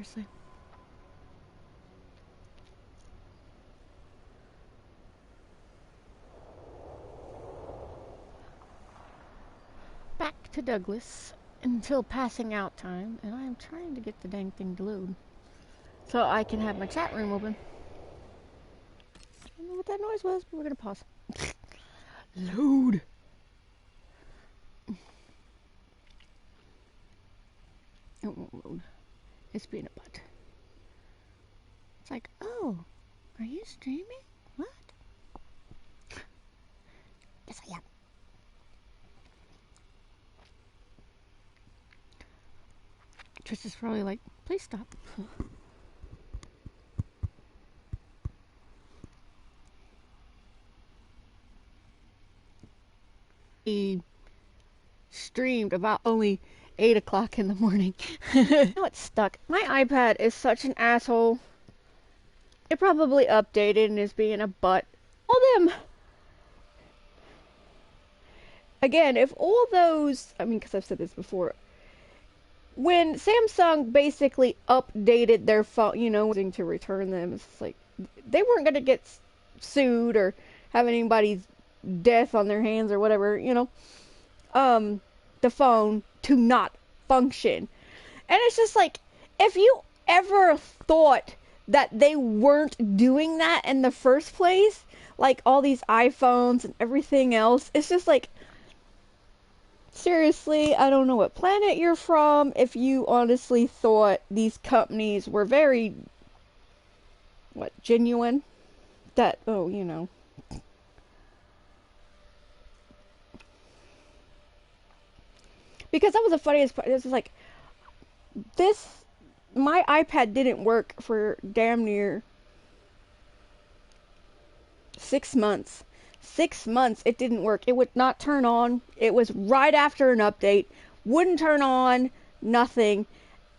Seriously. Back to Douglas until passing out time, and I'm trying to get the dang thing to load so I can have my chat room open. I don't know what that noise was, but we're gonna pause. Load. It won't load. It's being a butt. It's like, oh, are you streaming? What? Yes, I am. Trish is probably like, please stop. He streamed about only 8 o'clock in the morning. Now it's stuck. My iPad is such an asshole. It probably updated and is being a butt. All them. Again, if all those, I mean, because I've said this before, when Samsung basically updated their phone, you know, to return them, it's like they weren't going to get sued or have anybody's death on their hands or whatever, you know, the phone to not function. And it's just like, if you ever thought that they weren't doing that in the first place, like all these iPhones and everything else, it's just like, seriously, I don't know what planet you're from if you honestly thought these companies were very, genuine? That, oh, you know. Because that was the funniest part. It was like, my iPad didn't work for damn near 6 months. 6 months it didn't work. It would not turn on. It was right after an update. Wouldn't turn on. Nothing.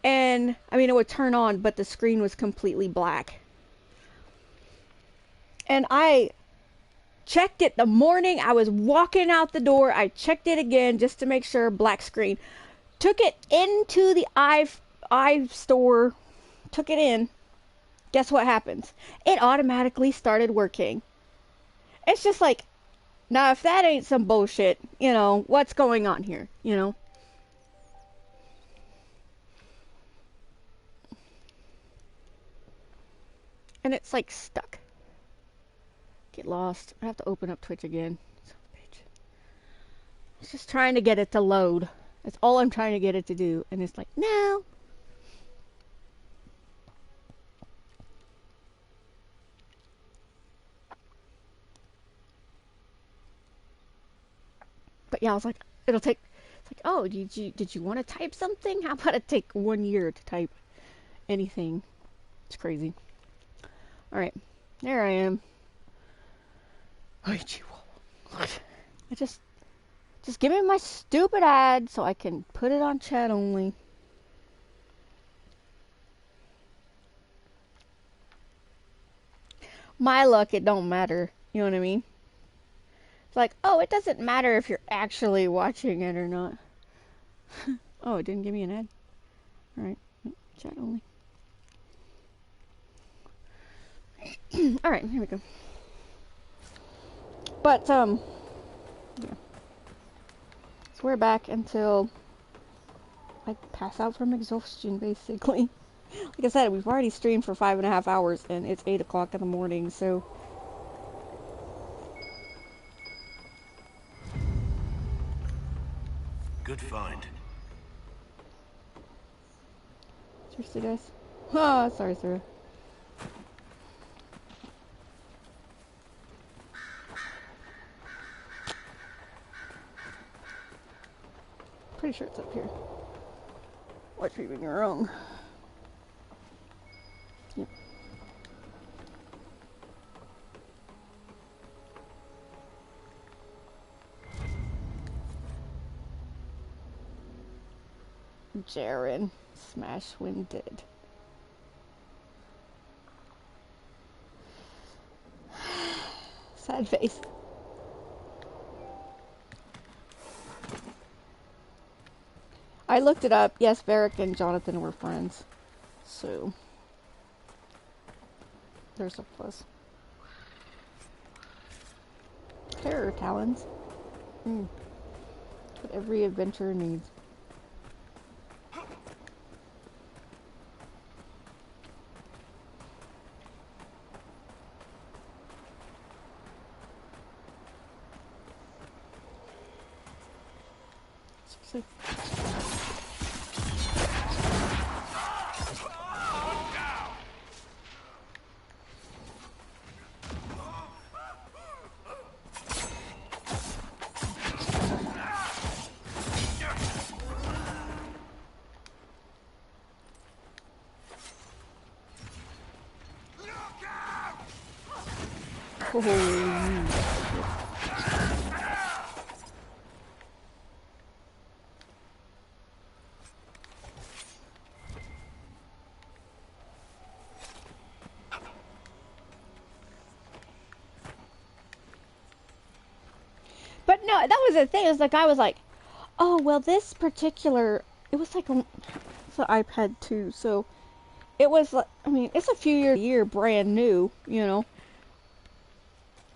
And, I mean, it would turn on, but the screen was completely black. And I checked it the morning I was walking out the door. I checked it again just to make sure. Black screen. Took it into the iStore. Took it in. Guess what happens? It automatically started working. It's just like, now if that ain't some bullshit, you know, what's going on here, you know? And it's like stuck. Get lost. I have to open up Twitch again. It's just trying to get it to load. That's all I'm trying to get it to do. And it's like, no. But yeah, I was like, it'll take, it's like, oh, did you want to type something? How about it take 1 year to type anything? It's crazy. Alright, there I am. I just give me my stupid ad so I can put it on chat only. My luck, it don't matter. You know what I mean? It's like, oh, it doesn't matter if you're actually watching it or not. Oh, it didn't give me an ad. Alright, chat only. Alright, here we go. But, yeah. So we're back until I pass out from exhaustion, basically. Like I said, we've already streamed for 5.5 hours, and it's 8 o'clock in the morning, so... Good find. Seriously, guys? Oh, sorry, Sarah. Pretty sure it's up here. Watch me being wrong. Yep. Jaren. Smash when dead. Sad face. I looked it up. Yes, Varric and Jonathan were friends. So there's a plus. Terror talons. What every adventurer needs. Oh. But no, that was the thing. It was like I was like, oh well, this particular. It was like it's an iPad 2, so it was like, I mean, it's a few year brand new, you know.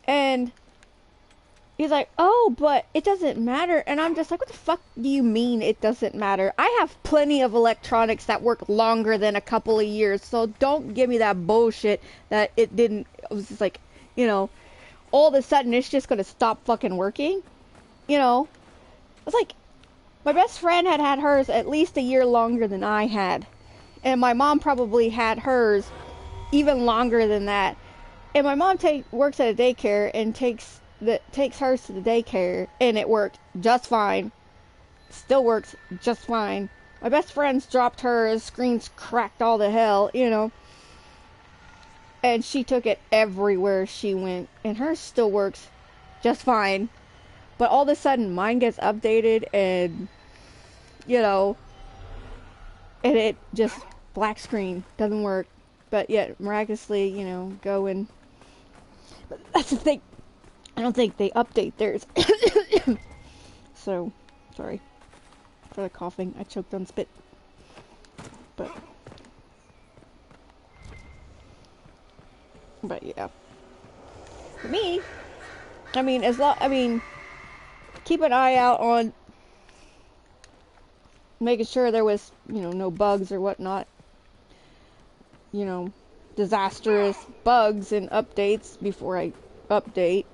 And he's like, oh, but it doesn't matter. And I'm just like, what the fuck do you mean it doesn't matter? I have plenty of electronics that work longer than a couple of years, so don't give me that bullshit that it didn't. It was just like, you know, all of a sudden it's just gonna stop fucking working, you know. It's like my best friend had hers at least a year longer than I had, and my mom probably had hers even longer than that. And my mom works at a daycare and takes hers to the daycare, and it worked just fine. Still works just fine. My best friend's dropped hers, screen's cracked all the hell, you know. And she took it everywhere she went, and hers still works just fine. But all of a sudden, mine gets updated, and, you know, and it just black screen, doesn't work. But yet, miraculously, you know, go and... But that's the thing. I don't think they update theirs. So, sorry for the coughing. I choked on spit. But yeah. For me, I mean, keep an eye out on making sure there was, you know, no bugs or whatnot. You know, disastrous bugs and updates before I update.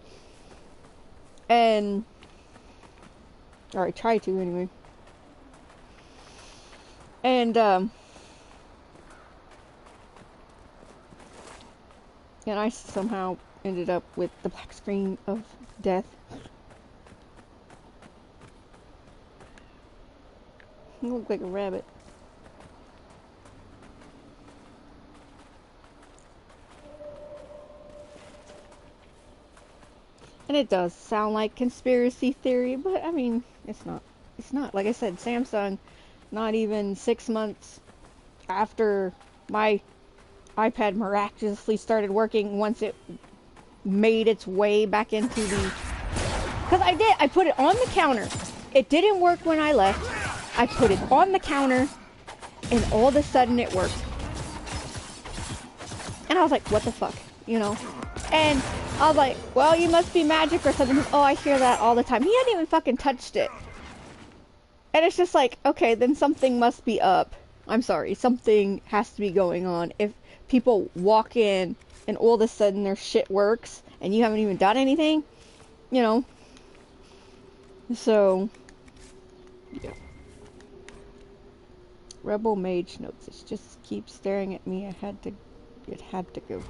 And, or I try to anyway. And I somehow ended up with the black screen of death. You look like a rabbit. And it does sound like conspiracy theory, but I mean, it's not. It's not. Like I said, Samsung, not even 6 months after my iPad miraculously started working, once it made its way back into the... Because I put it on the counter. It didn't work when I left. I put it on the counter, and all of a sudden it worked. And I was like, what the fuck, you know? And I was like, well, you must be magic or something. Oh, I hear that all the time. He hadn't even fucking touched it. And it's just like, okay, then something must be up. I'm sorry, something has to be going on. If people walk in and all of a sudden their shit works and you haven't even done anything, you know. So, yeah. Rebel Mage notes. It just keeps staring at me. It had to go.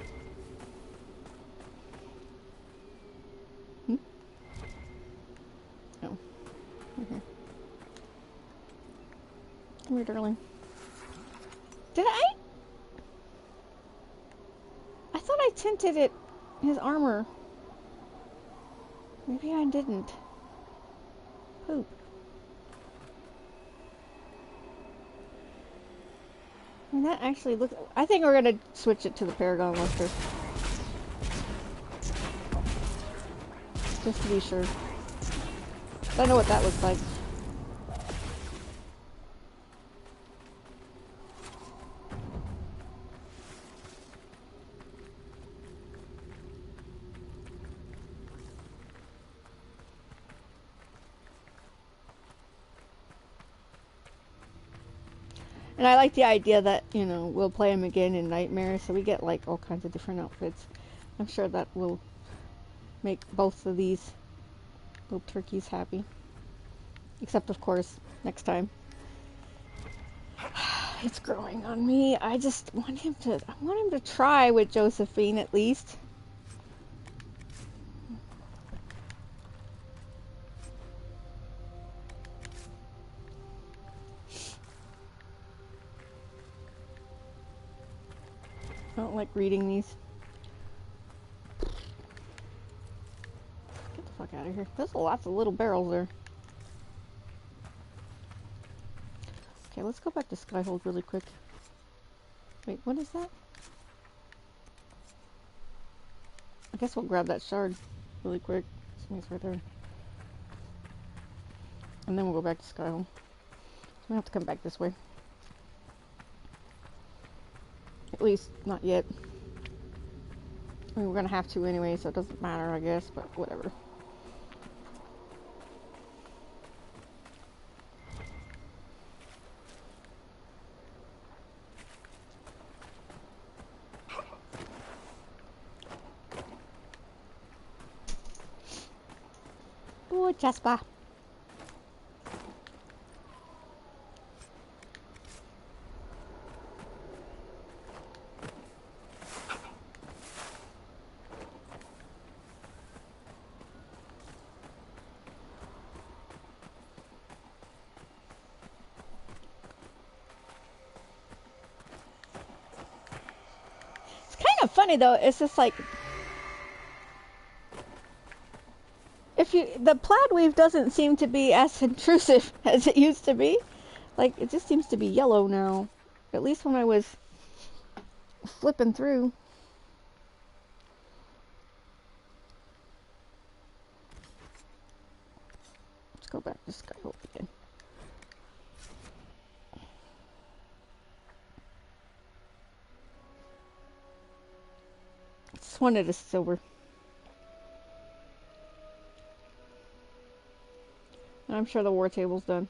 Oh. Okay. Come here, darling. Did I? I thought I tinted it, his armor. Maybe I didn't. Poop. I mean, that actually looks... I think we're gonna switch it to the Paragon Luster. Just to be sure. I don't know what that looks like. And I like the idea that, you know, we'll play him again in Nightmare, so we get like all kinds of different outfits. I'm sure that will make both of these little turkeys happy. Except, of course, next time. It's growing on me. I just want him to, I want him to try with Josephine at least. I don't like reading these. Get the fuck out of here. There's lots of little barrels there. Okay, let's go back to Skyhold really quick. Wait, what is that? I guess we'll grab that shard really quick. It's right there. And then we'll go back to Skyhold. So we have to come back this way. At least, not yet. I mean, we're gonna have to anyway, so it doesn't matter, I guess, but whatever. Oh, Jasper. Kind of funny though, it's just like if you the plaid weave doesn't seem to be as intrusive as it used to be. Like it just seems to be yellow now. At least when I was flipping through. Let's go back to Skyhope again. Just wanted a silver. And I'm sure the war table's done.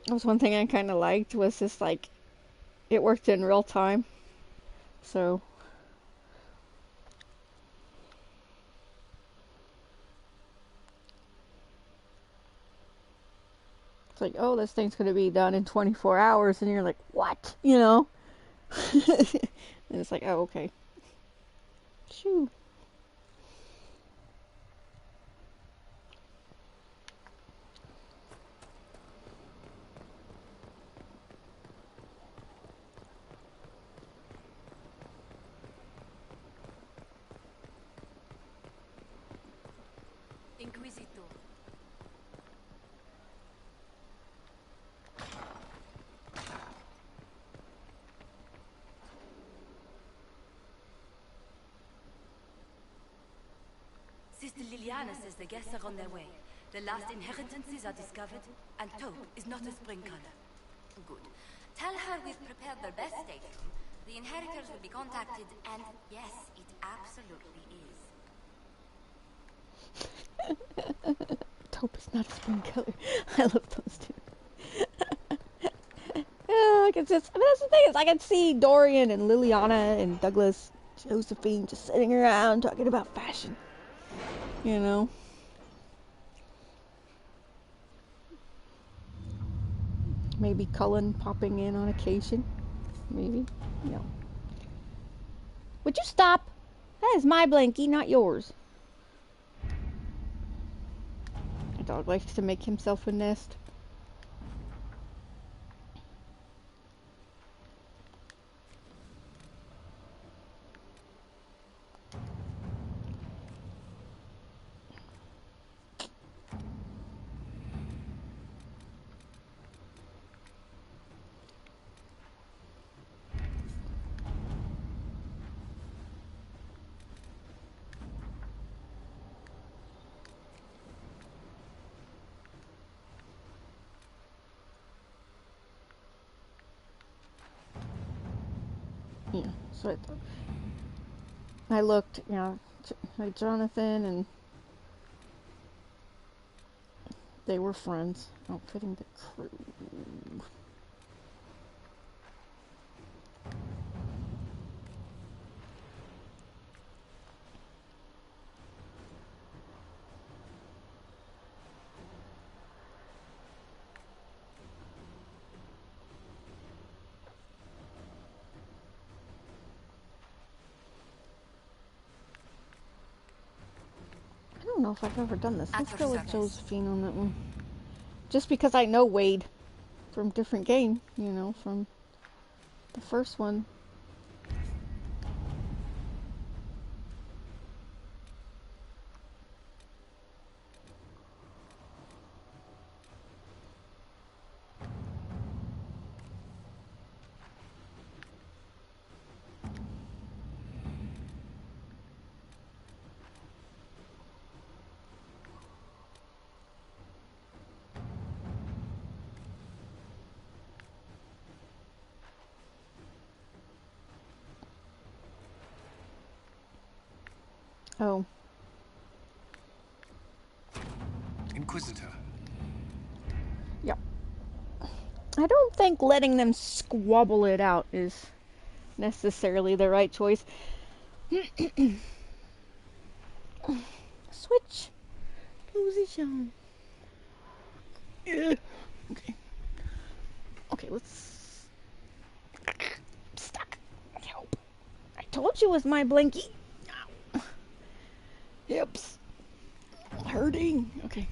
That was one thing I kind of liked, was just like, it worked in real time. So, it's like, oh, this thing's going to be done in 24 hours. And you're like, what? You know? And it's like, oh, okay. Shoo. Inquisitor. Sister Liliana says the guests are on their way. The last inheritances are discovered, and taupe is not a spring color. Good. Tell her we've prepared their best stateroom. The inheritors will be contacted, and yes, it absolutely is. Taupe is not a spring color. I love those two. Yeah, I can just, I mean, that's the thing, is I can see Dorian and Liliana and Douglas, Josephine just sitting around talking about fashion. You know? Maybe Cullen popping in on occasion. Maybe. No. Would you stop? That is my blankie, not yours. My dog likes to make himself a nest. Yeah, so I thought. I looked, you know, like Jonathan and They were friends. Outfitting the crew. I don't know if I've ever done this. At Let's your go with service. Josephine on that one. Just because I know Wade from different game, you know, from the first one. Oh. Inquisitor. Yep. I don't think letting them squabble it out is necessarily the right choice. Switch position. Yeah. Okay. Okay, let's... Stuck. Help. I told you it was my blankie. Ow. Hips. Hurting. Okay.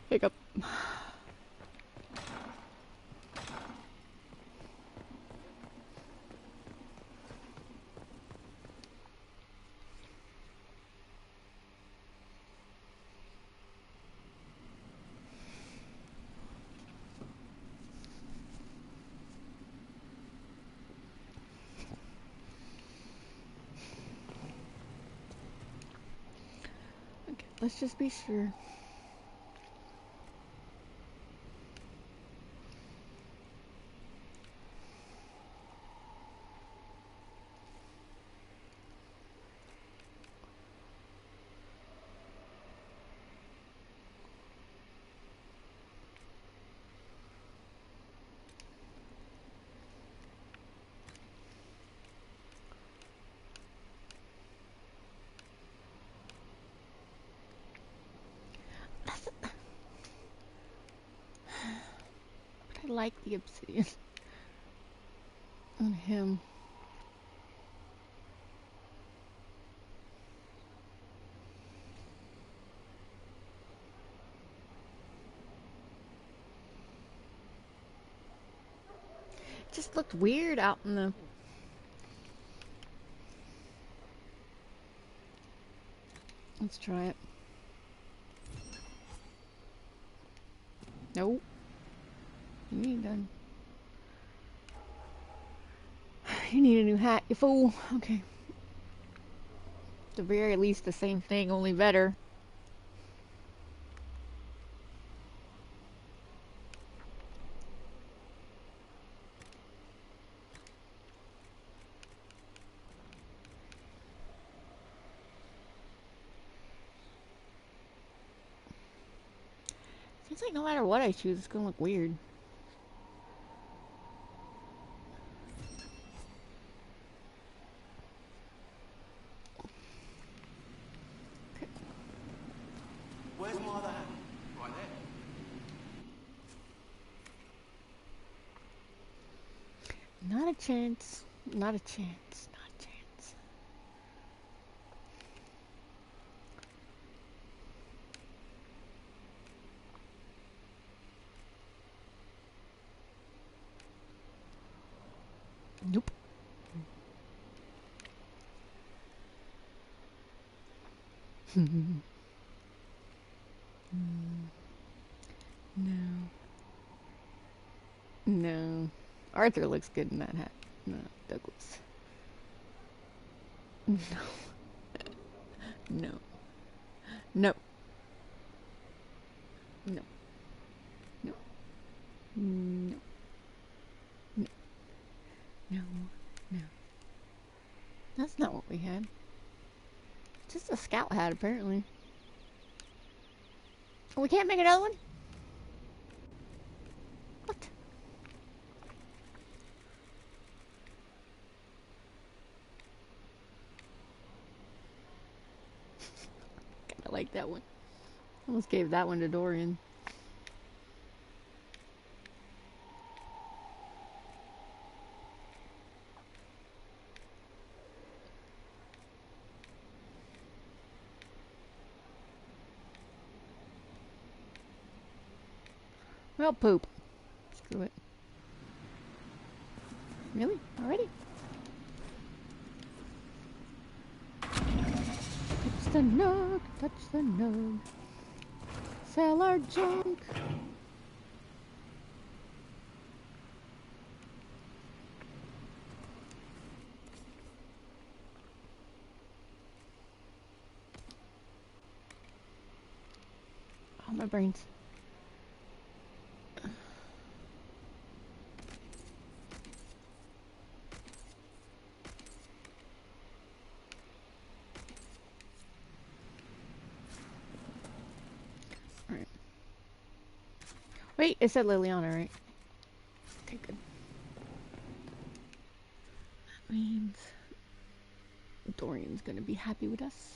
Hiccup. Okay, let's just be sure. I like the obsidian on him. It just looked weird out in the... Let's try it. Nope. You ain't done. You need a new hat, you fool. Okay. At the very least, the same thing, only better. Seems like no matter what I choose, it's gonna look weird. Where's my other hand? Right there. Not a chance. Not a chance. Not a chance. Nope. No. No. Arthur looks good in that hat. No, Douglas. No. No. No. No. No. No. No. No. No. That's not what we had. Just a scout hat, apparently. Oh, we can't make another one? What? Kinda like that one. Almost gave that one to Dorian. Well, poop. Screw it. Really? Already? Touch the nug, touch the nug. Sell our junk. Oh, my brains. Alright. Wait, it said Liliana, right? Okay, good. That means Dorian's gonna be happy with us.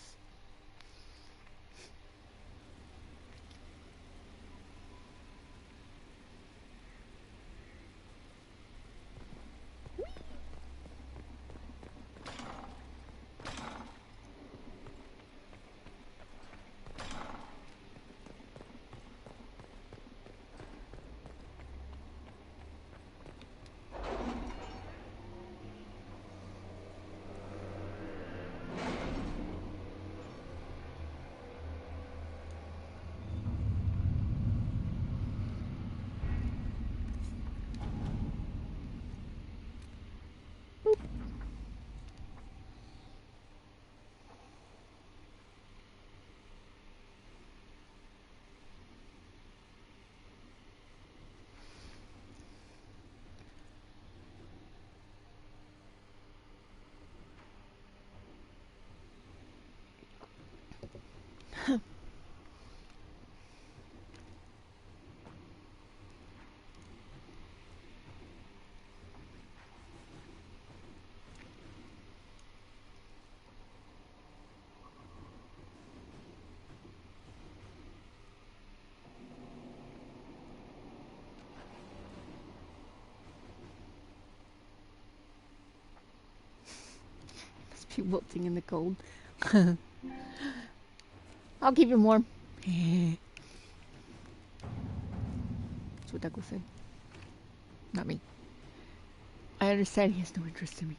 Must be wilting in the cold. I'll keep him warm. That's what Douglas said. Not me. I understand he has no interest in me.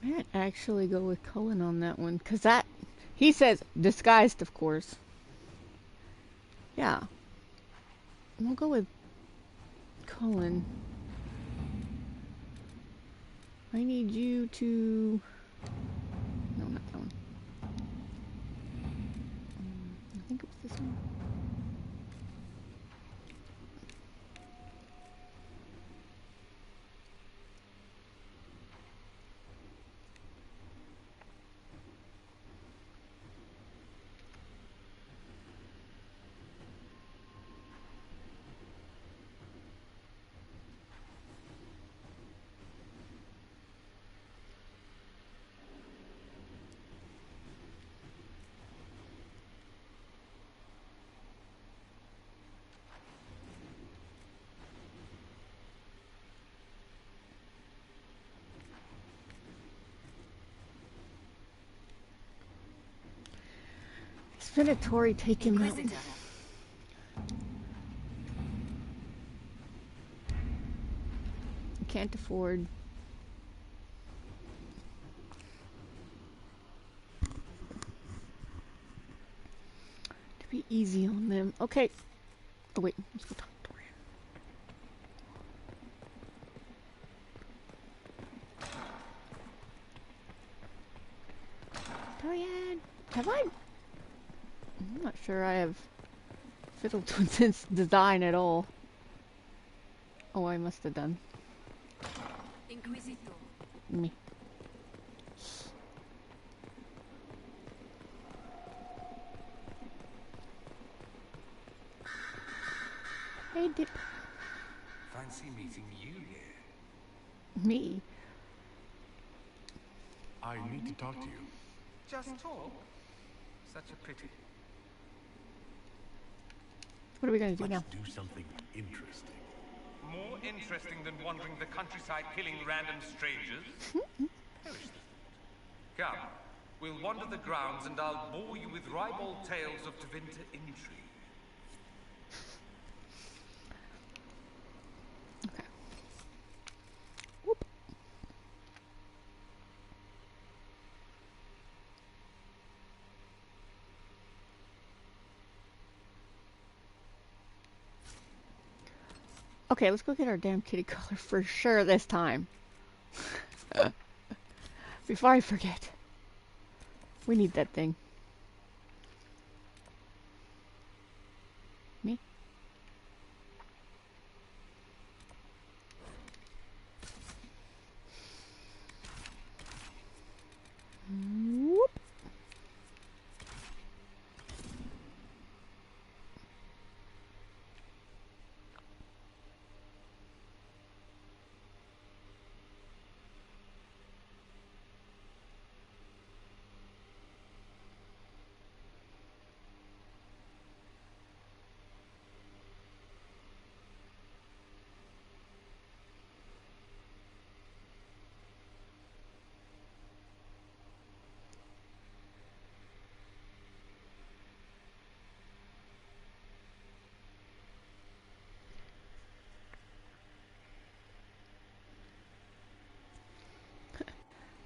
I might actually go with Cullen on that one, because that, he says, disguised, of course. Yeah. We'll go with Cullen. I need you to... No, not that one. I think it was this one. Minotauri, take him out. Inquisitor. Can't afford. To be easy on them. Okay. Oh wait, let's go talk to Dorian. Dorian, have I? I'm not sure I have fiddled with this design at all. Oh, I must have done. Inquisitor. Me. Hey, Dip. Fancy meeting you here. Me? I need to talk to you. Just talk? Such a pity. What are we gonna do now? Do something interesting. More interesting than wandering the countryside killing random strangers? Perish the thought. Come, we'll wander the grounds and I'll bore you with ribald tales of Tevinter intrigue. Okay. Whoop. Okay, let's go get our damn kitty collar for sure this time. Before I forget. We need that thing. Me? Whoop.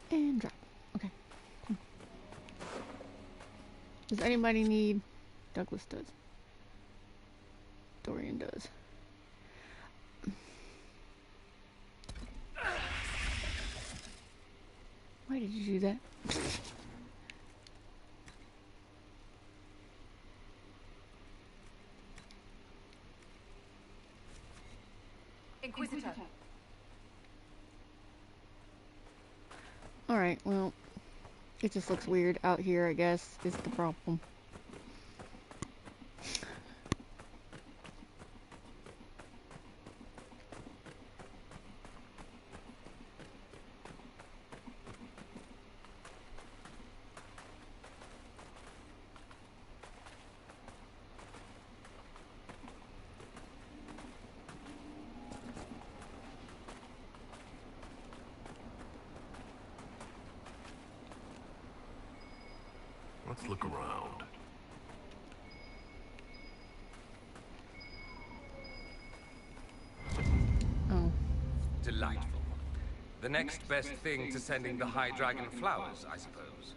And drop. Okay. Cool. Does anybody need... Douglas does. Dorian does. Why did you do that? Inquisitor. Alright, well, it just looks weird out here, I guess, is the problem. Let's look around. Oh. Delightful. The next best thing to sending the High Dragon flowers, I suppose.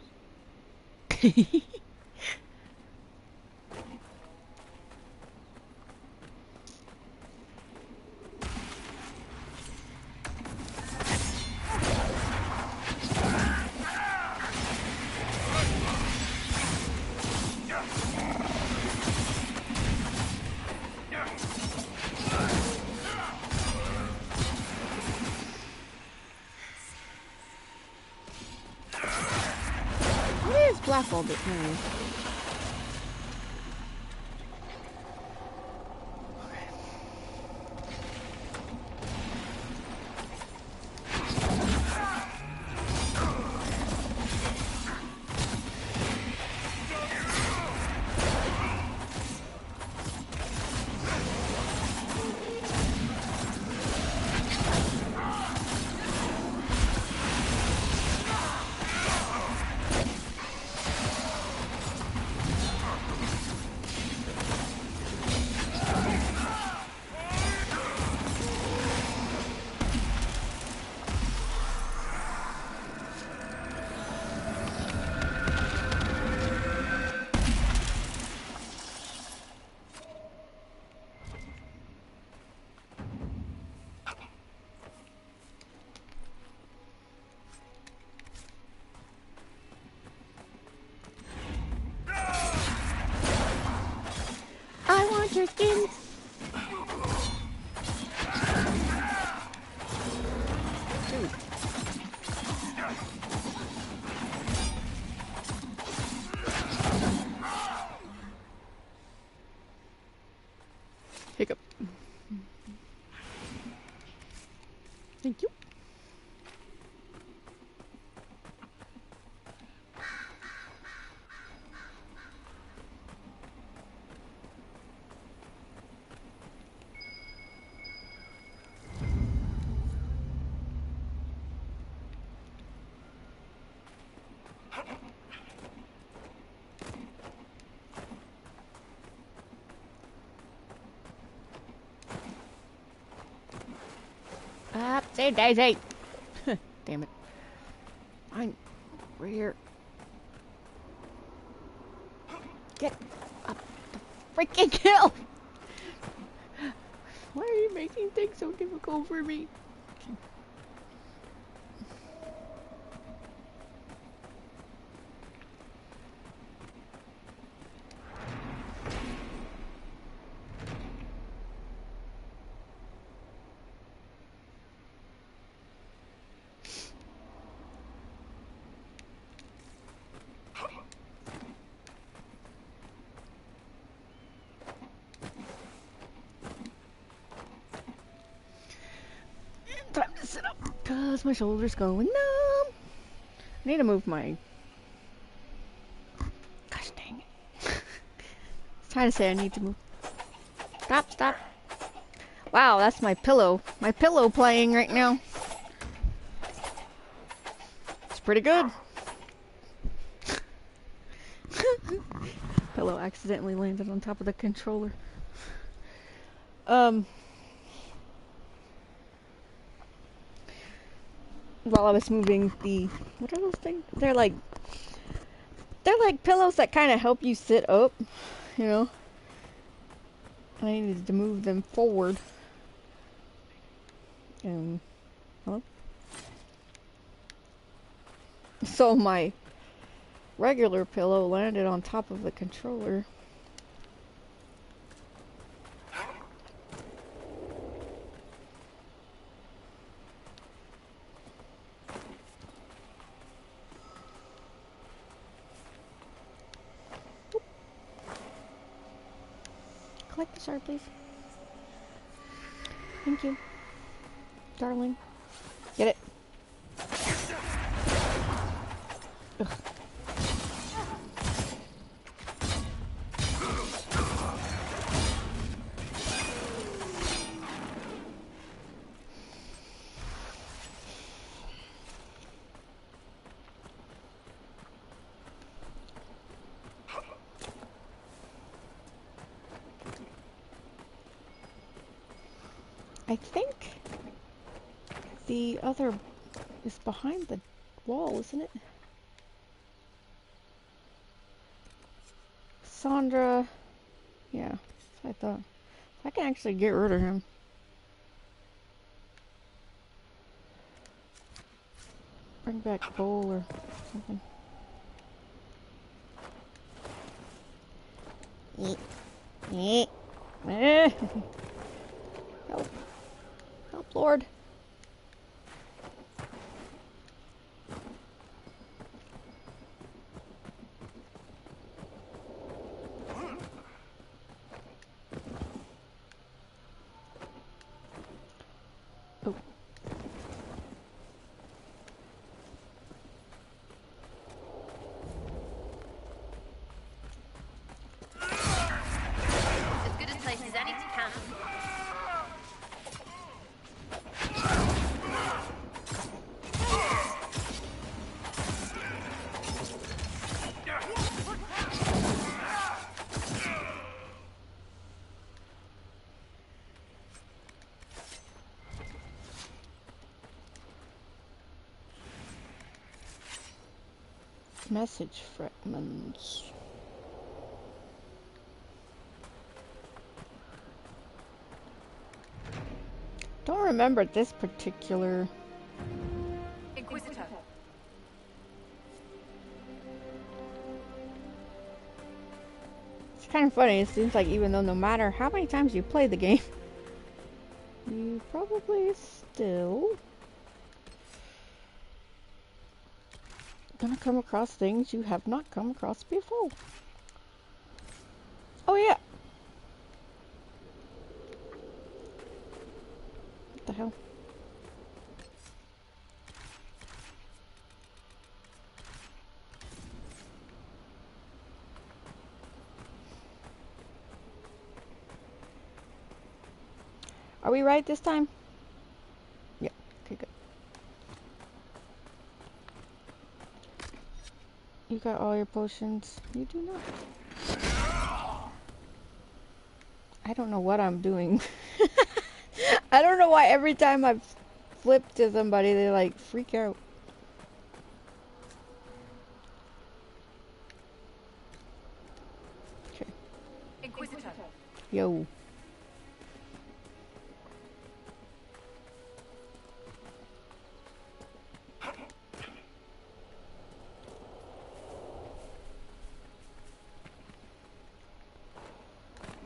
What is black bulb? No. your skins. Dude. Hiccup. Thank you. Say Daisy. Damn it. I'm over here. Get up the freaking hill. Why are you making things so difficult for me? Time to sit up because my shoulder's going numb. I need to move my... Gosh dang it. I was trying to say I need to move. Stop, stop. Wow, that's my pillow. My pillow playing right now. It's pretty good. Pillow accidentally landed on top of the controller. While I was moving the... What are those things? They're like pillows that kind of help you sit up, you know? I needed to move them forward. Hello? So my regular pillow landed on top of the controller. Collect the shard, please. Thank you, darling. Get it. Ugh. I think the other is behind the wall, isn't it? Sandra. Yeah, that's what I thought. I can actually get rid of him. Bring back Bowl or something. Help. Help, Lord. Oh. As good a place as any to camp. Message fragments. Don't remember this particular... Inquisitor. kind of funny. It seems like even though no matter how many times you play the game, you probably still gonna come across things you have not come across before. Oh yeah. What the hell? Are we right this time? Yeah. Okay, good. You got all your potions. You do not. I don't know what I'm doing. I don't know why every time I flip to somebody, they like freak out. Okay. Inquisitor. Yo.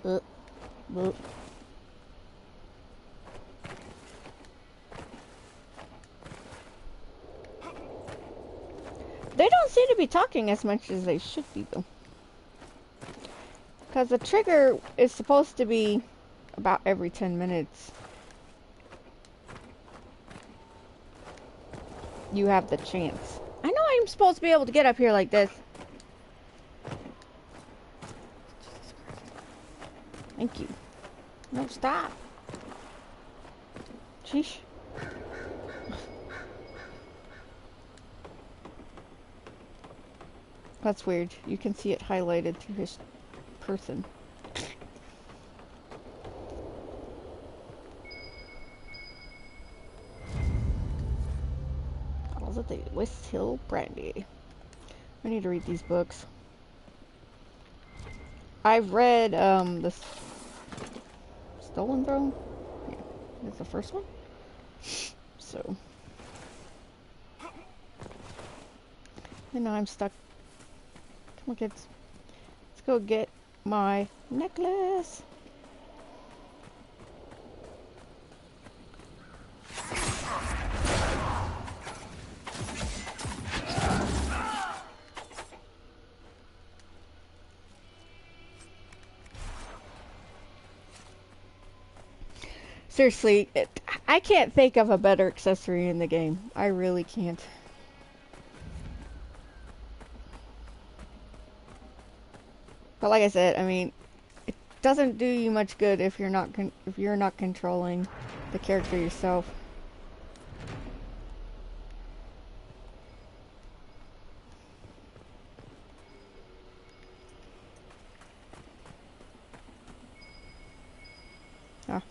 Uh. They don't seem to be talking as much as they should be, though. Because the trigger is supposed to be about every 10 minutes. You have the chance. I know I'm supposed to be able to get up here like this. Thank you. No, stop. Sheesh. That's weird. You can see it highlighted to his person. How's it the West Hill Brandy? I need to read these books. I've read the Stolen Throne. Yeah, that's the first one. So, and now I'm stuck. Come on, kids. Let's go get my necklace. Seriously, I can't think of a better accessory in the game. I really can't. But like I said, I mean, it doesn't do you much good if you're not controlling the character yourself. Ah.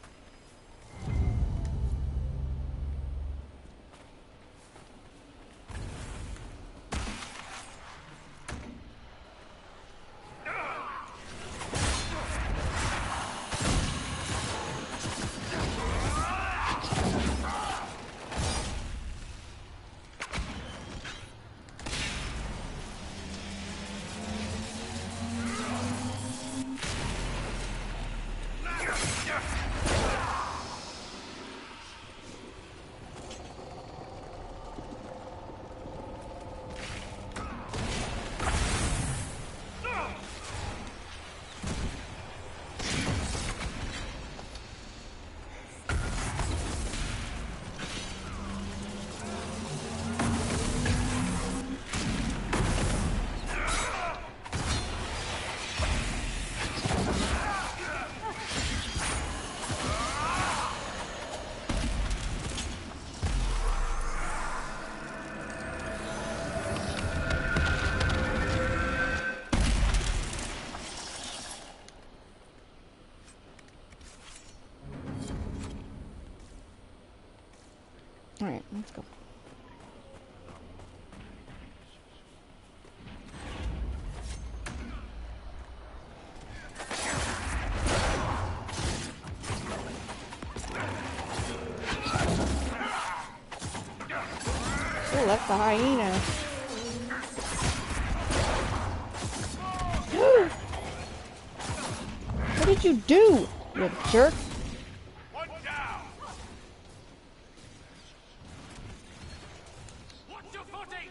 Alright, let's go. Oh, that's the hyena. What'd you do, you jerk? One down. Watch your footing.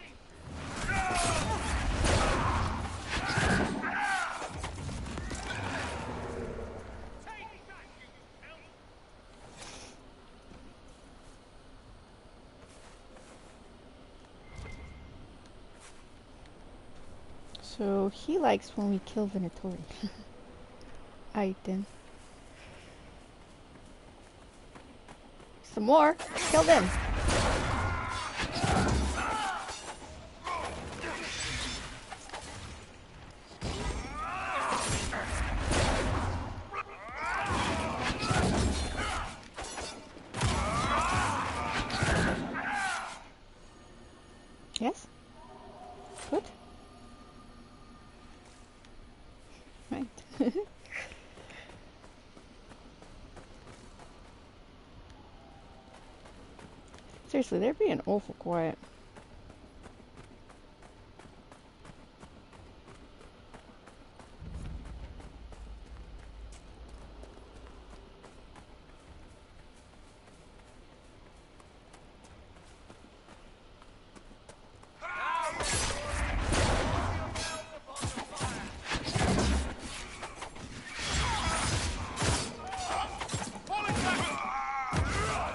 Take that, you filth. So he likes when we kill Venatori. Item. Some more. Kill them. Yes? Good? Right. Seriously, they're being awful quiet.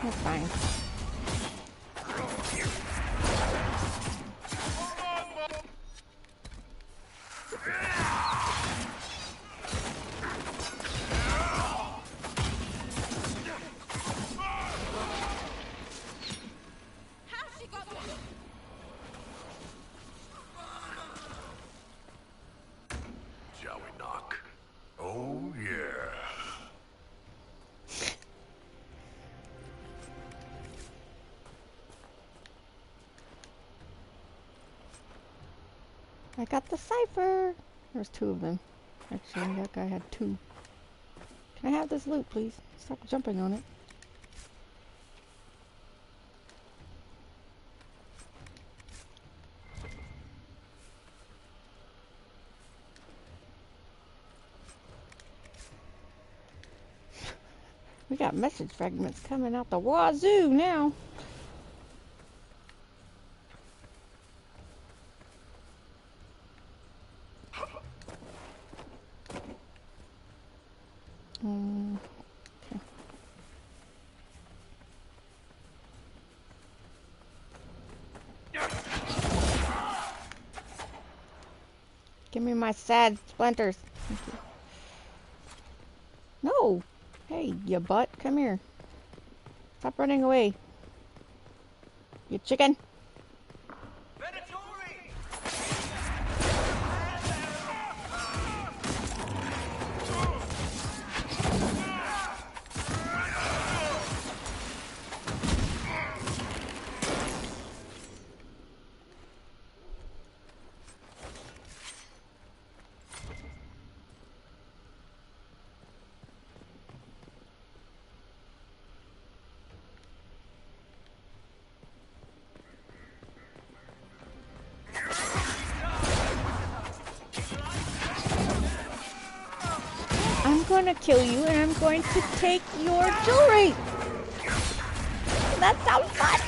That's fine. Shall we knock? Oh, yeah. I got the cipher. There's two of them. Actually, that guy had two. Can I have this loot, please? Stop jumping on it. We got message fragments coming out the wazoo now. Okay. Give me my sad splinters. Thank you. No! Hey, you butt, come here. Stop running away. You chicken. I'm gonna kill you and I'm going to take your jewelry. That sounds fun.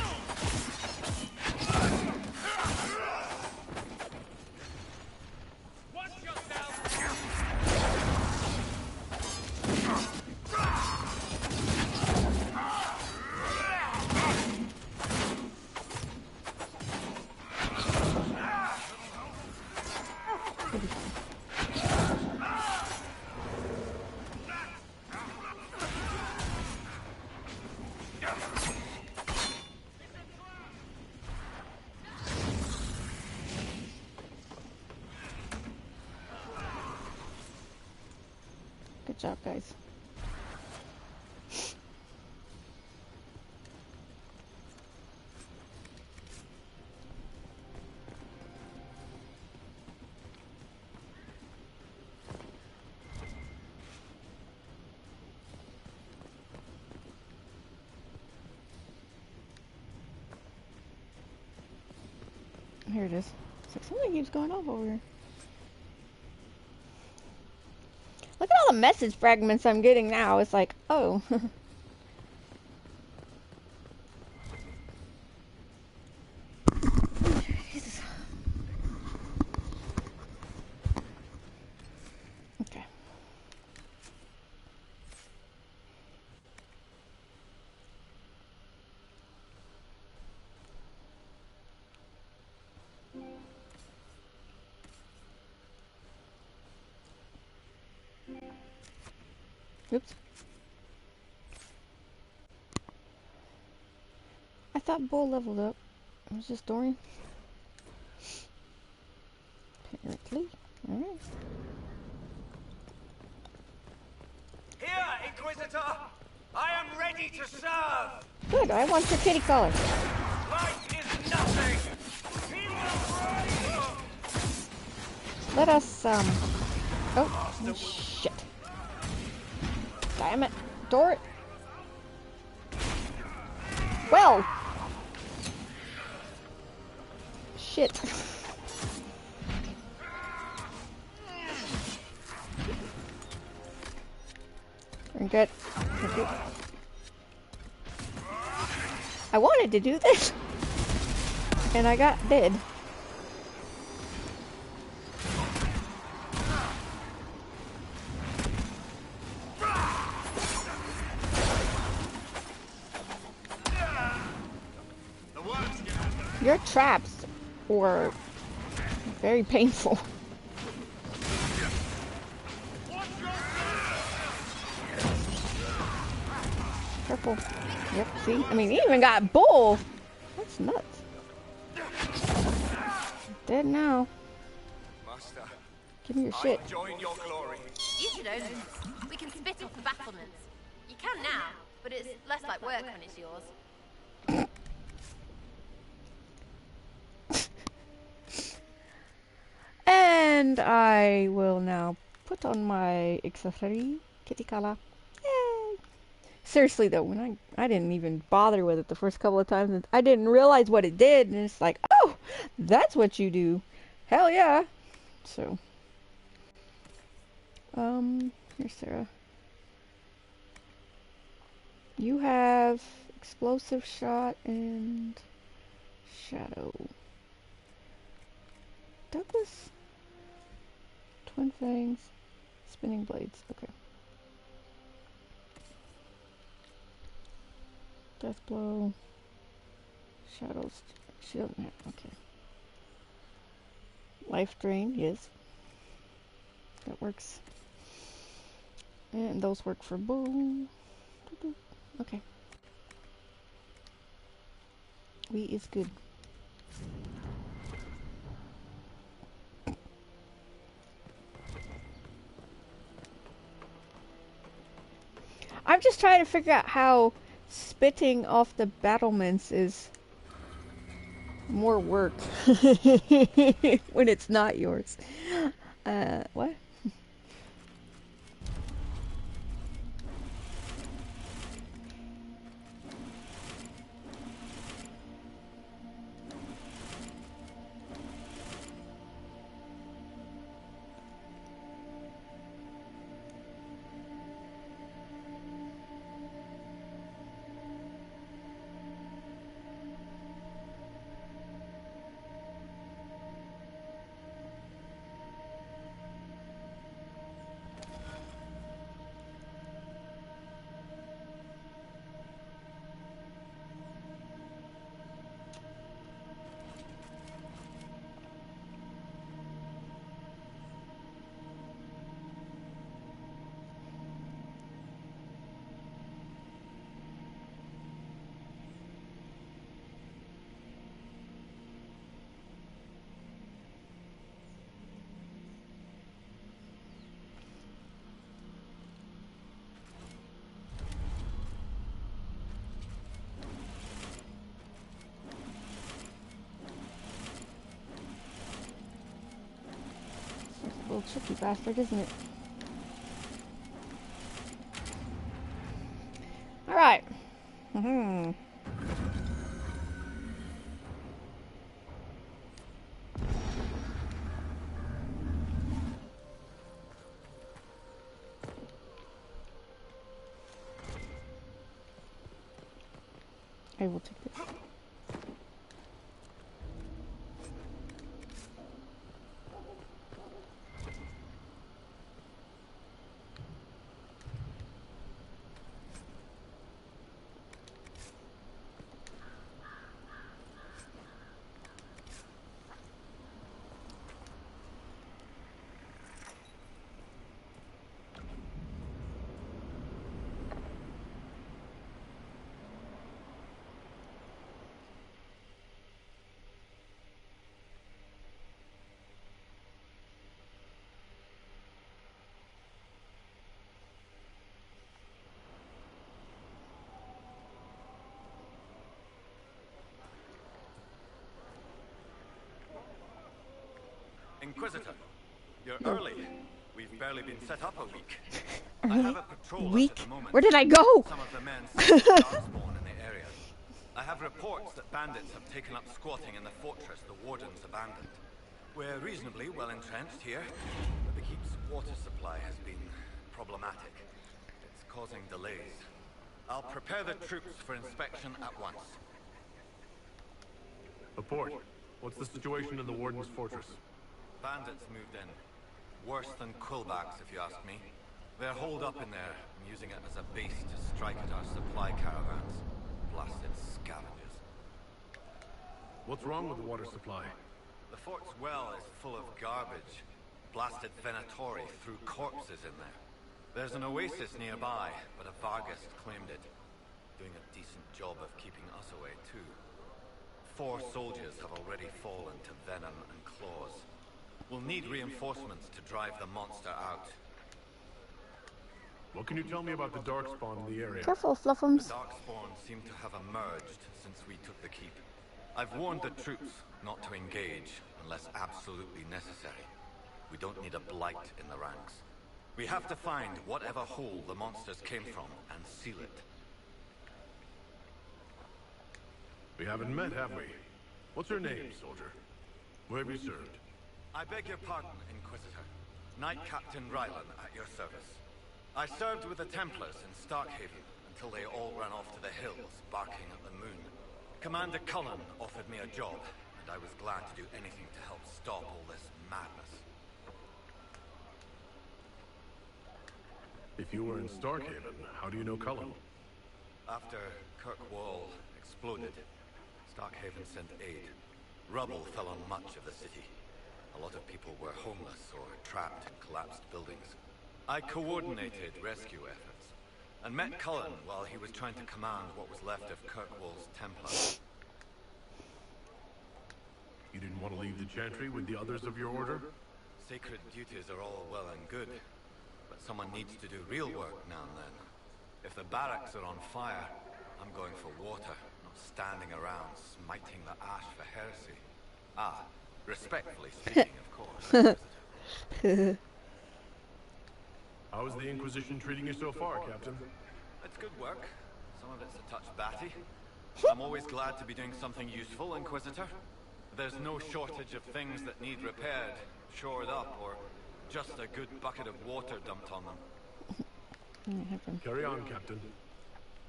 Good job, guys. Here it is. It's like something keeps going off over here. Look at all the message fragments I'm getting now, it's like, oh. Jesus. Okay. Oops. I thought Bull leveled up. It was just Dorian. Apparently. Alright. Here, Inquisitor! I am ready to serve! Good, I want your kitty collar. Life is nothing! He will rise! Let us, Oh, shit. Damn it. Dort. Well. Shit. We're good. We're good. I wanted to do this. And I got dead. Your traps were very painful. Purple. Yep, see? I mean, he even got Bull. That's nuts. Dead now. Master, Give me your shit. join your glory. You should own this. We can spit off the battlements. You can now, but it's less like work when it's yours. And I will now put on my accessory, kitty collar. Yay! Seriously though, when I didn't even bother with it the first couple of times, and I didn't realize what it did, and it's like, oh, that's what you do. Hell yeah! So, here's Sarah. You have explosive shot and shadow. Douglas. Twin fangs, spinning blades. Okay. Death blow. Shadows. She doesn't have. Okay. Life drain. Yes. That works. And those work for Bull. Okay. We is good. I'm just trying to figure out how spitting off the battlements is more work when it's not yours. What? Little tricky bastard, isn't it? Alright. I will take this. Inquisitor, you're early. We've barely been set up a week. I Early? have a patrol Week? at the moment. Where did I go? Some of the men see the darkspawn in the area. I have reports that bandits have taken up squatting in the fortress the wardens abandoned. We're reasonably well entrenched here, but the keep's water supply has been problematic. It's causing delays. I'll prepare the troops for inspection at once. Report. What's the situation in the Warden's fortress? Bandits moved in. Worse than Quillbacks, if you ask me. They're holed up in there and using it as a base to strike at our supply caravans. Blasted scavengers. What's wrong with the water supply? The fort's well is full of garbage. Blasted Venatori threw corpses in there. There's an oasis nearby, but a Vargas claimed it. Doing a decent job of keeping us away, too. 4 soldiers have already fallen to venom and claws. We'll need reinforcements to drive the monster out. What can you tell me about the darkspawn in the area? Careful, The Fluffums. darkspawn seem to have emerged since we took the keep. I've warned the troops not to engage unless absolutely necessary. We don't need a blight in the ranks. We have to find whatever hole the monsters came from and seal it. We haven't met, have we? What's your name, soldier? Where have you served? I beg your pardon, Inquisitor. Knight Captain Rylan at your service. I served with the Templars in Starkhaven until they all ran off to the hills, barking at the moon. Commander Cullen offered me a job, and I was glad to do anything to help stop all this madness. If you were in Starkhaven, how do you know Cullen? After Kirkwall exploded, Starkhaven sent aid. Rubble fell on much of the city. A lot of people were homeless or trapped in collapsed buildings. I coordinated rescue efforts, and met Cullen while he was trying to command what was left of Kirkwall's Templars. You didn't want to leave the Chantry with the others of your order? Sacred duties are all well and good, but someone needs to do real work now and then. If the barracks are on fire, I'm going for water, not standing around smiting the ash for heresy. Ah, respectfully speaking, of course. How is the Inquisition treating you so far, Captain? It's good work. Some of it's a touch batty. I'm always glad to be doing something useful, Inquisitor. There's no shortage of things that need repaired, shored up, or just a good bucket of water dumped on them. Carry on, Captain.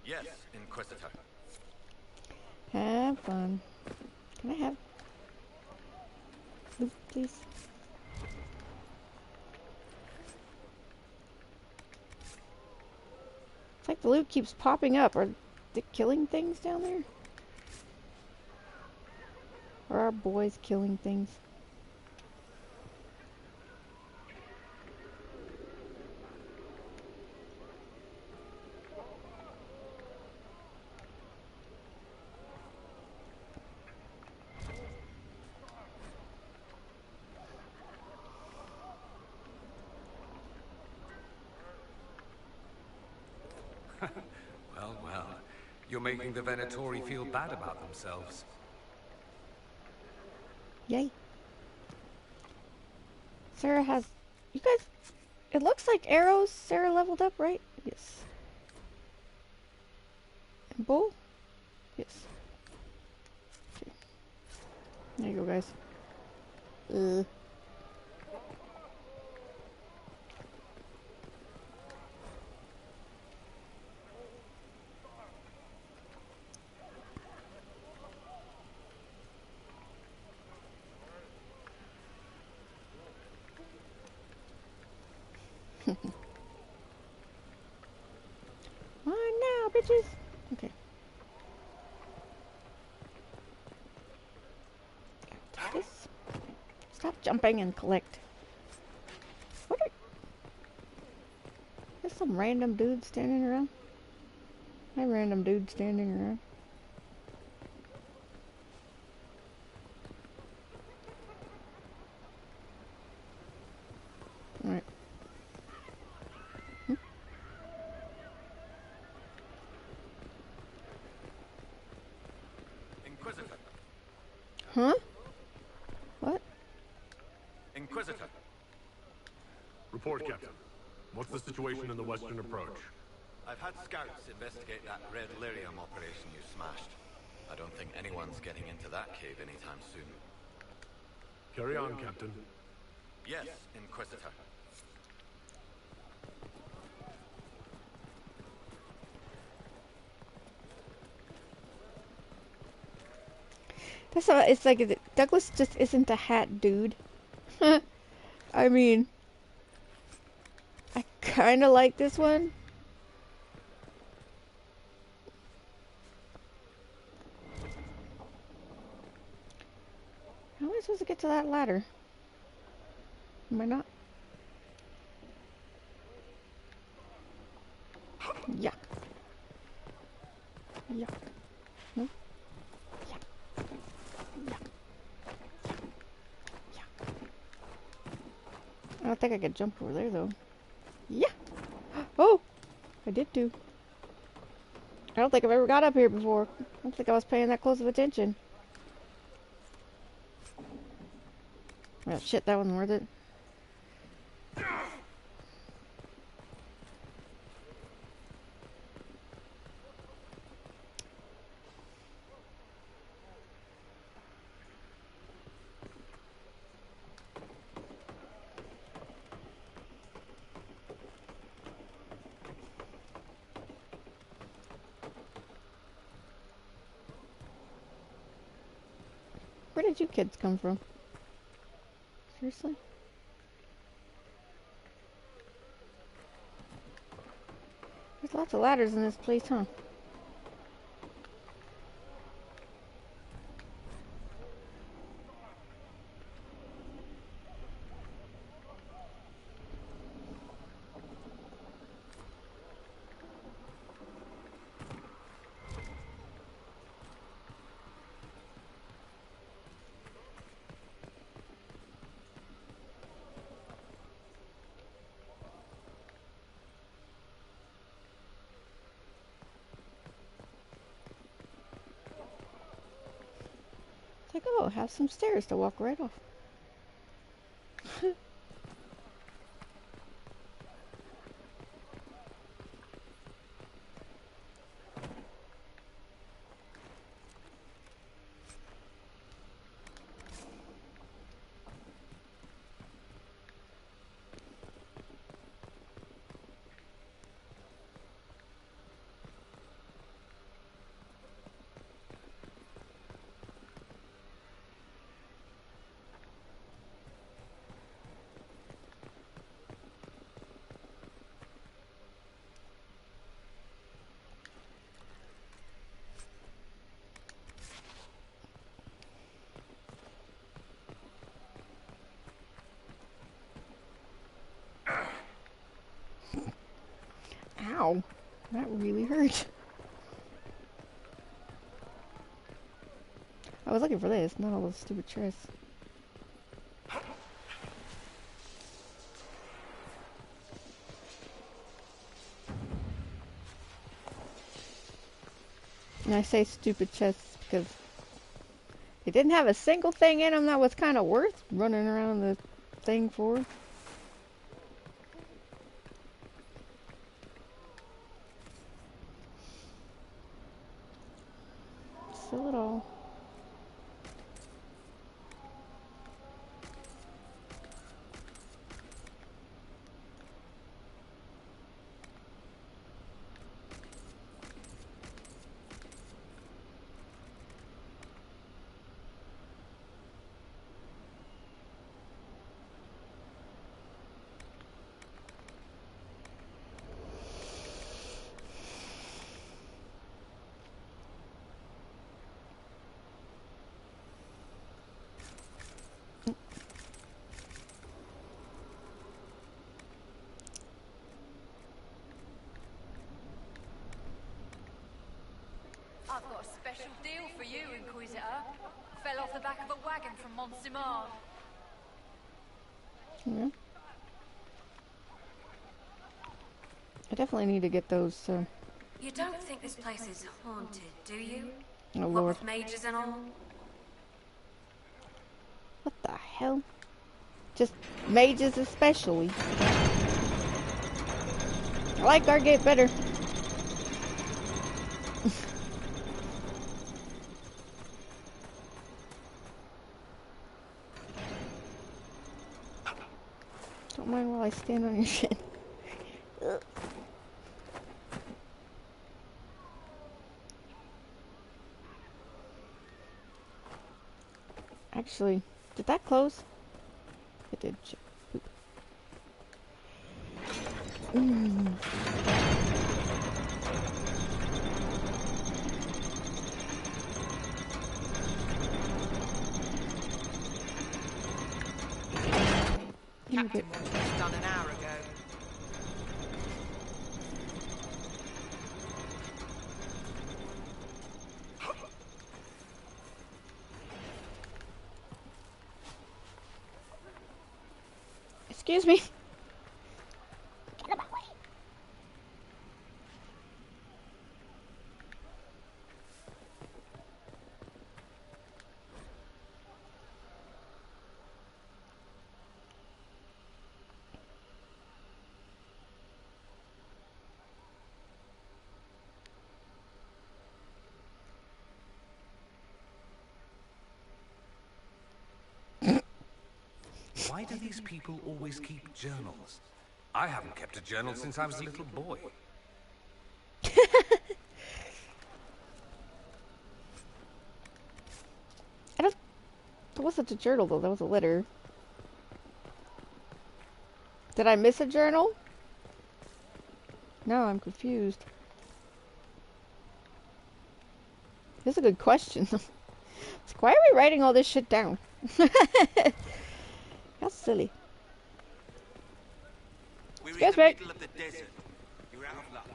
Yes, Inquisitor. Have fun. Can I have loot, please? It's like the loot keeps popping up. Are they killing things down there? Or are boys killing things? Well, well. You're making the Venatori feel bad about themselves. Yay. Sarah has... You guys... It looks like arrows. Sarah leveled up, right? Yes. And bow? Yes. Okay. There you go, guys. messages? Okay. Take this. Stop jumping and collect. What are... There's some random dude standing around. Hi, random dude standing around. Alright. Inquisitor. Huh? What? Inquisitor. Report, Captain. What's the situation in the western approach? I've had scouts investigate that red lyrium operation you smashed. I don't think anyone's getting into that cave anytime soon. Carry on, Captain. Yes, Inquisitor. That's not, it's like Douglas just isn't a hat dude. I mean, I kind of like this one. How am I supposed to get to that ladder? Am I not? Yeah. Yeah. No? Yeah. Yeah. Yeah. I don't think I could jump over there, though. Yeah! Oh! I did too. I don't think I've ever got up here before. I don't think I was paying that close of attention. Well, shit, that wasn't worth it. Where did you kids come from? Seriously? There's lots of ladders in this place, huh? It's like, oh, have some stairs to walk right off. Ow. That really hurt. I was looking for this, not all those stupid chests. And I say stupid chests because they didn't have a single thing in them that was kind of worth running around the thing for. Sell it all. I've got a special deal for you, Inquisitor. Fell off the back of a wagon from Montsimard. Yeah. I definitely need to get those, You don't think this place is haunted, do you? oh What lord. with mages and all? What the hell? Just mages especially. I like Gargate better. Don't mind while I stand on your shit. Actually, did that close? It did. Poop. Captain wanted this done an hour ago. Excuse me. Get out of my way. Why do these people always keep journals? I haven't kept a journal since I was a little boy. I don't. That wasn't a journal though. That was a letter. Did I miss a journal? No, I'm confused. This is a good question. It's like, why are we writing all this shit down? That's silly. We're in Excuse the me. middle of the desert. You're out of luck.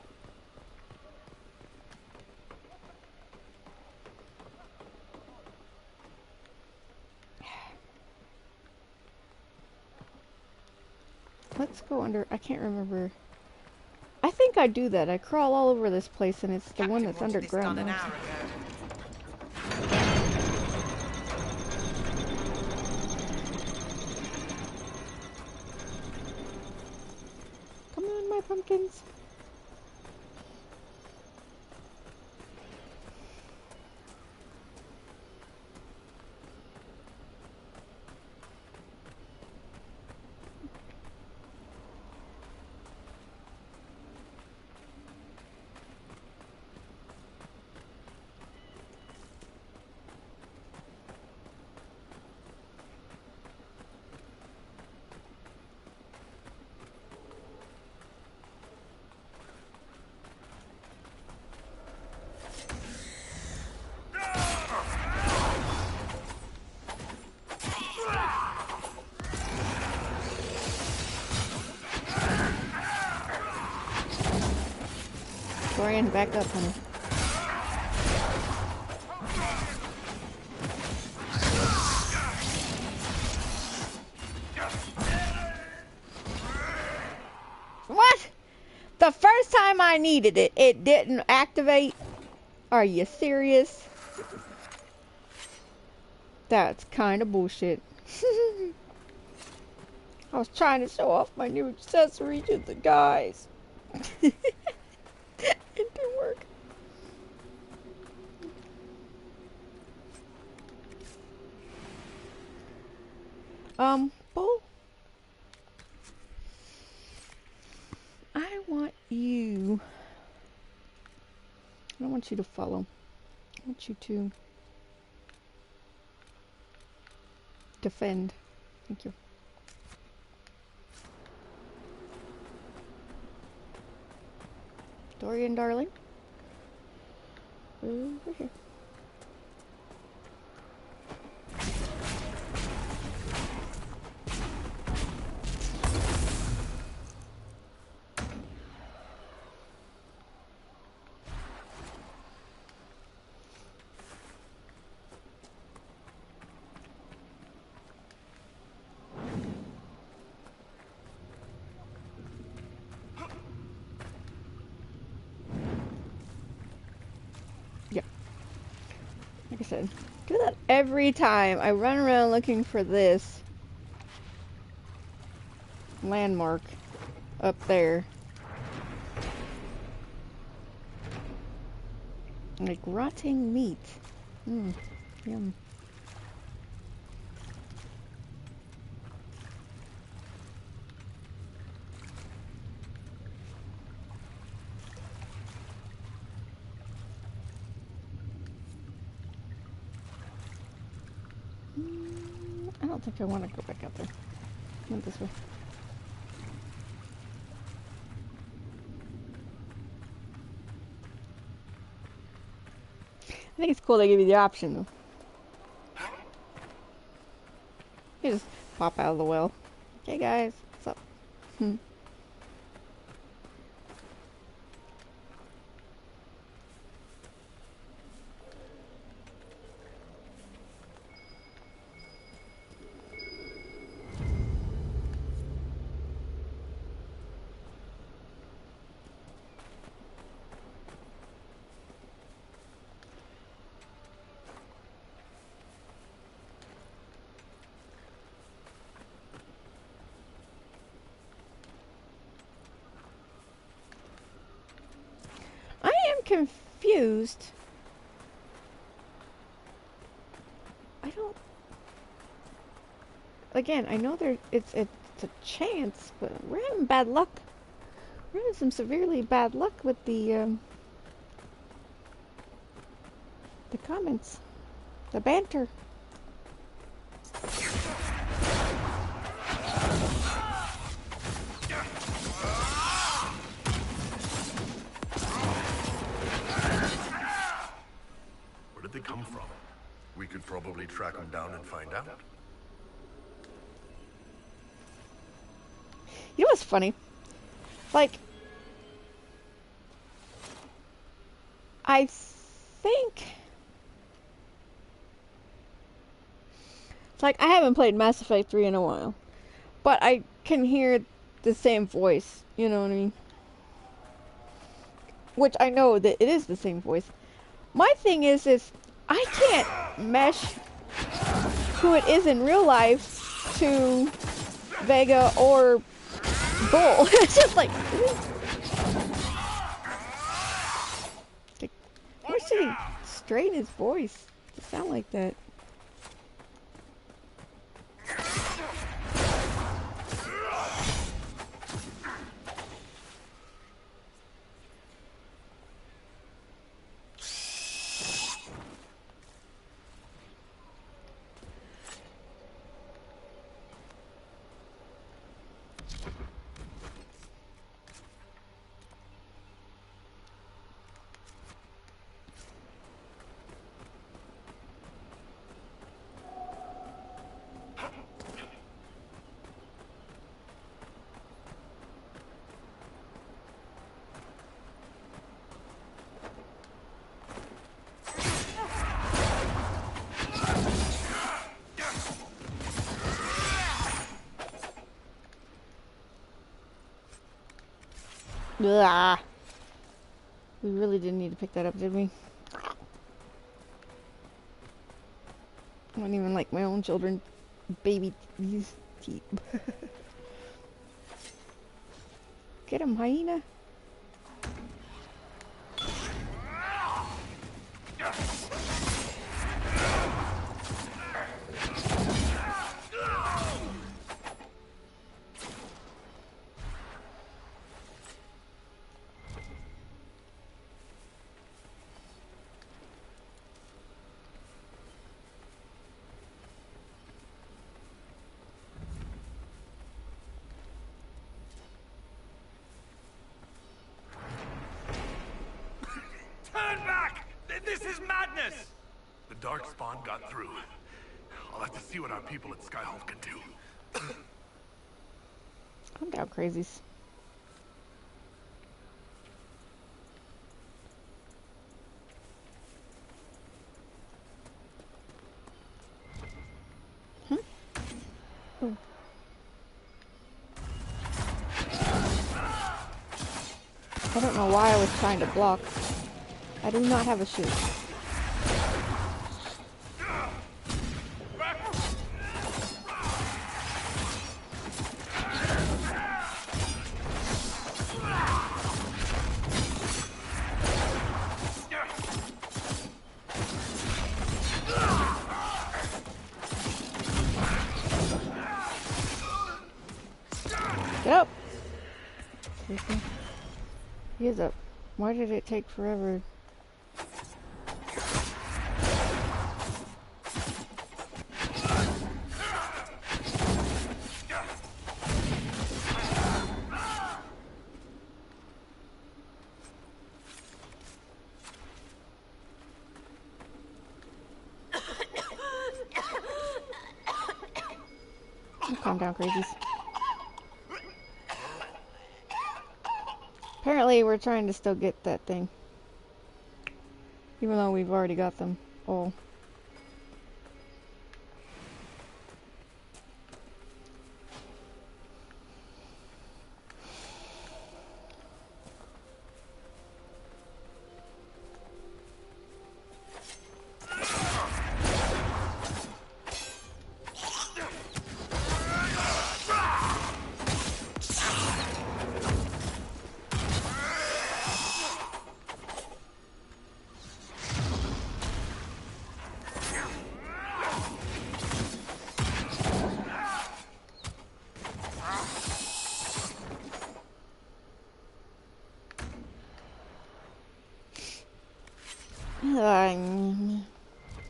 Let's go under. I can't remember. I think I do that. I crawl all over this place, and it's the one that's wanted this done underground. an now. hour ago. Come on, my pumpkins. Dorian, back up, honey. What? The first time I needed it, it didn't activate? Are you serious? That's kind of bullshit. I was trying to show off my new accessory to the guys. It didn't work. Bull. I want you. I don't want you to follow. I want you to defend. Thank you. Dorian, darling. Over here. Like I said, do that every time. I run around looking for this landmark up there. Like rotting meat. Yum. I don't think I want to go back out there. I went this way. I think it's cool they give you the option though. You just pop out of the well. Hey guys, what's up? I am confused. I don't. Again, I know it's a chance, but we're having bad luck. We're having some severely bad luck with the comments, the banter. Where did they come from? We could probably track them down and find out. You know what's funny? Like, I think it's like I haven't played Mass Effect 3 in a while, but I can hear the same voice, you know what I mean? Which I know that it is the same voice. My thing is I can't mesh who it is in real life to Vega or Bull. It's just like, why should he strain his voice to sound like that? Blah. We really didn't need to pick that up, did we? I don't even like my own children. Baby teeth. Get him, hyena. This is madness! The dark spawn got through. I'll have to see what our people at Skyhold can do. Calm down, crazies. Oh. I don't know why I was trying to block. I do not have a shoot. Here's up. Why did it take forever? Calm down, crazies. Apparently, we're trying to still get that thing. Even though we've already got them all.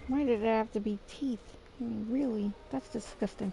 Why did it have to be teeth? I mean, really? That's disgusting.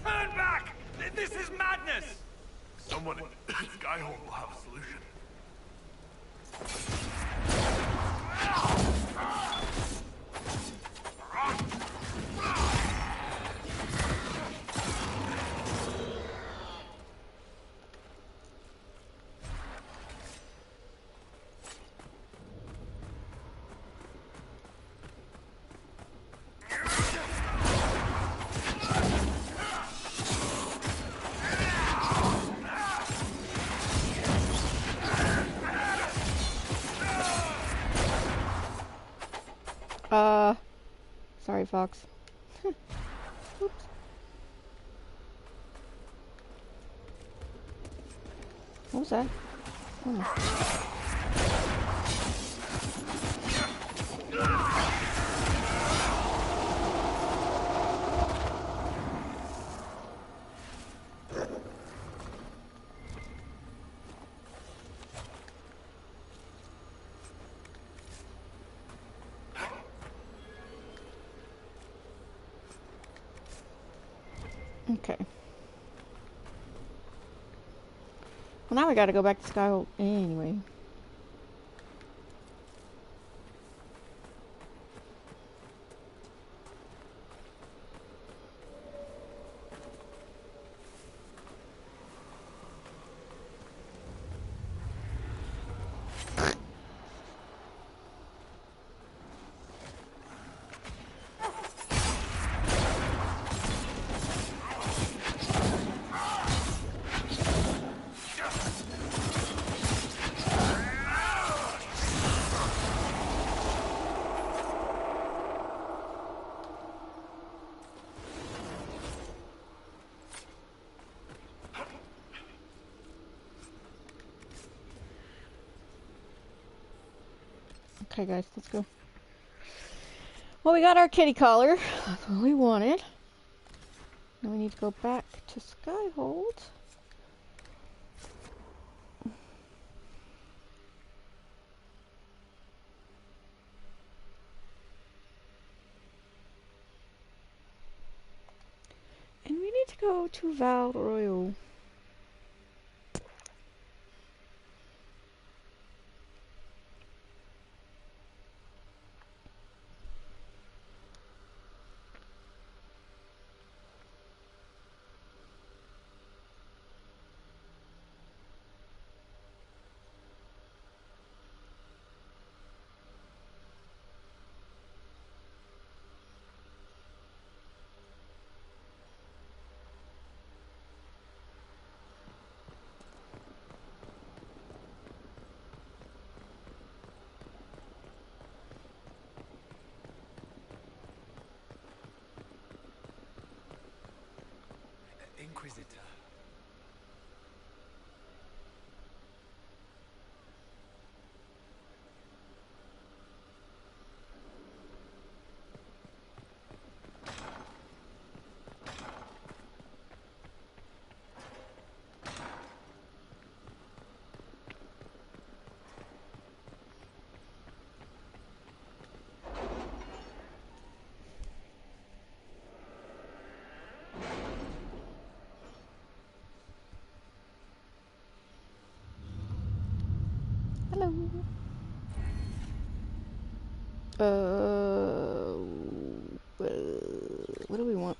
Turn back! This is madness! Someone in Skyhold will have a solution. Sorry, Fox. Oops. What was that? Oh my. Okay. Well, now we gotta go back to Skyhold anyway. Okay, guys, let's go. Well, we got our kitty collar. That's what we wanted. Now we need to go back to Skyhold. Go to Val Royal. Inquisitor. Hello. What do we want?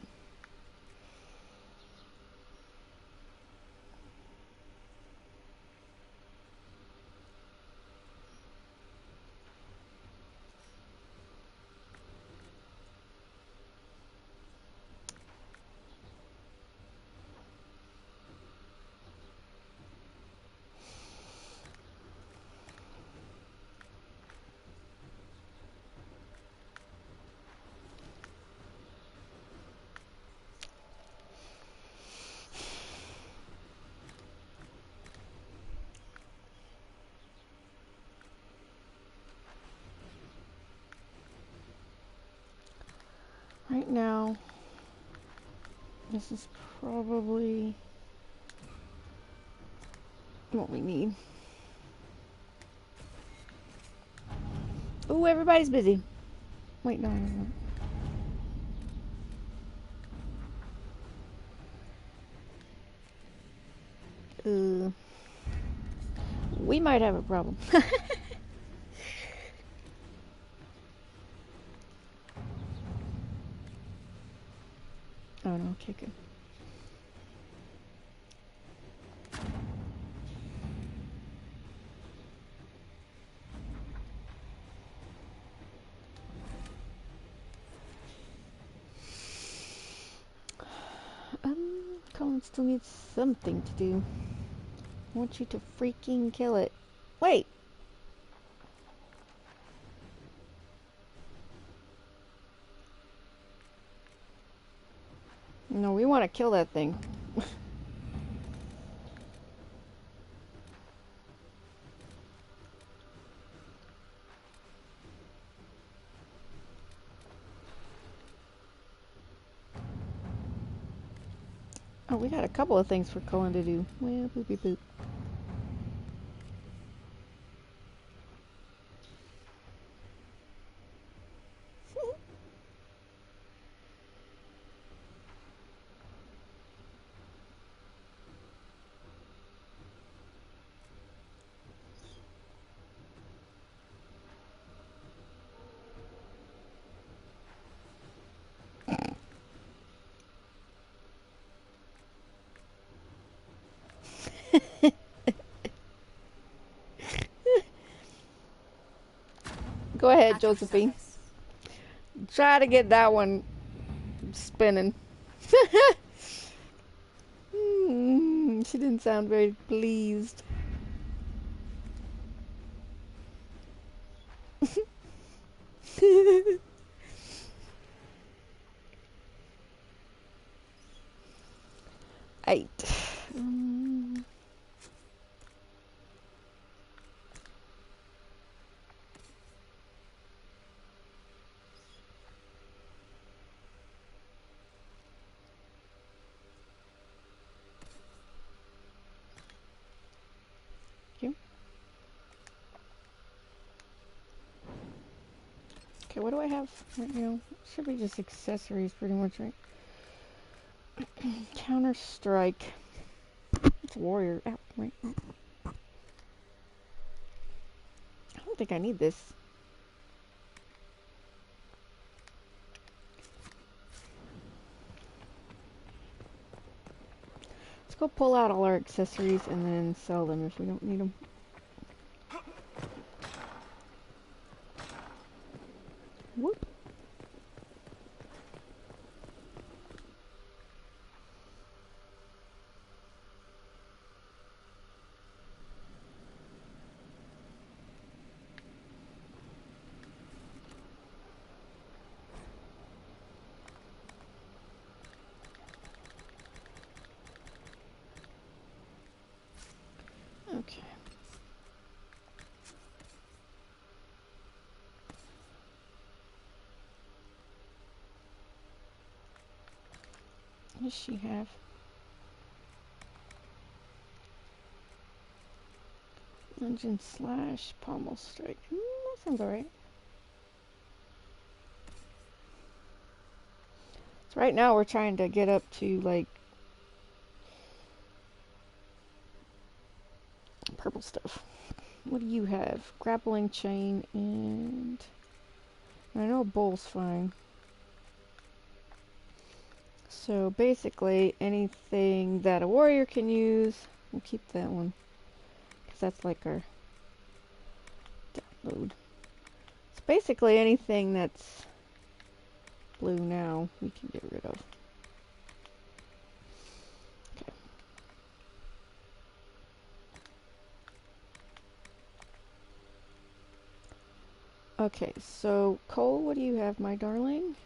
Right now, this is probably what we need. Ooh, everybody's busy. Wait, no, no, no. We might have a problem. Oh no, okay, good. Colin still needs something to do. I want you to freaking kill it. Wait! No, we want to kill that thing. Oh, we got a couple of things for Colin to do. Well, boopy boop. Go ahead, Josephine. Try to get that one spinning. She didn't sound very pleased. Eight. Okay, what do I have right now? Should be just accessories pretty much, right? Counter strike. It's warrior. Ow, right. I don't think I need this. Let's go pull out all our accessories and then sell them if we don't need them. Whoop. Okay. What does she have? Engine slash pommel strike. That sounds alright. So right now we're trying to get up to like purple stuff. What do you have? Grappling chain and I know a bowl's fine. So basically anything that a warrior can use, we'll keep that one. Because that's like our download. So basically anything that's blue now, we can get rid of. Okay. Okay, so Cole, what do you have, my darling?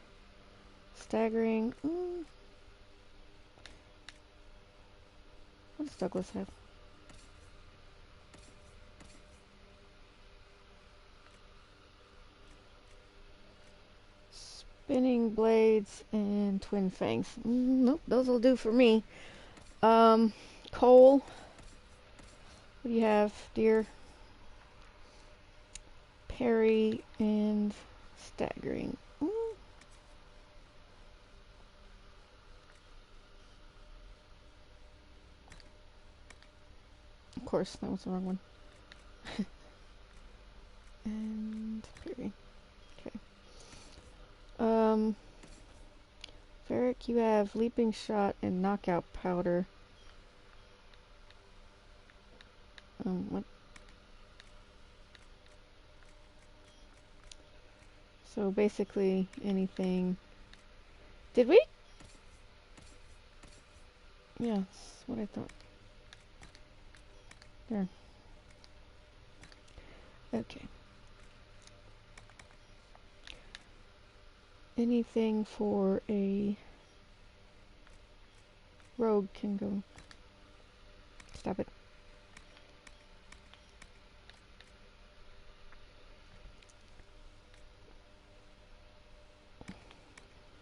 Staggering. What does Douglas have? Spinning blades and twin fangs. Nope, those will do for me. Cole, what do you have, dear? Parry and staggering. Of course, that was the wrong one. And parry. Okay. Varric, you have leaping shot and knockout powder. What? So basically anything. Did we? Yeah, that's what I thought. There. Okay. Anything for a rogue can go. Stop it.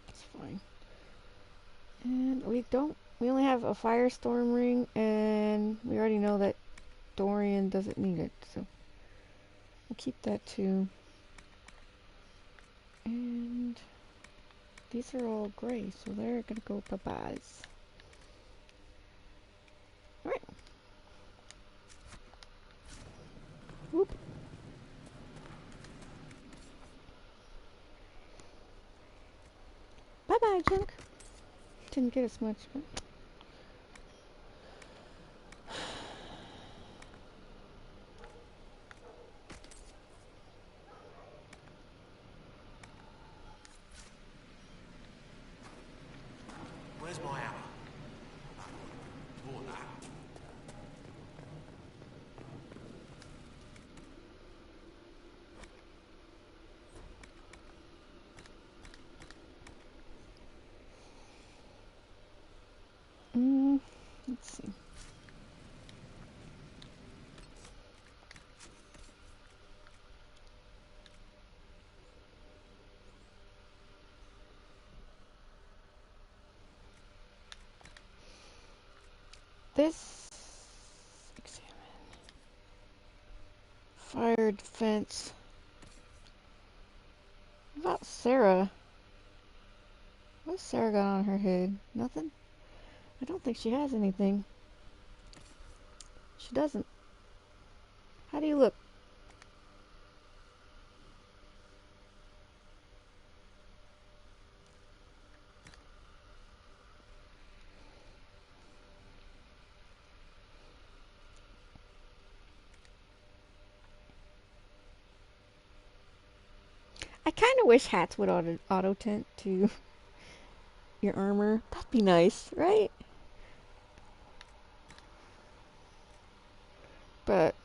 It's fine. And we only have a firestorm ring, and we already know that Dorian doesn't need it, so we'll keep that too. And these are all gray, so they're gonna go bye-byes. Alright. Whoop. Bye-bye, junk. Didn't get as much, but... Where's my hammer? More that. Let's see. This... Examine. Fire defense. What about Sarah? What's Sarah got on her head? Nothing? I don't think she has anything. She doesn't. How do you look? I kind of wish hats would auto tint to your armor. That'd be nice, right? But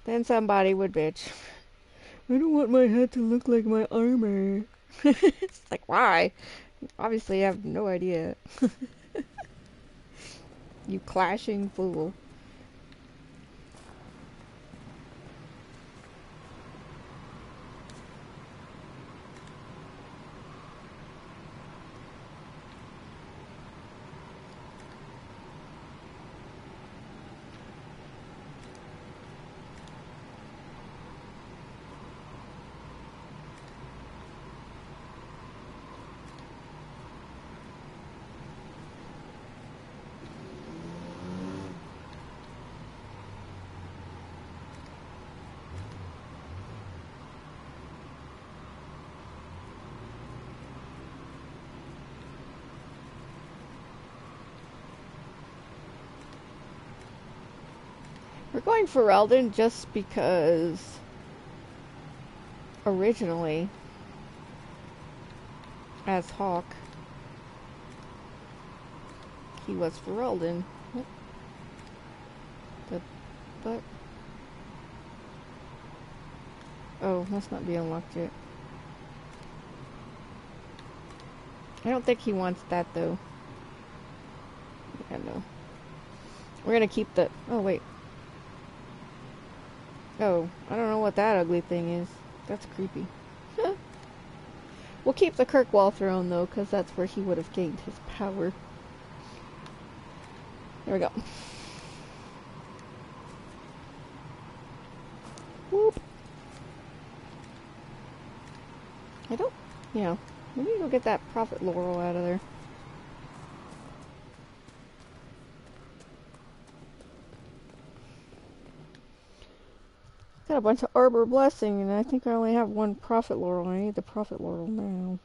then somebody would bitch. I don't want my hat to look like my armor. It's like, why? Obviously, you have no idea. You clashing fool. We're going for Eldon just because originally, as Hawk, he was Ferelden. But oh, must not be unlocked yet. I don't think he wants that though. Yeah, no. We're gonna keep the. Oh wait. Oh, I don't know what that ugly thing is. That's creepy. We'll keep the Kirkwall throne though, because that's where he would have gained his power. There we go. Whoop. I don't. Yeah. We need to go get that Prophet Laurel out of there. Got a bunch of Arbor Blessing, and I think I only have one Prophet Laurel. I need the Prophet Laurel now.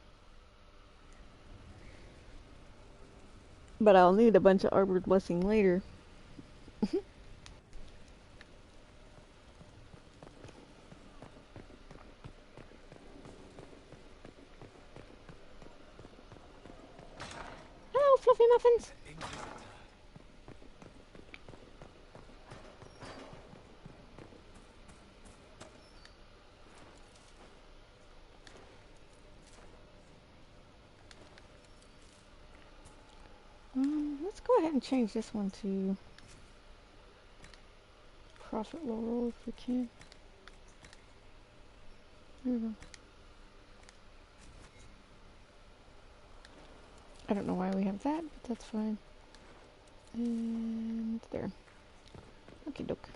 But I'll need a bunch of Arbor Blessing later. Oh, Fluffy Muffins! Inquisitor. Let's go ahead and change this one to Prophet Laurel if we can. There we go. I don't know why we have that, but that's fine. And there. Okie doke.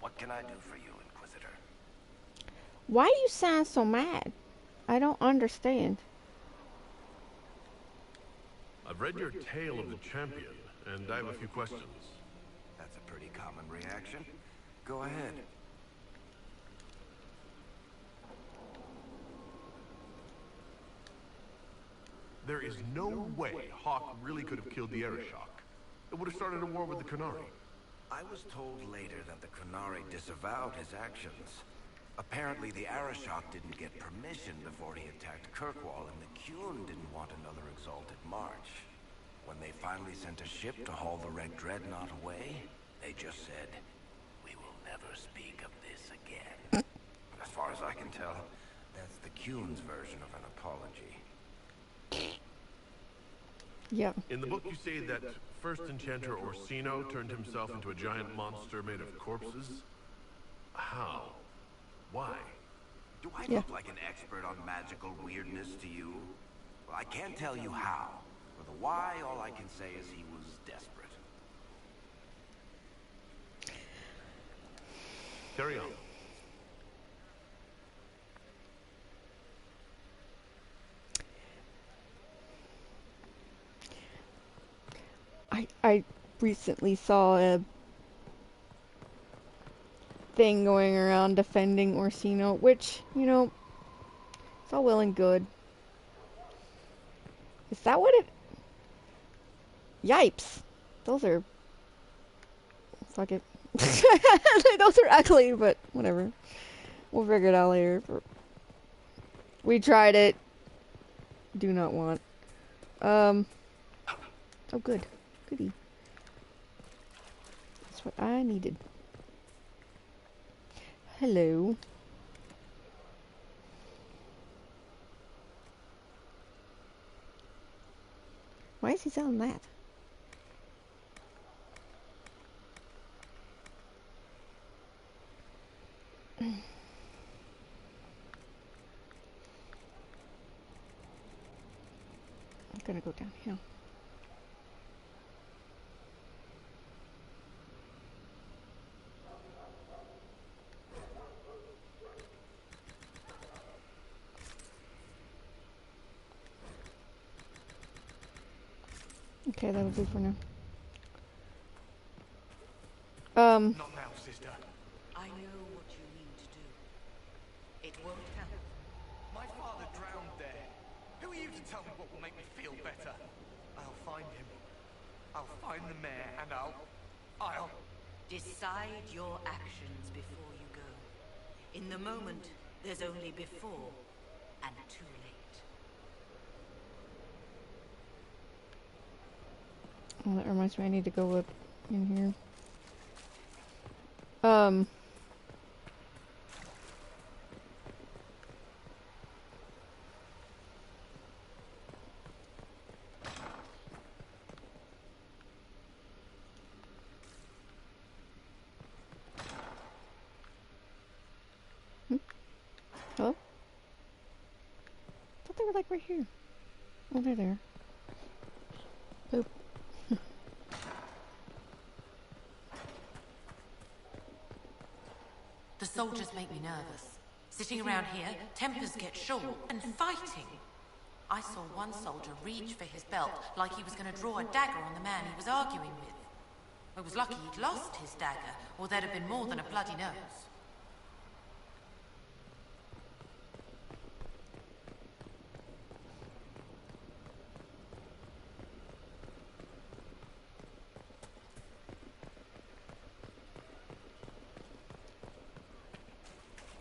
What can I do for you, Inquisitor? Why do you sound so mad? I don't understand. I've read your Tale of the Champion, and I have a few questions. That's a pretty common reaction. Go ahead. There is no way Hawk really could have killed the Arishok. It would have started a war with the Qunari. I was told later that the Qunari disavowed his actions. Apparently the Arishok didn't get permission before he attacked Kirkwall, and the Qun didn't want another exalted march. When they finally sent a ship to haul the Red Dreadnought away, they just said, "We will never speak of this again." As far as I can tell, that's the Qun's version of an apology. Yeah. In the book you say that first enchanter Orsino turned himself into a giant monster made of corpses? How? Why? Do I Yeah. look like an expert on magical weirdness to you? Well, I can't tell you how, but the why, all I can say is he was desperate. Carry on. I recently saw a thing going around defending Orsino, which, you know, it's all well and good. Is that what it... Yipes. Those are... Fuck it. Those are ugly, but whatever. We'll figure it out later. We tried it. Do not want. Oh, good. Goody. That's what I needed. Hello. Why is he selling that? I'm gonna go downhill. Okay, that'll do for now. Not now, sister. I know what you need to do. It won't help. My father drowned there. Who are you to tell me what will make me feel better? I'll find him. I'll find the mayor and I'll... Decide your actions before you go. In the moment, there's only before and too late. Oh, that reminds me, I need to go up in here. Hello? I thought they were like right here. Oh, they're there. Boop. The soldiers make me nervous. Sitting around here, tempers get short, and fighting. I saw one soldier reach for his belt like he was going to draw a dagger on the man he was arguing with. I was lucky he'd lost his dagger, or there'd have been more than a bloody nose.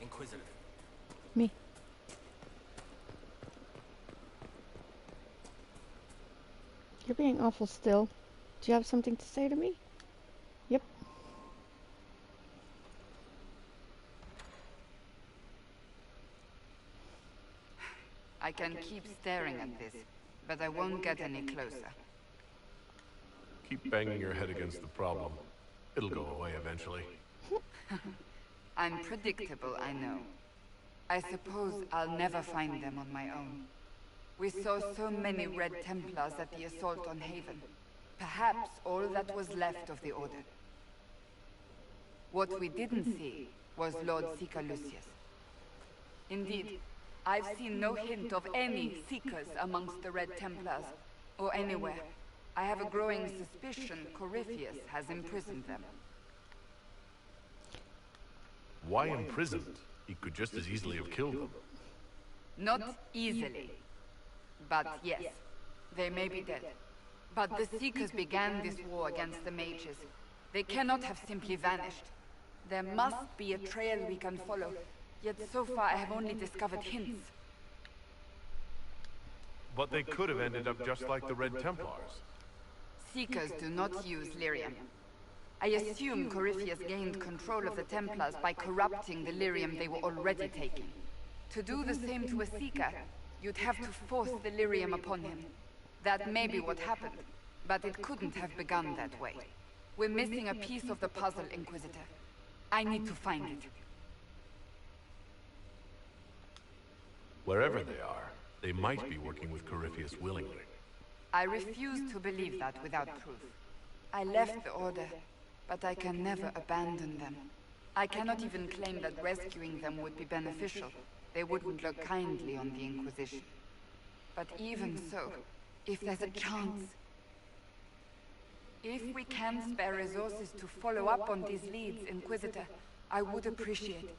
Inquisitor. Me. You're being awful still. Do you have something to say to me? Yep. I can keep staring at this, but I won't get any closer. Keep banging your head against the problem. It'll go away eventually. I'm predictable, I know. I suppose I'll never find them on my own. We saw so many Red Templars at the assault on Haven. Perhaps all that was left of the Order. What we didn't see was Lord Seeker Lucius. Indeed, I've seen no hint of any Seekers amongst the Red Templars, or anywhere. I have a growing suspicion Corypheus has imprisoned them. Why imprisoned? He could just as easily have killed them. Not easily. But yes, they may be dead. But the Seekers began this war against the mages. They cannot have simply vanished. There must be a trail we can follow. Yet so far I have only discovered hints. But they could have ended up just like the Red Templars. Seekers do not use lyrium. I assume Corypheus gained control of the Templars by corrupting the lyrium they were already taking. To do the same to a Seeker, you'd have to force the lyrium upon him. That may be what happened, but it couldn't have begun that way. We're missing a piece of the puzzle, Inquisitor. I need to find it. Wherever they are, they might be working with Corypheus willingly. I refuse to believe that without proof. I left the Order, but I can never abandon them. I cannot even claim that rescuing them would be beneficial. They wouldn't look kindly on the Inquisition. But even so, if there's a chance... If we can spare resources to follow up on these leads, Inquisitor, I would appreciate it.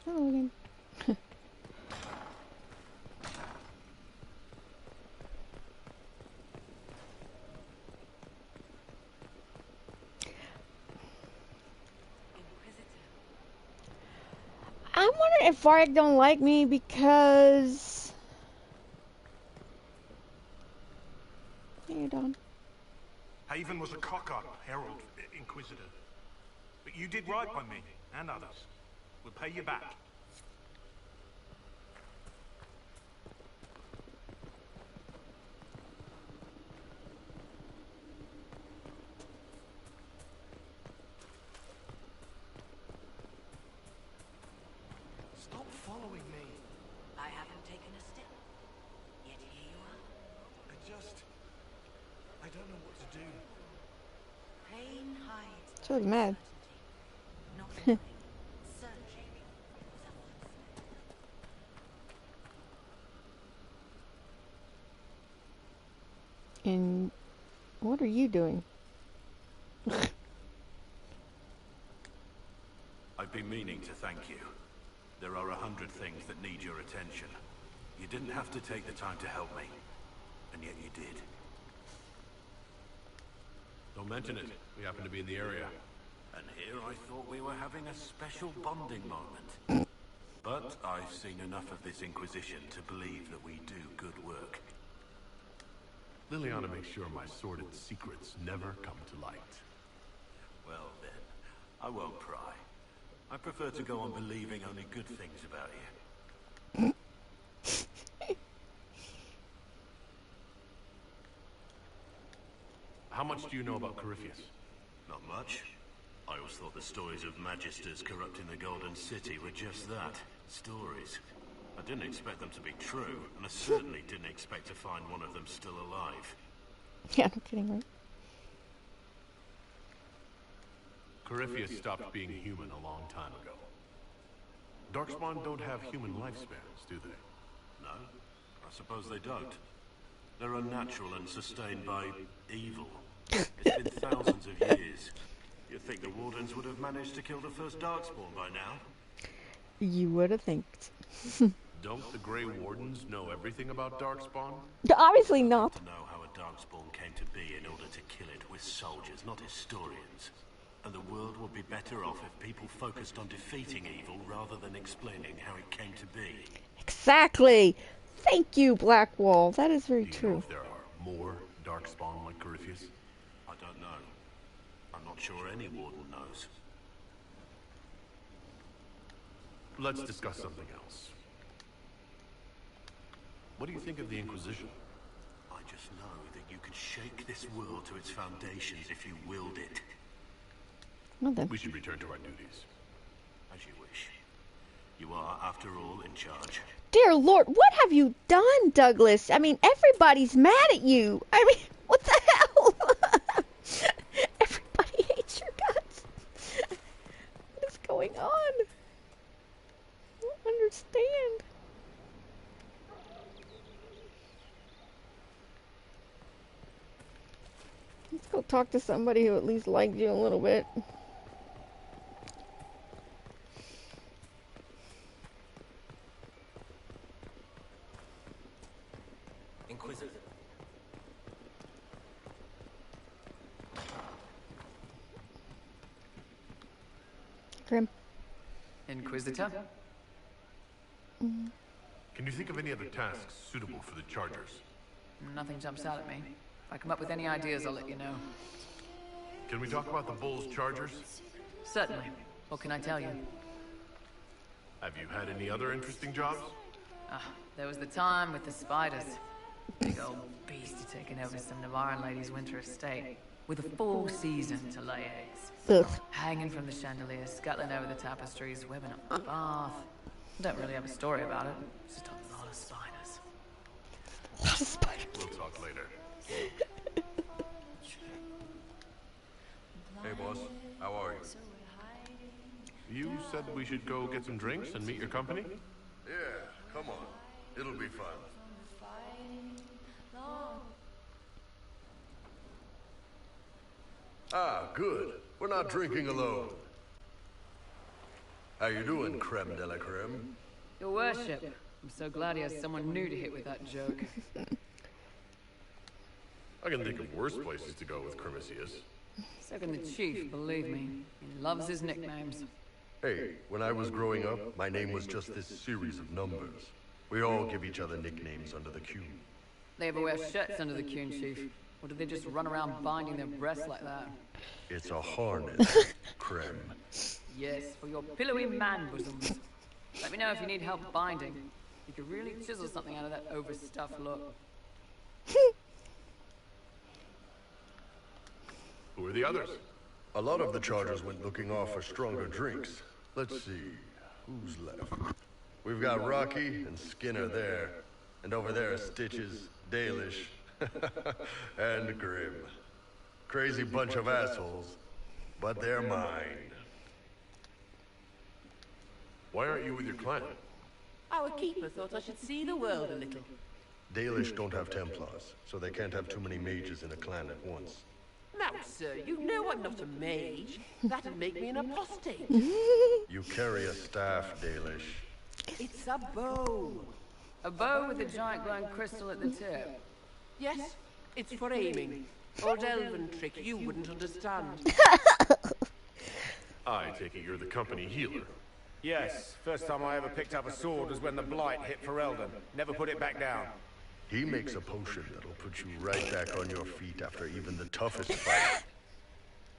Oh, again. I'm wondering if Varg don't like me because... Hey, Don. Haven was a cock-up, Herald, Inquisitor. But you did right by me, and others. We'll pay you back. Stop following me. I haven't taken a step. Yet here you are. I don't know what to do. Pain hides. She was mad. Not knowing, searching. And what are you doing? I've been meaning to thank you. There are 100 things that need your attention. You didn't have to take the time to help me, and yet you did. Don't mention it. We happen to be in the area. And here I thought we were having a special bonding moment. But I've seen enough of this Inquisition to believe that we do good work. Liliana makes sure my sordid secrets never come to light. Well then, I won't pry. I prefer to go on believing only good things about you. How much do you know about Corypheus? Not much. I always thought the stories of Magisters corrupting the Golden City were just that. Stories. I didn't expect them to be true, and I certainly didn't expect to find one of them still alive. Yeah, no kidding, right? Corypheus stopped being human a long time ago. Darkspawn don't have human lifespans, do they? No, I suppose they don't. They're unnatural and sustained by evil. It's been thousands of years. You'd think the Wardens would have managed to kill the first Darkspawn by now. You would have thinked. Don't the Grey Wardens know everything about Darkspawn? Obviously not. To know how a Darkspawn came to be in order to kill it with soldiers, not historians. And the world would be better off if people focused on defeating evil rather than explaining how it came to be. Exactly. Thank you, Blackwall. That is very Do you know true. if there are more Darkspawn like Corypheus? I don't know. I'm not sure any Warden knows. Let's discuss something else. What do you think of the Inquisition? I just know that you could shake this world to its foundations if you willed it. Well then. We should return to our duties. As you wish. You are, after all, in charge. Dear Lord, what have you done, Douglas? I mean, everybody's mad at you. I mean, what the hell? Everybody hates your guts. What is going on? I don't understand. Let's go talk to somebody who at least liked you a little bit. Inquisitor. Grim. Inquisitor? Can you think of any other tasks suitable for the Chargers? Nothing jumps out at me. If I come up with any ideas, I'll let you know. Can we talk about the Bull's Chargers? Certainly. What can I tell you? Have you had any other interesting jobs? There was the time with the spiders. Big old beast taking over some Navarran lady's winter estate, with a full season to lay eggs. Ugh. Hanging from the chandelier, scuttling over the tapestries, webbing up the bath. Don't really have a story about it. Just a lot of spiders. A lot of spiders. We'll talk later. Hey, boss. How are you? You said we should go get some drinks and meet your company? Yeah, come on. It'll be fun. Ah, good. We're not drinking alone. How you doing, creme de la creme? Your worship. I'm so glad he has someone new to hit with that joke. I can think of worse places to go with Crimicius. So can the chief, believe me. He loves his nicknames. Hey, when I was growing up, my name was just this series of numbers. We all give each other nicknames under the Q. They ever wear shirts under the Q, Chief? Or do they just run around binding their breasts like that? It's a harness, creme. Yes, for your pillowy man bosoms. Let me know if you need help binding. You could really chisel something out of that overstuffed look. Who are the others? A lot of the chargers went looking off for stronger drinks. Let's see, who's left? We've got Rocky and Skinner there. And over there are Stitches, Dalish, and Grim. Crazy bunch of assholes, but they're mine. Why aren't you with your clan? Our keeper thought I should see the world a little. Dalish don't have Templars, so they can't have too many mages in a clan at once. Now, sir, you know I'm not a mage. That'd make me an apostate. You carry a staff, Dalish. It's a bow. A bow with a giant glowing crystal at the tip. Yes, it's for aiming. Old elven trick you wouldn't understand. I take it you're the company healer. Yes, first time I ever picked up a sword was when the blight hit Ferelden. Never put it back down. He makes a potion that'll put you right back on your feet after even the toughest fight.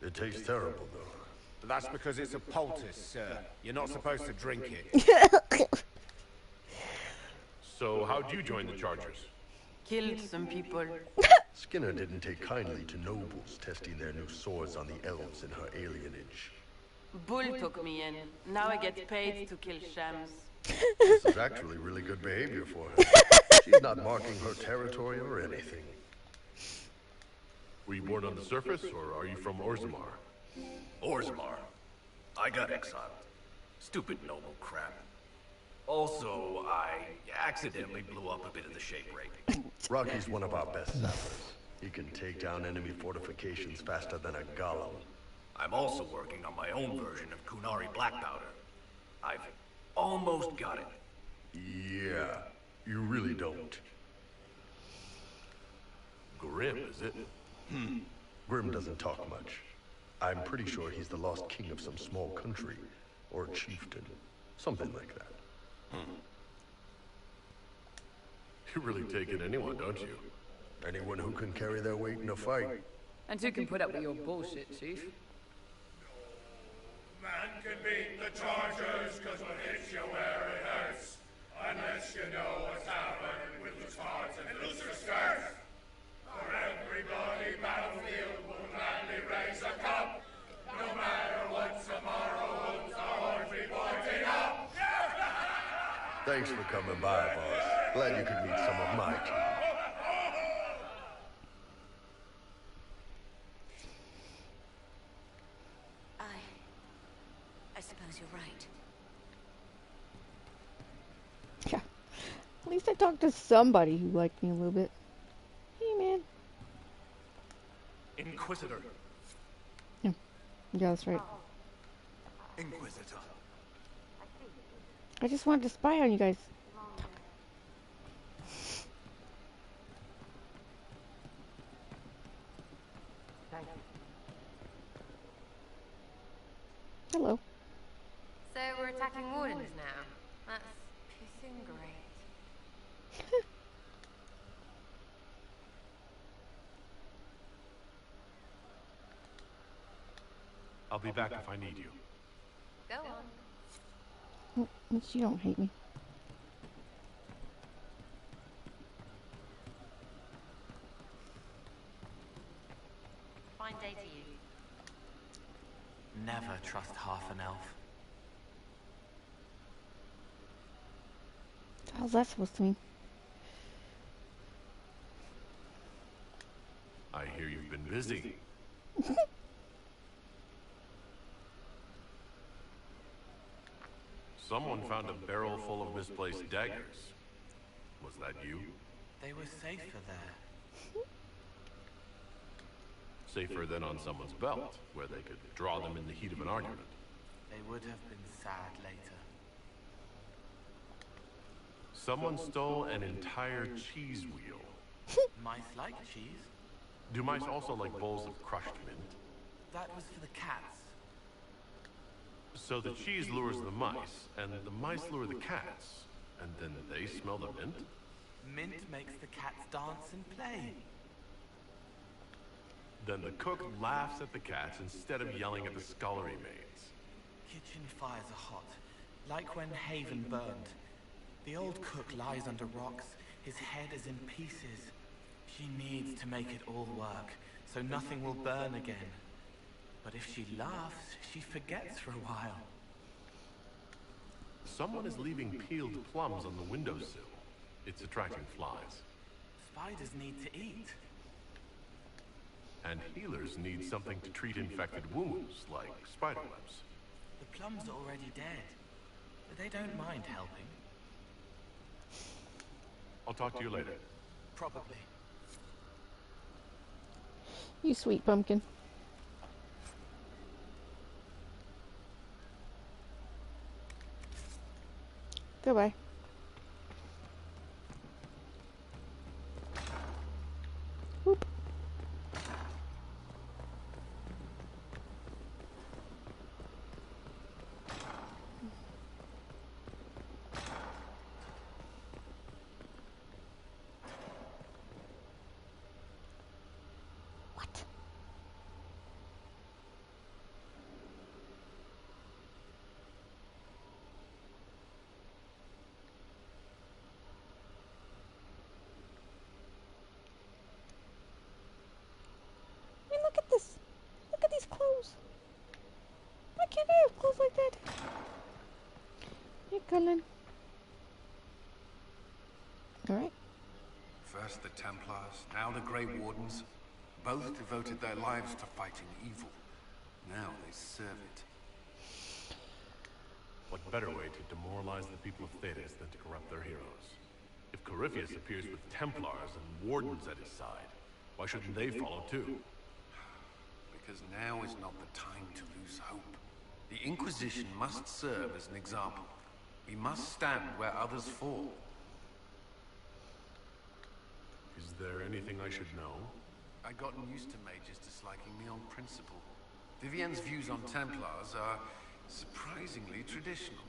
It tastes terrible, though. That's because it's a poultice, sir. You're not supposed to drink it. So how'd you join the Chargers? Killed some people. Skinner didn't take kindly to nobles testing their new swords on the elves in her alienage. Bull took me in. Now I get paid to kill shams. This is actually really good behavior for her. She's not marking her territory or anything. Were you born on the surface, or are you from Orzammar? Orzammar? I got exiled. Stupid noble crap. Also, I accidentally blew up a bit of the shape rate. Rocky's one of our best sappers. He can take down enemy fortifications faster than a golem. I'm also working on my own version of Kunari black powder. I've almost got it. Yeah, you really don't. Grim, is it? Grim doesn't talk much. I'm pretty sure he's the lost king of some small country, or chieftain, something like that. You really take in anyone, don't you? Anyone who can carry their weight in a fight. And who can put up with your bullshit, Chief? Man can beat the Chargers because we'll hit you where it hurts. Unless you know what's happened with the Spartans and looser skirts. For everybody, battlefield will gladly raise a cup. No matter what tomorrow holds, our horns be pointing up. Thanks for coming by, boss. Glad you could meet some of my team. I suppose you're right. Yeah. At least I talked to somebody who liked me a little bit. Hey, man. Inquisitor. Yeah, that's right. Inquisitor. I just wanted to spy on you guys. Hello. So we're attacking wardens now. That's pissing great. I'll be back if I need you. Go on. Well, at least you don't hate me. fine day to you. Never trust half an elf. How's that supposed to mean? I hear you've been busy. Someone found a barrel full of misplaced daggers. Was that you? They were safer there. Safer than on someone's belt, where they could draw them in the heat of an argument. They would have been sad later. Someone stole an entire cheese wheel. Mice like cheese? Do mice also like bowls of crushed mint? That was for the cats. So the cheese lures the mice, and the mice lure the cats, and then they smell the mint? Mint makes the cats dance and play. Then the cook laughs at the cats instead of yelling at the scullery maids. Kitchen fires are hot, like when Haven burned. The old cook lies under rocks, his head is in pieces. She needs to make it all work, so nothing will burn again. But if she laughs, she forgets for a while. Someone is leaving peeled plums on the windowsill. It's attracting flies. Spiders need to eat. And healers need something to treat infected wounds, like spiderwebs. The plums are already dead, but they don't mind helping. I'll talk to you later. Probably. You sweet pumpkin. Goodbye. Whoop. Look at this. Look at these clothes. Why can't I have clothes like that? Hey, Cullen. Alright. First the Templars, now the Grey Wardens. Both devoted their lives to fighting evil. Now they serve it. What better way to demoralize the people of Thedas than to corrupt their heroes? If Corypheus appears with Templars and Wardens at his side, why shouldn't they follow too? Because now is not the time to lose hope. The Inquisition must serve as an example. We must stand where others fall. Is there anything I should know? I've gotten used to mages disliking me on principle. Vivienne's views on Templars are surprisingly traditional.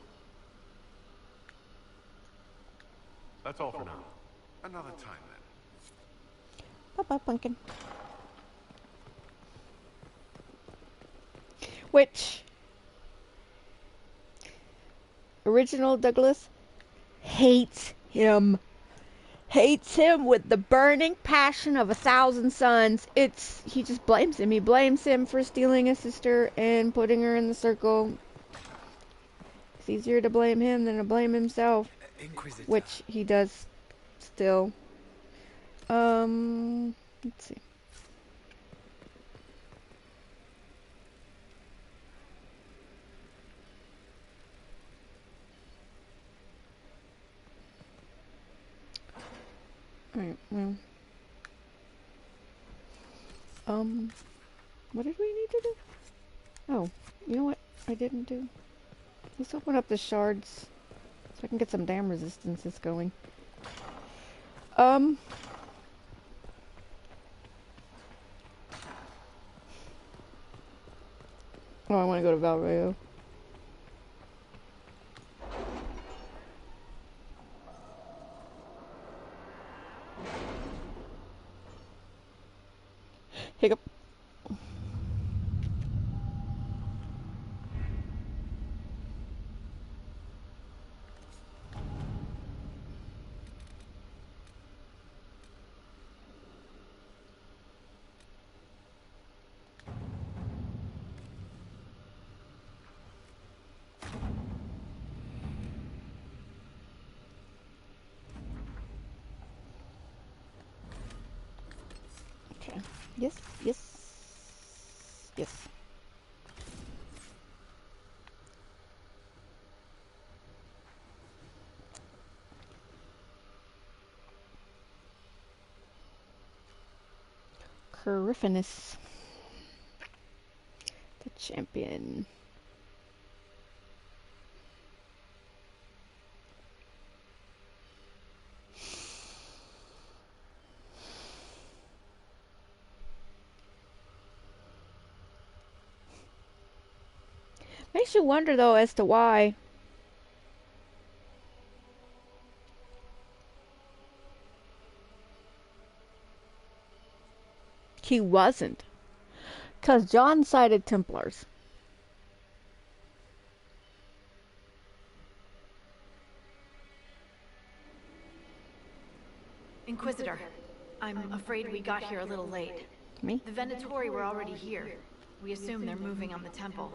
That's all for now. Another time then. Bye-bye, pumpkin. Which original Douglas hates him. Hates him with the burning passion of 1,000 suns. He just blames him. He blames him for stealing his sister and putting her in the circle. It's easier to blame him than to blame himself. Inquisitor. Which he does still. Let's see. Alright, well. What did we need to do? Oh, you know what I didn't do? Let's open up the shards so I can get some damn resistances going. Oh, I want to go to Valrayo. Hiccup. Yes, yes, yes. Coryphanus, the champion. Makes you wonder though as to why. He wasn't. Because John cited Templars. Inquisitor, I'm afraid we got here a little late. Me? The Venatori were already here. We assume they're moving on the temple.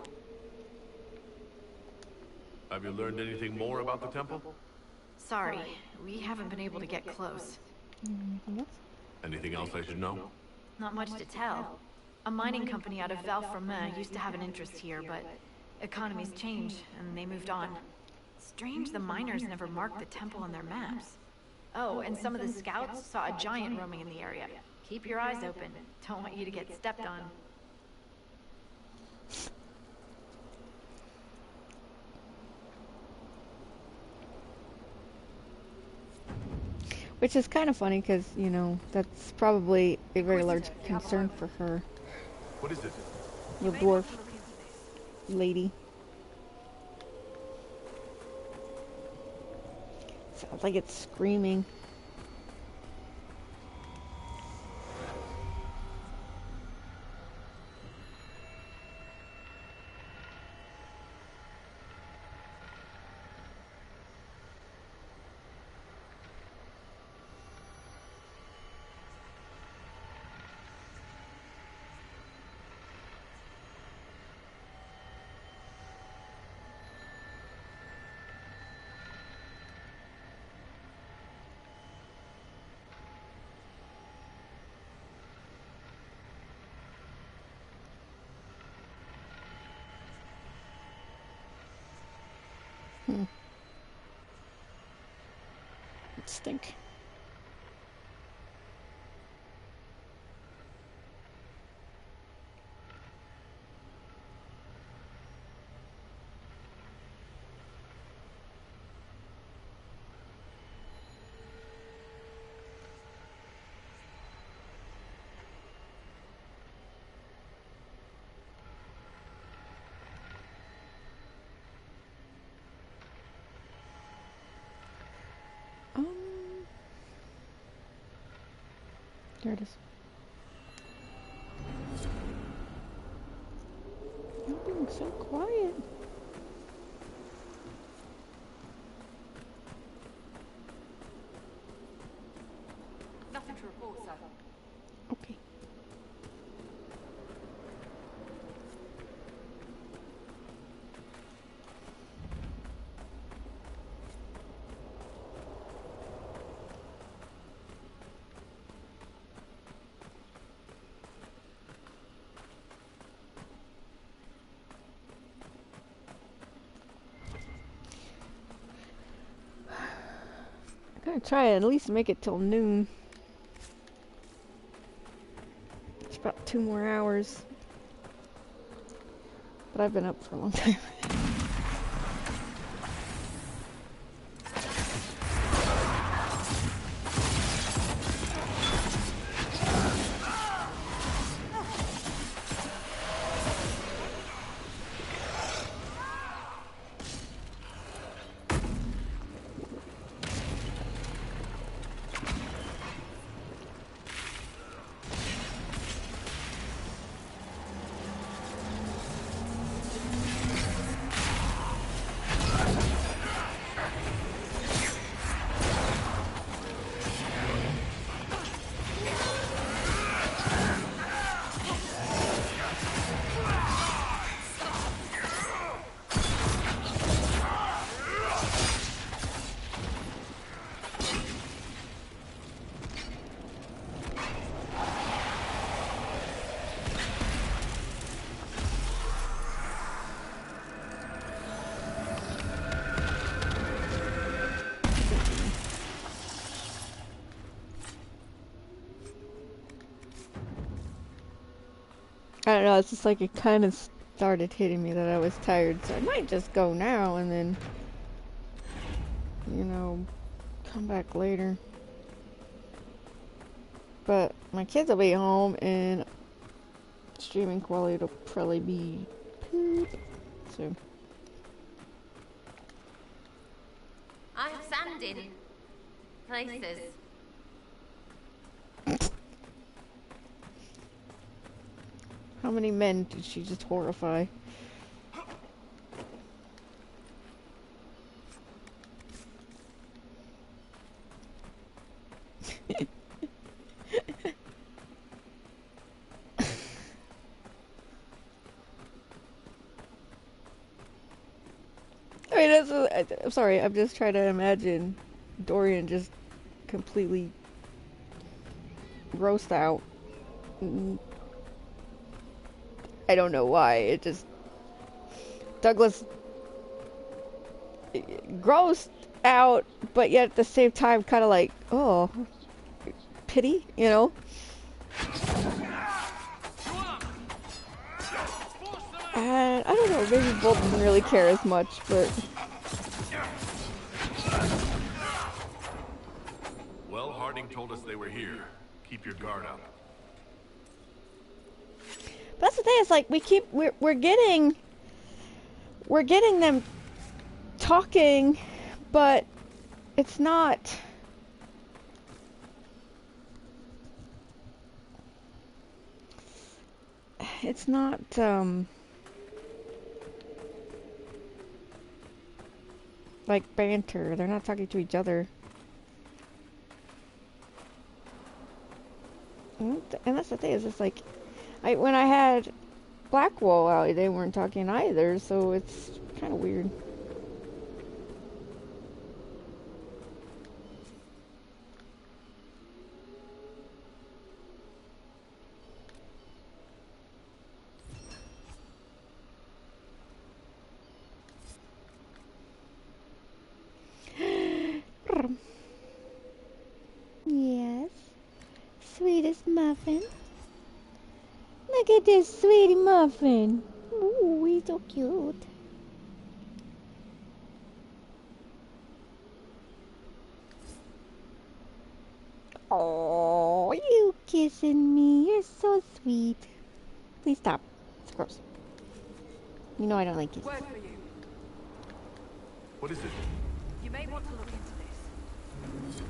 Have you learned anything more about the temple? Sorry, we haven't been able to get close. Anything else I should know? Not much to tell. A mining company out of Valfremin used to have an interest here, but economies change, and they moved on. Strange the miners never marked the temple on their maps. Oh, and some of the scouts saw a giant roaming in the area. Keep your eyes open. Don't want you to get stepped on. Which is kind of funny because, you know, that's probably a very large concern for her. What is it? The dwarf lady. Sounds like it's screaming. It stink. There it is. You're being so quiet. Nothing to report, sir. Okay. I'm gonna try to at least make it till noon. It's about 2 more hours. But I've been up for a long time. I don't know, it's just like it kind of started hitting me that I was tired, so I might just go now and then, you know, come back later. But my kids will be home and streaming quality will probably be poop. So I have sand in places. how many men did she just horrify? I mean, I'm sorry, I'm just trying to imagine Dorian just completely grossed out. I don't know why, it just... Douglas... grossed out, but yet at the same time kind of like, oh, pity, you know? And I don't know, maybe Bolt doesn't really care as much, but... Well, Harding told us they were here. Keep your guard up. But that's the thing, it's like, we're getting them talking, but it's not... It's not, like banter. They're not talking to each other. And that's the thing, is it's like, when I had Blackwall out, they weren't talking either, so it's kind of weird. Yes, sweetest muffin. Look at this sweetie muffin. Ooh, he's so cute. Oh, you kissing me. You're so sweet. Please stop. It's gross. You know I don't like it. Word for you. What is it? You may want to look into this.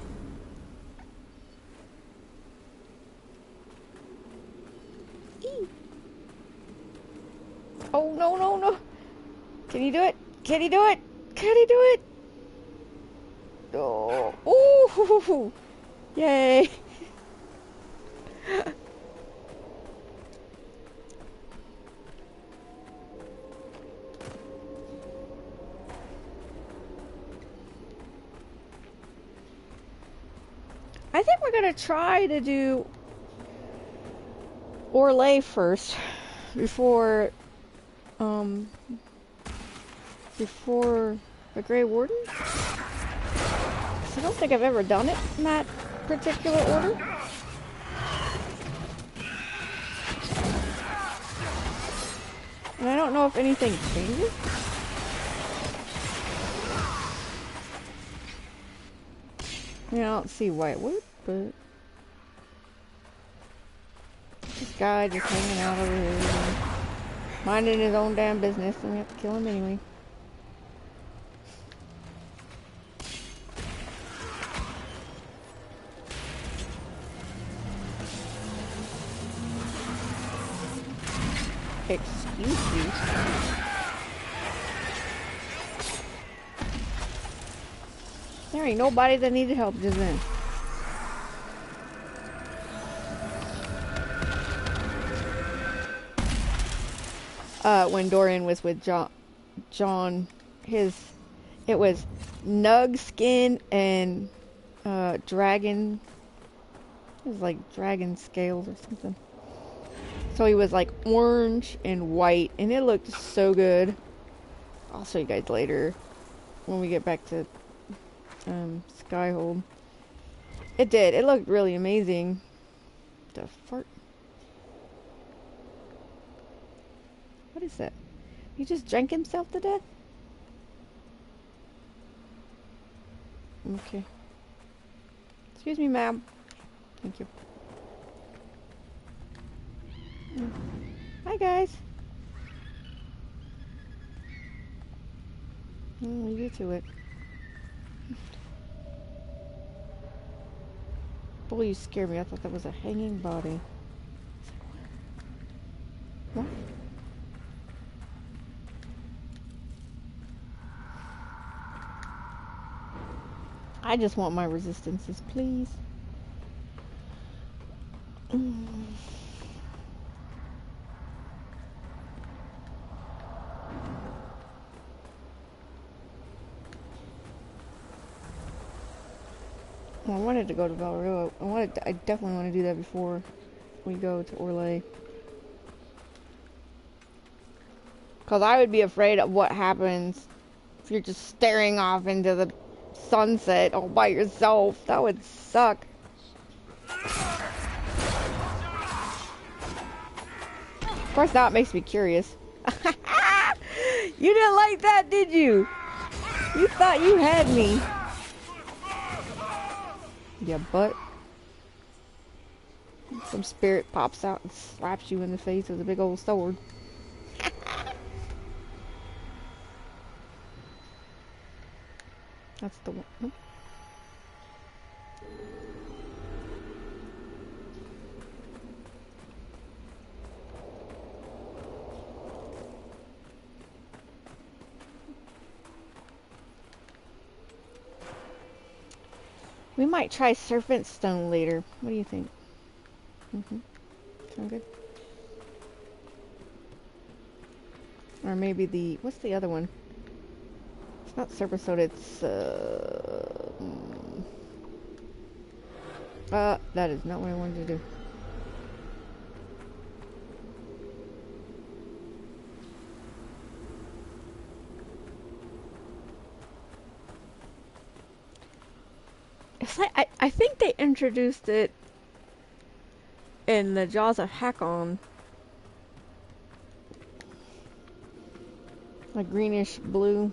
Oh, no, no, no. Can you do it? Can you do it? Can you do it? Oh, ooh, yay. I think we're gonna try to do Orlais first before the Grey Warden. I don't think I've ever done it in that particular order. And I don't know if anything changes. I mean, I don't see why it would, but... This guy just hanging out over here, minding his own damn business, and we have to kill him anyway. Excuse you. There ain't nobody that needed help just then. When Dorian was with John, it was Nug skin and dragon. It was like dragon scales or something. So he was like orange and white, and it looked so good. I'll show you guys later when we get back to Skyhold. It did. It looked really amazing. The fart. What is that? He just drank himself to death? Okay. Excuse me, ma'am. Thank you. Hi, guys. I'll leave you to it. Boy, you scared me. I thought that was a hanging body. What? I just want my resistances, please. Well, I wanted to go to Valero. I definitely want to do that before we go to Orlais. Because I would be afraid of what happens if you're just staring off into the sunset all by yourself. That would suck. Of course, now it makes me curious. You didn't like that, did you? You thought you had me. Yeah, but some spirit pops out and slaps you in the face with a big old sword. That's the one. Hmm? We might try Serpent Stone later. What do you think? Sound good? Or maybe the... What's the other one? It's not Serpent Stone, it's... that is not what I wanted to do. It's like... I think they introduced it in the Jaws of Hakon. Like greenish blue.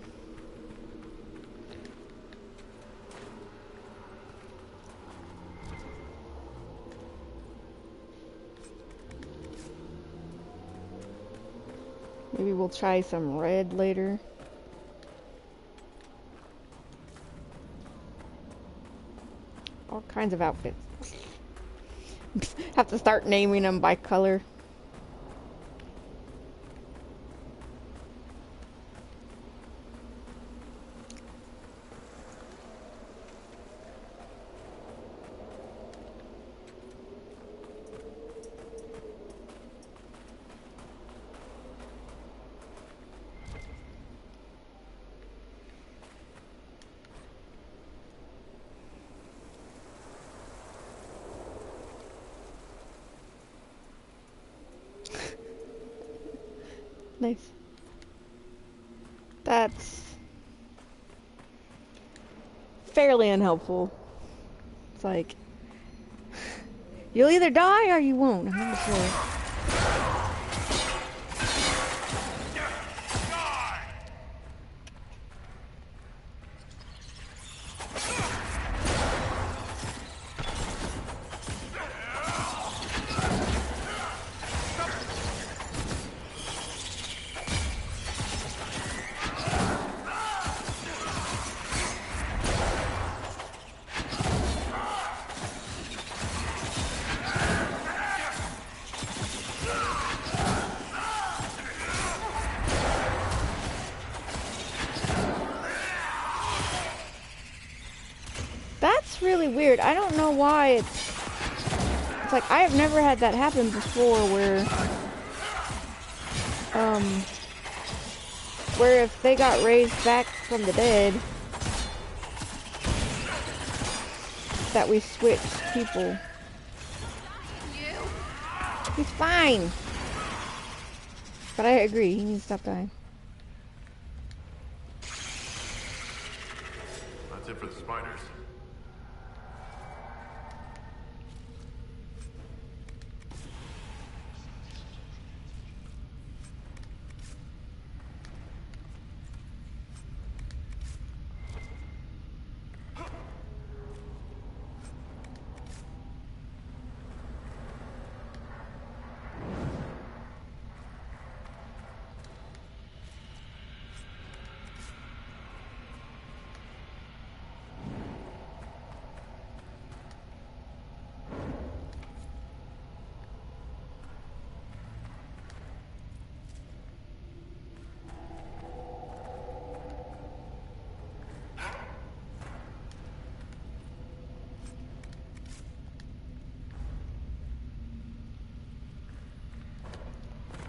Maybe we'll try some red later. All kinds of outfits. Have to start naming them by color. Nice. That's fairly unhelpful. It's like, you'll either die or you won't. I'm not sure. That's really weird. I don't know why it's like I have never had that happen before where if they got raised back from the dead that we switched people. He's fine. But I agree, he needs to stop dying. That's it for the spiders.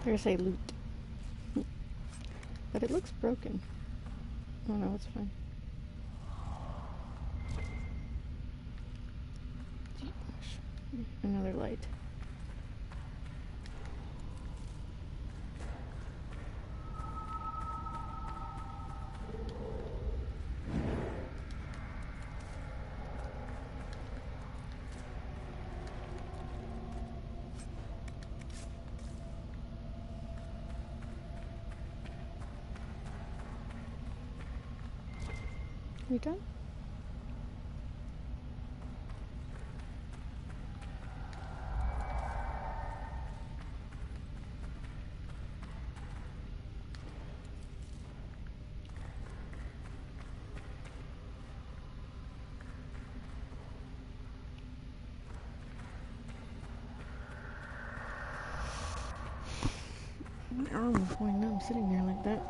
There's a loot. But it looks broken. Oh no, it's fine. Another light. We done? My arm was going numb sitting there like that.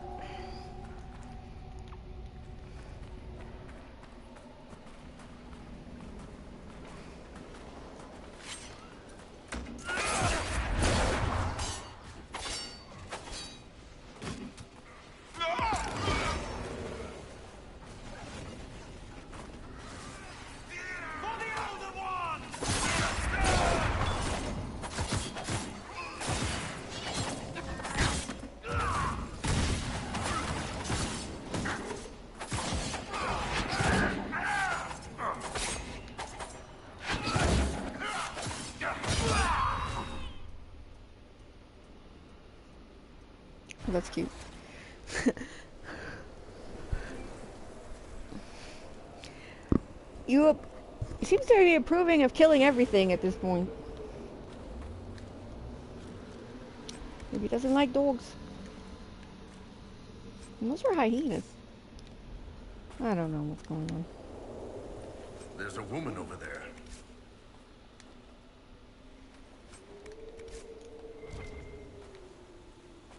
Oh, that's cute. You seems to be approving of killing everything at this point. Maybe he doesn't like dogs. And those are hyenas. I don't know what's going on. There's a woman over there.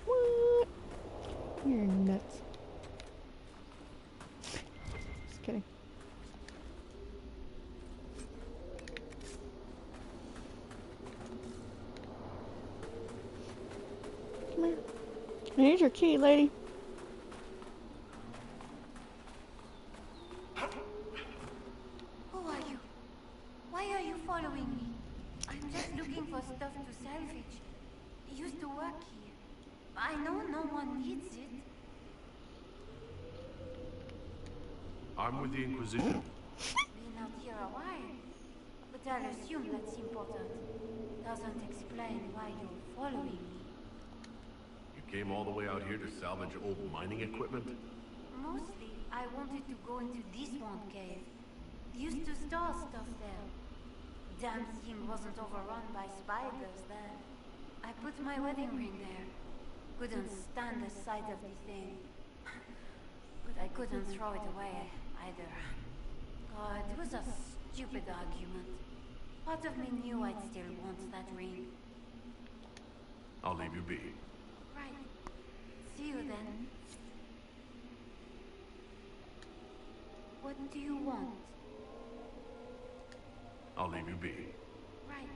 What? You're nuts. Just kidding. Come here. I need your key, lady. Who are you? Why are you following me? I'm just looking for stuff to salvage. I used to work here. I know no one needs it. I'm with the Inquisition. Been out here a while. But I'll assume that's important. Doesn't explain why you're following me. You came all the way out here to salvage old mining equipment? Mostly, I wanted to go into this one cave. Used to store stuff there. Damn thing wasn't overrun by spiders then. I put my wedding ring there. Couldn't stand the sight of the thing. But I couldn't throw it away either. God, it was a stupid argument. Part of me knew I'd still want that ring. I'll leave you be. Right. See you then. What do you want? I'll leave you be. Right.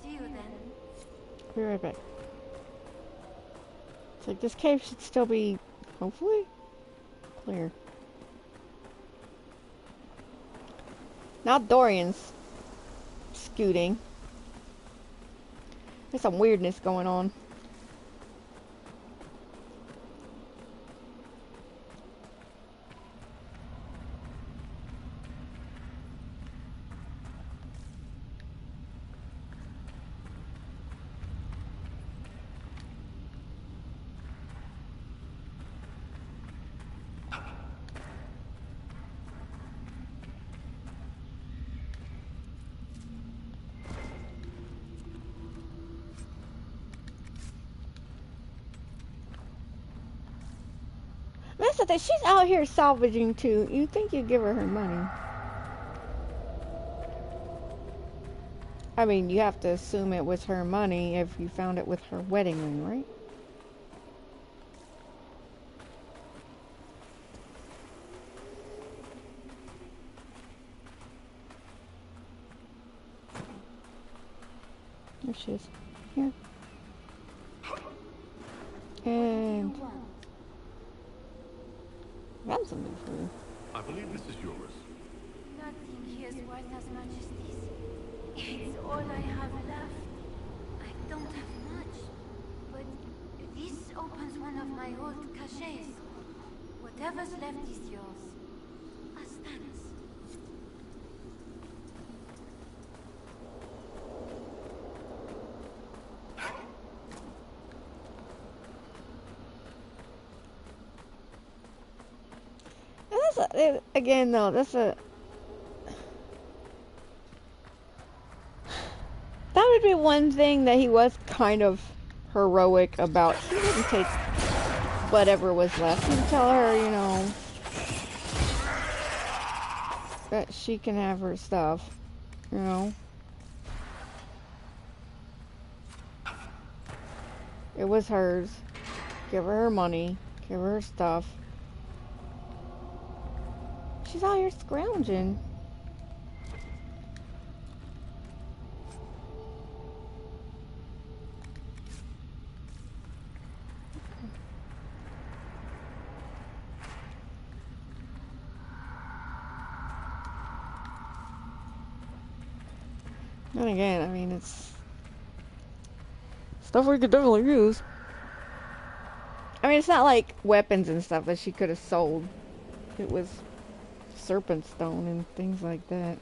See you then. Be right back. It's like this cave should still be, hopefully, clear. Now Dorian's scooting. There's some weirdness going on. That's the thing. She's out here salvaging too. You'd think you'd give her money. I mean, you have to assume it was her money if you found it with her wedding ring, right? There she is. Here. And got something for you. I believe this is yours. Nothing here is worth as much as this. It's all I have left. I don't have much, but this opens one of my old caches. Whatever's left is yours. As thanks. And again though, that would be one thing that he was kind of heroic about. He didn't take whatever was left. He'd tell her, you know, that she can have her stuff, you know. It was hers. Give her her money. Give her her stuff. She's out here scrounging. And again, I mean, it's stuff we could definitely use. I mean, it's not like weapons and stuff that she could have sold. It was serpent stone and things like that.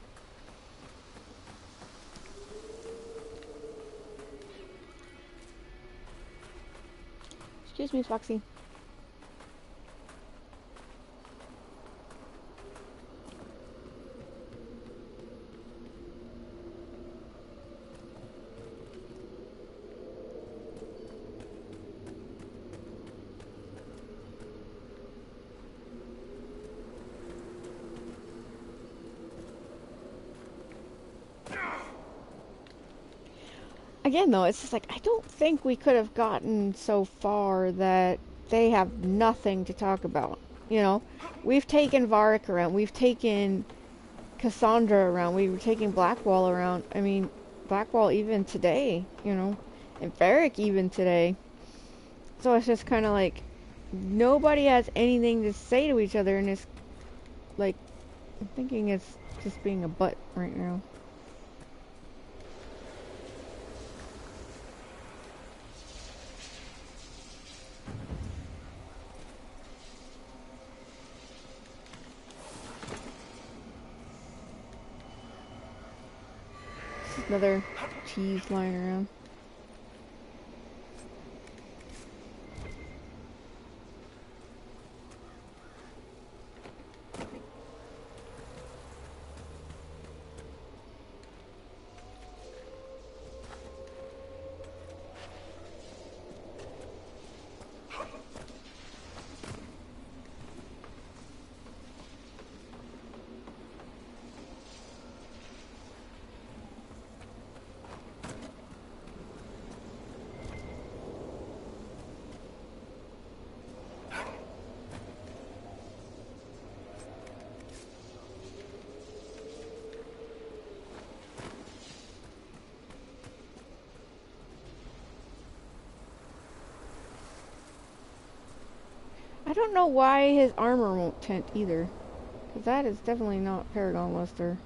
Excuse me, Foxy. Again, though, it's just like, I don't think we could have gotten so far that they have nothing to talk about. You know, we've taken Varric around, we've taken Cassandra around, we were taking Blackwall around. I mean, Blackwall even today, you know, and Varric even today. So it's just kind of like, nobody has anything to say to each other, and it's like, I'm thinking it's just being a butt right now. Another cheese lying around. I don't know why his armor won't tint either. Because that is definitely not Paragon Luster.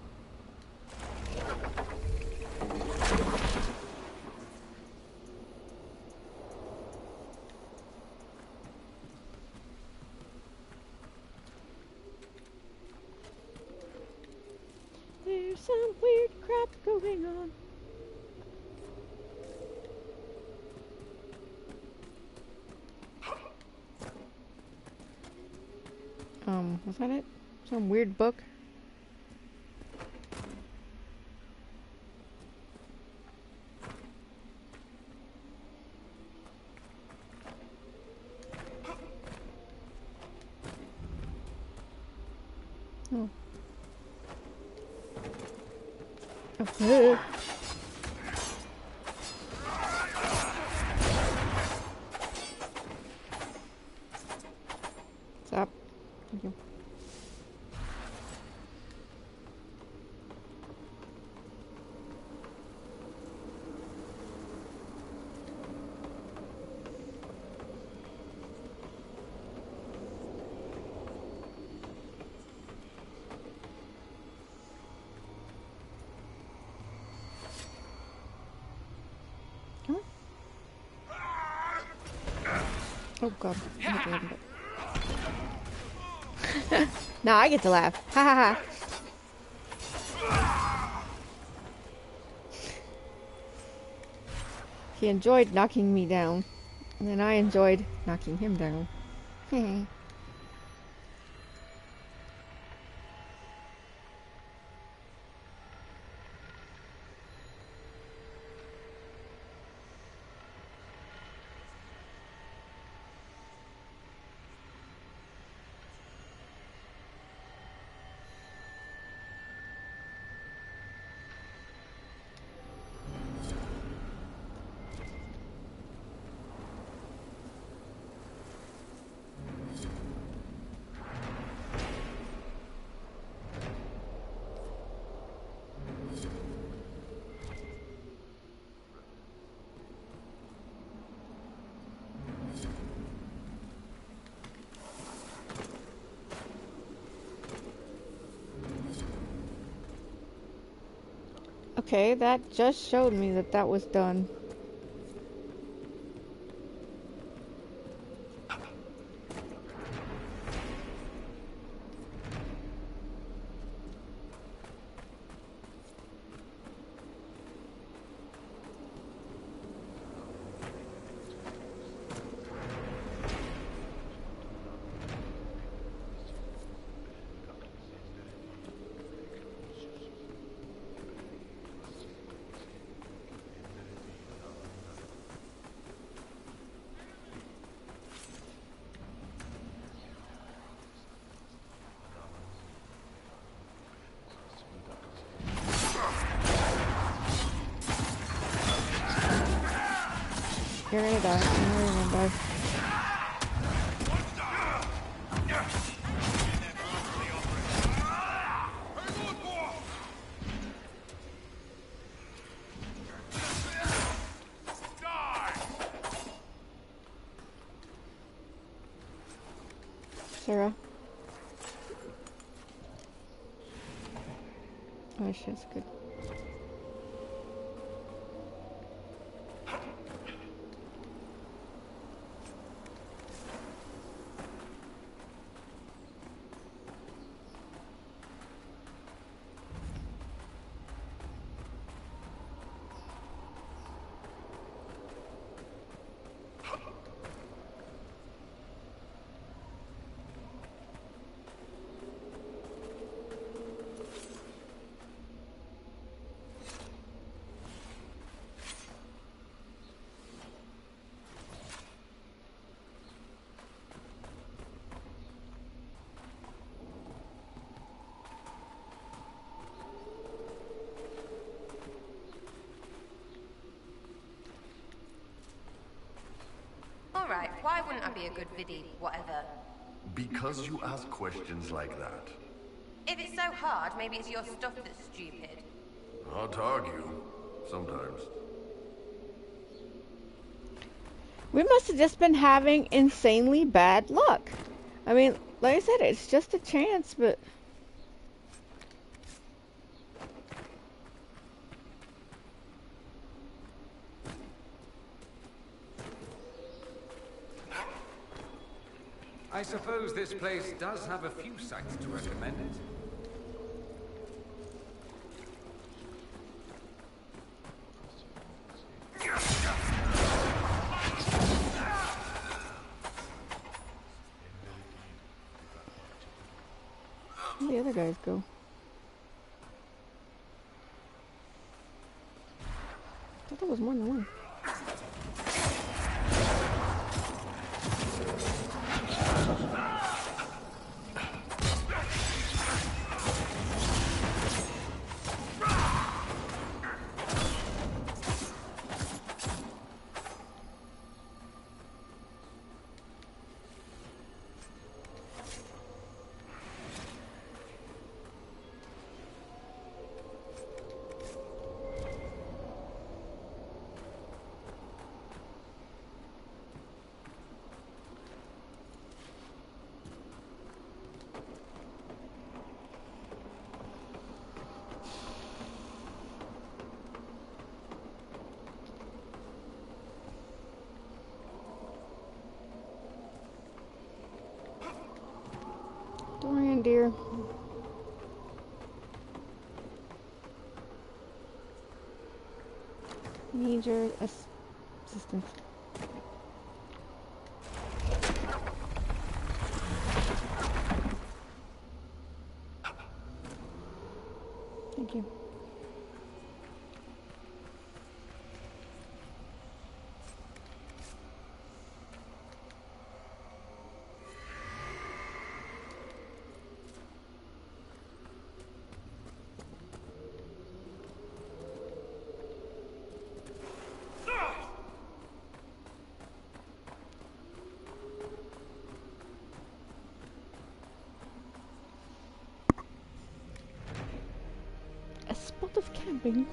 There's some weird crap going on. Was that it? Some weird book? Oh. Okay. Stop. Thank you. Come on. Oh god. Now I get to laugh. Ha ha ha. He enjoyed knocking me down. And then I enjoyed knocking him down. Okay, that just showed me that that was done. You're gonna die. You're gonna die. Sarah. Oh, shit's good. Alright, why wouldn't I be a good viddy, whatever? Because you ask questions like that. If it's so hard, maybe it's your stuff that's stupid. Hard to argue. Sometimes. We must have just been having insanely bad luck. I mean, like I said, it's just a chance, but... I suppose this place does have a few sights to recommend it. Where'd the other guys go? I thought there was more than one. coming, dear. Need your assistance. Thank you. A spot of camping.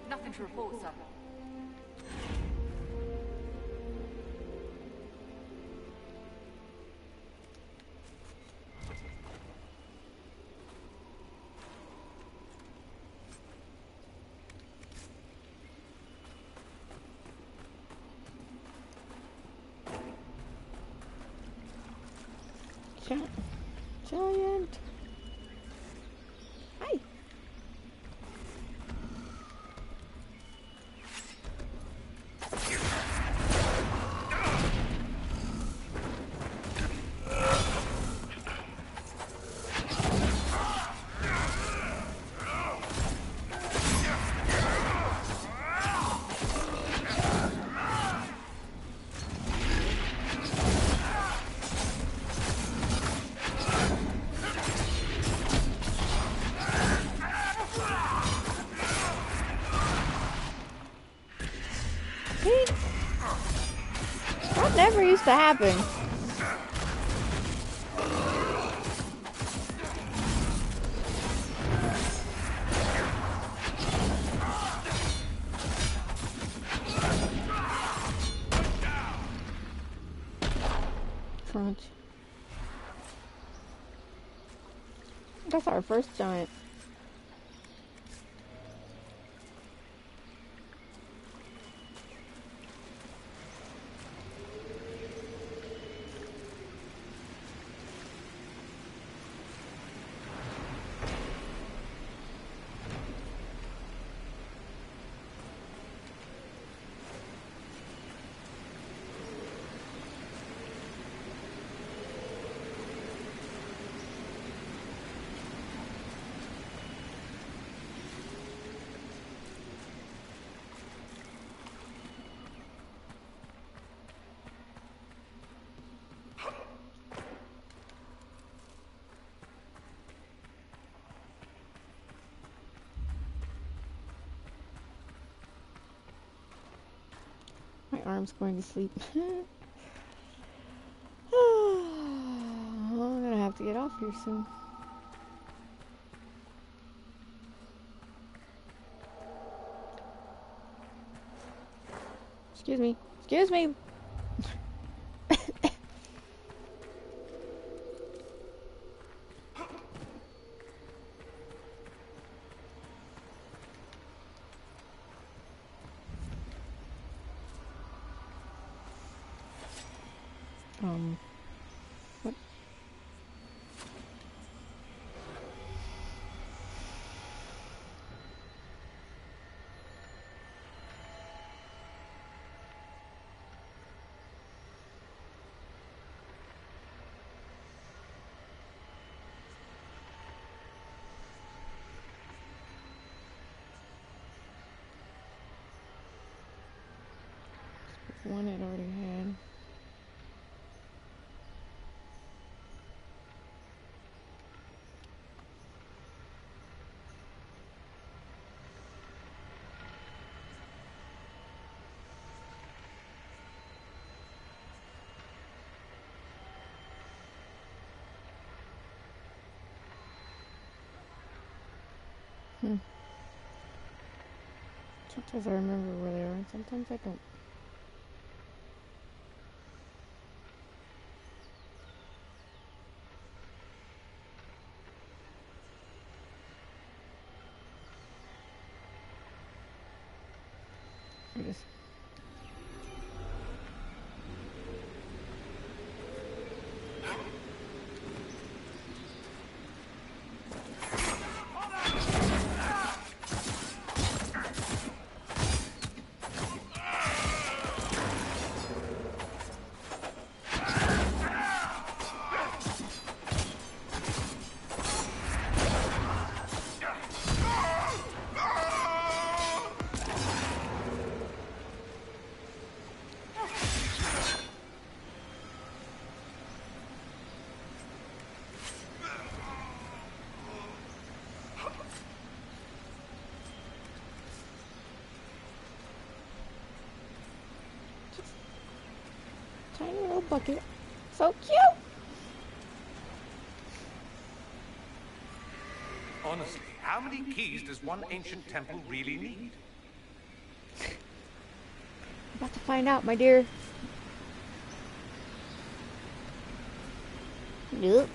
Nothing to report, sir. Giant. Hi. That never used to happen. Crunch. That's our first giant. My arm's going to sleep. I'm gonna have to get off here soon. Excuse me. Excuse me. What? One it already had. Sometimes I remember where they are, and sometimes I don't. There it is. Tiny little bucket. So cute! Honestly, how many keys does one ancient temple really need? About to find out, my dear. Nope.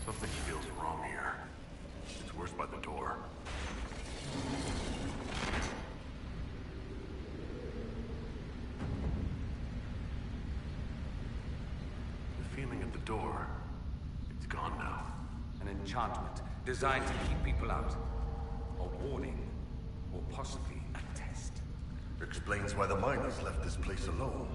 Something feels wrong here. It's worse by the door. The feeling at the door. It's gone now. An enchantment designed to keep people out. A warning, or possibly a test. Explains why the miners left this place alone.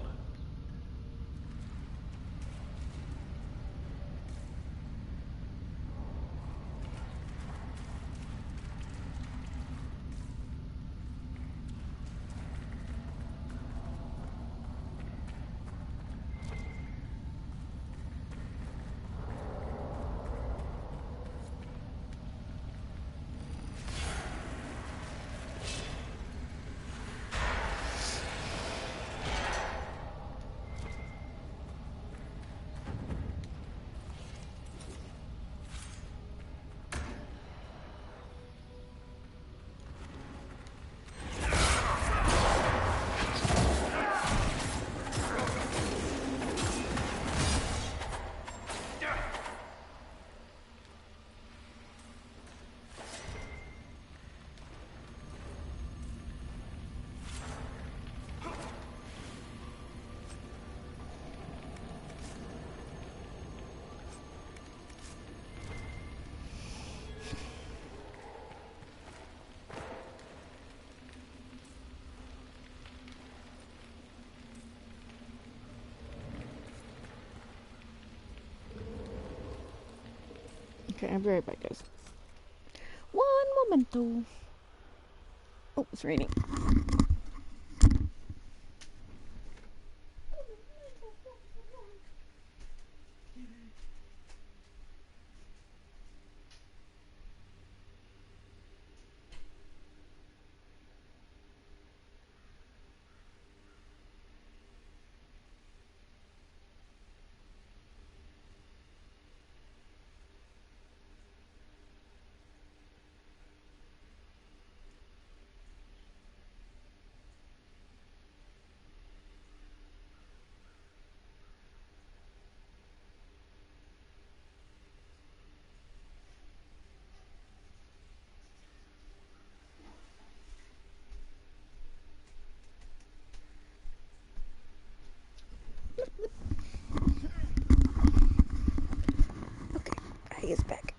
Okay, I'll be right back, guys. One momento. Oh, it's raining. He is back.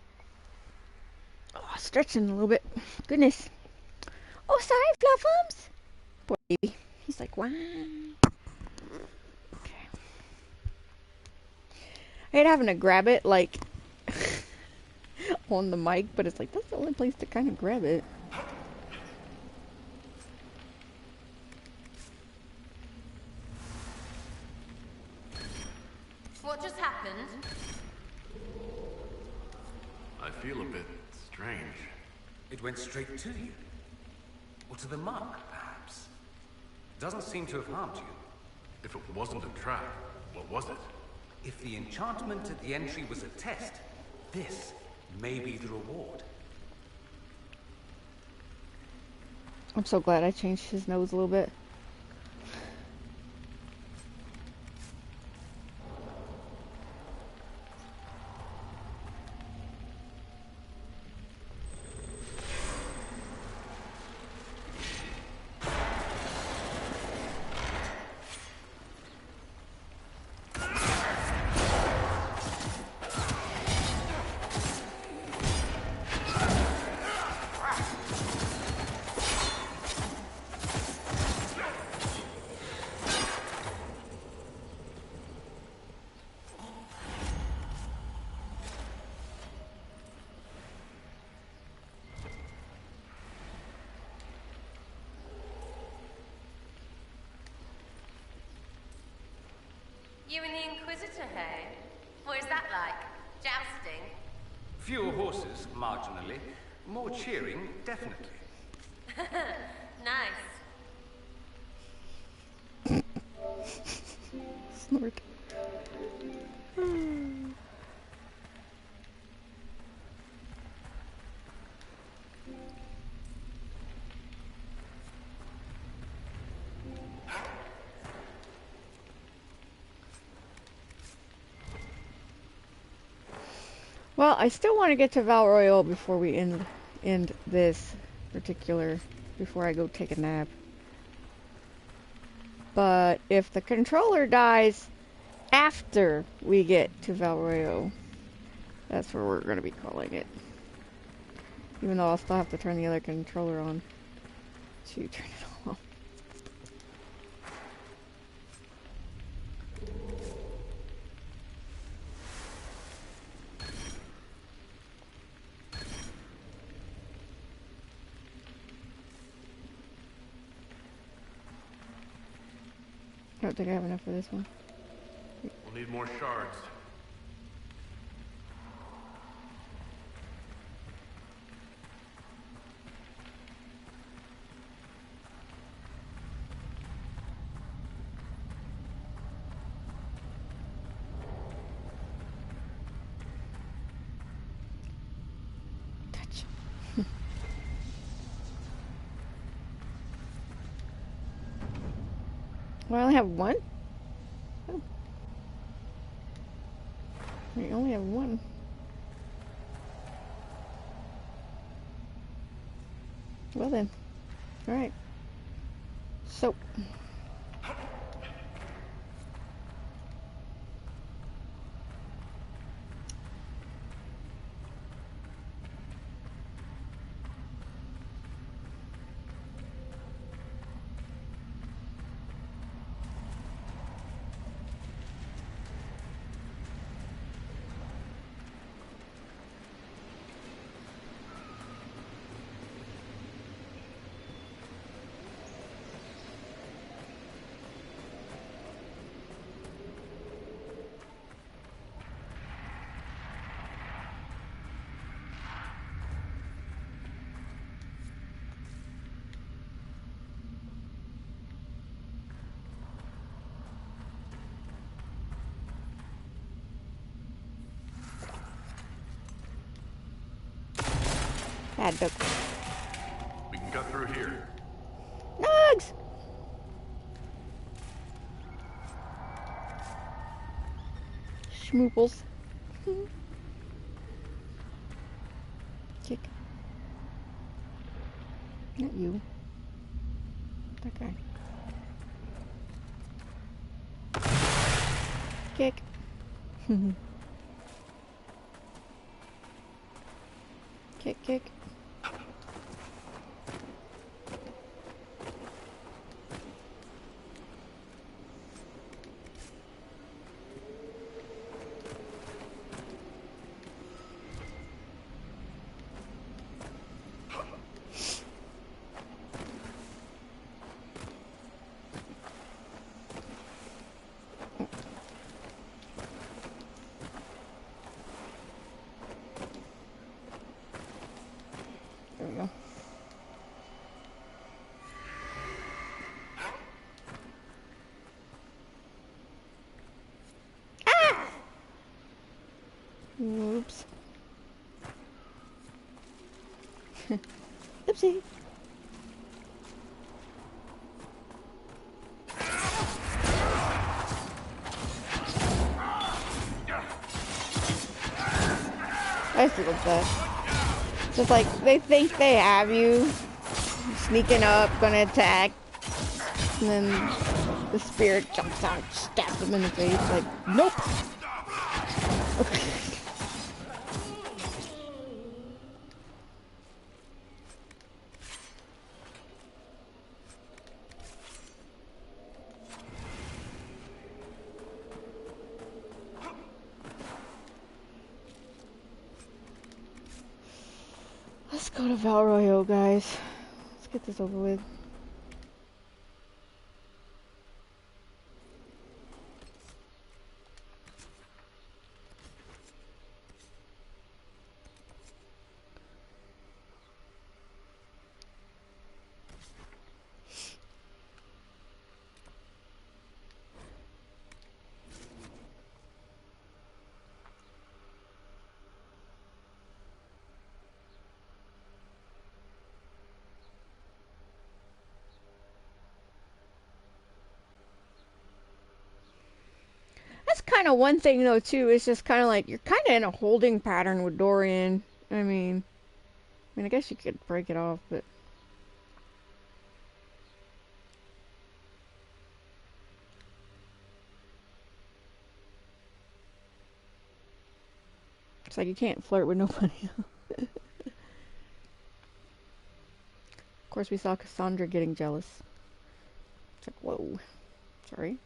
Oh, stretching a little bit. Goodness. Oh, sorry, Fluffums. Poor baby. He's like, wow. Okay. I hate having to grab it, like, on the mic, but it's like, that's the only place to kind of grab it. What just happened? I feel a bit strange. It went straight to you. Or to the mark, perhaps. Doesn't seem to have harmed you. If it wasn't a trap, what was it? If the enchantment at the entry was a test, this may be the reward. I'm so glad I changed his nose a little bit. You and the Inquisitor, hey? What is that like? Jousting? Fewer horses, marginally. More cheering, definitely. Nice. Snort. Well, I still want to get to Val Royal before we end this particular, before I go take a nap. But if the controller dies after we get to Val Royal, that's where we're going to be calling it. Even though I'll still have to turn the other controller on to turn it off. I don't think I have enough for this one. We'll need more shards. Well, I only have one? Oh. We only have one. Well then. Alright. So. Bad duck. We can cut through here. Nugs! Schmooples. Kick. Not you. That guy. Kick. Kick, kick. There we go. Ah! Oops. Oopsie. I still love that. Just like, they think they have you. Sneaking up, gonna attack. And then the spirit jumps out, stabs them in the face. Like, nope. Let's go to Val Royal, guys. Let's get this over with. kind of one thing though too. It's just kind of like you're kind of in a holding pattern with Dorian. I mean, I guess you could break it off, but it's like you can't flirt with nobody. Of course, we saw Cassandra getting jealous. It's like, whoa, sorry.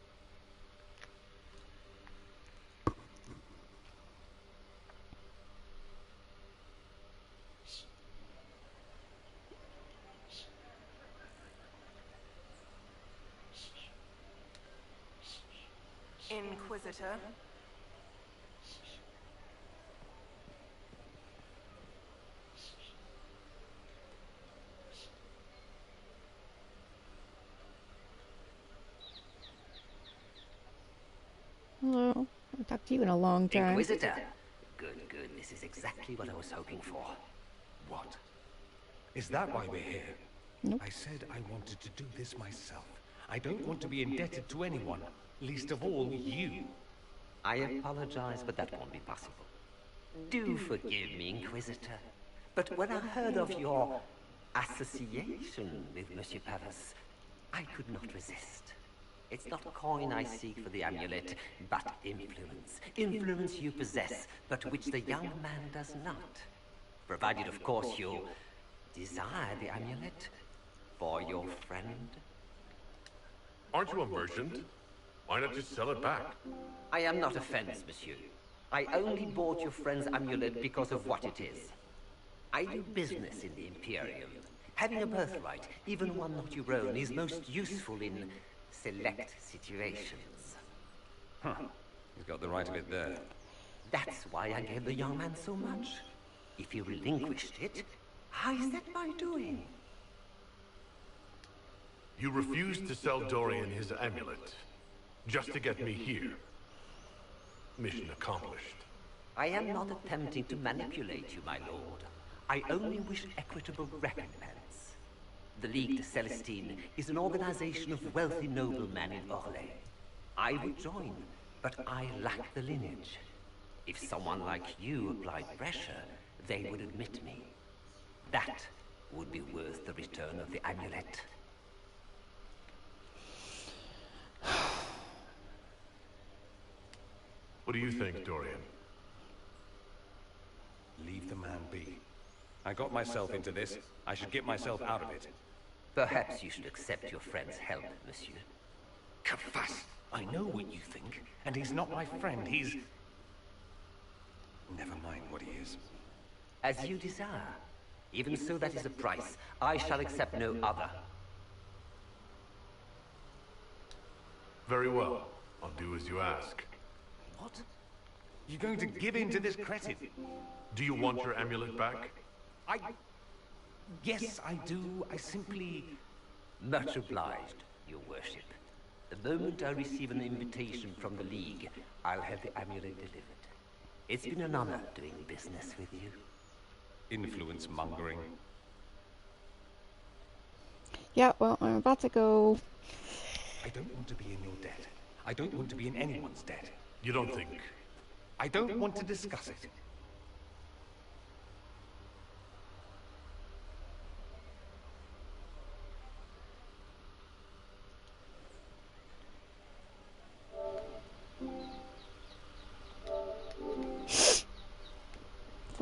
Inquisitor. Hello. I haven't talked to you in a long time. Inquisitor. Good, good. This is exactly what I was hoping for. What? Is that why we're here? Nope. I said I wanted to do this myself. I don't want to be indebted to anyone, least of all you. I apologize, but that won't be possible. Do forgive me, Inquisitor. But when I heard of your association with Monsieur Pavas, I could not resist. It's not coin I seek for the amulet, but influence. Influence you possess, but which the young man does not. Provided, of course, you desire the amulet for your friend. Aren't you a merchant? Why not just sell it back? I am not offended, monsieur. I only bought your friend's amulet because of what it is. I do business in the Imperium. Having a birthright, even one not your own, is most useful in select situations. Huh. He's got the right of it there. That's why I gave the young man so much. If he relinquished it, how is that my doing? You refused to sell Dorian his amulet, just to get me here. Mission accomplished. I am not attempting to manipulate you, my lord. I only wish equitable recompense. The League de Celestine is an organization of wealthy noblemen in Orlais. I would join, but I lack the lineage. If someone like you applied pressure, they would admit me. That would be worth the return of the amulet. What do you think, Dorian? Leave the man be. I got myself into this. I should get myself out of it. Perhaps you should accept your friend's help, monsieur. Kafas! I know what you think, and he's not my friend. He's... Never mind what he is. As you desire. Even so, that is a price. I shall accept no other. Very well. I'll do as you ask. What? You're going to give in to this cretin? Do you want your amulet back? Yes, I do. I simply... Much obliged, your worship. The moment I receive an invitation from the League, I'll have the amulet delivered. It's been an honor doing business with you. Influence mongering. Yeah, well, I'm about to go. I don't want to be in your debt. I don't want to be in anyone's debt. You don't think? I don't want to discuss it.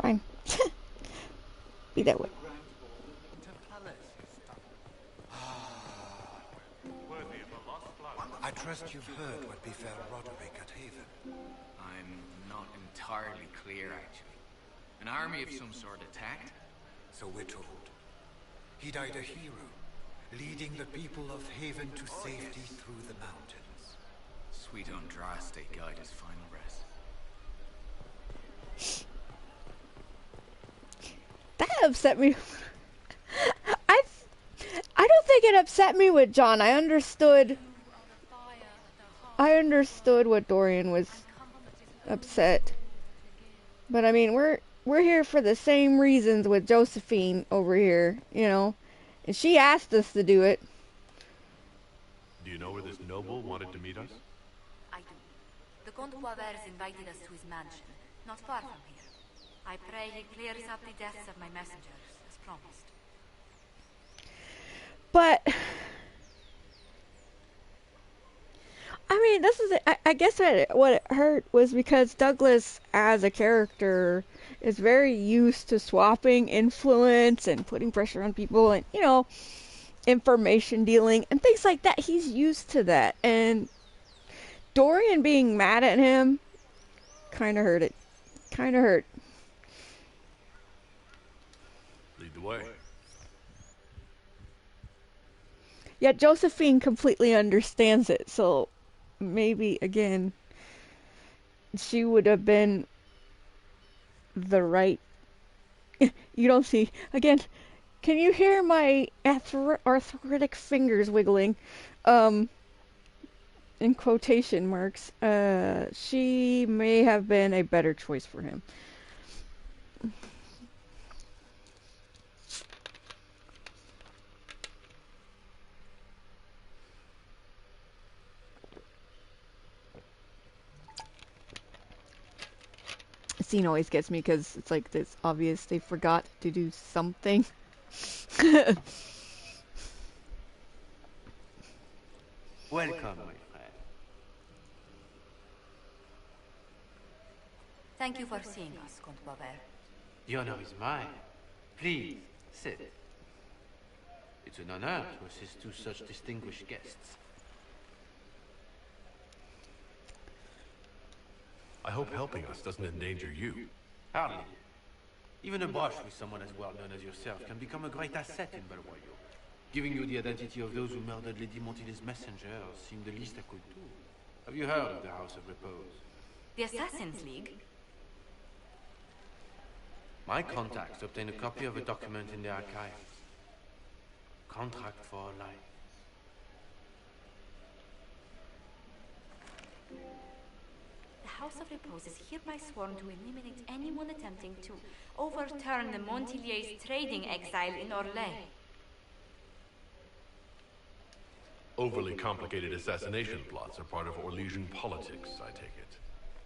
Fine. Be that way. I trust you've heard what befell Roderick at Haven. I'm not entirely clear, actually. An army of some sort attacked? So we're told. He died a hero, leading the people of Haven to safety through the mountains. Sweet Andraste guide his final rest. That upset me. I don't think it upset me with John. I understood what Dorian was upset. But I mean, we're here for the same reasons with Josephine over here, you know. And she asked us to do it. Do you know where this noble wanted to meet us? I do. The Comte Poiver's invited us to his mansion, not far from here. I pray he clears up the deaths of my messengers, as promised. But I mean, this is I guess what it hurt was because Douglas, as a character, is very used to swapping influence and putting pressure on people, and information dealing and things like that. He's used to that, and Dorian being mad at him kind of hurt it. Kind of hurt. Lead the way. Yet Josephine completely understands it, so maybe, again, she would have been the right... You don't see... Again, can you hear my arthritic fingers wiggling? In quotation marks. She may have been a better choice for him. Scene always gets me because it's like it's obvious they forgot to do something. Welcome, my friend. Thank you for seeing us, Comte Poiver. The honor is mine. Please, sit. It's an honor to assist two such distinguished guests. I hope helping us doesn't endanger you. Hardly. Even a brush with someone as well known as yourself can become a great asset in Belroyo. Giving you the identity of those who murdered Lady Montile's messengers seemed the least I could do. Have you heard of the House of Repose? The Assassin's League? My contacts obtained a copy of a document in the archives. Contract for a life. The House of Repose is hereby sworn to eliminate anyone attempting to overturn the Montiliers' trading exile in Orlais. Overly complicated assassination plots are part of Orlesian politics, I take it.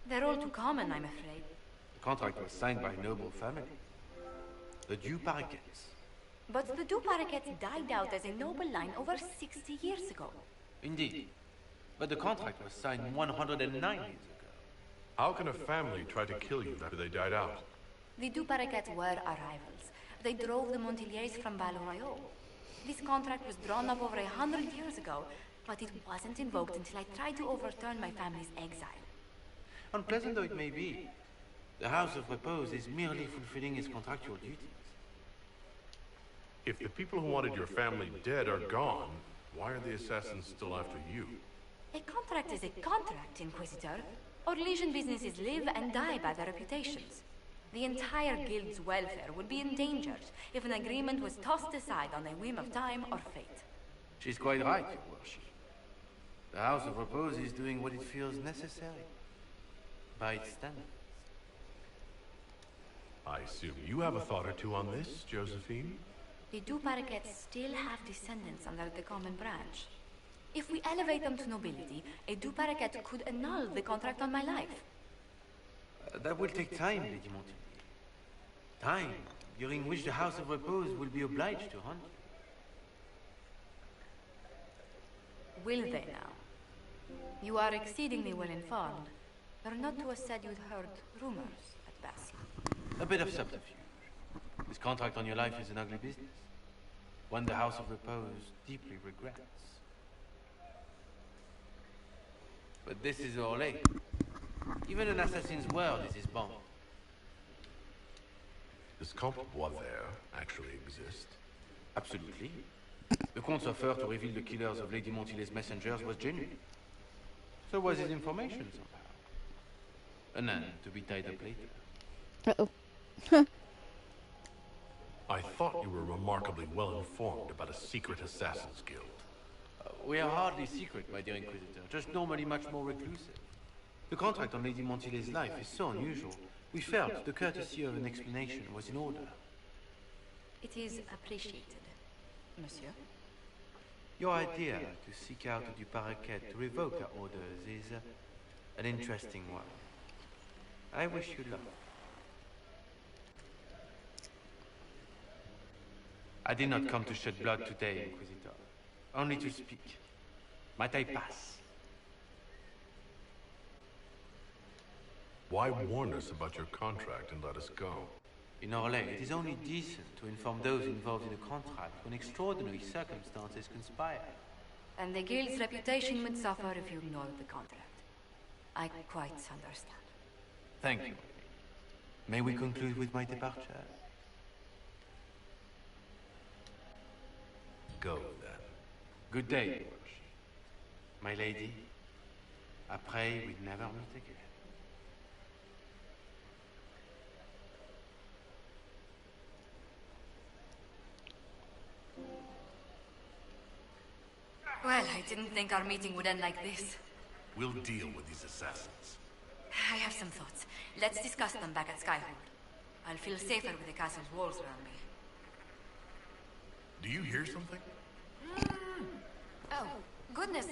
They're all too common, I'm afraid. The contract was signed by a noble family. The Duparquets. But the Duparquets died out as a noble line over 60 years ago. Indeed. But the contract was signed 109 years ago. How can a family try to kill you after they died out? The Duparquets were our rivals. They drove the Montiliers from Belroyo. This contract was drawn up over 100 years ago, but it wasn't invoked until I tried to overturn my family's exile. Unpleasant though it may be, the House of Repose is merely fulfilling its contractual duties. If the people who wanted your family dead are gone, why are the assassins still after you? A contract is a contract, Inquisitor. Orlesian businesses live and die by their reputations. The entire guild's welfare would be endangered if an agreement was tossed aside on a whim of time or fate. She's quite right, Your Worship. The House of Repose is doing what it feels necessary. By its standards. I assume you have a thought or two on this, Josephine? The Duparquets still have descendants under the common branch. If we elevate them to nobility, a Duparquet could annul the contract on my life. That will take time, Lady Montiel. Time during which the House of Repose will be obliged to hunt you. Will they now? You are exceedingly well informed. You're not to have said you'd heard rumors at best. A bit of subterfuge. This contract on your life is an ugly business. One the House of Repose deeply regrets. But this is Orlais. Even an assassin's world is his bond. Does Comte Poiver actually exist? Absolutely. The Comte's offer to reveal the killers of Lady Montile's messengers was genuine. So was his information somehow. An end to be tied up later. Uh-oh. I thought you were remarkably well informed about a secret assassins guild. We are hardly secret, my dear Inquisitor, just normally much more reclusive. The contract on Lady Montile's life is so unusual, we felt the courtesy of an explanation was in order. It is appreciated, monsieur. Your idea to seek out the Duparquet to revoke our orders is An interesting one. I wish you luck. I did not come to shed blood today, Inquisitor. Only to speak. Might I pass? Why warn us about your contract and let us go? In Orlais, it is only decent to inform those involved in a contract when extraordinary circumstances conspire. And the guild's reputation would suffer if you ignored the contract. I quite understand. Thank you. May we conclude with my departure? Go, then. Good day, your worship. My lady, I pray we never meet again. Well, I didn't think our meeting would end like this. We'll deal with these assassins. I have some thoughts. Let's discuss them back at Skyhold. I'll feel safer with the castle's walls around me. Do you hear something? Oh, goodness.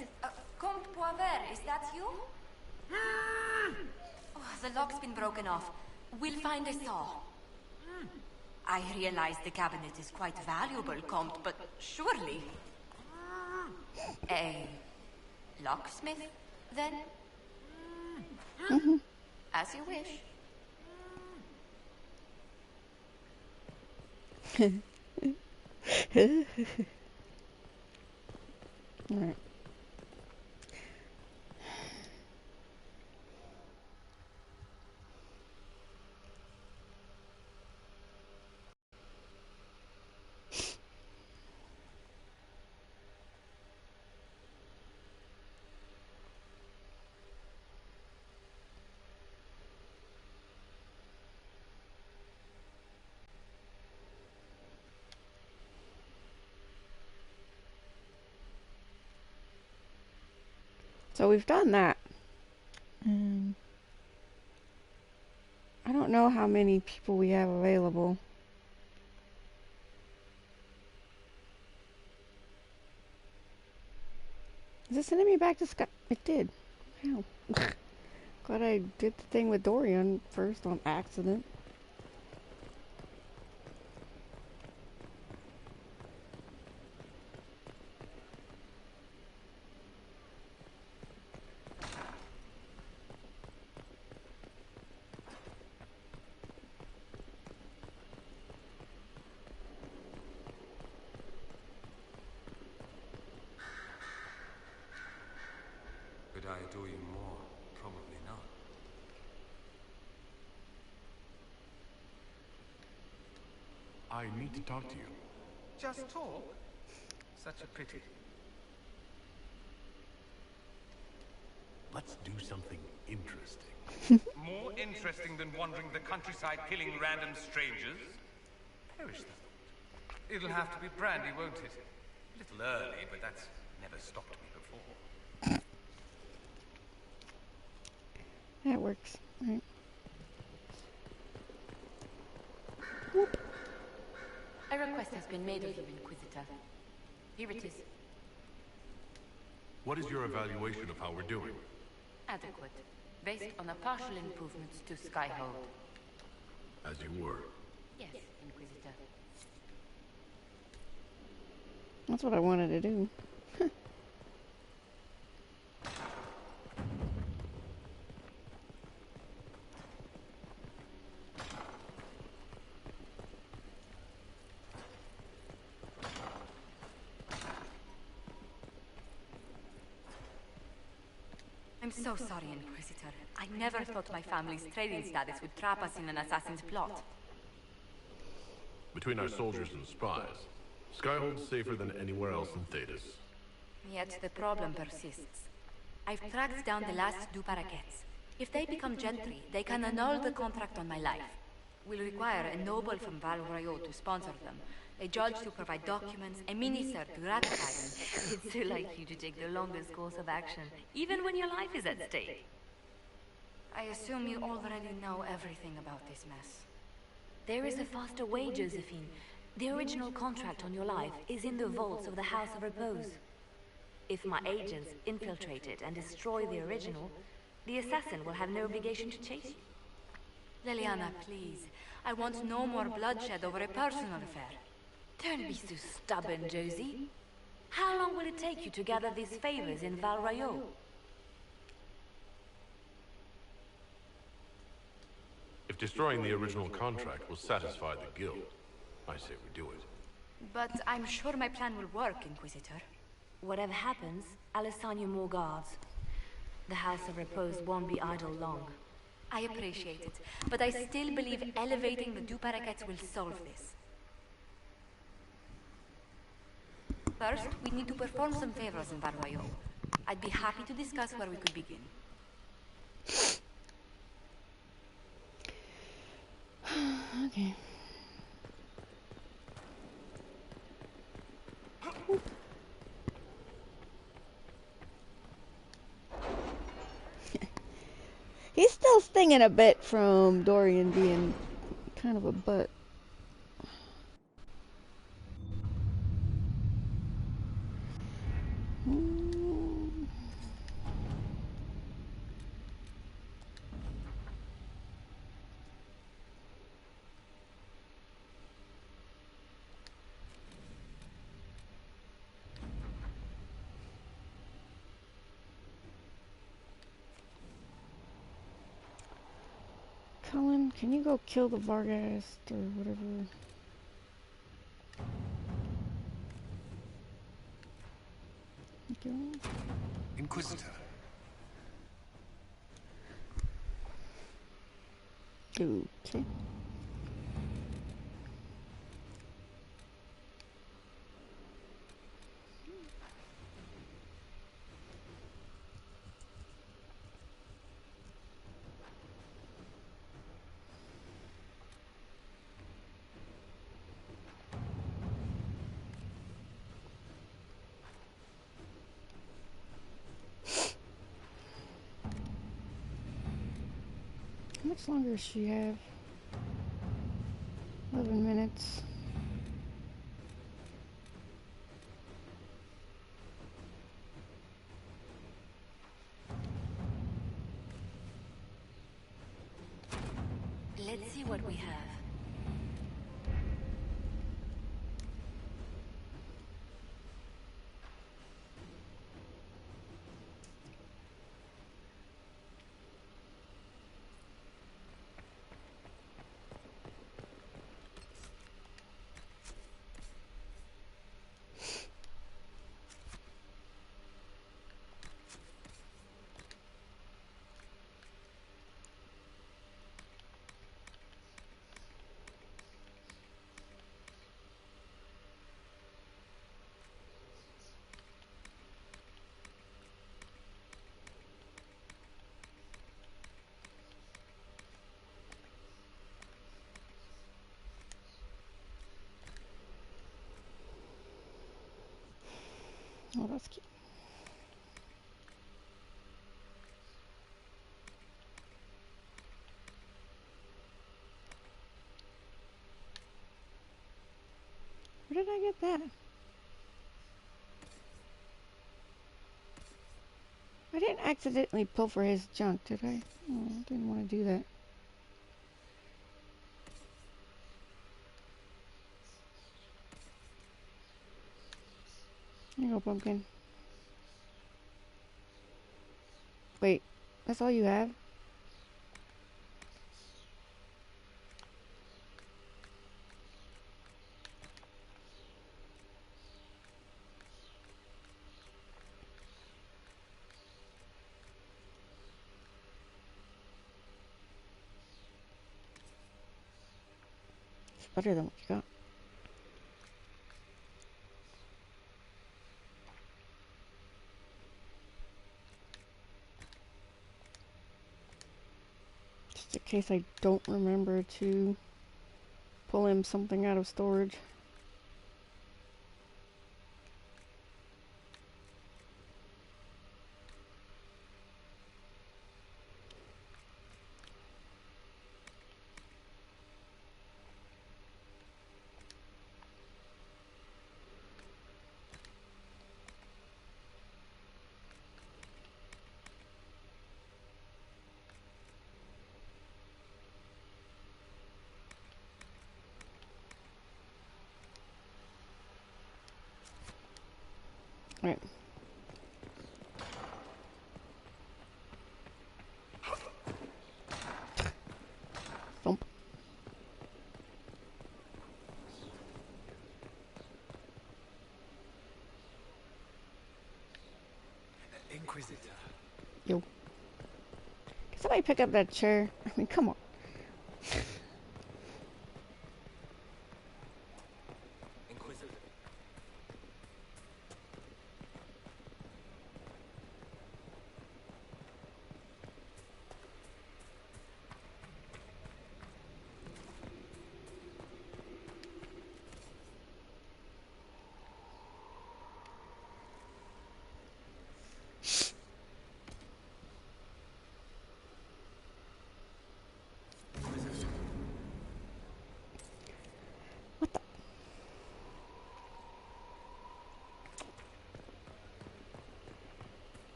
Comte Poivert, is that you? Oh, the lock's been broken off. We'll find a saw. I realize the cabinet is quite valuable, Comte, but surely... A locksmith, then? As you wish. All right. So we've done that. I don't know how many people we have available. Is this sending me back to Sky? It did. Hell. Glad I did the thing with Dorian first on accident. Could I do you more? Probably not. I need to talk to you. Just talk? Such a pity. Let's do something interesting. More interesting than wandering the countryside killing random strangers? Perish the thought. It'll have to be brandy, won't it? A little early, but that's never stopped me before. That works. All right. A request has been made of you, Inquisitor. Here it is. What is your evaluation of how we're doing? Adequate. Based on the partial improvements to Skyhold. As you were. Yes, Inquisitor. That's what I wanted to do. I'm so sorry, Inquisitor. I never thought my family's trading status would trap us in an assassin's plot. Between our soldiers and spies, Skyhold's safer than anywhere else in Thetis. Yet the problem persists. I've tracked down the last two parakeets. If they become gentry, they can annul the contract on my life. We'll require a noble from Val Royaux to sponsor them, a judge to provide documents, a minister to ratify them. It's so like you to take the longest course of action, even when your life is at stake. I assume you already know everything about this mess. There is a faster way, Josephine. The original contract on your life is in the vaults of the House of Repose. If my agents infiltrate it and destroy the original, The assassin will have no obligation to chase you. Liliana, please. I want no more bloodshed over a personal affair. Don't be so stubborn, Josie. How long will it take you to gather these favors in Val Rayo? If destroying the original contract will satisfy the guild, I say we do it. But I'm sure my plan will work, Inquisitor. Whatever happens, I'll assign you more guards. The House of Repose won't be idle long. I appreciate it, but I still believe elevating the Duparaquets will solve this. First, we need to perform some favors in Barroyo. I'd be happy to discuss where we could begin. Okay. He's still stinging a bit from Dorian being kind of a butt. Cullen, can you go kill the Varghast or whatever? Okay. Inquisitor. Okay. How much longer does she have? 11 minutes. Let's see what we have. Oh, that's cute. Where did I get that? I didn't accidentally pilfer his junk, did I? Oh, I didn't want to do that. Here you go, pumpkin. Wait, that's all you have? It's better than what you got. Just in case I don't remember to pull him something out of storage. Right. Thump. Inquisitor. Yo. Can somebody pick up that chair? I mean, come on. Inquisitor.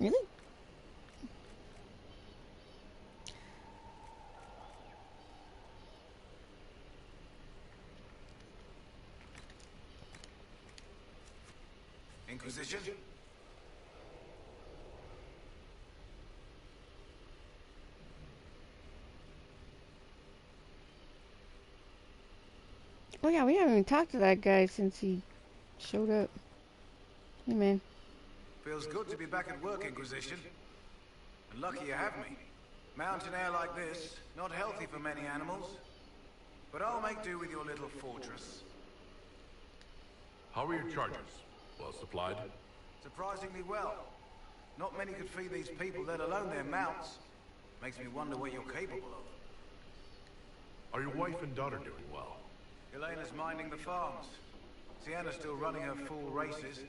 Really? Inquisition? Oh yeah, we haven't even talked to that guy since he showed up. Hey man. Feels good to be back at work, Inquisition. And lucky you have me. Mountain air like this, not healthy for many animals. But I'll make do with your little fortress. How are your charges? Well supplied? Surprisingly well. Not many could feed these people, let alone their mounts. Makes me wonder what you're capable of. Are your wife and daughter doing well? Elena's minding the farms. Sienna's still running her full races.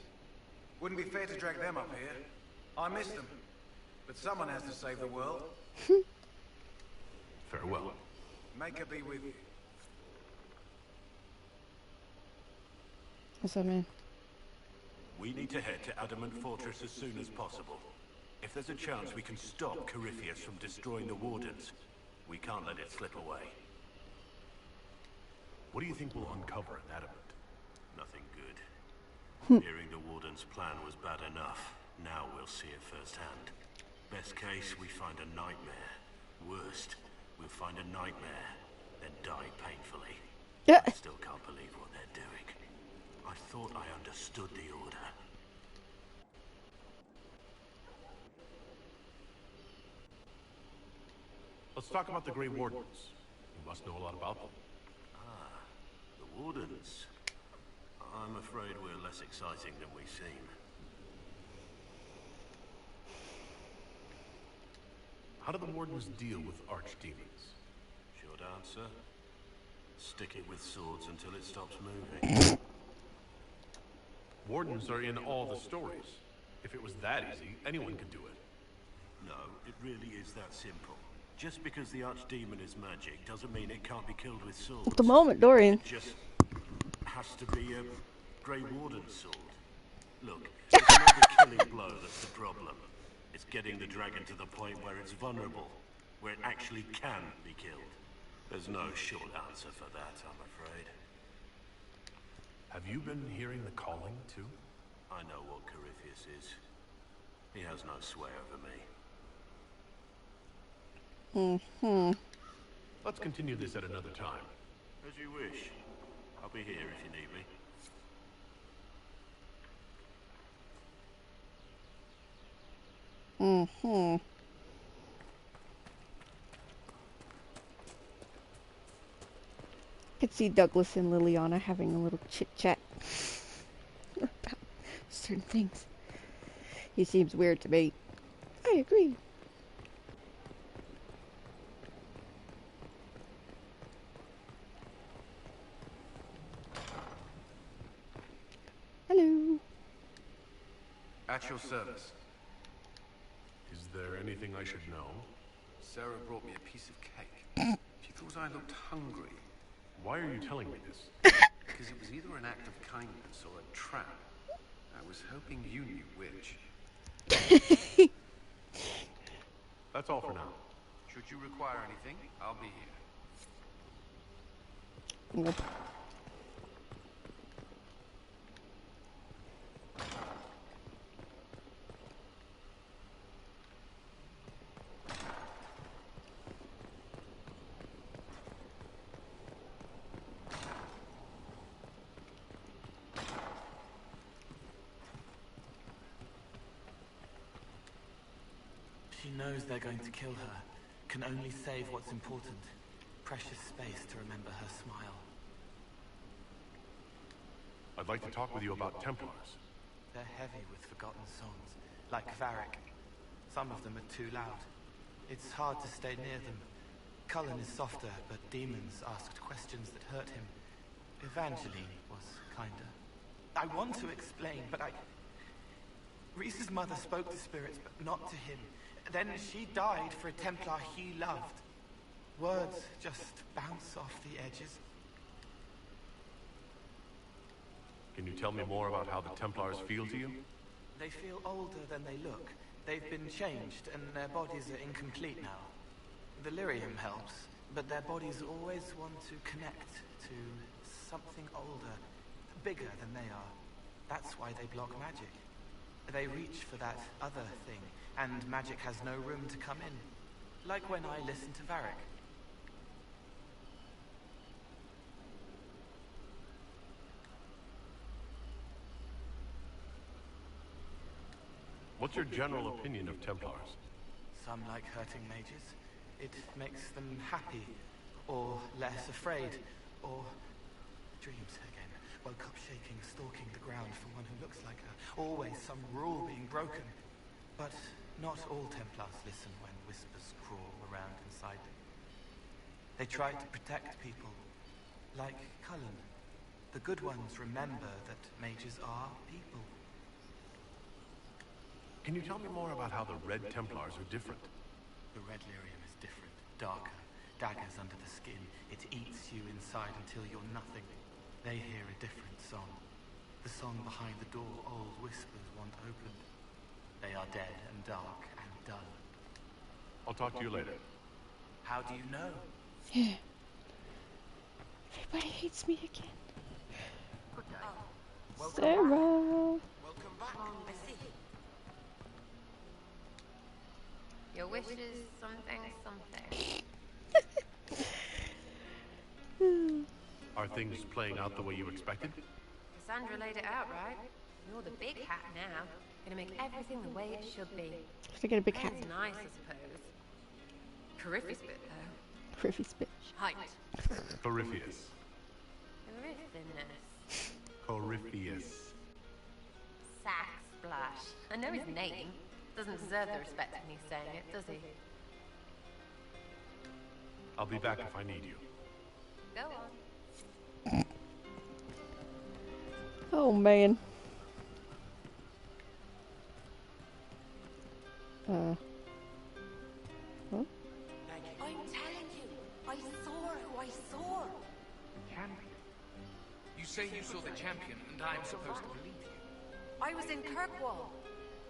Wouldn't be fair to drag them up here. I miss them. But someone has to save the world. Farewell. Make her be with you. What's up, man? We need to head to Adamant Fortress as soon as possible. If there's a chance we can stop Corypheus from destroying the Wardens, we can't let it slip away. What do you think we'll uncover at Adamant? Nothing good. Hearing the Warden's plan was bad enough. Now we'll see it firsthand. Best case, we find a nightmare. Worst, we'll find a nightmare, then die painfully. Yeah. I still can't believe what they're doing. I thought I understood the order. Let's talk about the Grey Wardens. You must know a lot about them. Ah, the Wardens. I'm afraid we're less exciting than we seem. How do the Wardens deal with archdemons? Short answer, stick it with swords until it stops moving. Wardens are in all the stories. If it was that easy, anyone could do it. No, it really is that simple. Just because the archdemon is magic doesn't mean it can't be killed with swords. At the moment, Dorian. It just has to be a Grey Warden sword. Look, it's not the killing blow that's the problem. It's getting the dragon to the point where it's vulnerable, where it actually can be killed. There's no short answer for that, I'm afraid. Have you been hearing the calling, too? I know what Corypheus is. He has no sway over me. Let's continue this at another time. As you wish. I'll be here if you need me. I could see Douglas and Liliana having a little chit-chat about certain things. He seems weird to me. I agree. Hello. At your service. Is there anything I should know? Sarah brought me a piece of cake. She thought I looked hungry. Why are you telling me this? Because it was either an act of kindness or a trap. I was hoping you knew which. That's all for now. Should you require anything, I'll be here. Nope. She knows they're going to kill her. Can only save what's important. Precious space to remember her smile. I'd like to talk with you about Templars. They're heavy with forgotten songs, like Varric. Some of them are too loud. It's hard to stay near them. Cullen is softer, but demons asked questions that hurt him. Evangeline was kinder. I want to explain, but Reese's mother spoke to spirits, but not to him. Then she died for a Templar he loved. Words just bounce off the edges. Can you tell me more about how the Templars feel to you? They feel older than they look. They've been changed, and their bodies are incomplete now. The lyrium helps, but their bodies always want to connect to something older, bigger than they are. That's why they block magic. They reach for that other thing, and magic has no room to come in. Like when I listen to Varric. What's your general opinion of Templars? Some like hurting mages. It makes them happy, or less afraid, or dreams again. Woke up shaking, stalking the ground for one who looks like her. Always some rule being broken. But not all Templars listen when whispers crawl around inside them. They try to protect people, like Cullen. The good ones remember that mages are people. Can you tell me more about how the Red Templars are different? The red lyrium is different, darker. Daggers under the skin. It eats you inside until you're nothing. They hear a different song. The song behind the door old whispers want opened. They are dead and dark and done. I'll talk to you later. How do you know? Yeah. Everybody hates me again. Sarah. Welcome back. I see. Your wish is something. Are things playing out the way you expected? Cassandra laid it out right. You're the big hat now. Gonna make everything the way it should be. To get a big hat. Sounds nice, I suppose. Corypheus bit, though. Corypheus bit. Height. Corypheus. Corypheus. Corypheus. Sack Splash. I know his name. Doesn't deserve the respect when he's saying it, does he? I'll be back if I need you. Go on. Oh man. Huh? I'm telling you, I saw who I saw. Champion? You say you saw the champion, and I'm supposed to believe you. I was in Kirkwall.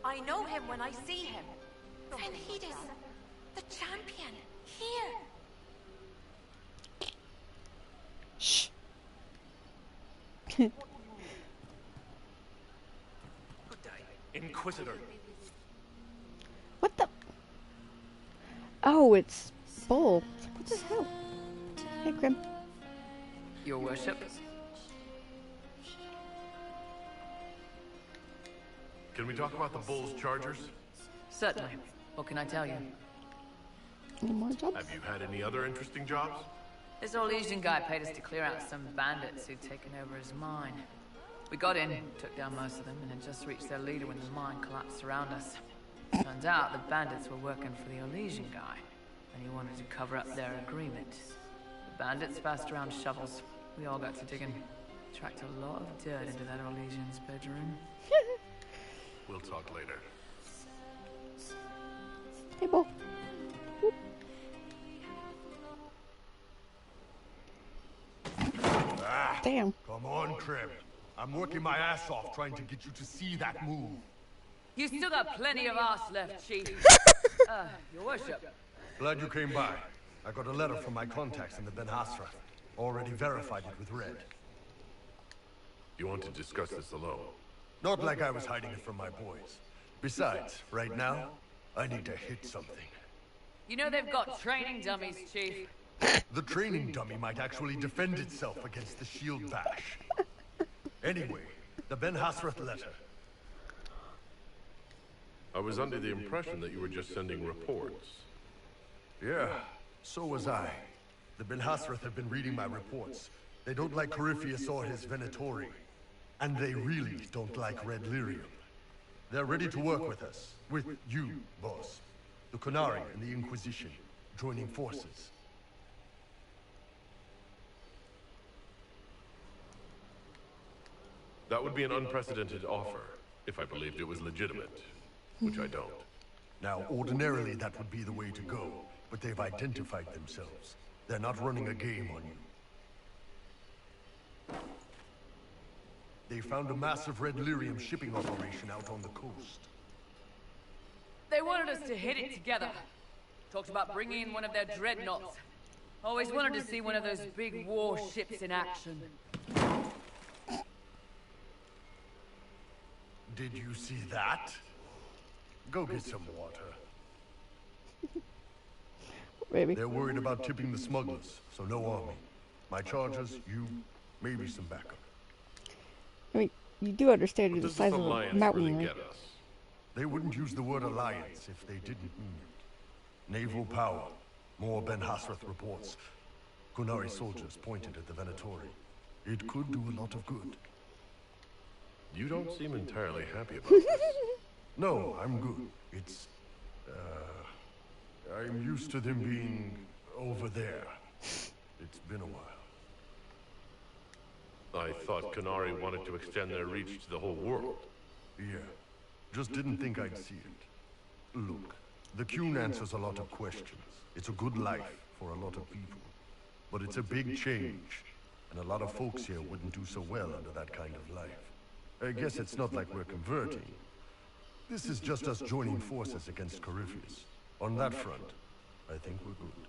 I know him when I see him. Then he is the champion here. Shh. Good day, Inquisitor. What the? Oh, it's Bull. What the hell? Hey, Grim. Your worship. Can we talk about the Bull's chargers? Certainly. What can I tell you? Any more jobs? Have you had any other interesting jobs? This old Legion guy paid us to clear out some bandits who'd taken over his mine. We got in, took down most of them, and had just reached their leader when the mine collapsed around us. Turns out the bandits were working for the Elysian guy, and he wanted to cover up their agreement. The bandits passed around shovels. We all got to digging. Tracked a lot of dirt into that Elysian's bedroom. We'll talk later. Hey, Bull. Damn. Come on, Trim. I'm working my ass off trying to get you to see that move. You still got plenty of arse left, Chief. Your worship. Glad you came by. I got a letter from my contacts in the Ben Hasra. Already verified it with Red. You want to discuss this alone? Not like I was hiding it from my boys. Besides, right now, I need to hit something. You know they've got training dummies, Chief. The training dummy might actually defend itself against the shield bash. Anyway, the Ben Hasrath letter. I was under the impression that you were just sending reports. Yeah, so was I. The Ben Hasrath have been reading my reports. They don't like Corypheus or his Venatori. And they really don't like Red Lyrium. They're ready to work with us. With you, boss. The Qunari and the Inquisition, joining forces. That would be an unprecedented offer, if I believed it was legitimate. Which I don't. Now, ordinarily that would be the way to go, but they've identified themselves. They're not running a game on you. They found a massive Red Lyrium shipping operation out on the coast. They wanted us to hit it together. Talked about bringing in one of their dreadnoughts. Always wanted to see one of those big warships in action. Did you see that? Go get some water. Maybe. They're worried about tipping the smugglers, so no army. My charges, you, maybe some backup. I mean, you do understand you're the size of a mountain, really right? get us? They wouldn't use the word alliance if they didn't mean it. Naval power. More Ben Hasrath reports. Qunari soldiers pointed at the Venatori. It could do a lot of good. You don't seem entirely happy about this. No, I'm good. It's... I'm used to them being over there. It's been a while. I thought Qunari wanted to extend their reach to the whole world. Yeah. Just didn't think I'd see it. Look, the Qun answers a lot of questions. It's a good life for a lot of people. But it's a big change, and a lot of folks here wouldn't do so well under that kind of life. I guess it's not like we're converting. This is just us joining forces against Corypheus. On that front, I think we're good.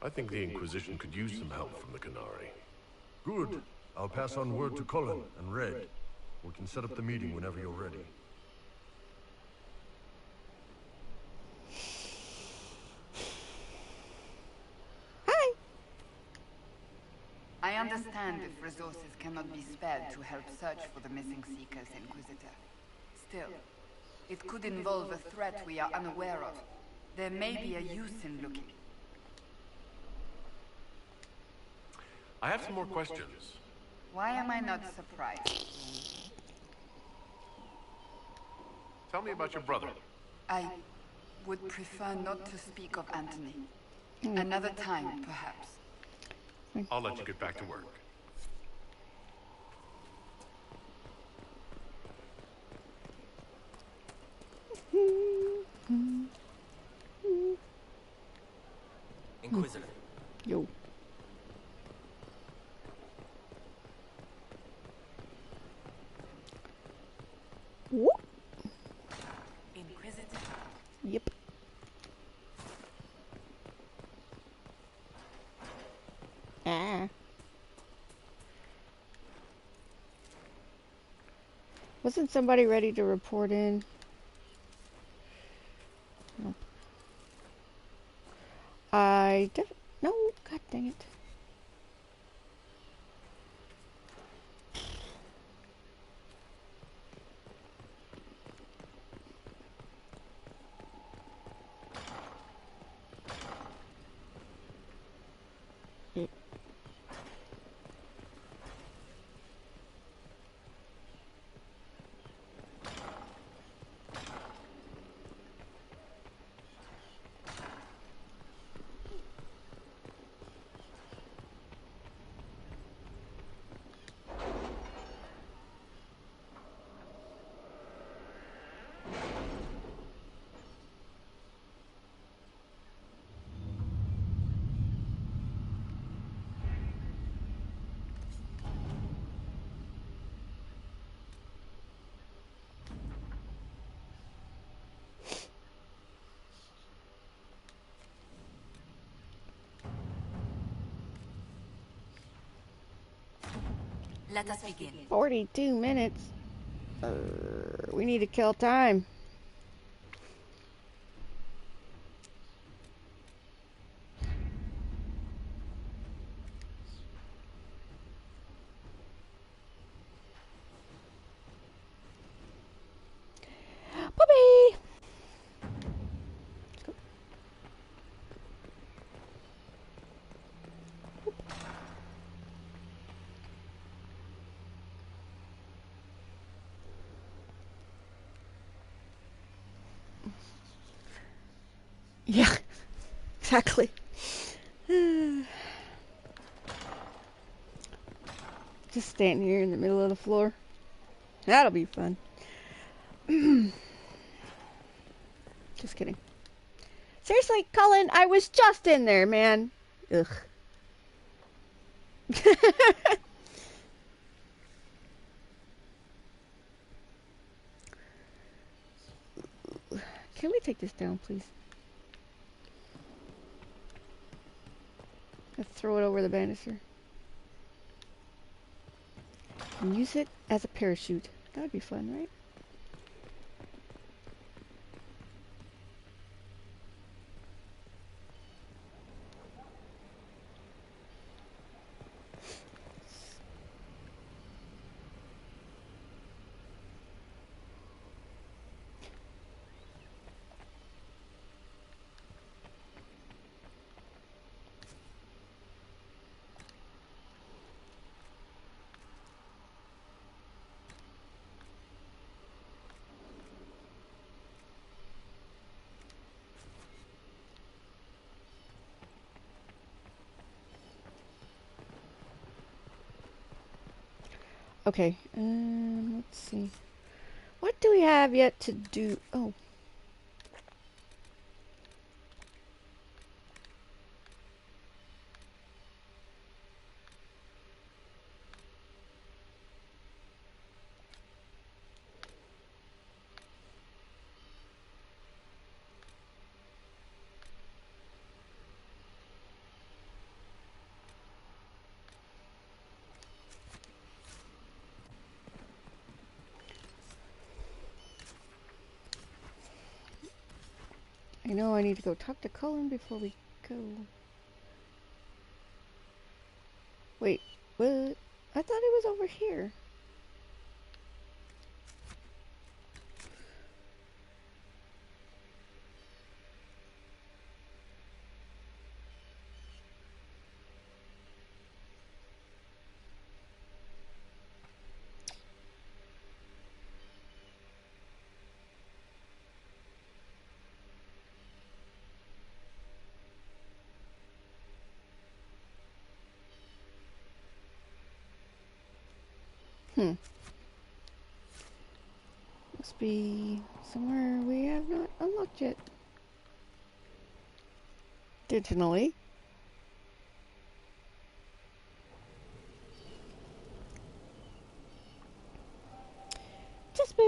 I think the Inquisition could use some help from the Qunari. Good. I'll pass on word to Colin and Red. We can set up the meeting whenever you're ready. I understand if resources cannot be spared to help search for the missing Seekers, Inquisitor. Still, it could involve a threat we are unaware of. There may be a use in looking. I have some more questions. Why am I not surprised? Tell me about your brother. I would prefer not to speak of Anthony. Another time, perhaps. I'll let you get back to work. Inquisitor. Yo. Whoop. Inquisitor. Yep. Ah. Wasn't somebody ready to report in? Nope. No, god dang it. Let us begin. 42 minutes. We need to kill time. Puppy! Yeah, exactly. Just stand here in the middle of the floor. That'll be fun. Just kidding. Seriously, Cullen, I was just in there, man. Ugh. Can we take this down, please? Let's throw it over the banister. And use it as a parachute. That would be fun, right? Okay, let's see. What do we have yet to do? Oh. I know I need to go talk to Cullen before we go. Wait, what? I thought it was over here. Must be somewhere we have not unlocked yet. Digitally. Jasper!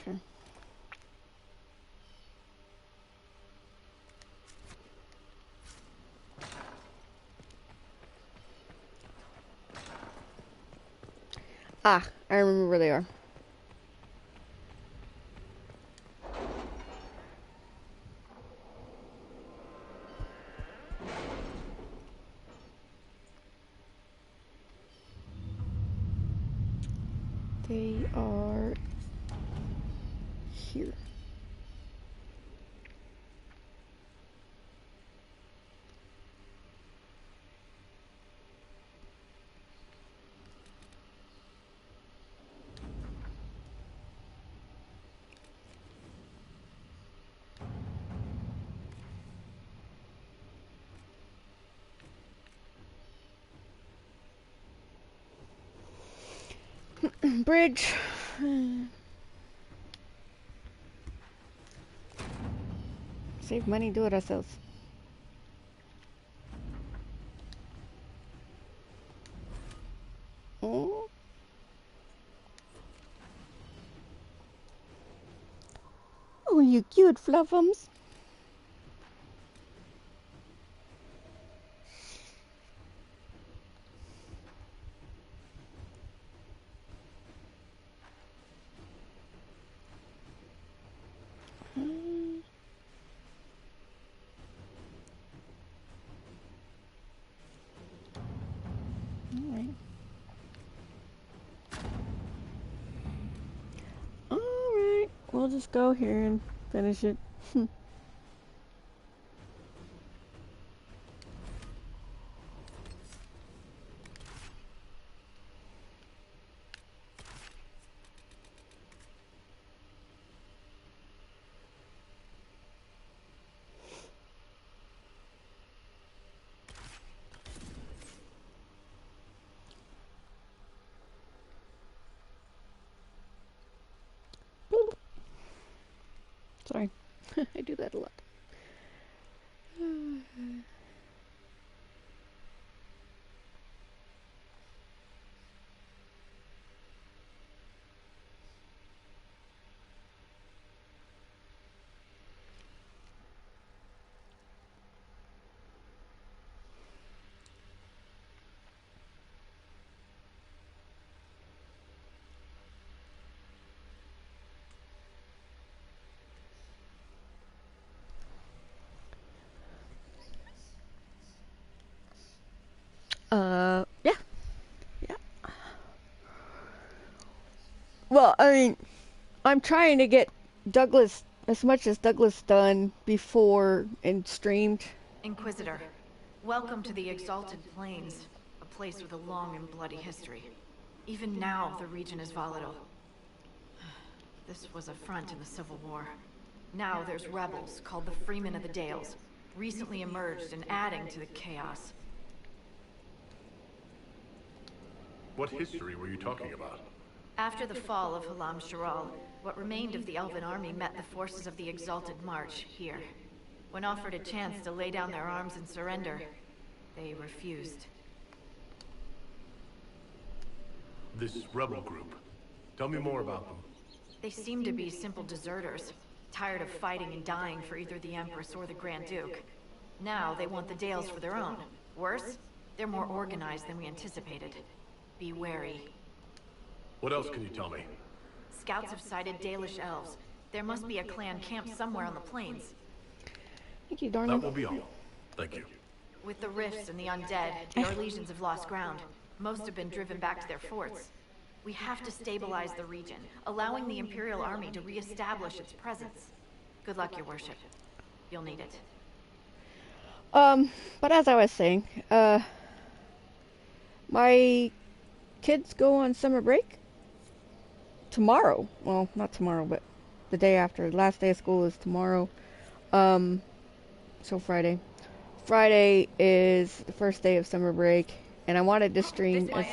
Okay. Ah, I remember where they are. They are here. Bridge. Save money, do it ourselves. Oh. Oh, you cute fluffums. Alright. Alright. We'll just go here and finish it. Sorry. I do that a lot. Yeah. Yeah. Well, I mean, I'm trying to get Douglas, as much as Douglas done before and streamed. Inquisitor, welcome to the Exalted Plains, a place with a long and bloody history. Even now, the region is volatile. This was a front in the Civil War. Now there's rebels called the Freemen of the Dales, recently emerged and adding to the chaos. What history were you talking about? After the fall of Halam Sharal, what remained of the Elven army met the forces of the Exalted March here. When offered a chance to lay down their arms and surrender, they refused. This rebel group. Tell me more about them. They seem to be simple deserters, tired of fighting and dying for either the Empress or the Grand Duke. Now they want the Dales for their own. Worse, they're more organized than we anticipated. Be wary. What else can you tell me? Scouts have sighted Dalish elves. There must be a clan camped somewhere on the plains. Thank you, darling. That will be all. Thank you. With the rifts and the undead, the Orlesians have lost ground. Most have been driven back to their forts. We have to stabilize the region, allowing the Imperial Army to re-establish its presence. Good luck, Your Worship. You'll need it. But as I was saying, my kids go on summer break tomorrow. Well, not tomorrow, but the day after. The last day of school is tomorrow. So Friday. Friday is the first day of summer break, and I wanted to stream as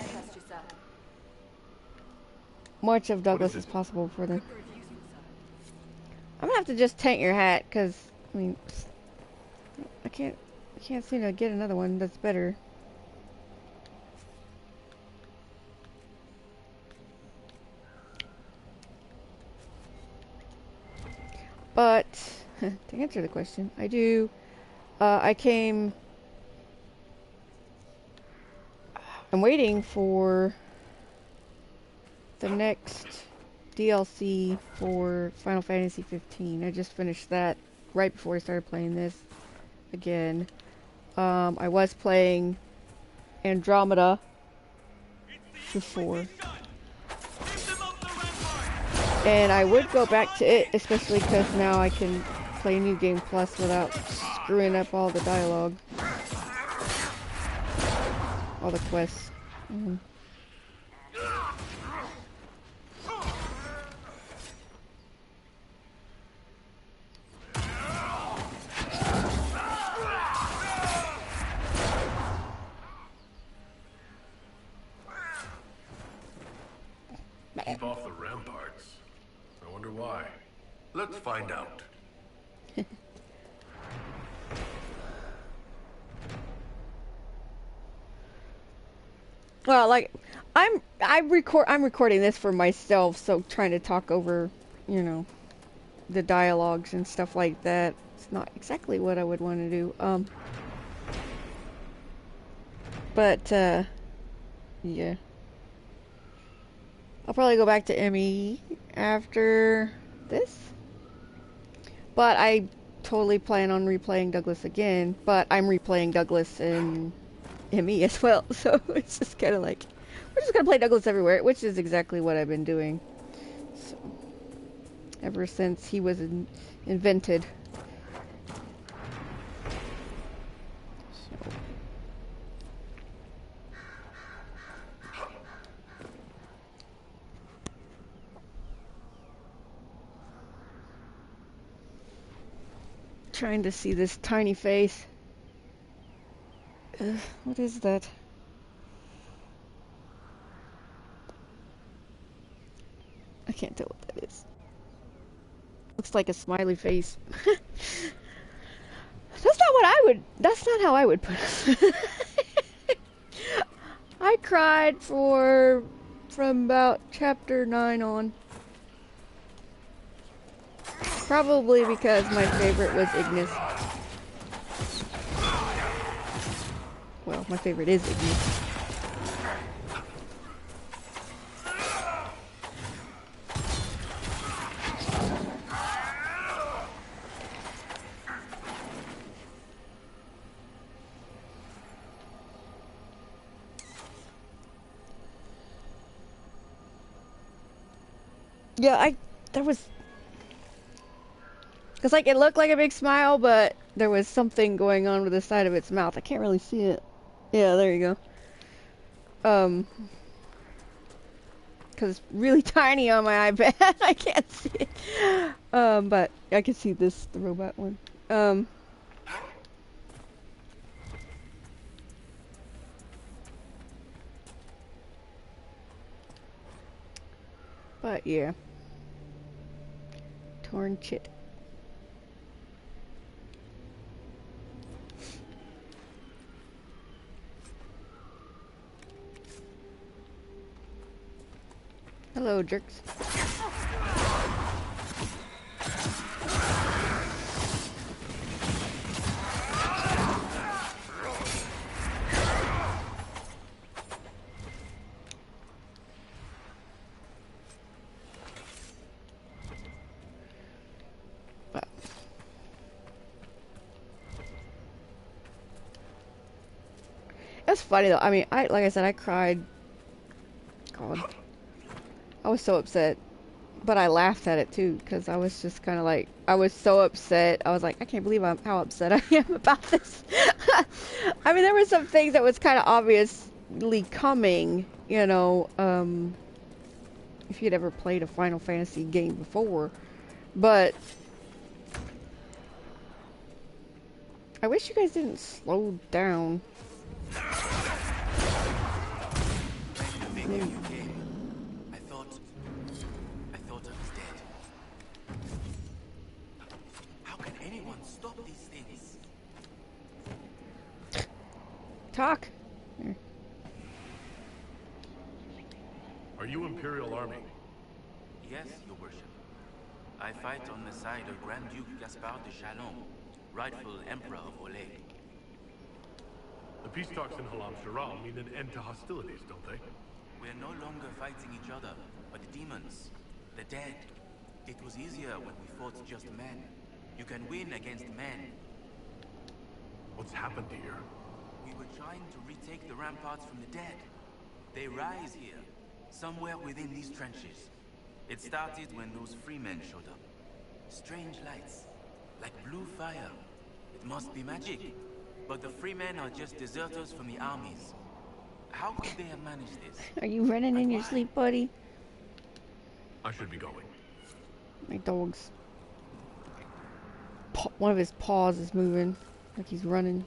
much of Douglas as possible for them. I'm gonna have to just taint your hat, because, I mean, I can't seem to get another one that's better. But, to answer the question, I do, I'm waiting for the next DLC for Final Fantasy 15. I just finished that right before I started playing this again. I was playing Andromeda before. And I would go back to it, especially because now I can play New Game Plus without screwing up all the dialogue. All the quests. Keep off the ramparts. I wonder why. Let's find out. Well, like, I'm recording this for myself, so trying to talk over, you know, the dialogues and stuff like that. It's not exactly what I would want to do. But yeah. I'll probably go back to ME after this. But I totally plan on replaying Douglas again, but I'm replaying Douglas in ME as well, so it's just kind of like, we're just gonna play Douglas everywhere, which is exactly what I've been doing. So, ever since he was invented. So. Trying to see this tiny face. What is that? I can't tell what that is. Looks like a smiley face. That's not how I would put it. I cried from about chapter 9 on. Probably because my favorite was Ignis. Well, my favorite is Ignis. Yeah, there was... Because, like, it looked like a big smile, but there was something going on with the side of its mouth. I can't really see it. Yeah, there you go. Because it's really tiny on my iPad. I can't see it. But I can see the robot one. But, yeah. Torn chit. Hello, jerks. That's funny though. I mean, like I said, I cried. God, I was so upset, but I laughed at it too because I was just kind of like, I was so upset. I was like, I can't believe how upset I am about this. I mean, there were some things that was kind of obviously coming, you know. If you'd ever played a Final Fantasy game before, but I wish you guys didn't slow down. You came. I thought I was dead. How can anyone stop these things? Talk. Here. Are you Imperial Army? Yes, Your Worship. I fight on the side of Grand Duke Gaspard de Chalon, rightful Emperor of Olay. The peace talks in Halam Sharal mean an end to hostilities, don't they? We're no longer fighting each other, but the demons. The dead. It was easier when we fought just men. You can win against men. What's happened here? We were trying to retake the ramparts from the dead. They rise here, somewhere within these trenches. It started when those freemen showed up. Strange lights, like blue fire. It must be magic. But the freemen are just deserters from the armies. How could they have managed this? Are you running in your sleep, buddy? I should be going. My dog's... one of his paws is moving, like he's running.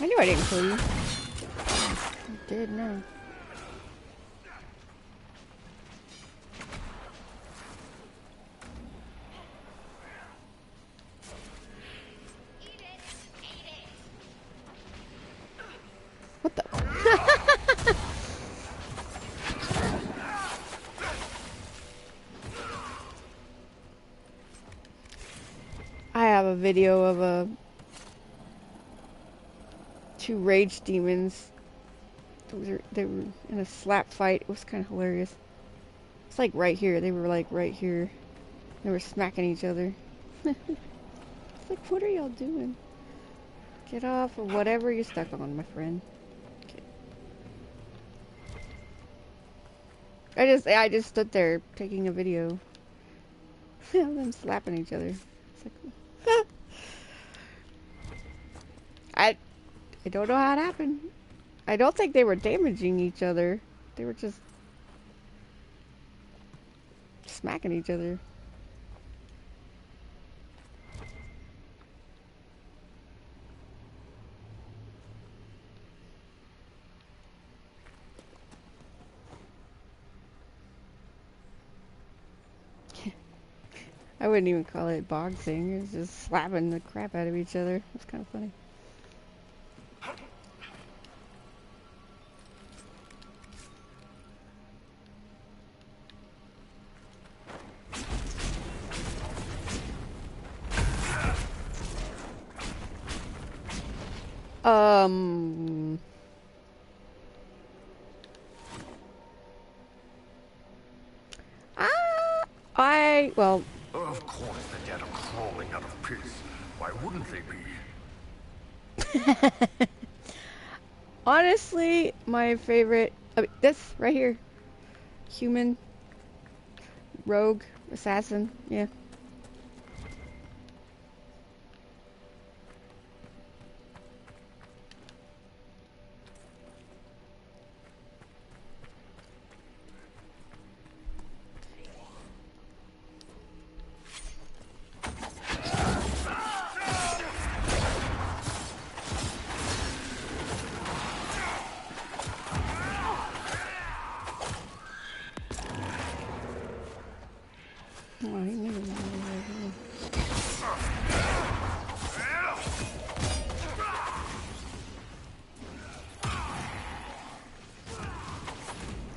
I knew I didn't kill you. I did know. What the? I have a video of two rage demons. They were in a slap fight. It was kind of hilarious. It's like right here. They were like right here. They were smacking each other. It's like, what are y'all doing? Get off of whatever you're stuck on, my friend. Okay. I just stood there taking a video of them slapping each other. It's like, I don't know how it happened. I don't think they were damaging each other. They were just smacking each other. I wouldn't even call it boxing. It was just slapping the crap out of each other. It's kind of funny. Well... Of course the dead are crawling out of pits. Why wouldn't they be? Honestly, my favorite... this, right here. Human. Rogue. Assassin. Yeah.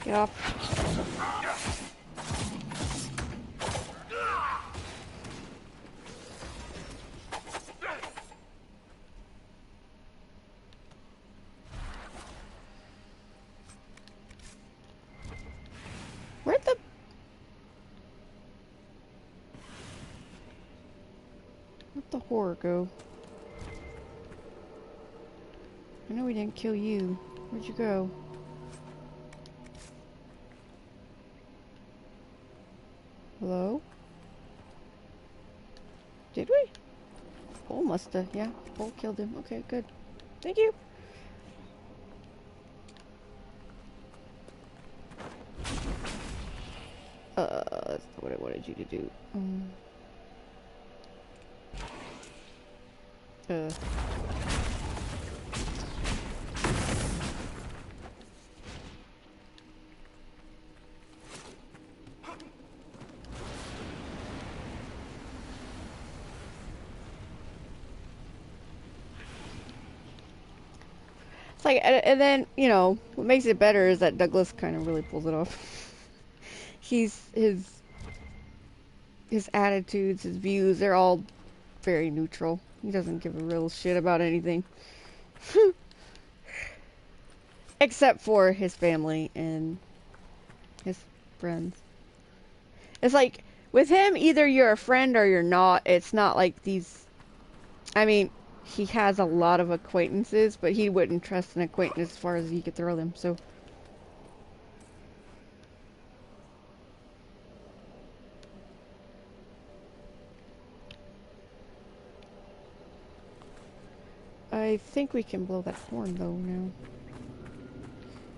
Get off. Where'd the horror go? I know we didn't kill you. Where'd you go? Hello? Did we? Bull musta. Yeah, Bull killed him. Okay, good. Thank you. That's not what I wanted you to do. It's like, and then, you know, what makes it better is that Douglas kind of really pulls it off. His attitudes, his views, they're all very neutral. He doesn't give a real shit about anything. Except for his family and his friends. It's like, with him, either you're a friend or you're not. It's not like these... I mean, he has a lot of acquaintances, but he wouldn't trust an acquaintance as far as he could throw them, so... I think we can blow that horn, though, now.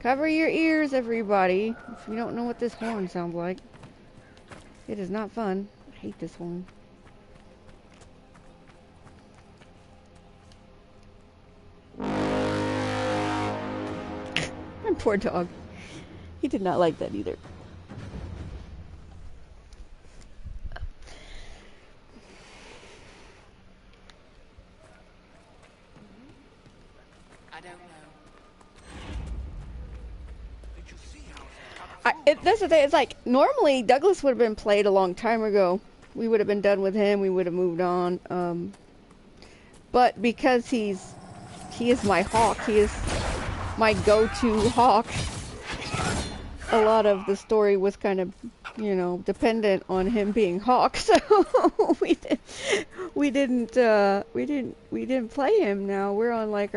Cover your ears, everybody, if you don't know what this horn sounds like. It is not fun. I hate this horn. Poor dog. He did not like that either. I don't know. That's the thing. It's like normally Douglas would have been played a long time ago. We would have been done with him. We would have moved on. But because he is my hawk. He is my go-to hawk. A lot of the story was kind of, you know, dependent on him being hawk. So we didn't play him. Now we're on like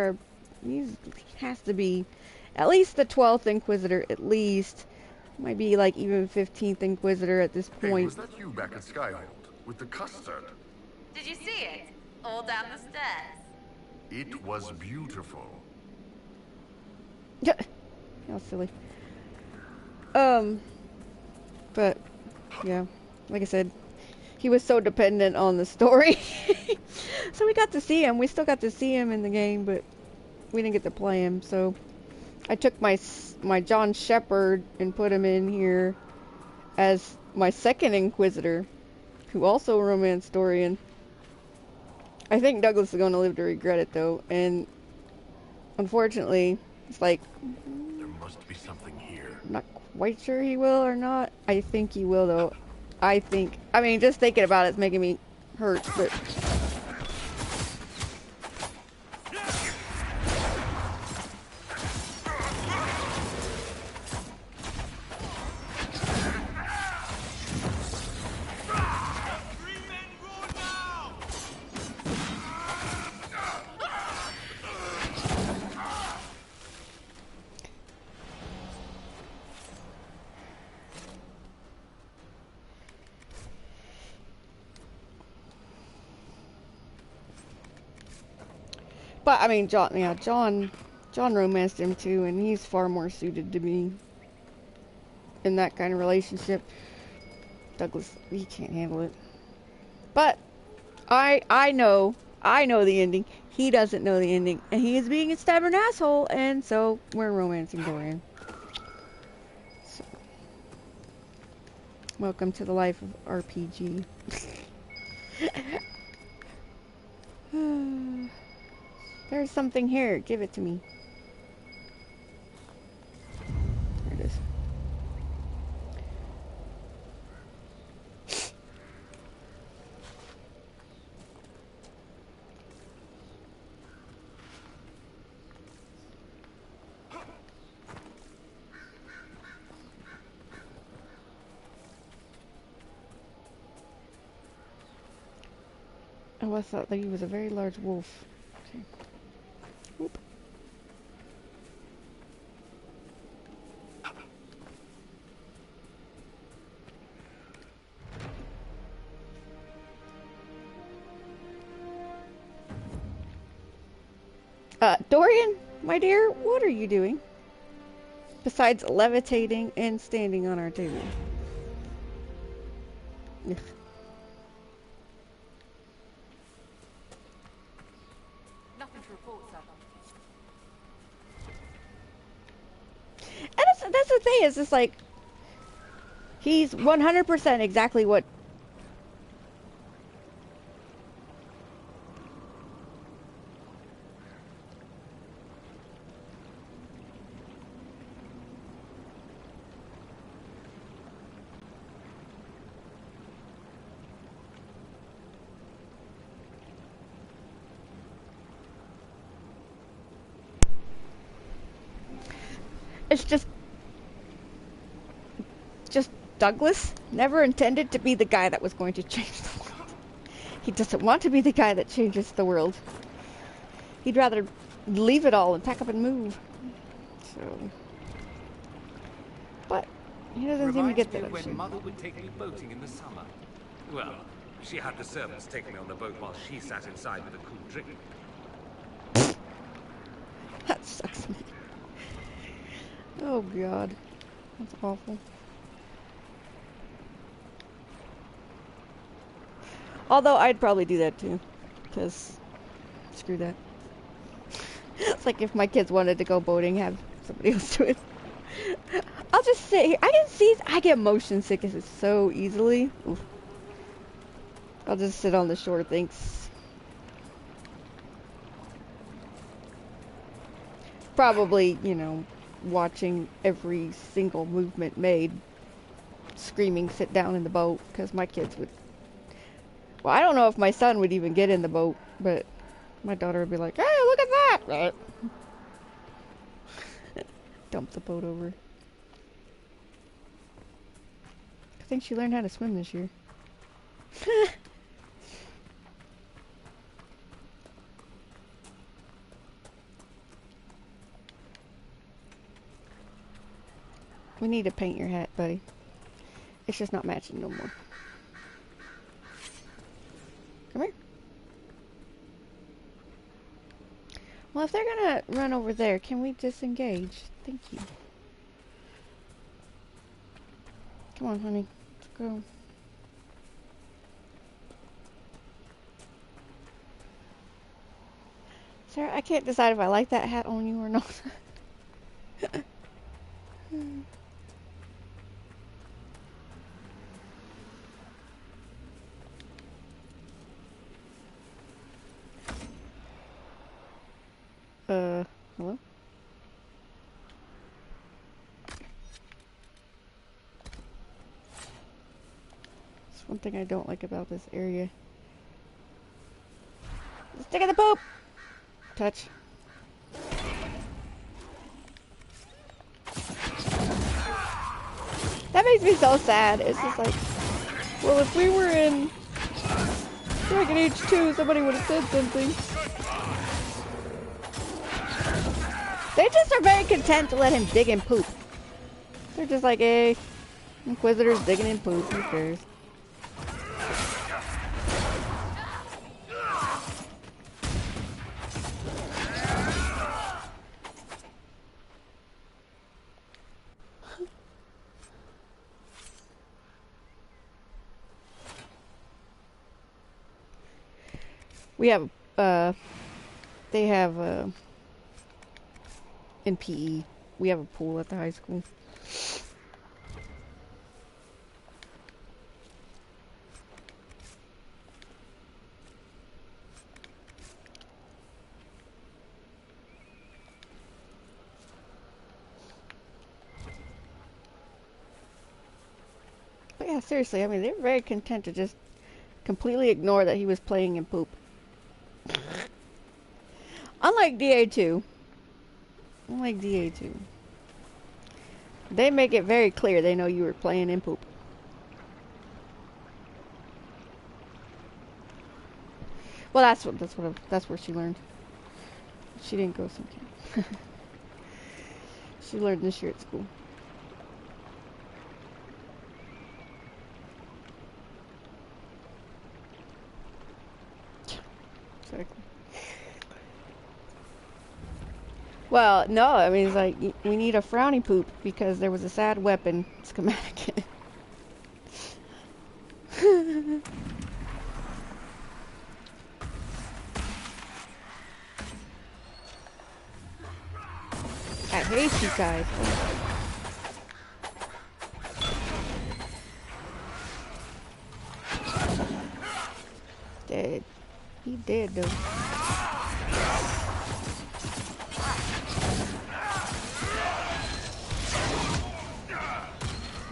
he has to be at least the 12th Inquisitor, at least. Might be like even 15th Inquisitor at this point. Hey, was that you back at Skyhold with the custard? Did you see it? All down the stairs. It was beautiful. Yeah, how silly. But yeah, like I said, he was so dependent on the story. So we got to see him. We still got to see him in the game, but we didn't get to play him. So I took my John Shepherd and put him in here as my second Inquisitor, who also a romance historian. I think Douglas is going to live to regret it though, and unfortunately, it's like there must be something here. I'm not quite sure he will or not. I think he will though. I mean, just thinking about it's making me hurt, but. But I mean, John romanced him too, and he's far more suited to me in that kind of relationship. Douglas, he can't handle it. But I know the ending. He doesn't know the ending, and he is being a stubborn asshole, and so we're romancing Dorian. So, welcome to the life of RPG. There's something here. Give it to me. There it is. Oh, I thought that he was a very large wolf. Okay. Whoop. Dorian, my dear, what are you doing? Besides levitating and standing on our table. Ugh. Nothing to report, sir. And that's the thing, is just like, he's 100% exactly what. It's just Douglas never intended to be the guy that was going to change the world. He doesn't want to be the guy that changes the world. He'd rather leave it all and pack up and move. So, but he doesn't seem to get that. When Mother would take me boating in the summer. Well, she had the servants take me on the boat while she sat inside with a cool drink. That sucks, man. Oh God, that's awful. Although I'd probably do that too, because screw that. It's like if my kids wanted to go boating, have somebody else do it. I'll just sit here. I get motion sickness so easily. Oof. I'll just sit on the shore, thanks. Probably, you know, watching every single movement made. Screaming, sit down in the boat, because my kids would... Well, I don't know if my son would even get in the boat, but my daughter would be like, hey, look at that! Dump the boat over. I think she learned how to swim this year. We need to paint your hat, buddy. It's just not matching no more. Come here. Well, if they're gonna run over there, can we disengage? Thank you. Come on, honey. Let's go. Sarah, I can't decide if I like that hat on you or not. Hello? That's one thing I don't like about this area. Stick in the poop! Touch. That makes me so sad. It's just like, well, if we were in Dragon Age 2, somebody would have said something. They just are very content to let him dig in poop. They're just like, hey, Inquisitor's digging in poop, who cares? We have, they have, in PE, we have a pool at the high school. But yeah, seriously, I mean, they're very content to just completely ignore that he was playing in poop. Unlike DA2. Unlike DA2. They make it very clear they know you were playing in poop. Well, that's where she learned. She didn't go some camp. She learned this year at school. Exactly. Well, no, I mean, it's like, we need a frowny poop because there was a sad weapon schematic. I hate you guys. Dead. He dead though.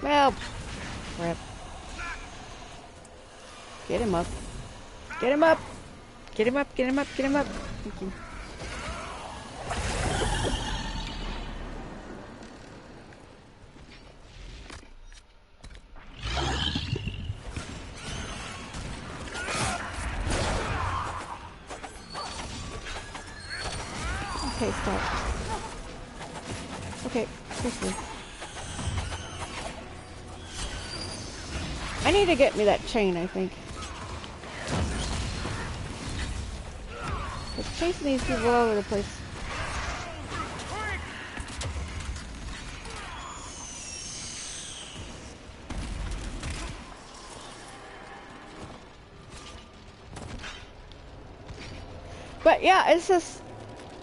Well, crap. Get him up. Get him up. Get him up, get him up, get him up. Thank you. Okay, stop. Okay, seriously. I need to get me that chain, I think. It's chasing these people all over the place. But yeah, it's just...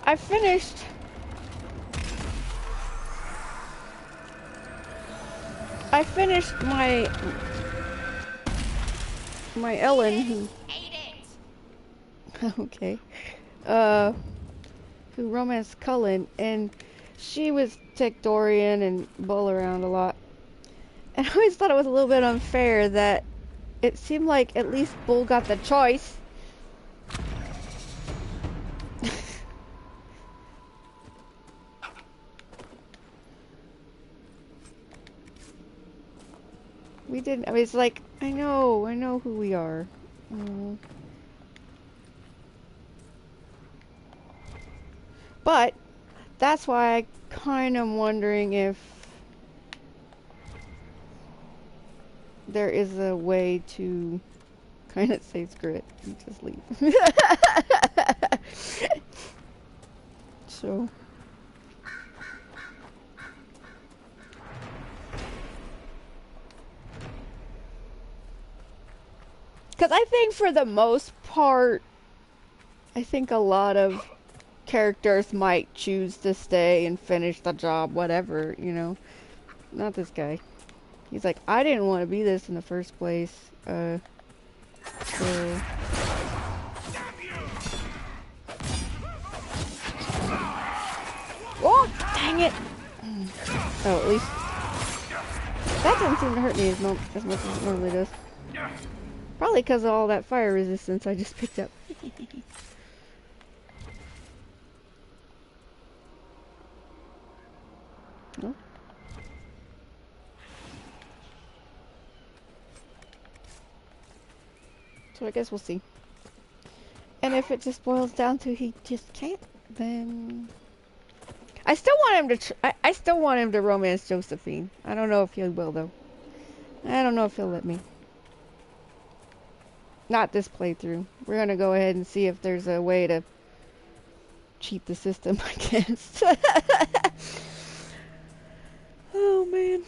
I finished I finished my Ellen who okay. Who romanced Cullen, and she was take Dorian and bull around a lot. And I always thought it was a little bit unfair that it seemed like at least Bull got the choice. We didn't. I mean, it's like, I know who we are. But that's why I kind of wondering if there is a way to kind of say screw it and just leave. So. Because I think for the most part, I think a lot of characters might choose to stay and finish the job, whatever, you know. Not this guy. He's like, I didn't want to be this in the first place. So... Oh, dang it! Oh, at least... That doesn't seem to hurt me as much as it normally does. Probably because of all that fire resistance I just picked up. No? So I guess we'll see. And if it just boils down to he just can't, then... I still want him to I still want him to romance Josephine. I don't know if he will, though. I don't know if he'll let me. Not this playthrough. We're gonna go ahead and see if there's a way to cheat the system, I guess. Oh, man.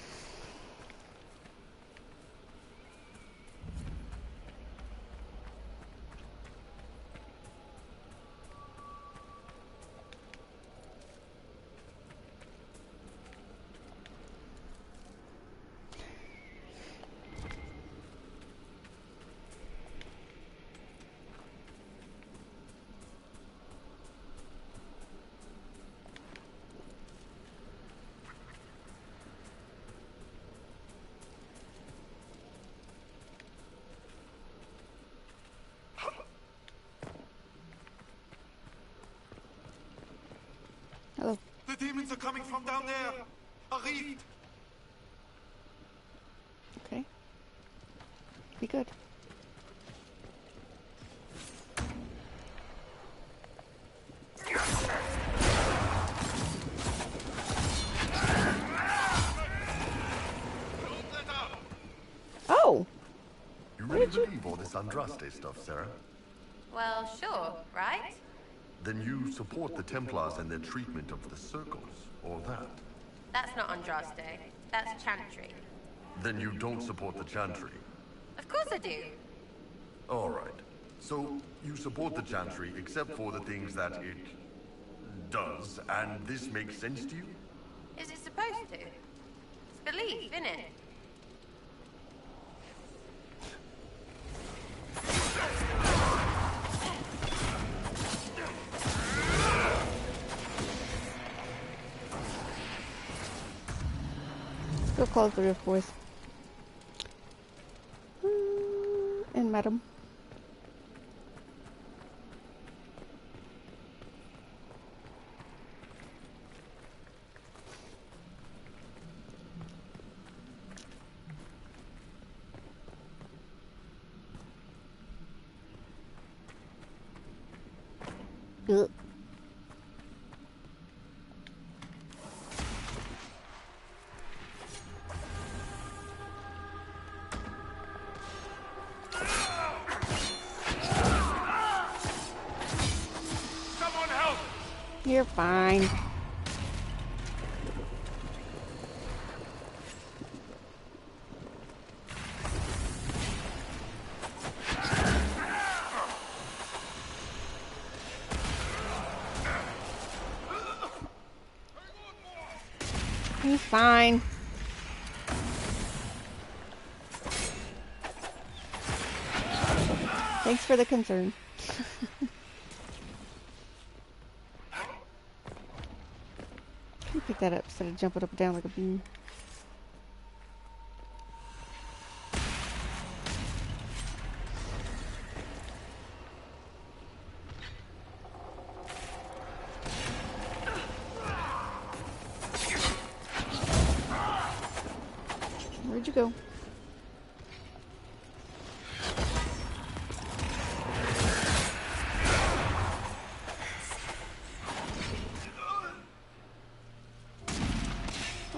Hello. The demons are coming from down there. A rift. Okay. Be good. Oh! You really believe all this Andraste stuff, Sarah? Well, sure, right? Then you support the Templars and their treatment of the circles, or that? That's not Andraste. That's Chantry. Then you don't support the Chantry? Of course I do. Alright. So, you support the Chantry except for the things that it... does, and this makes sense to you? Is it supposed to? It's belief, innit? Go close the rift, boys. And madam. Ugh. You're fine. He's fine. Thanks for the concern. Can you pick that up instead of jumping up and down like a bee? Where'd you go?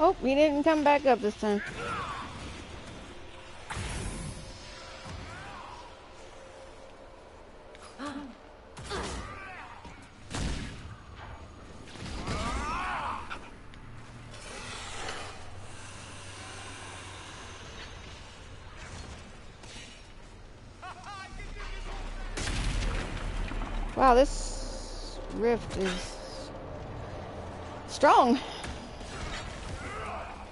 Oh, he didn't come back up this time. Wow, this rift is strong.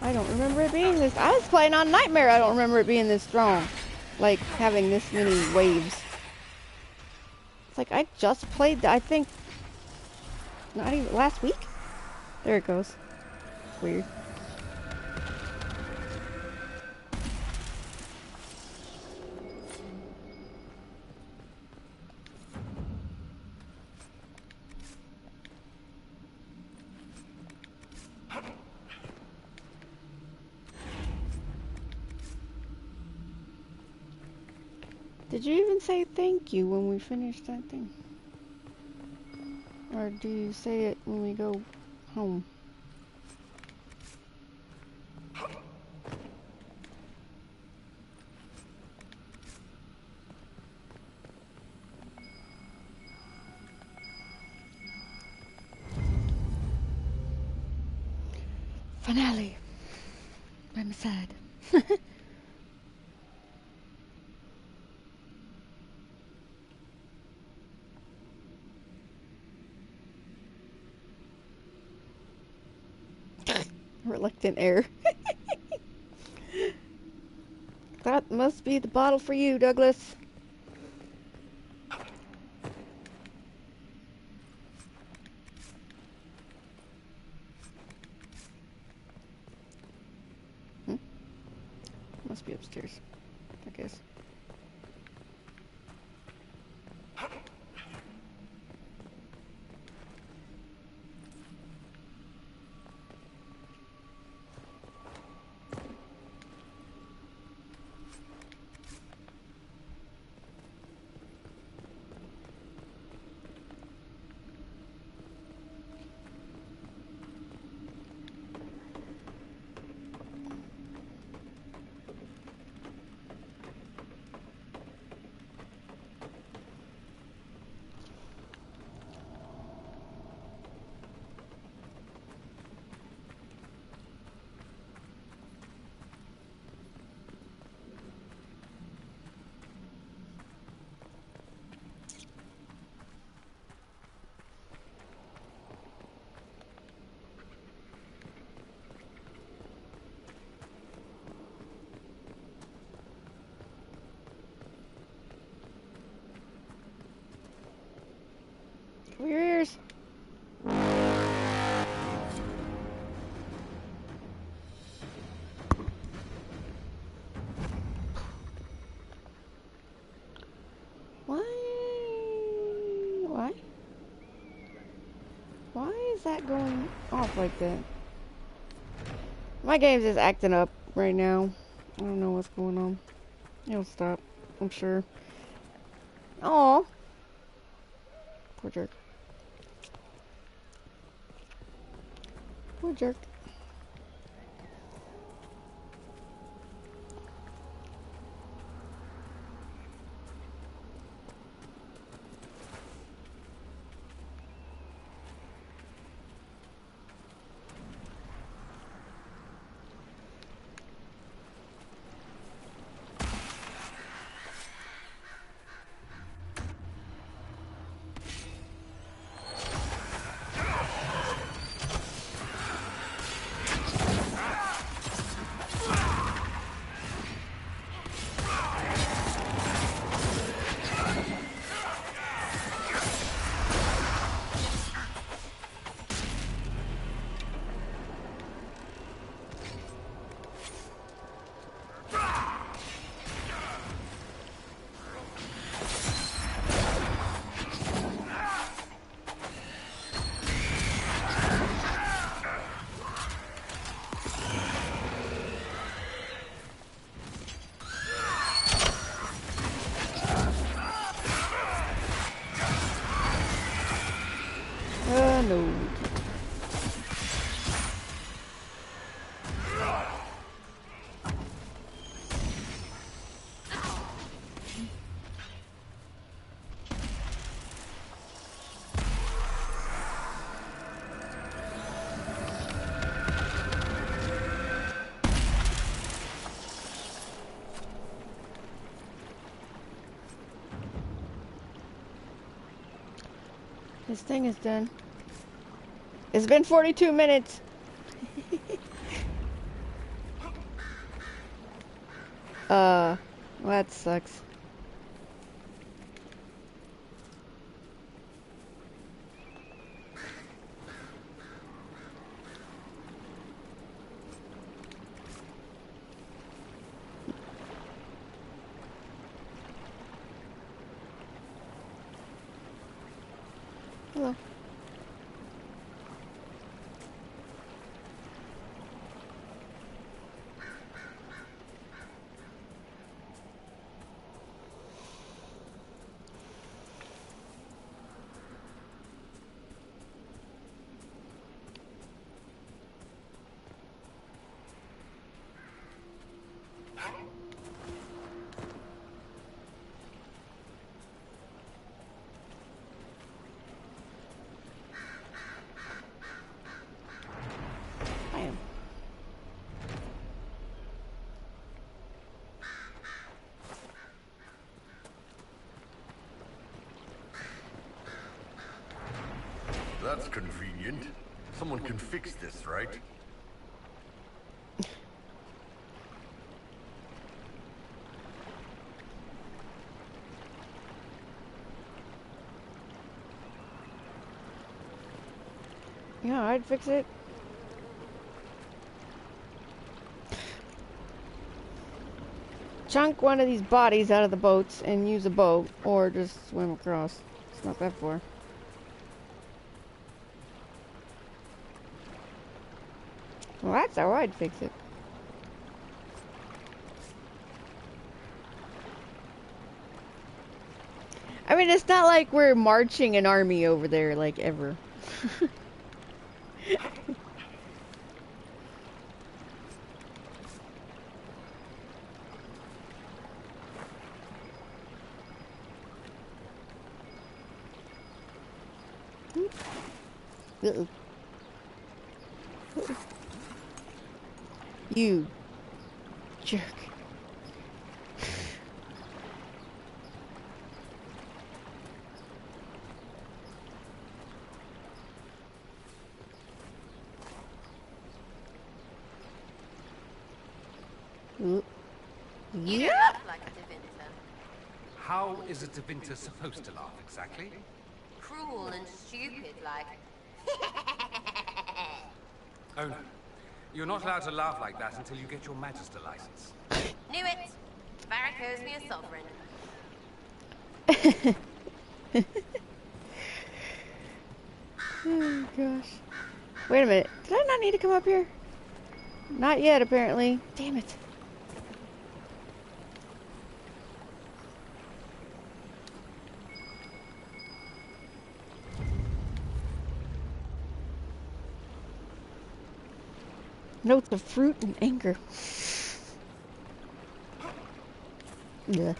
I don't remember it being this. I was playing on Nightmare. I don't remember it being this strong. Like, having this many waves. It's like, I just played, I think, not even last week? There it goes. Weird. Did you even say thank you when we finished that thing? Or do you say it when we go home? Finale. By my side. Reluctant air. That must be the bottle for you, Douglas. Must be upstairs, I guess. Cover your ears. Why? Why is that going off like that? My game's just acting up right now. I don't know what's going on. It'll stop, I'm sure. Aw. Poor jerk. Poor jerk. This thing is done. It's been 42 minutes. Well, that sucks. Hello. That's convenient. Someone can fix this, right? Yeah, I'd fix it. Chunk one of these bodies out of the boats and use a boat, or just swim across. It's not that far. Well, that's how I'd fix it. I mean, it's not like we're marching an army over there, like, ever. Uh-oh. You jerk. You don't laugh like a Devinter. How is a Devinter supposed to laugh exactly? Cruel and stupid, like. Oh no. You're not allowed to laugh like that until you get your Magister license. Knew it! Varric owes me a sovereign. Oh gosh. Wait a minute. Did I not need to come up here? Not yet, apparently. Damn it. Notes of fruit and anger. Yeah.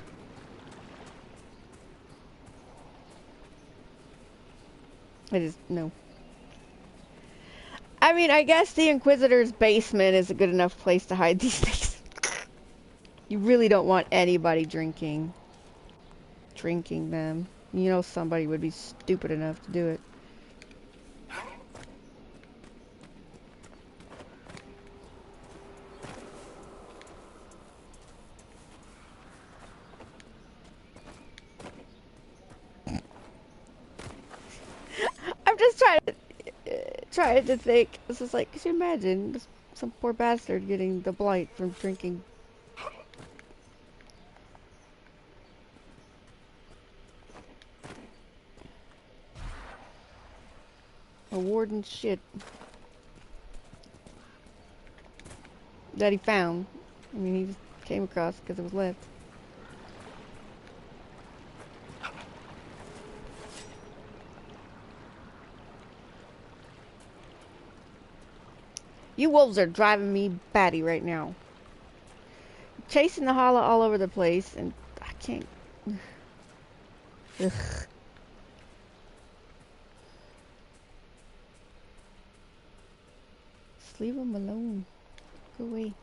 I just, no. I mean, I guess the Inquisitor's basement is a good enough place to hide these things. You really don't want anybody drinking them. You know somebody would be stupid enough to do it. I'm just trying to think. This is like, could you imagine some poor bastard getting the blight from drinking? A warden shit that he found. I mean, he just came across because it was left. You wolves are driving me batty right now. Chasing the hollow all over the place, and I can't. Ugh. Just leave them alone. Go away.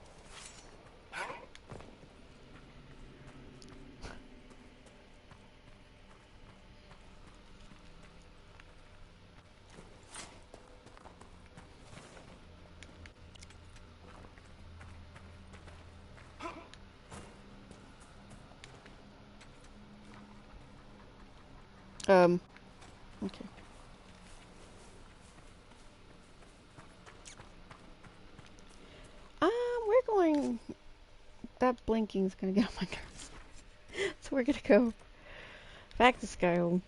Okay. We're going. That blinking's gonna get on my nerves. So we're gonna go back to Skyrim.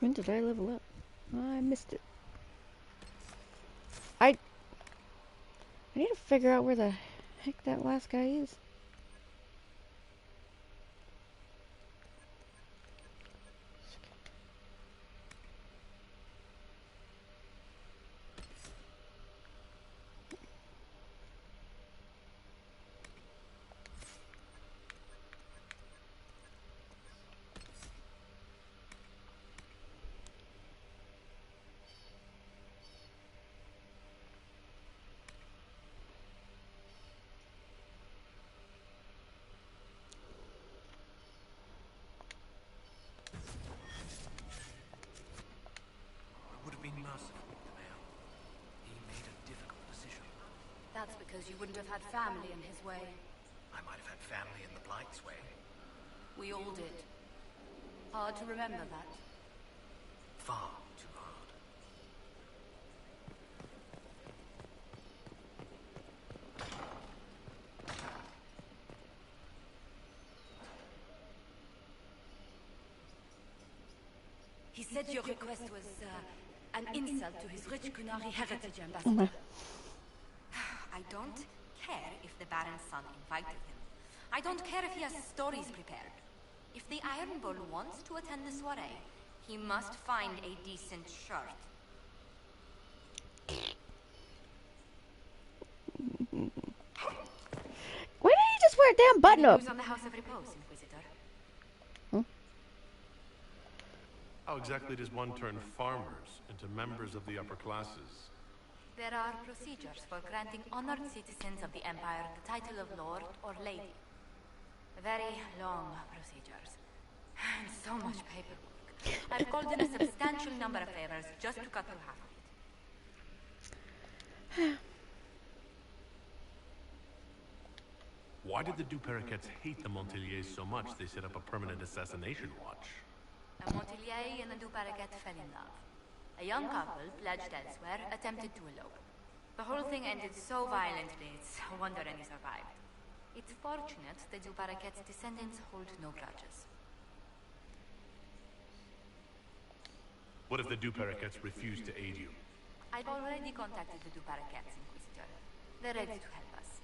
When did I level up? I missed it. I need to figure out where the heck that last guy is. Would have been merciful with the mayor. He made a difficult decision. That's because you wouldn't have had family in his way. I might have had family in the Blight's way. We all did. Hard to remember that. Far too hard. He said your request was an insult to his rich Kunari heritage, Ambassador. I don't care if the Baron's son invited him. I don't care if he has stories prepared. If the Iron Bull wants to attend the soiree, he must find a decent shirt. Why didn't he just wear a damn button up? News on the House of Repose, Inquisitor. How exactly does one turn farmers into members of the upper classes? There are procedures for granting honored citizens of the Empire the title of Lord or Lady. Very long procedures. And so much paperwork. I've called in a substantial number of favors just to cut through half of it. Why did the Duperriquets hate the Montiliers so much they set up a permanent assassination watch? A Montilier and a Duperriquet fell in love. A young couple, pledged elsewhere, attempted to elope. The whole thing ended so violently, it's a wonder any survived. It's fortunate the Duperriquet's descendants hold no grudges. What if the Duperriquets refuse to aid you? I've already contacted the Duperriquets, Inquisitor. They're ready to help us.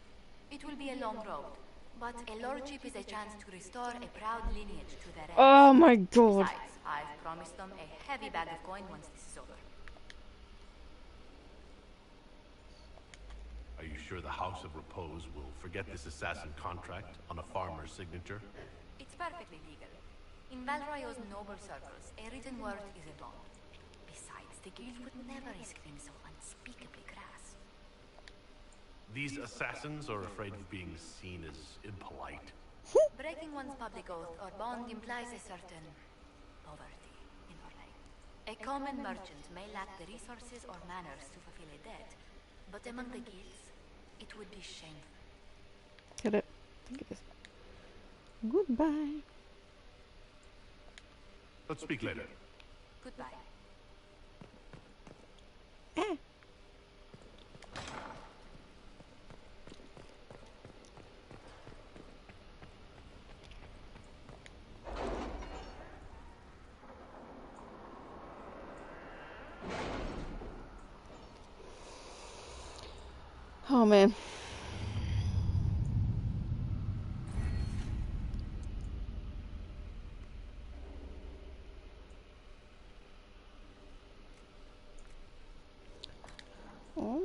It will be a long road, but a lordship is a chance to restore a proud lineage to their heirs. Oh my god. Besides, I've promised them a heavy bag of coin once this is over. Are you sure the House of Repose will forget this assassin contract on a farmer's signature? It's perfectly legal. In Valroyo's noble circles, a written word is a bond. Besides, the guild would never risk being so unspeakably crass. These assassins are afraid of being seen as impolite. Breaking one's public oath or bond implies a certain poverty in Orlais. A common merchant may lack the resources or manners to fulfill a debt, but among the guilds, it would be shameful. Get it? Look at this. Goodbye. Let's speak later. Goodbye. Oh man. Oh.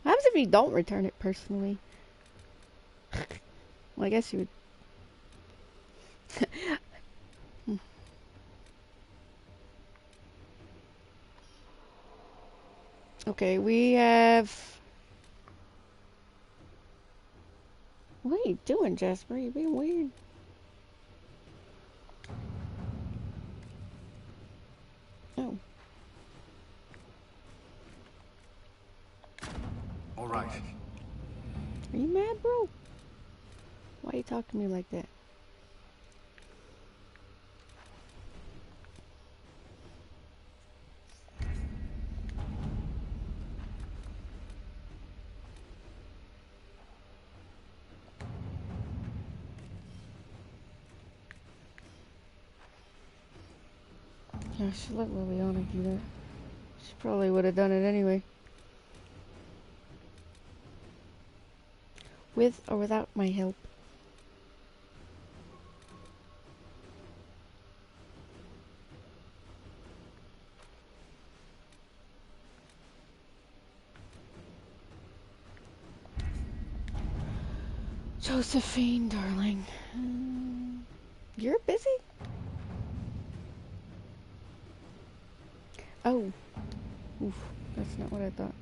What happens if you don't return it personally? Well, I guess you would. Okay, we have... What are you doing, Jasper? You're being weird. Oh. All right. Are you mad, bro? Why you talking to me like that? Yeah, she let Liliana do that. She probably would have done it anyway. With or without my help. Josephine, darling. You're busy? Oh. Oof, that's not what I thought.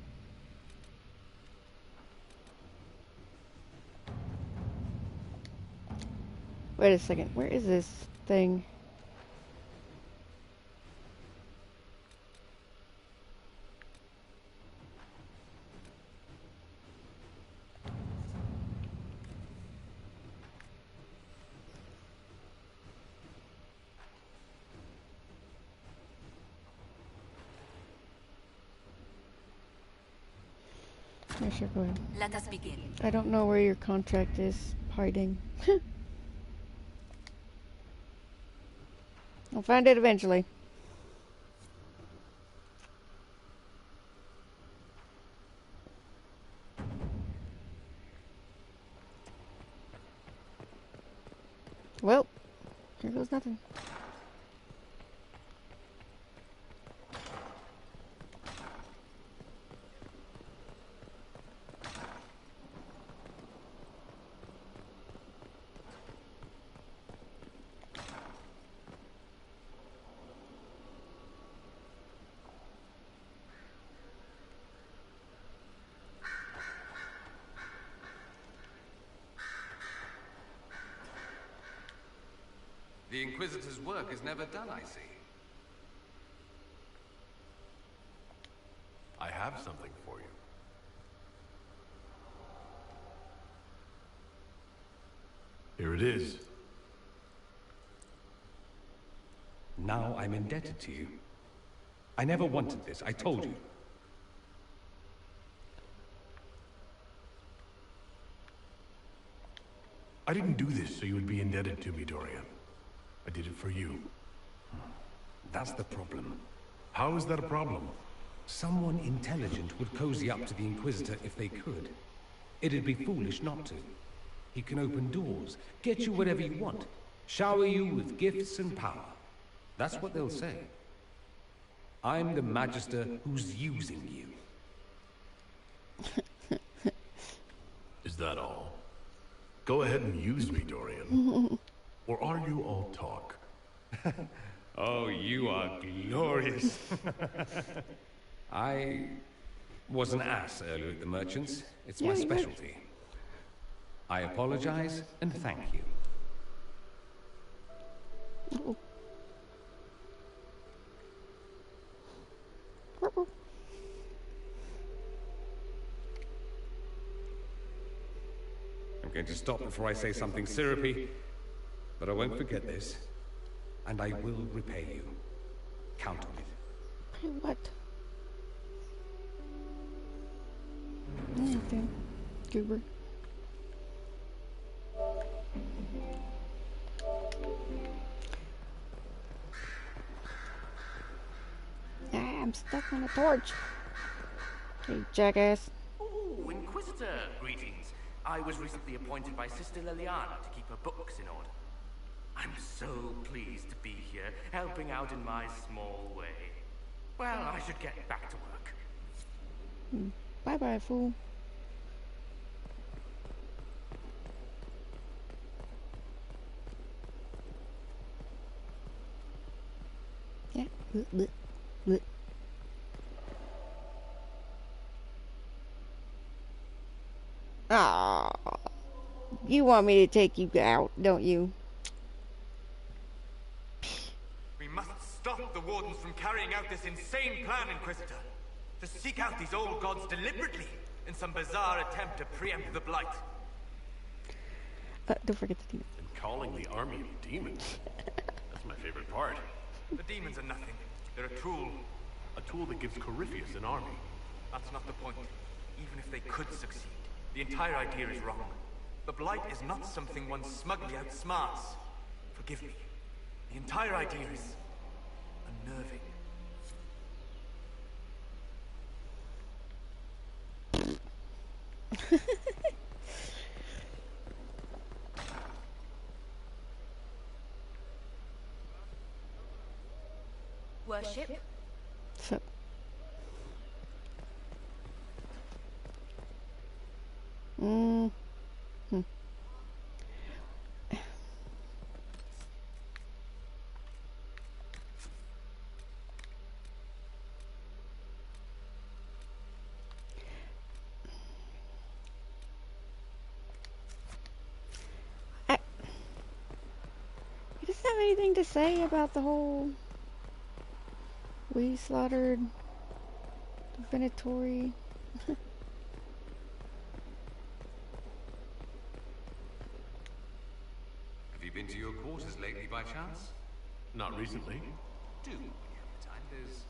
Wait a second. Where is this thing? Yeah, sure, go ahead. Let us begin. I don't know where your contract is hiding. I'll find it eventually. Well, here goes nothing. The Inquisitor's work is never done, I see. I have something for you. Here it is. Now I'm indebted to you. I never wanted this, I told you. I didn't do this so you would be indebted to me, Dorian. I did it for you. That's the problem. How is that a problem? Someone intelligent would cozy up to the Inquisitor if they could. It'd be foolish not to. He can open doors, get you whatever you want, shower you with gifts and power. That's what they'll say. I'm the Magister who's using you. Is that all? Go ahead and use me, Dorian. Or are you all talk? Oh, you are glorious. I was an ass earlier at the Merchants. It's my specialty. I apologize and thank you. I'm going to stop before I say something syrupy, but I won't forget this, and I will repay you. Count on it. What? Okay. Goober. Ah, I'm stuck on a torch. Hey, jackass. Oh, Inquisitor, greetings. I was recently appointed by Sister Liliana to keep her books in order. I'm so pleased to be here, helping out in my small way. Well, I should get back to work. Bye-bye, fool. Yeah. Blech. Ah, you want me to take you out, don't you? We must stop the Wardens from carrying out this insane plan, Inquisitor. To seek out these old gods deliberately in some bizarre attempt to preempt the Blight. Don't forget the demons. And calling the army of demons. That's my favorite part. The demons are nothing. They're a tool. A tool that gives Corypheus an army. That's not the point. Even if they could succeed, the entire idea is wrong. The Blight is not something one smugly outsmarts. Forgive me. The entire idea is unnerving. Worship? So. He doesn't have anything to say about the whole we slaughtered Venatori. Have you been to your quarters lately by chance? Not recently. Do when you have the time. There's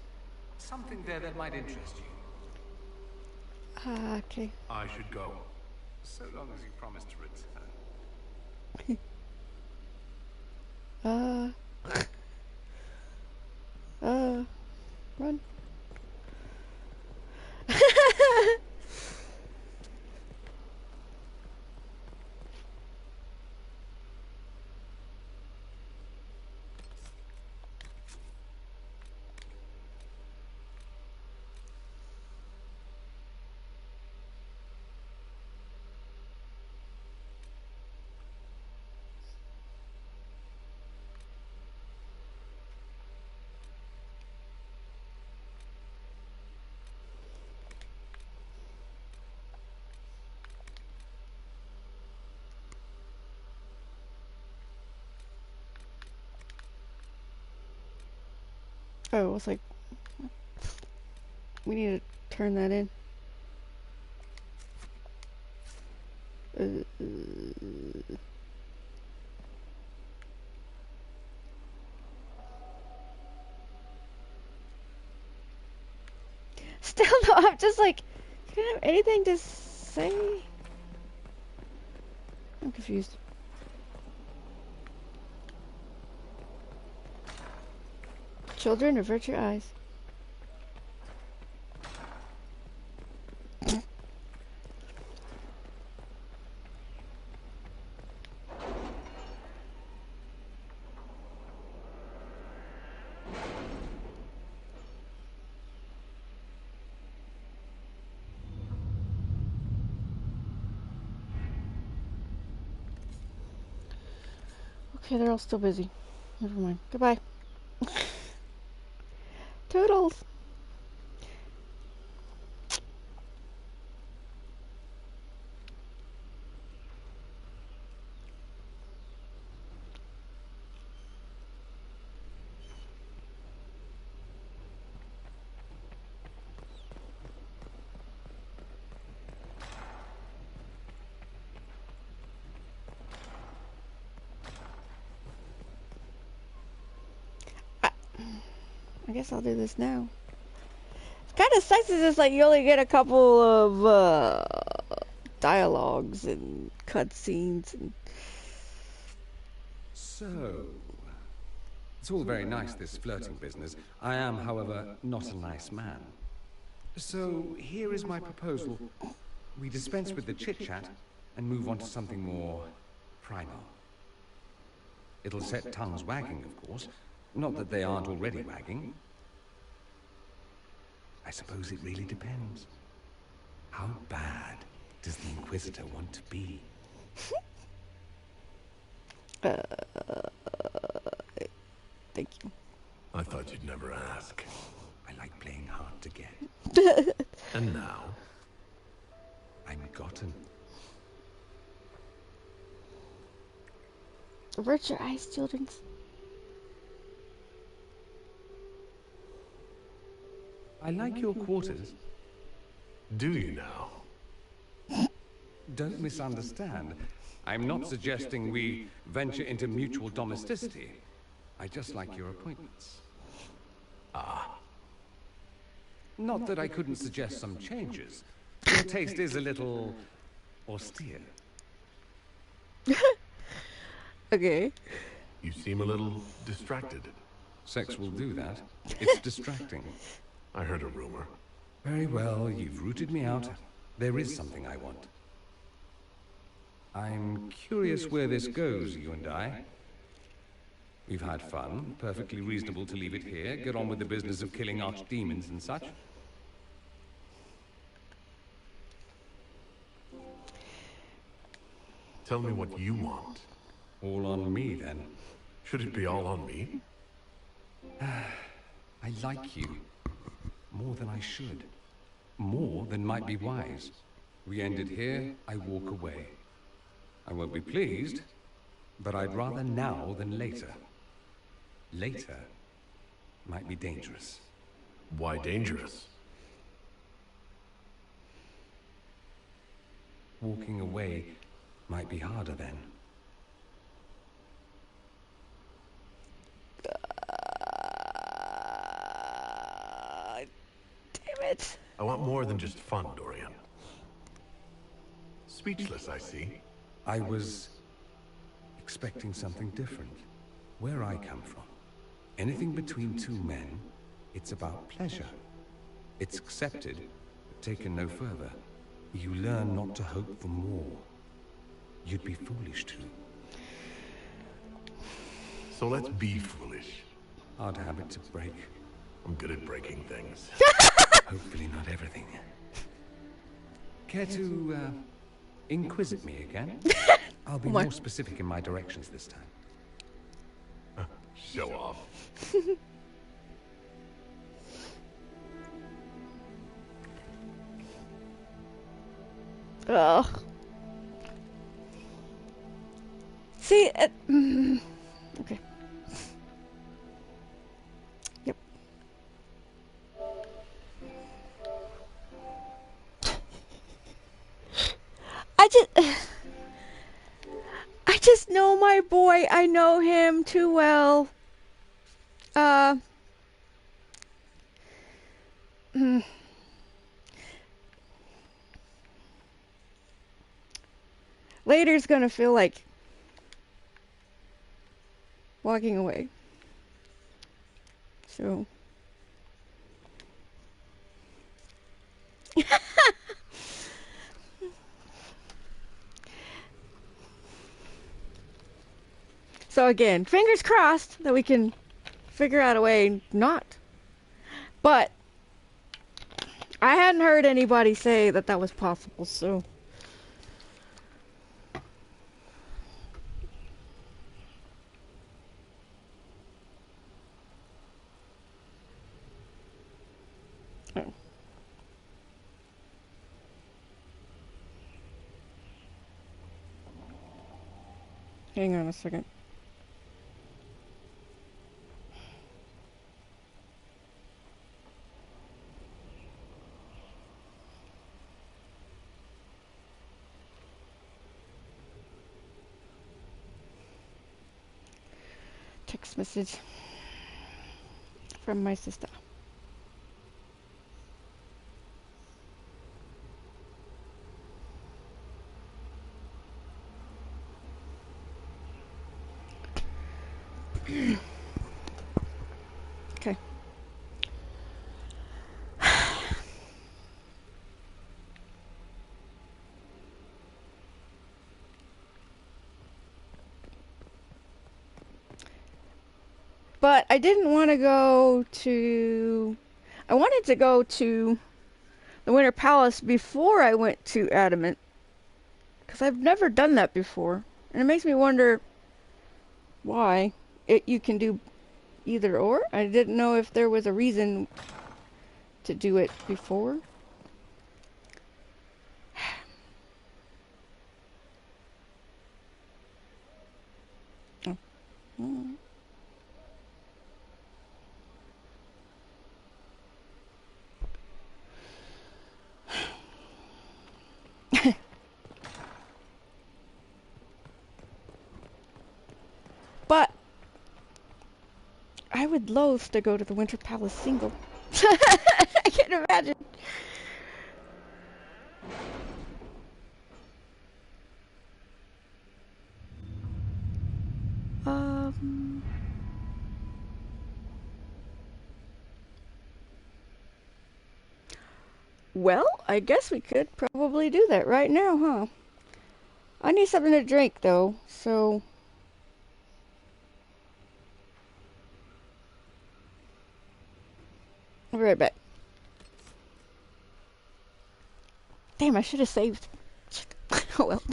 something there that might interest you. Okay. I should go. So long as you promise to return. Run. Oh, it's like we need to turn that in. Still no, I'm just like, do you have anything to say? I'm confused. Children, avert your eyes. Okay, they're all still busy. Never mind. Goodbye. Toodles. I guess I'll do this now. It's kind of sucks. It's just like you only get a couple of dialogues and cutscenes. And So, it's all very nice, this flirting business. I am, however, not a nice man. So, here is my proposal. We dispense with the chit-chat and move on to something more primal. It'll set tongues wagging, of course. Not that they aren't already wagging. I suppose it really depends. How bad does the Inquisitor want to be? Thank you. I thought you'd never ask. I like playing hard to get. And now? I'm gotten. Avert your eyes, children. I like your quarters. Do you now? Don't misunderstand. I'm not suggesting we venture into mutual domesticity. I just like your appointments. Ah. Not that I couldn't suggest some changes. Your taste is a little austere. Okay. You seem a little distracted. Sex will do that. It's distracting. I heard a rumor. Very well, you've rooted me out. There is something I want. I'm curious where this goes, you and I. We've had fun, perfectly reasonable to leave it here, get on with the business of killing archdemons and such. Tell me what you want. All on me, then. Should it be all on me? I like you. More than I should. More than might be wise. We end it here, I walk away. I won't be pleased, but I'd rather now than later. Later might be dangerous. Why dangerous? Walking away might be harder then. Damn it. I want more than just fun, Dorian. Speechless, I see. I was expecting something different. Where I come from, anything between two men, it's about pleasure. It's accepted, but taken no further. You learn not to hope for more. You'd be foolish to. So let's be foolish. Hard habit to break. I'm good at breaking things. Hopefully not everything. Care to, inquisit me again? I'll be more specific in my directions this time. Show off. Ugh. See, okay. Yep. my boy, I know him too well. Later's gonna feel like walking away. So. So again, fingers crossed that we can figure out a way not. But I hadn't heard anybody say that that was possible, so. Oh. Hang on a second. Text message from my sister. Okay. But I didn't want to go to... I wanted to go to the Winter Palace before I went to Adamant. Because I've never done that before. And it makes me wonder why. You can do either or. I didn't know if there was a reason to do it before. Oh. Mm. But I would loathe to go to the Winter Palace single. I can't imagine. Well, I guess we could probably do that right now, huh? I need something to drink, though, so... I'll be right back. Damn, I should have saved. Oh well.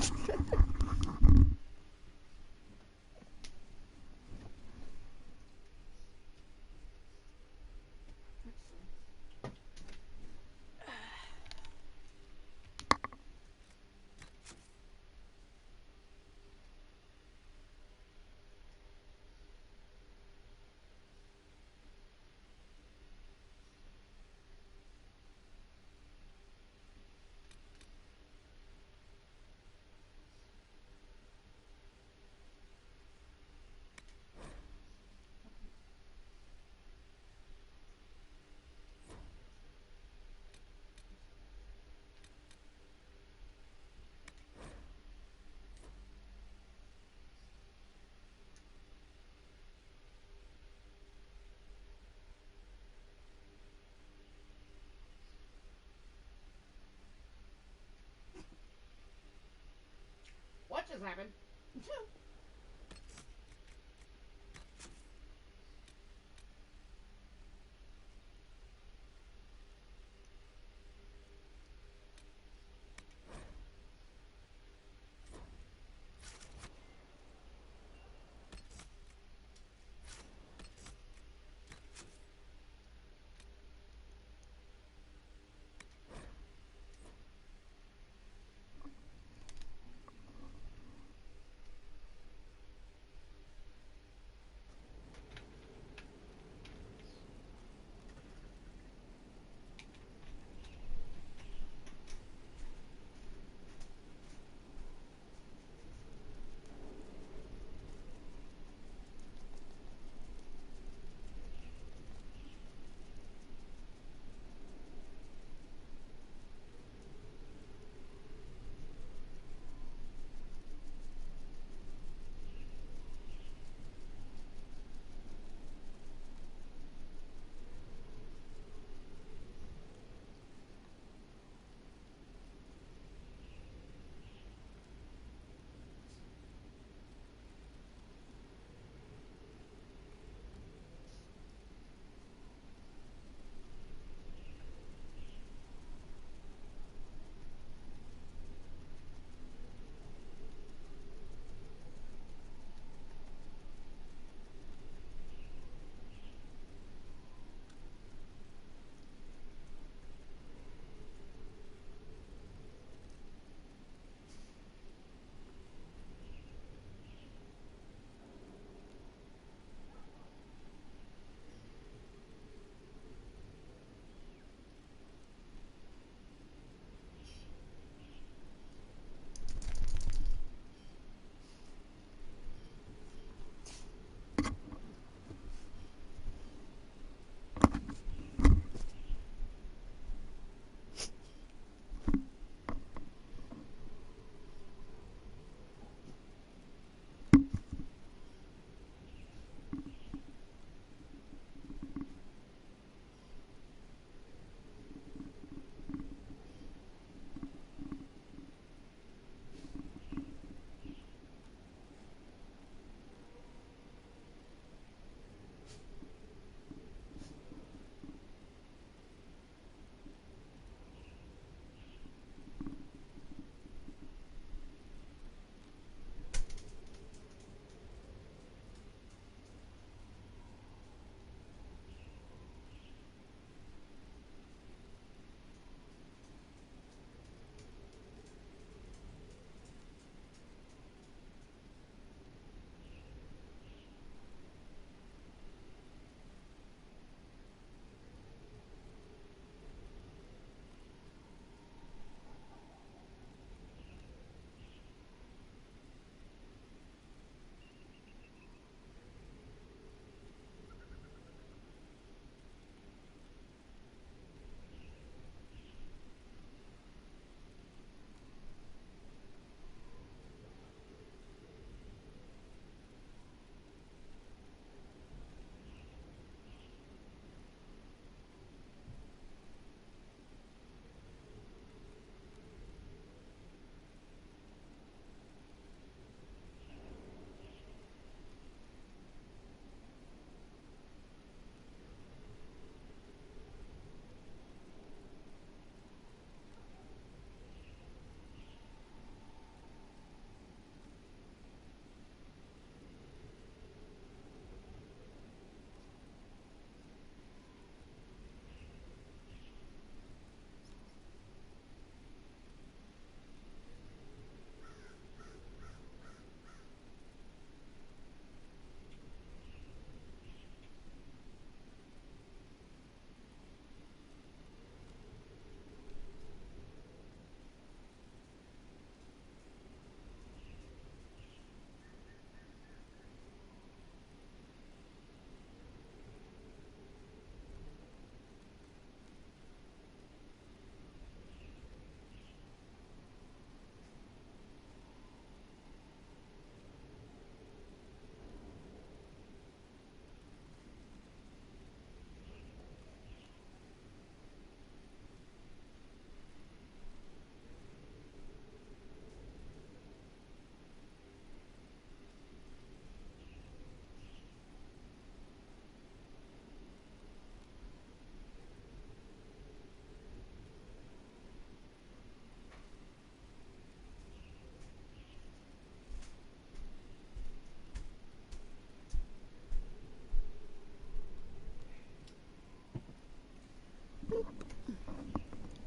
What just happened?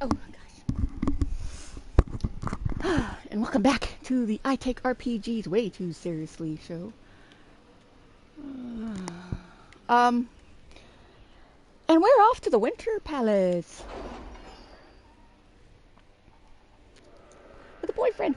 Oh gosh. And welcome back to the I Take RPGs Way Too Seriously show. And we're off to the Winter Palace with a boyfriend.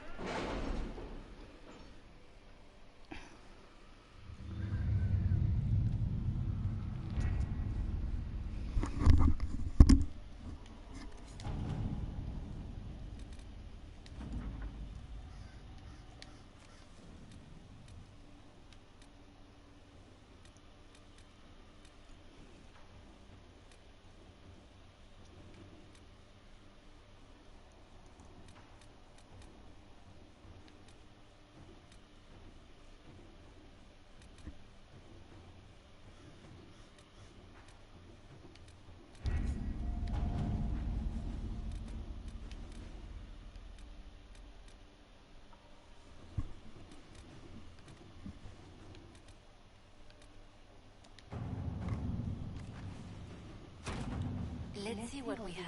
Let's see what we have.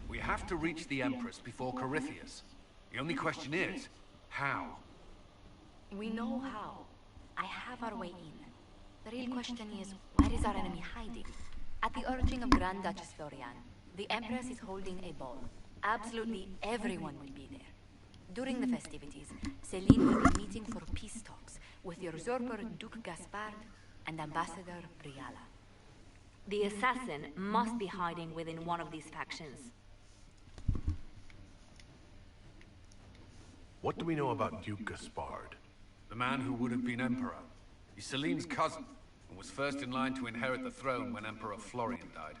We have to reach the Empress before Corypheus. The only question is, how? We know how. I have our way in. The real question is, where is our enemy hiding? At the urging of Grand Duchess Florian, the Empress is holding a ball. Absolutely everyone will be there. During the festivities, Celine will be meeting for peace talks with the usurper Duke Gaspard and Ambassador Briala. The assassin must be hiding within one of these factions. What do we know about Duke Gaspard? The man who would have been Emperor. He's Celine's cousin, and was first in line to inherit the throne when Emperor Florian died.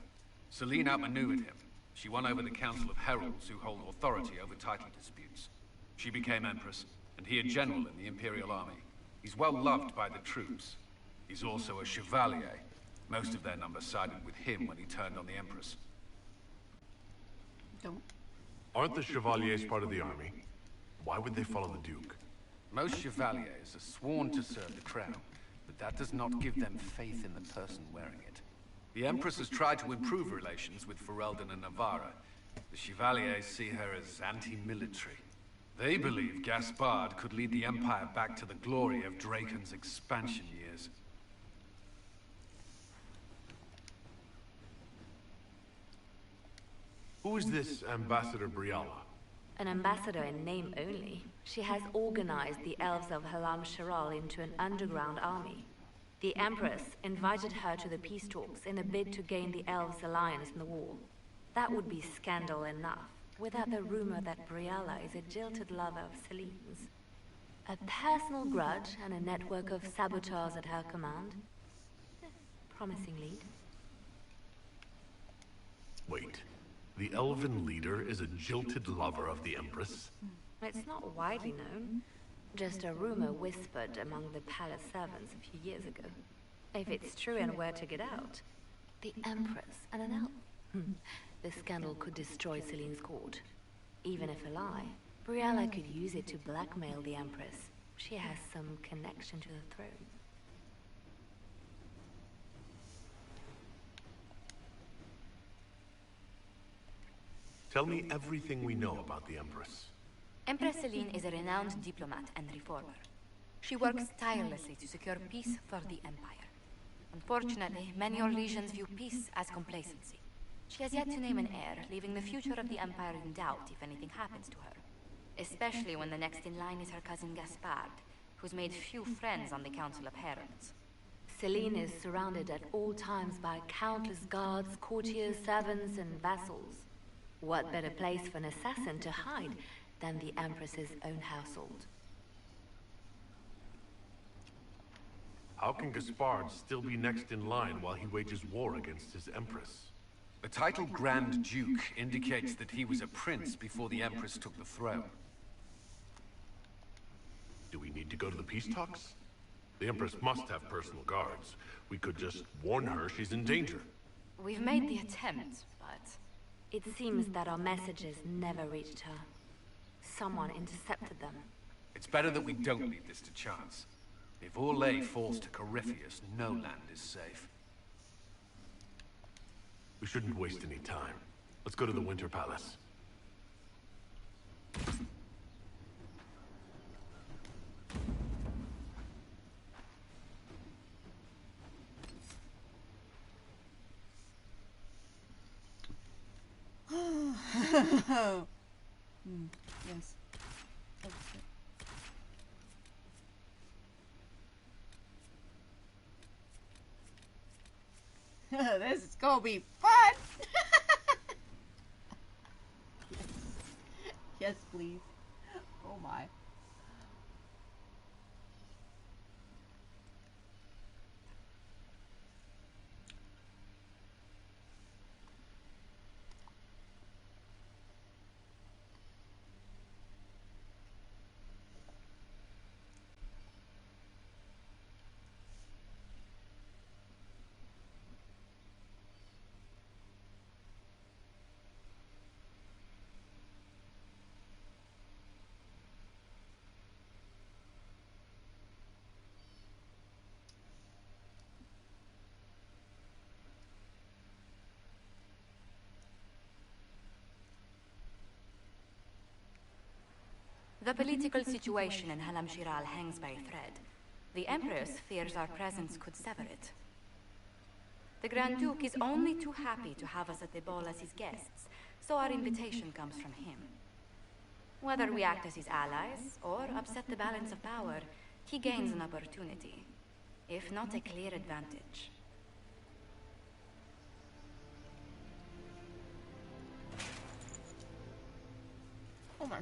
Celine outmaneuvered him. She won over the Council of Heralds, who hold authority over title disputes. She became Empress, and he a general in the Imperial Army. He's well loved by the troops. He's also a Chevalier. Most of their number sided with him when he turned on the Empress. Aren't the Chevaliers part of the army? Why would they follow the Duke? Most Chevaliers are sworn to serve the crown, but that does not give them faith in the person wearing it. The Empress has tried to improve relations with Ferelden and Navarra. The Chevaliers see her as anti-military. They believe Gaspard could lead the Empire back to the glory of Draken's expansion years. Who is this Ambassador Briala? An ambassador in name only, she has organized the elves of Halam Sharal into an underground army. The Empress invited her to the peace talks in a bid to gain the elves' alliance in the war. That would be scandal enough, without the rumor that Briala is a jilted lover of Celine's. A personal grudge and a network of saboteurs at her command. Promising lead. Wait. The elven leader is a jilted lover of the Empress? It's not widely known. Just a rumor whispered among the palace servants a few years ago. If it's true and were to get out, the Empress and an elf. The scandal could destroy Celine's court. Even if a lie, Briala could use it to blackmail the Empress. She has some connection to the throne. Tell me everything we know about the Empress. Empress Celine is a renowned diplomat and reformer. She works tirelessly to secure peace for the Empire. Unfortunately, many Orlesians view peace as complacency. She has yet to name an heir, leaving the future of the Empire in doubt if anything happens to her. Especially when the next in line is her cousin Gaspard, who's made few friends on the Council of Heralds. Celine is surrounded at all times by countless guards, courtiers, servants, and vassals. What better place for an assassin to hide than the Empress's own household? How can Gaspard still be next in line while he wages war against his Empress? The title Grand Duke indicates that he was a prince before the Empress took the throne. Do we need to go to the peace talks? The Empress must have personal guards. We could just warn her she's in danger. We've made the attempt, but... It seems that our messages never reached her. Someone intercepted them. It's better that we don't leave this to chance. If Orlais falls to Corypheus, no land is safe. We shouldn't waste any time. Let's go to the Winter Palace. Yes. This is gonna be fun! Yes. Yes, please. Oh my. The political situation in Halam Shiral hangs by a thread. The Empress fears our presence could sever it. The Grand Duke is only too happy to have us at the ball as his guests, so our invitation comes from him. Whether we act as his allies, or upset the balance of power, he gains an opportunity, if not a clear advantage. Oh my.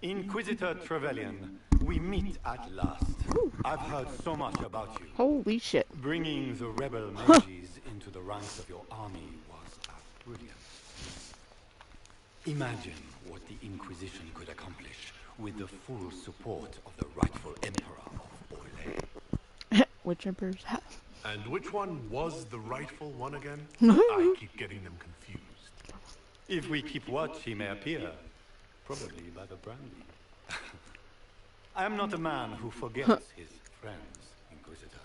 Inquisitor Trevelyan, we meet at last. I've heard so much about you. Holy shit. Bringing the rebel mages into the ranks of your army was brilliant. Imagine what the Inquisition could accomplish with the full support of the rightful Emperor of Orlais. Which emperors have? And which one was the rightful one again? I keep getting them confused. If we keep watch, he may appear. Probably by the brandy. I am not a man who forgets his friends, Inquisitor.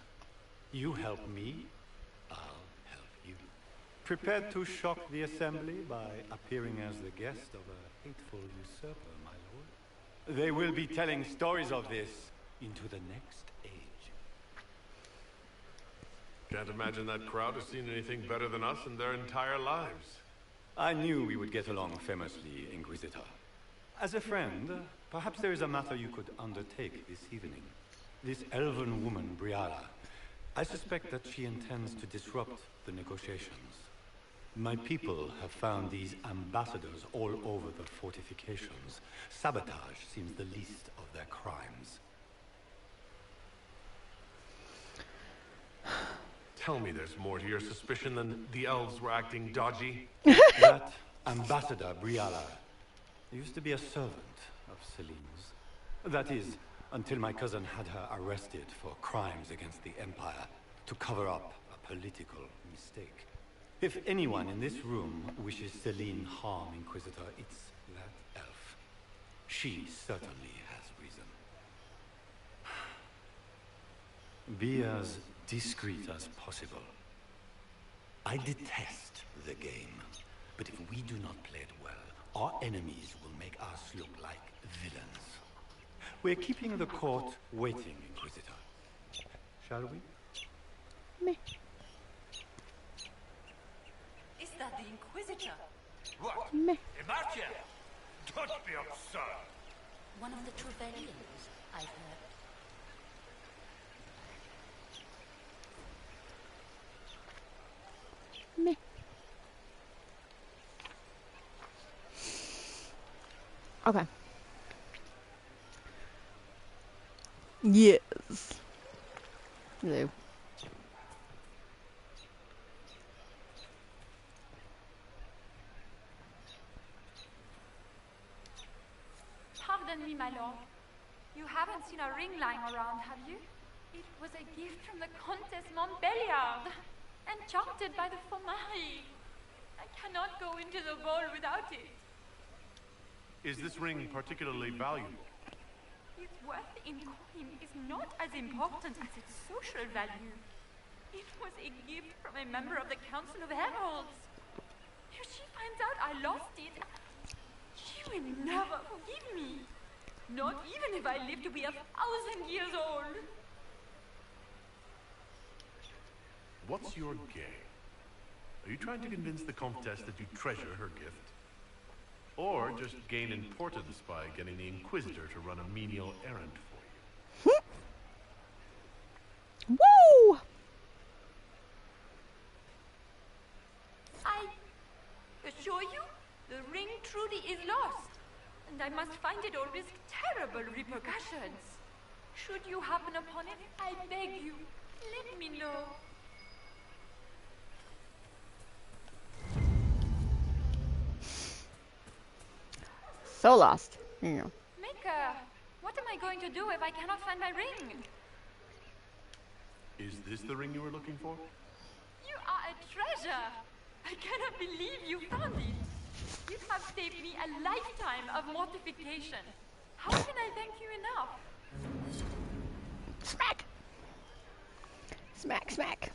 You help me, I'll help you. Prepared to shock the Assembly by appearing as the guest of a hateful usurper, my lord? They will be telling stories of this into the next age. Can't imagine that crowd has seen anything better than us in their entire lives. I knew we would get along famously, Inquisitor. As a friend, perhaps there is a matter you could undertake this evening. This elven woman, Briala, I suspect that she intends to disrupt the negotiations. My people have found these ambassadors all over the fortifications. Sabotage seems the least of their crimes. Tell me there's more to your suspicion than the elves were acting dodgy. That Ambassador Briala used to be a servant of Celine's. That is, until my cousin had her arrested for crimes against the Empire to cover up a political mistake. If anyone in this room wishes Celine harm, Inquisitor, it's that elf. She certainly has reason. Be as discreet as possible. I detest the game, but if we do not play it well, our enemies will make us look like villains. We're keeping the court waiting, Inquisitor. Shall we? Meh. Is that the Inquisitor? What? Meh. Imagine! Don't be absurd! One of the Trevellians, I've heard. Meh. Okay. Yes. Hello. Pardon me, my lord. You haven't seen a ring lying around, have you? It was a gift from the Comtesse Montbéliard, enchanted by the Fomari. I cannot go into the ball without it. Is this ring particularly valuable? Its worth in coin is not as important as its social value. It was a gift from a member of the Council of Heralds. If she finds out I lost it, she will never forgive me. Not even if I live to be 1,000 years old. What's your game? Are you trying to convince the Comtesse that you treasure her gift? Or just gain importance by getting the Inquisitor to run a menial errand for you? Woo! I assure you, the ring truly is lost, and I must find it or risk terrible repercussions. Should you happen upon it, I beg you, let me know. So lost. Here you go. Maker, what am I going to do if I cannot find my ring? Is this the ring you were looking for? You are a treasure. I cannot believe you found it. You have saved me a lifetime of mortification. How can I thank you enough? Smack! Smack, smack.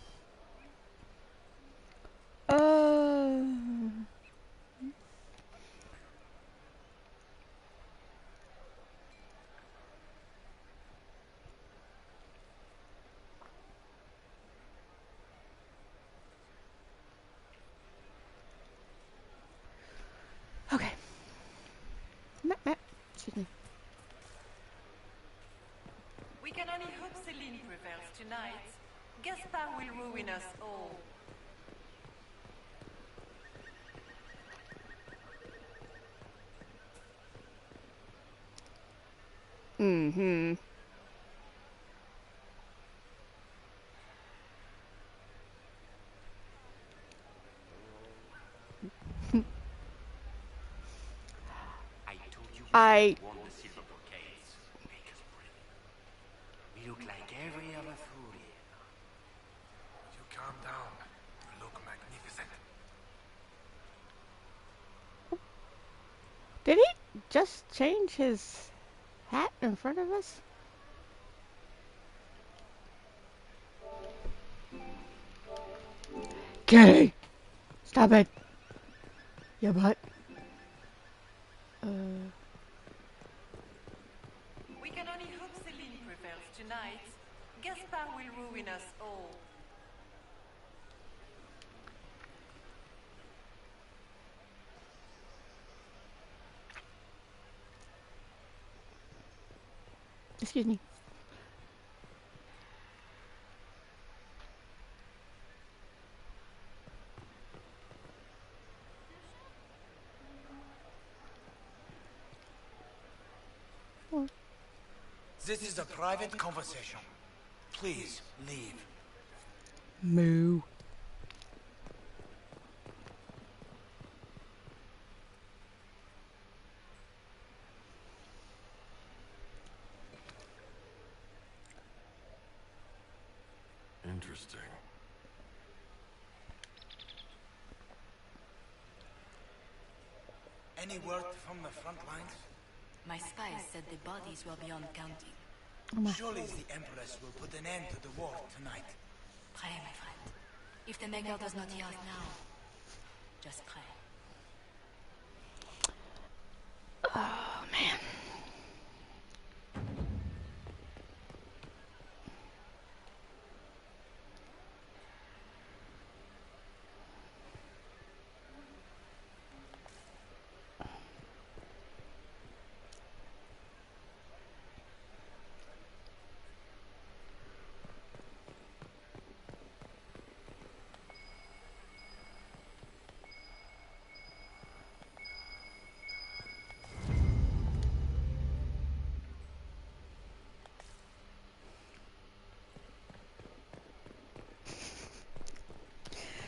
Okay. Excuse me. We can only hope Celine prevails tonight. Gaspard will ruin us all. Mm-hmm. I won the silver brocades. Make us bring. We look like every other fool here. You calm down. You look magnificent. Did he just change his hat in front of us? Kitty! Stop it! Yeah, but... We can only hope Celine prevails tonight. Gaspard will ruin us all. Excuse me. This is a private conversation. Please leave. Moo. Interesting. Any word from the front lines? My spies said the bodies were beyond counting. Surely the Empress will put an end to the war tonight. Pray, my friend. If the Maker does not hear us now, just pray. Oh, man.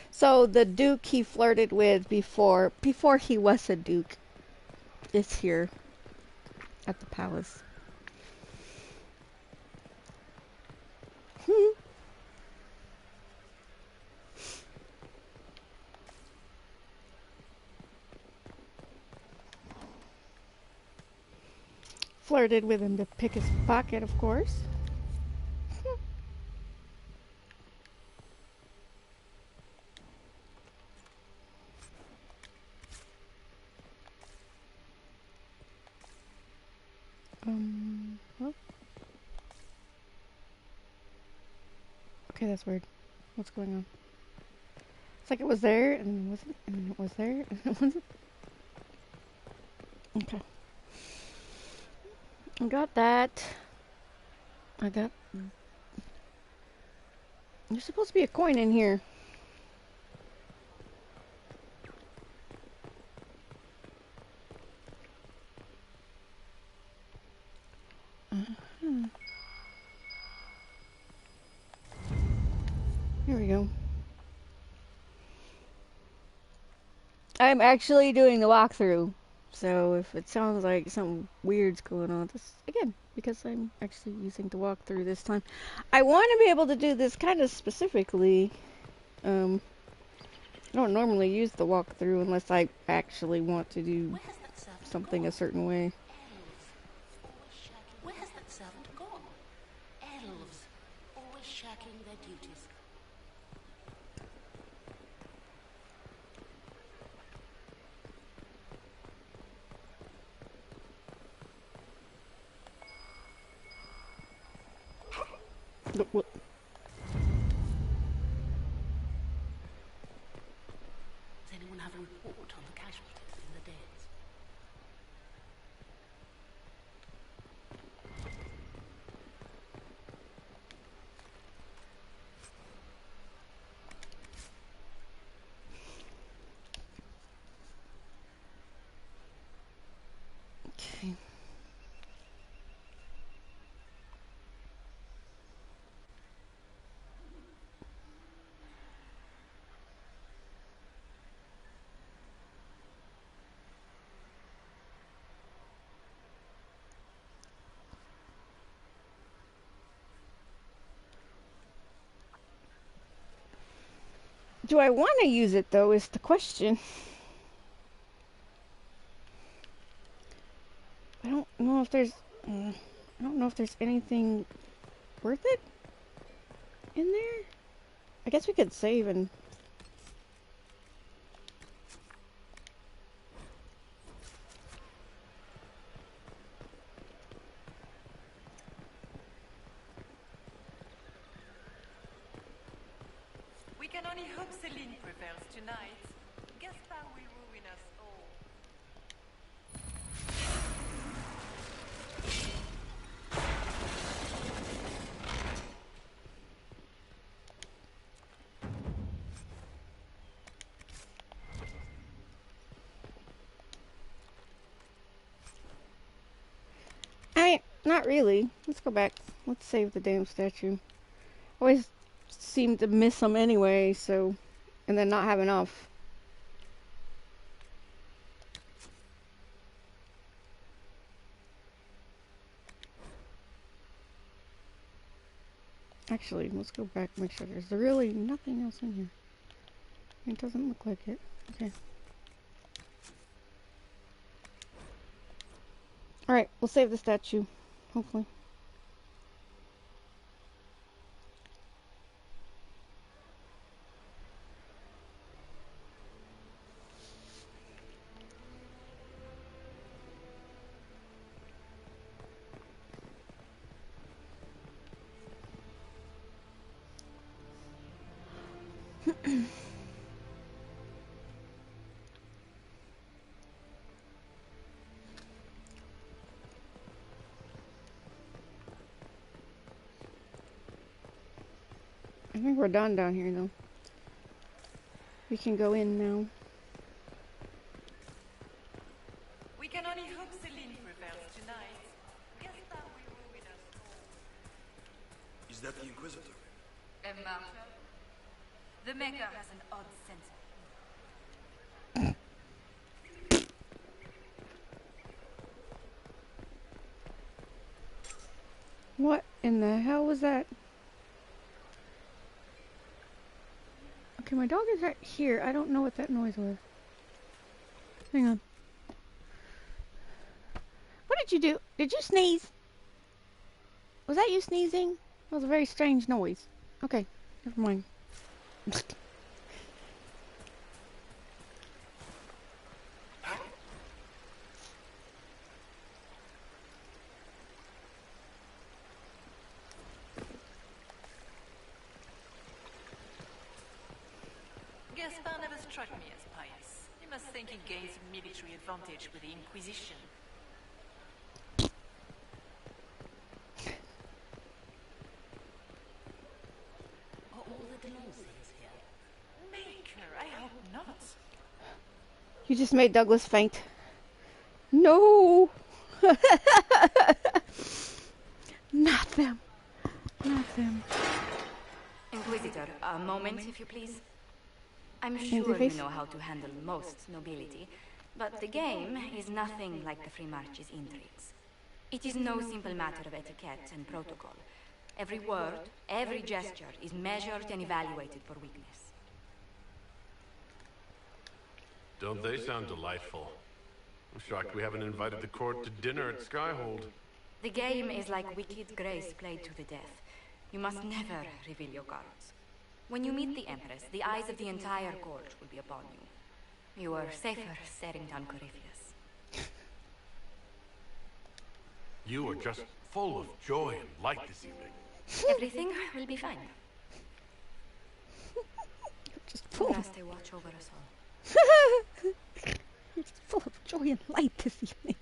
So the Duke he flirted with before he was a Duke is here at the palace. flirted with him to pick his pocket, of course. Well. Okay, that's weird. What's going on? It's like it was there, and it wasn't, and it was there, and it wasn't. Okay. I got that. I got... There's supposed to be a coin in here. Here we go. I'm actually doing the walkthrough, so if it sounds like something weird's going on, this again because I'm actually using the walkthrough this time. I want to be able to do this kind of specifically. I don't normally use the walkthrough unless I actually want to do something a certain way. Where has that servant gone? Elves, always shirking their duties. What? Does anyone have a report on the casualties in the Danes? Okay. Do I want to use it though is the question. I don't know if there's anything worth it in there. I guess we could save and We can only hope Celine prevails tonight. Gaspar will ruin us all. not really. Let's go back. Let's save the damn statue. Always seem to miss them anyway, so and then not have enough. Actually, let's go back and make sure there's really nothing else in here. It doesn't look like it. Okay. Alright, we'll save the statue. Hopefully. I think we're done down here, though. We can go in now. We can only hope Celine prevails tonight. Gaspar will ruin us all. Is that the Inquisitor? A martyr? The Maker has an odd sense of What in the hell was that? Okay, my dog is right here. I don't know what that noise was. Hang on. What did you do? Did you sneeze? Was that you sneezing? That was a very strange noise. Okay, never mind. Gaspar never struck me as pious. You must think he gains military advantage with the Inquisition. Are all the Delosians here? Maker, I hope not. You just made Douglas faint. No! Not them. Not them. Inquisitor, a moment, if you please. I'm sure you know how to handle most nobility, but the game is nothing like the Free March's intrigues. It is no simple matter of etiquette and protocol. Every word, every gesture is measured and evaluated for weakness. Don't they sound delightful? I'm shocked we haven't invited the court to dinner at Skyhold. The game is like wicked grace played to the death. You must never reveal your cards. When you meet the Empress, the eyes of the entire court will be upon you. You are safer staring down Corypheus. You are just full of joy and light this evening. Everything will be fine. Just I'm full gonna of... stay watch over us all. You're just full of joy and light this evening.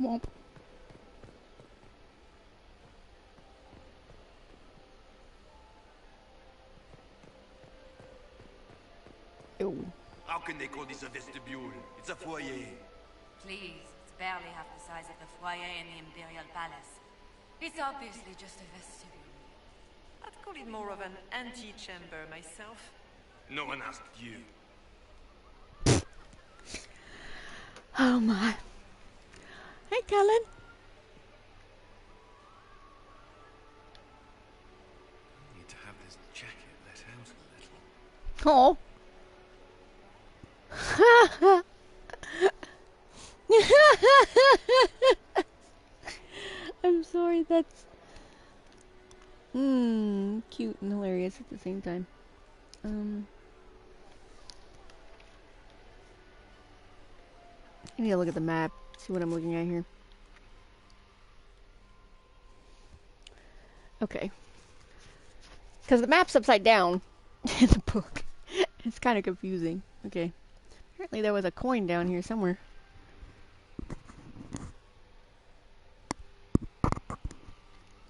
Womp. Ew. How can they call this a vestibule? It's a foyer. Please, it's barely half the size of the foyer in the Imperial Palace. It's obviously just a vestibule. I'd call it more of an antechamber myself. No one asked you. Oh my. Hey, Cullen. I need to have this jacket let out a little. Oh. I'm sorry, that's cute and hilarious at the same time. I need to look at the map, see what I'm looking at here. Okay. Because the map's upside down in the book. It's kind of confusing. Okay. Apparently there was a coin down here somewhere.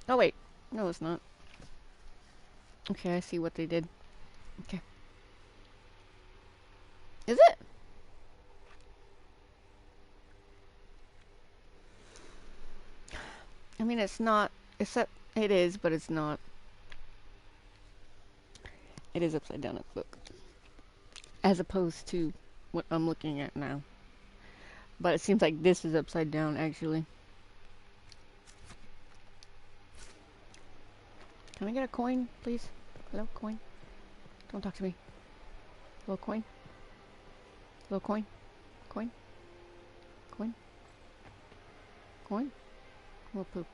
Oh wait. No, it's not. Okay, I see what they did. Okay. Is it? I mean, it's not. Except it is, but it's not. It is upside down in the book. As opposed to what I'm looking at now. But it seems like this is upside down, actually. Can I get a coin, please? Hello, coin? Don't talk to me. Hello, coin? Hello, coin? Coin? Coin? Coin? Little poop.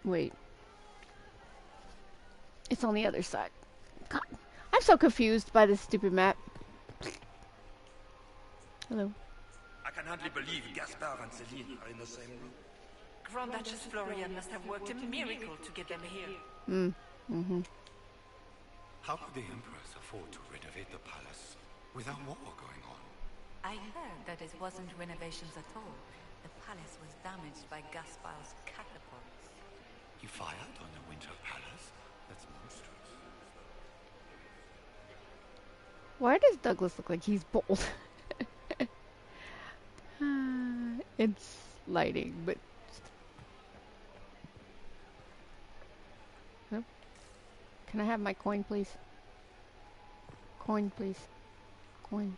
Wait. It's on the other side. God, I'm so confused by this stupid map. Hello. I can hardly believe Gaspard and Celine are in the same room. Grand Duchess Florian must have worked a miracle to get them here. How could the Empress afford to renovate the palace without war going on? I heard that it wasn't renovations at all. The palace was damaged by Gaspard's catapults. He fired on the Winter Palace? That's monstrous. Why does Douglas look like he's bold? It's lighting, but... Oh. Can I have my coin, please? Coin, please. Coin.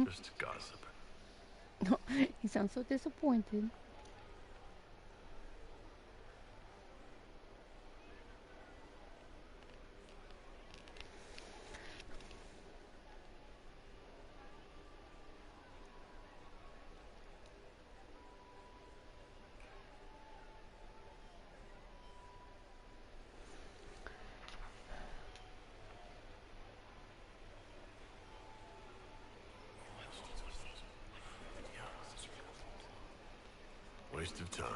Just gossip. No, he sounds so disappointed. Waste of time.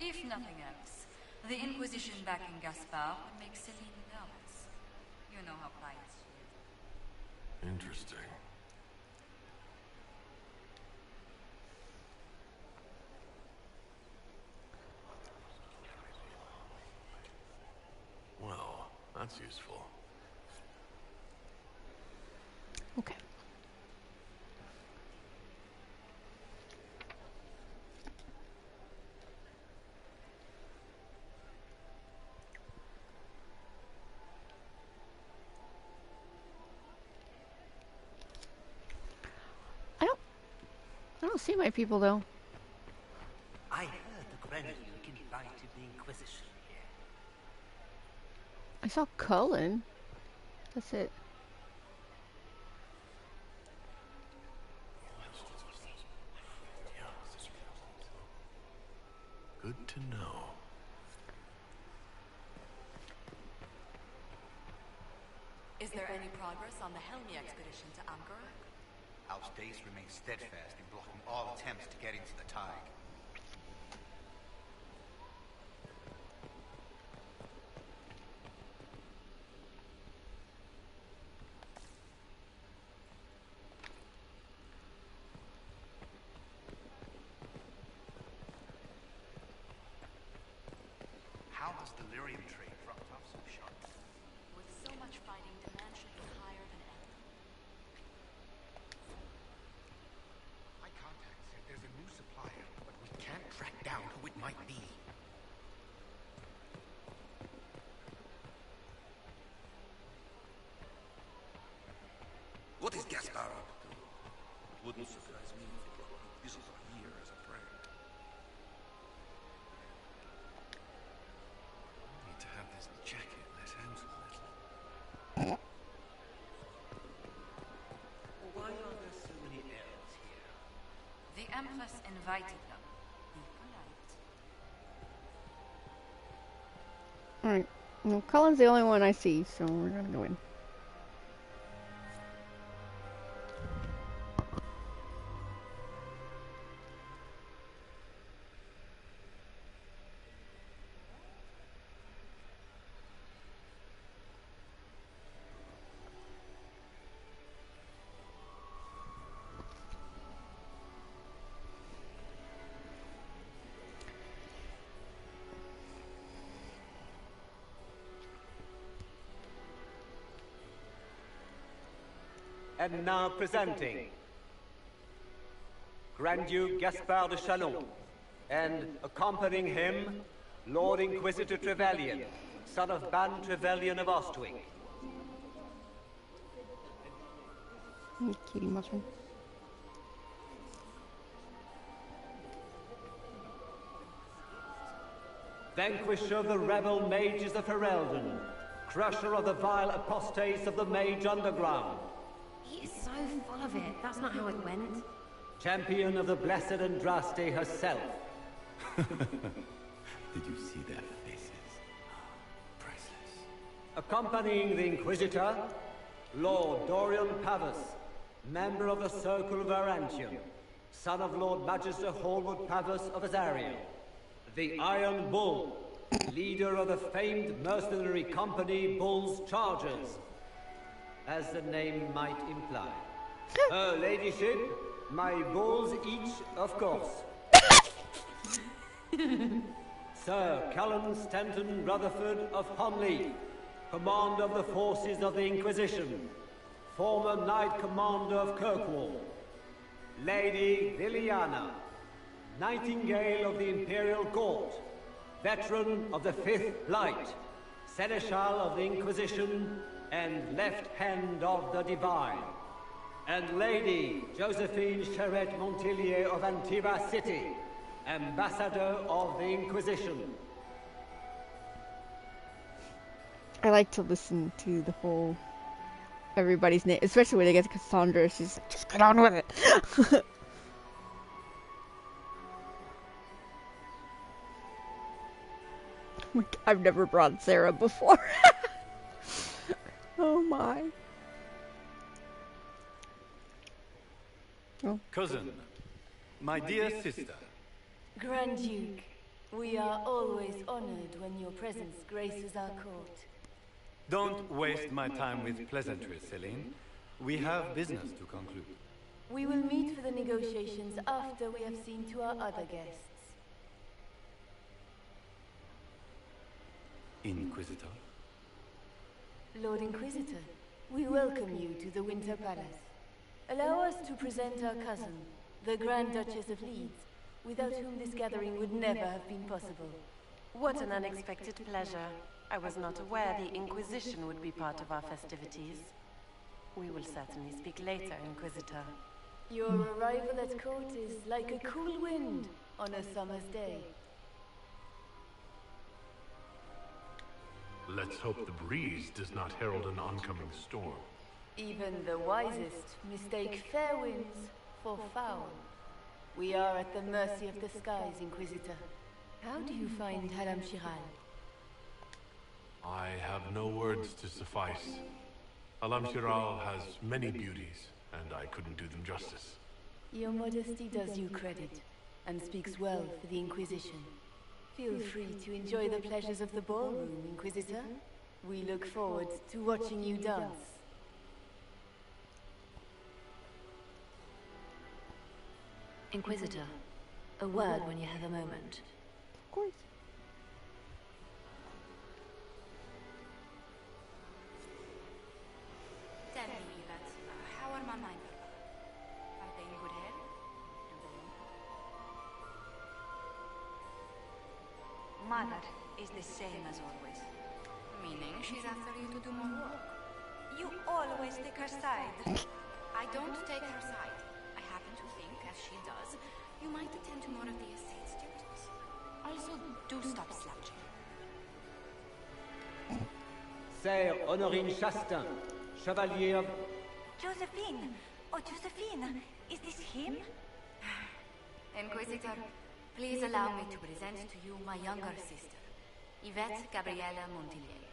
If nothing else, the Inquisition backing Gaspard would make Celine nervous. You know how pious she is. Interesting. Well, that's useful. Okay. I don't see my people though. I heard the Grand Duke invited the Inquisition here. I saw Cullen. That's it. Good to know. Is there any progress on the Helmi expedition to Ankara? Our Dace remains steadfast in blocking all attempts to get into the Tig. How has the lyrium trade dropped off so sharply? With so much fighting, demand should be higher than ever. My contact said there's a new supplier, but we can't track down who it might be. What is Gaspard up to? Wouldn't surprise me if he brought Inquisitor here as a friend. I need to have this jacket let out a little. Why are there so many elves here? The Empress invited them. Be polite. Alright. Well, Cullen's the only one I see, so we're gonna go in. And now presenting Grand Duke Gaspard de Chalon, and accompanying him, Lord Inquisitor Trevelyan, son of Ban Trevelyan of Ostwick. Kitty muffin. vanquisher of the rebel mages of Ferelden, crusher of the vile apostates of the Mage Underground. He is so full of it. That's not how it went. Champion of the Blessed Andraste herself. Did you see their faces? Priceless. Accompanying the Inquisitor, Lord Dorian Pavus, member of the Circle of Arantium, son of Lord Magister Hallwood Pavus of Azariel, the Iron Bull, leader of the famed mercenary company Bull's Chargers, as the name might imply. Her ladyship, my bulls each, of course. Sir Callan Stanton Rutherford of Honley, commander of the forces of the Inquisition, former Knight Commander of Kirkwall. Lady Liliana, Nightingale of the Imperial Court, veteran of the Fifth Light, Seneschal of the Inquisition, and Left Hand of the Divine. And Lady Josephine Charette Montillier of Antiba City, Ambassador of the Inquisition. I like to listen to the whole everybody's name, especially when they get to Cassandra. She's like, just get on with it. I've never brought Sarah before. Oh my. Oh. Cousin, my dear sister. Grand Duke, we are always honored when your presence graces our court. Don't waste my time with pleasantries, Celine. We have business to conclude. We will meet for the negotiations after we have seen to our other guests. Inquisitor? Lord Inquisitor, we welcome you to the Winter Palace. Allow us to present our cousin, the Grand Duchess of Leeds, without whom this gathering would never have been possible. What an unexpected pleasure. I was not aware the Inquisition would be part of our festivities. We will certainly speak later, Inquisitor. Your arrival at court is like a cool wind on a summer's day. Let's hope the breeze does not herald an oncoming storm. Even the wisest mistake fair winds for foul. We are at the mercy of the skies, Inquisitor. How do you find Haram Shiral? I have no words to suffice. Alam Shiral has many beauties, and I couldn't do them justice. Your modesty does you credit, and speaks well for the Inquisition. Feel free to enjoy the pleasures of the ballroom, Inquisitor. We look forward to watching you dance. Inquisitor, a word when you have a moment. Of course. Tell me, Yvette, how are my mind? Are they in good health? Mother is the same as always. Meaning she's after you to do more work. You always take her side. I don't take her side. I happen to think, as she does, you might attend to more of the estate's duties. Also, do stop slouching. Sir Honorine Chastain, Chevalier of... Josephine! Oh, Josephine! Is this him? Inquisitor, please allow me to present to you my younger sister, Yvette Gabriella Montillier.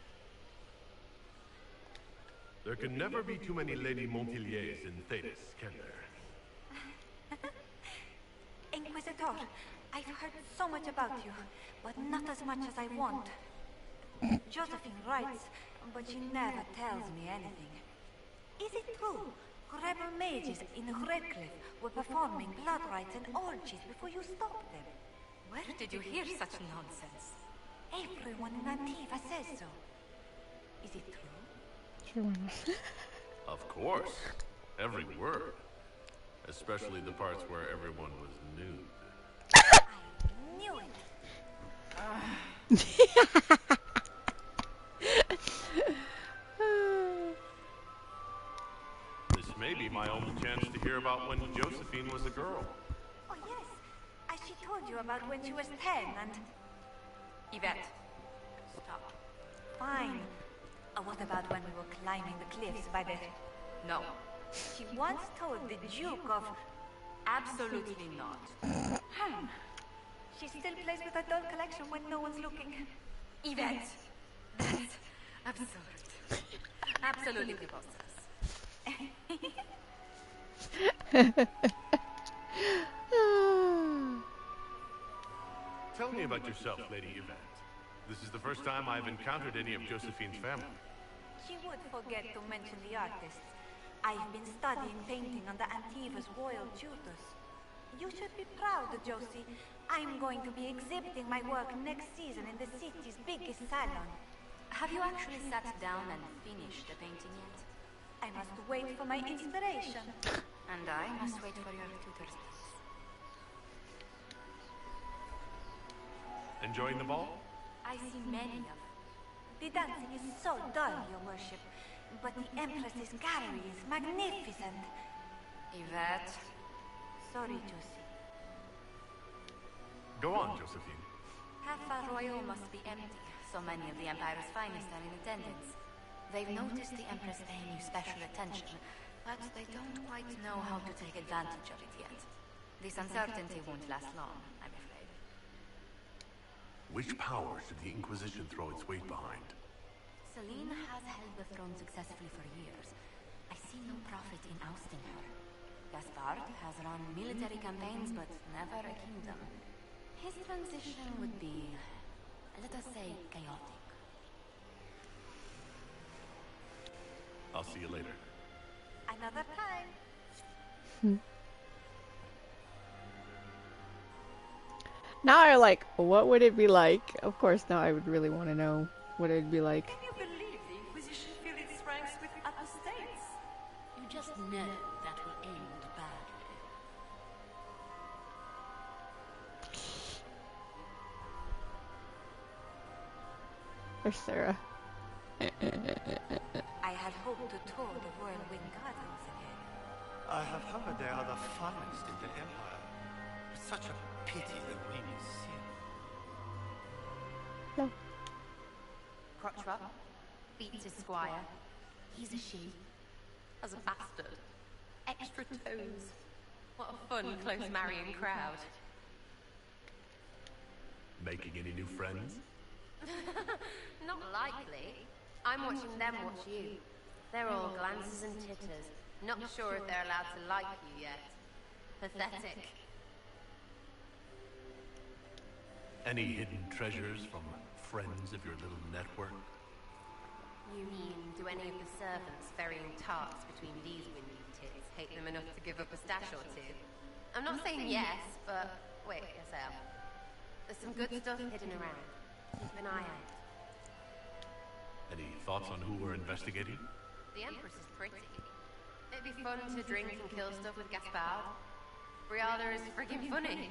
There can never be too many Lady Montilliers in Thetis, can there? Inquisitor, I've heard so much about you, but not as much as I want. Josephine writes, but she never tells me anything. Is it true? Rebel mages in Redcliffe were performing blood rites and orgies before you stopped them. Where did you hear such nonsense? Everyone in Antiva says so. Is it true? Of course. Every word. Especially the parts where everyone was nude. I knew it. This may be my only chance to hear about when Josephine was a girl. Oh yes, as she told you about when she was 10 and... Yvette, stop. Fine. What about when we were climbing the cliffs by the... No. She once told the Duke of... Absolutely not. She still plays with her doll collection when no one's looking. Yvette, that's absurd. Absolutely preposterous. Tell me about yourself, Lady Yvette. This is the first time I've encountered any of Josephine's family. She would forget to mention the artists. I've been studying painting under Antiva's royal tutors. You should be proud, Josie. I'm going to be exhibiting my work next season in the city's biggest salon. Have you actually sat down and finished the painting yet? I must wait for my inspiration. And I must wait for your tutor's place. Enjoying the ball? I see many of them. The dancing is so dull, Your Worship. But the Empress's gallery is magnificent. Yvette. Sorry, Josie. Go on, Josephine. Half Royal must be empty. So many of the Empire's finest are in attendance. They've noticed the Empress paying you special attention, but they don't quite know how to take advantage of it yet. This uncertainty won't last long, I'm afraid. Which powers did the Inquisition throw its weight behind? Celine has held the throne successfully for years. I see no profit in ousting her. Gaspard has run military campaigns, but never a kingdom. His transition would be, let us say, chaotic. I'll see you later. Another time. Now I like, what would it be like? Of course, now I would really want to know what it'd be like. Can you believe the Inquisition filled its ranks with apostates? You just know that will end badly. There's Sarah. I had hoped to tour the Royal Wing Gardens again. I have heard they are the finest in the Empire. Such a pity the wing is sealed. No. Crotchbuck beats his squire. He's a she. As a bastard. Extra toes. What a fun, close marrying crowd. Making any new friends? Not likely. I'm watching them watch you. They're all glances and titters. Not sure if they're allowed to like you yet. Pathetic. Any hidden treasures from friends of your little network? You mean, do any of the servants ferrying tarts between these windy tits hate them enough to give up a stash or two? I'm not saying yes, but wait, yes I am. There's some good stuff hidden around. Keep an eye out. Any thoughts on who we're investigating? The Empress is pretty. It'd be fun to drink and kill stuff with Gaspard. Briala is friggin' funny.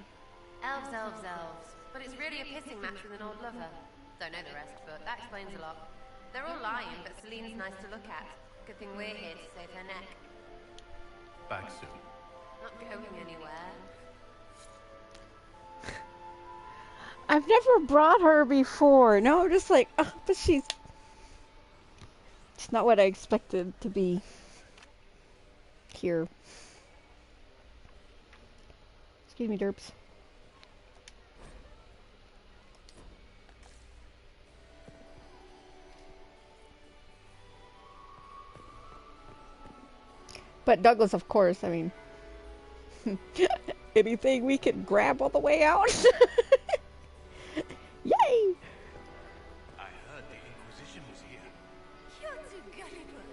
Elves, elves, elves. But it's really a pissing match with an old lover. Don't know the rest, but that explains a lot. They're all lying, but Celine's nice to look at. Good thing we're here to save her neck. Back soon. Not going anywhere. I've never brought her before. No, just like, oh, but she's... It's not what I expected to be here. Excuse me, derps. But Douglas, of course, I mean, anything we can grab on the way out. Yay! I heard the Inquisition was here. You're too gullible.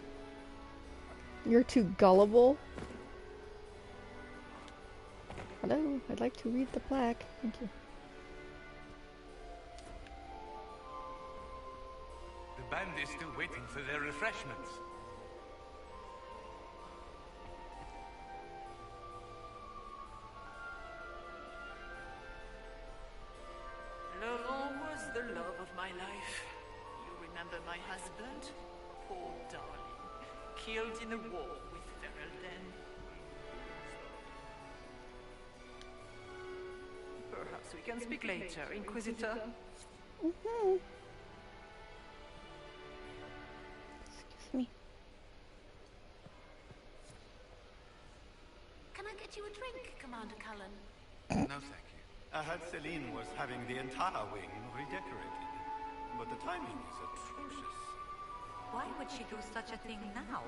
You're too gullible? Hello, I'd like to read the plaque. Thank you. The band is still waiting for their refreshments. Laurent was the love of my life. You remember my husband? Poor darling. Killed in the war with Ferelden. Perhaps we can speak later, Inquisitor. Mm-hmm. Excuse me. Can I get you a drink, Commander Cullen? No, thank you. I heard Celine was having the entire wing redecorated, but the timing is atrocious. Why would she do such a thing now?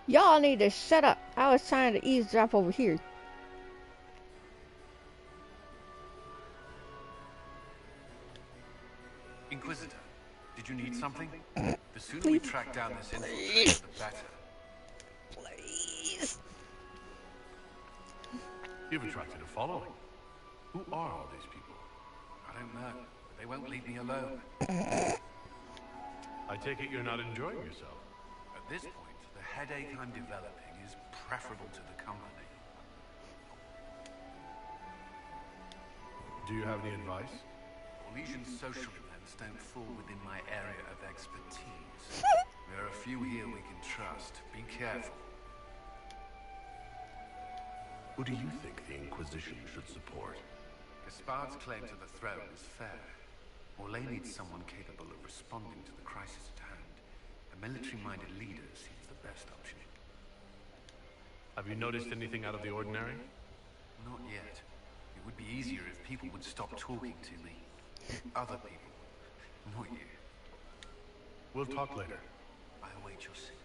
Y'all need to shut up. I was trying to eavesdrop over here. Inquisitor, did you need something? The sooner we track down this infiltrator, the better. Please. You've attracted a following. Who are all these people? I don't know, but they won't leave me alone. I take it you're not enjoying yourself. At this point, the headache I'm developing is preferable to the company. Do you have any advice? Orlesian's social events don't fall within my area of expertise. There are a few here we can trust. Be careful. Who do you think the Inquisition should support? Gaspard's claim to the throne is fair. Orlais needs someone capable of responding to the crisis at hand. A military-minded leader seems the best option. Have you noticed anything out of the ordinary? Not yet. It would be easier if people would stop talking to me. Other people. Not you. We'll talk later. I await your signal.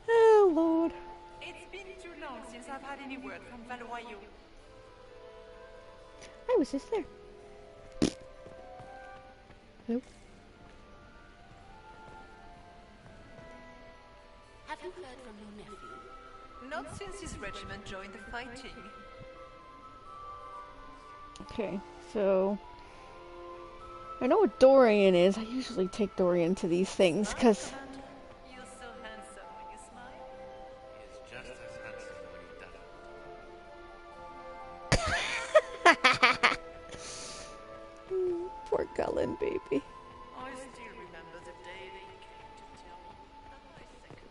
Oh, Lord. It's been too long since I've had any word from Valois. I was just there. Hello? Have you heard from your nephew? Not since his regiment joined the fighting. Okay, so I know what Dorian is. I usually take Dorian to these things because You're so handsome when you smile. He is just as handsome when he doesn't. poor Cullen, baby. I still remember the day they came to tell me that my second.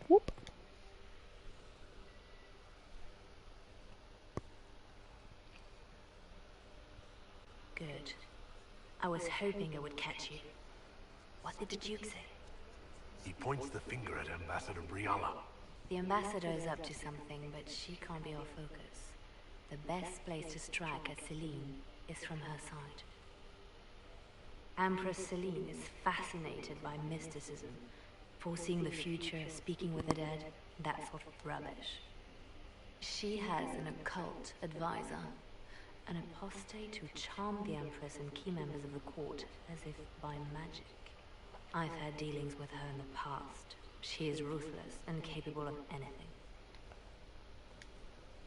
Whoop. Good. I was hoping I would catch you. What did the Duke say? He points the finger at Ambassador Briala. The ambassador is up to something, but she can't be our focus. The best place to strike at Celine is from her side. Empress Celine is fascinated by mysticism, foreseeing the future, speaking with the dead, that sort of rubbish. She has an occult advisor, an apostate who charmed the Empress and key members of the court as if by magic. I've had dealings with her in the past. She is ruthless and capable of anything.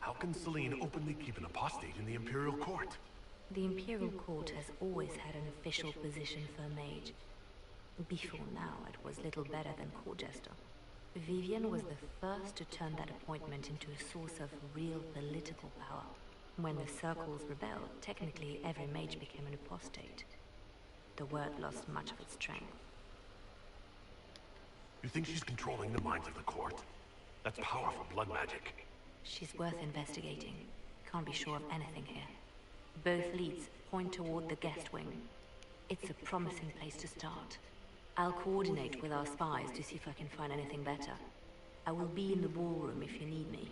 How can Celine openly keep an apostate in the Imperial Court? The Imperial Court has always had an official position for a mage. Before now, it was little better than court jester. Vivian was the first to turn that appointment into a source of real political power. When the circles rebelled, technically every mage became an apostate. The word lost much of its strength. You think she's controlling the minds of the court? That's powerful blood magic. She's worth investigating. Can't be sure of anything here. Both leads point toward the guest wing. It's a promising place to start. I'll coordinate with our spies to see if I can find anything better. I will be in the ballroom if you need me.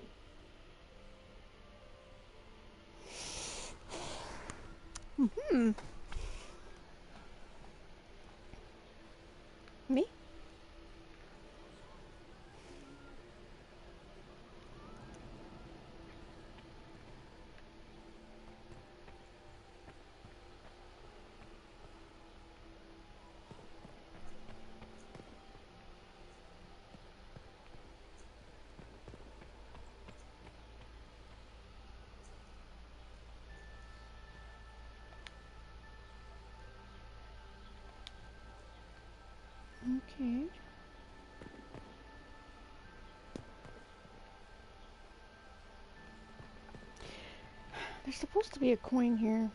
Mm-hmm. Me? Okay. There's supposed to be a coin here.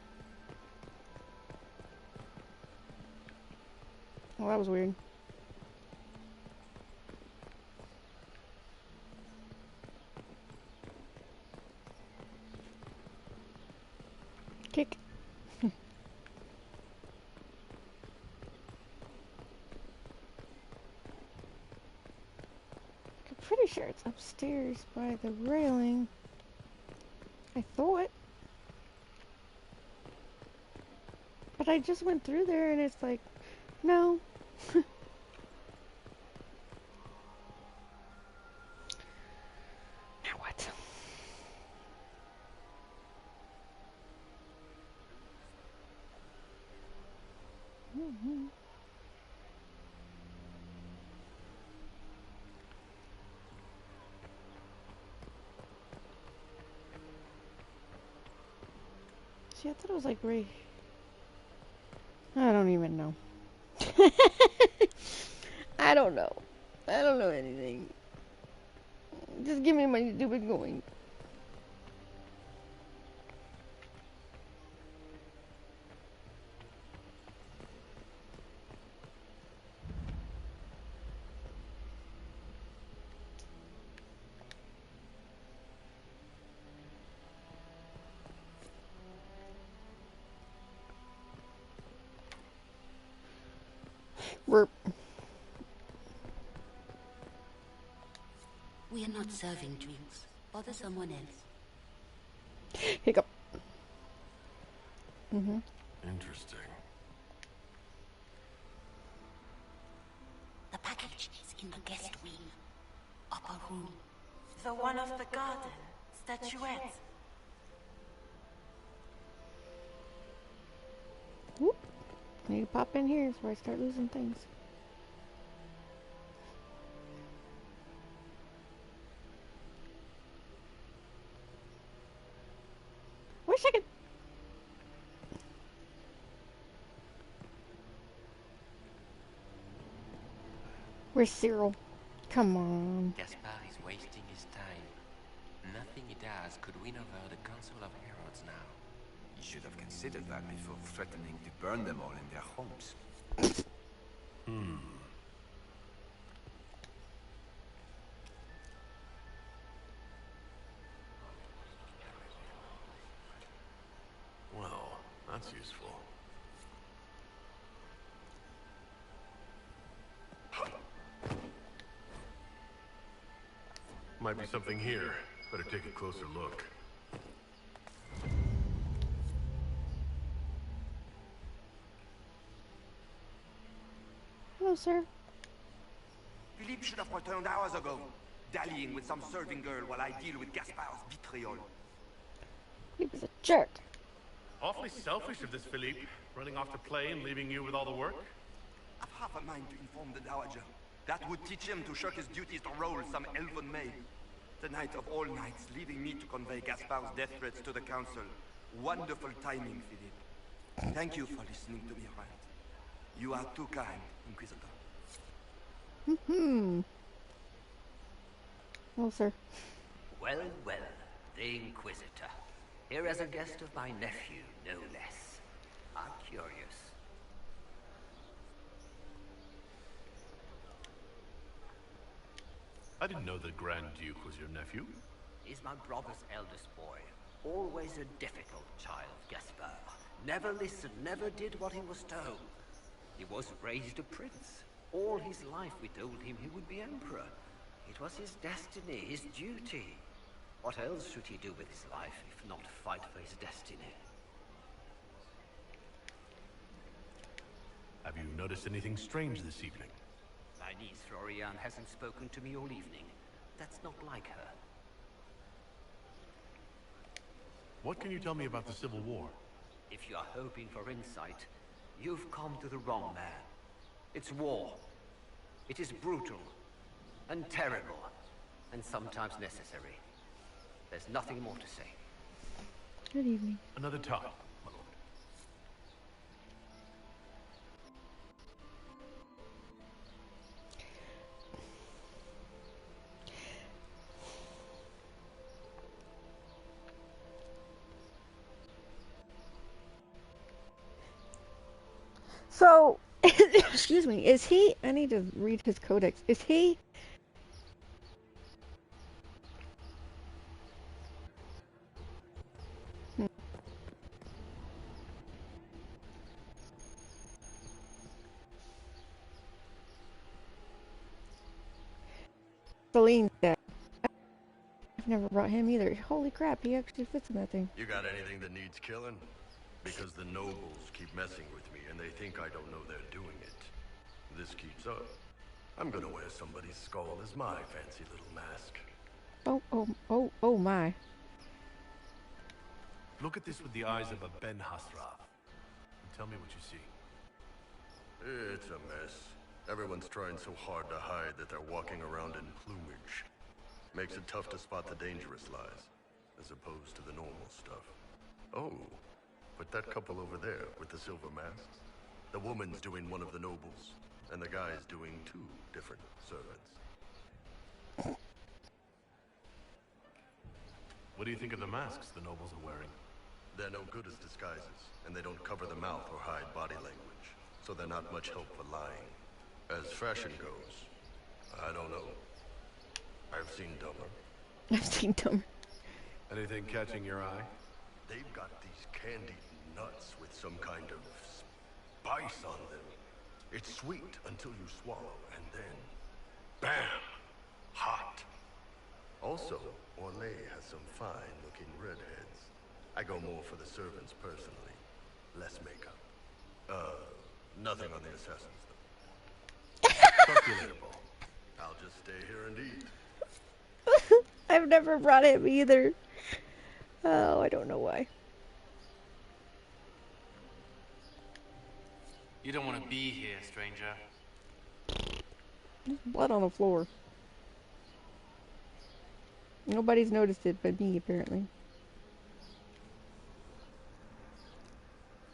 Well, that was weird. Kick. I'm pretty sure it's upstairs by the railing. I thought. But I just went through there and it's like, no. Now what? Mm-hmm. See, I thought it was like right. I don't even know. I don't know. I don't know anything. Just give me my stupid coin. We are not serving drinks. Bother someone else. Hiccup. Mm-hmm. Interesting. The package is in the guest wing. Upper room. The one of the garden. Statuette. Whoop. Need to pop in here before I start losing things. Wait a second. Where's Cyril? Come on. Gaspard is wasting his time. Nothing he does could win over the Council of Heralds now. You should have considered that before threatening to burn them all in their homes. Well, that's useful. Might be something here. Better take a closer look. Hello, sir. Philippe should have returned hours ago, dallying with some serving girl while I deal with Gaspard's betrayal. He was a jerk. Awfully selfish of this Philippe, running off to play and leaving you with all the work. I've half a mind to inform the Dowager. That would teach him to shirk his duties to roll some elven maid. The night of all nights, leaving me to convey Gaspard's death threats to the Council. Wonderful timing, Philippe. Thank you for listening to me rant. You are too kind, Inquisitor. Mm-hmm. Well, sir. Well, well, the Inquisitor. Here as a guest of my nephew, no less. I'm curious. I didn't know the Grand Duke was your nephew. He's my brother's eldest boy. Always a difficult child, Gaspard. Never listened, never did what he was told. He was raised a prince. All his life we told him he would be emperor. It was his destiny, his duty. What else should he do with his life, if not fight for his destiny? Have you noticed anything strange this evening? My niece, Florian, hasn't spoken to me all evening. That's not like her. What can you tell me about the Civil War? If you are hoping for insight, you've come to the wrong man. It's war. It is brutal, and terrible, and sometimes necessary. There's nothing more to say. Good evening. Another time. So, excuse me, is he, I need to read his codex, is he, Celine's dad. I've never brought him either. Holy crap, he actually fits in that thing. You got anything that needs killing? Because the nobles keep messing with me, and they think I don't know they're doing it. This keeps up. I'm gonna wear somebody's skull as my fancy little mask. Oh my. Look at this with the eyes of a Ben Hasrath. And tell me what you see. It's a mess. Everyone's trying so hard to hide that they're walking around in plumage. Makes it tough to spot the dangerous lies, as opposed to the normal stuff. Oh, but that couple over there with the silver masks? The woman's doing one of the nobles, and the guy's doing two different servants. What do you think of the masks the nobles are wearing? They're no good as disguises, and they don't cover the mouth or hide body language, so they're not much help for lying. As fashion goes, I don't know. I've seen dumber. I've seen dumber. Anything catching your eye? They've got these candied nuts with some kind of spice on them. It's sweet until you swallow, and then, bam! Hot. Also, Orlais has some fine-looking redheads. I go more for the servants personally. Less makeup. Nothing on the assassins, though. Talk to you later, Paul. I'll just stay here and eat. I've never brought him either. Oh, I don't know why. You don't want to be here, stranger. There's blood on the floor. Nobody's noticed it but me, apparently.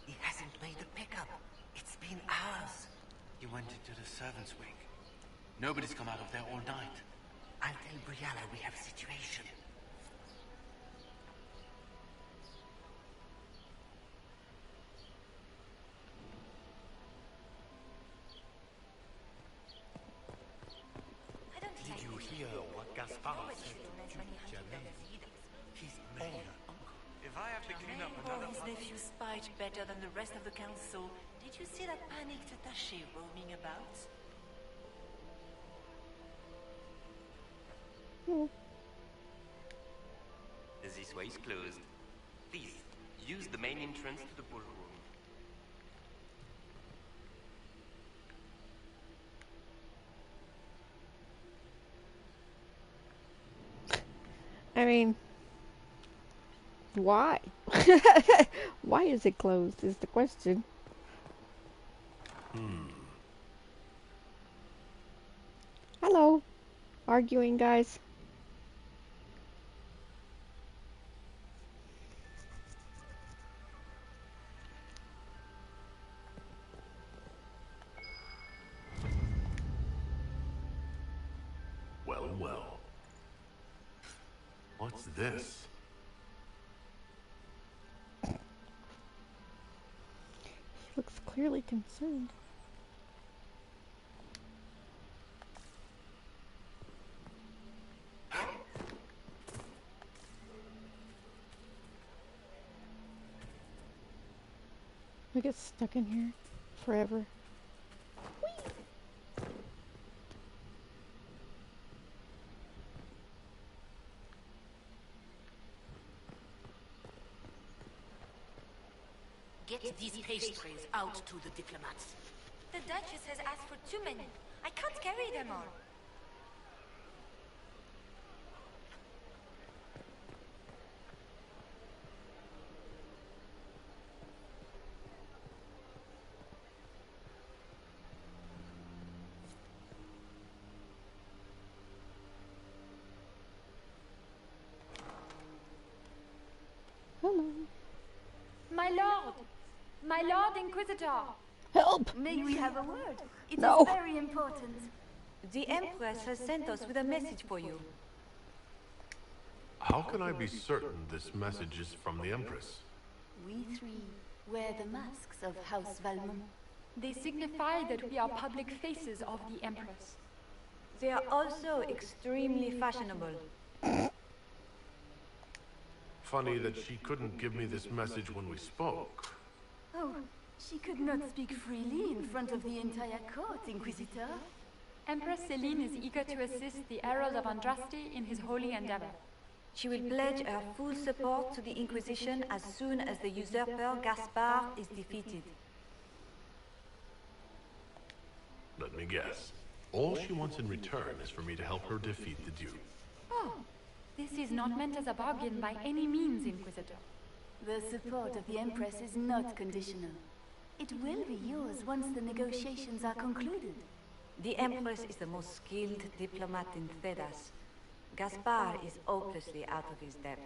He hasn't made the pickup. It's been hours. You went into the servants' wing. Nobody's come out of there all night. I'll tell Brianna we have a situation. Did you hear what Gaspard said to Germaine? His own uncle. If I have to clean up another His nephew spied better than the rest of the council. Did you see that panicked attaché roaming about? This way is closed. Please, use the main entrance to the ballroom. I mean, why? Why is it closed is the question. Hello. Arguing, guys. Well, well. What's this? He looks clearly concerned. I get stuck in here forever. Get these pastries out to the diplomats. The Duchess has asked for too many. I can't carry them all. Hello. My Lord Inquisitor! Help! May we have a word? It No. is very important. The Empress has sent us with a message for you. How can I be certain this message is from the Empress? We three wear the masks of House Valmont. They signify that we are public faces of the Empress. They are also extremely fashionable. Funny that she couldn't give me this message when we spoke. Oh, she could not speak freely in front of the entire court, Inquisitor. Empress Celine is eager to assist the Herald of Andraste in his holy endeavor. She will pledge her full support to the Inquisition as soon as the usurper Gaspard is defeated. Let me guess. All she wants in return is for me to help her defeat the Duke. Oh, this is not meant as a bargain by any means, Inquisitor. The support of the Empress is not conditional. It will be yours once the negotiations are concluded. The Empress is the most skilled diplomat in Thedas. Gaspard is hopelessly out of his depth.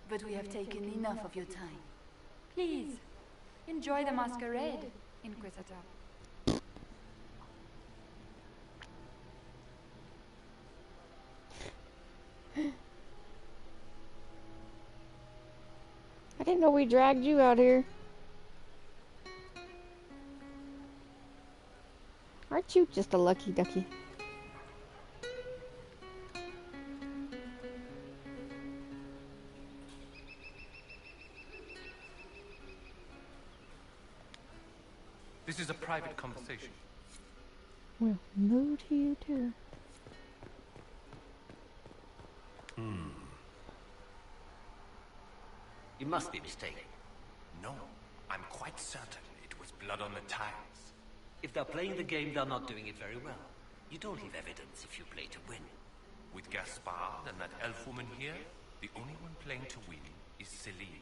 But we have taken enough of your time. Please, enjoy the masquerade, Inquisitor. I didn't know we dragged you out here. Aren't you just a lucky ducky? This is a private conversation. Well, no to you too. You must be mistaken. No, I'm quite certain it was blood on the tiles. If they're playing the game, they're not doing it very well. You don't leave evidence if you play to win. With Gaspard and that elf woman here, the only one playing to win is Celine.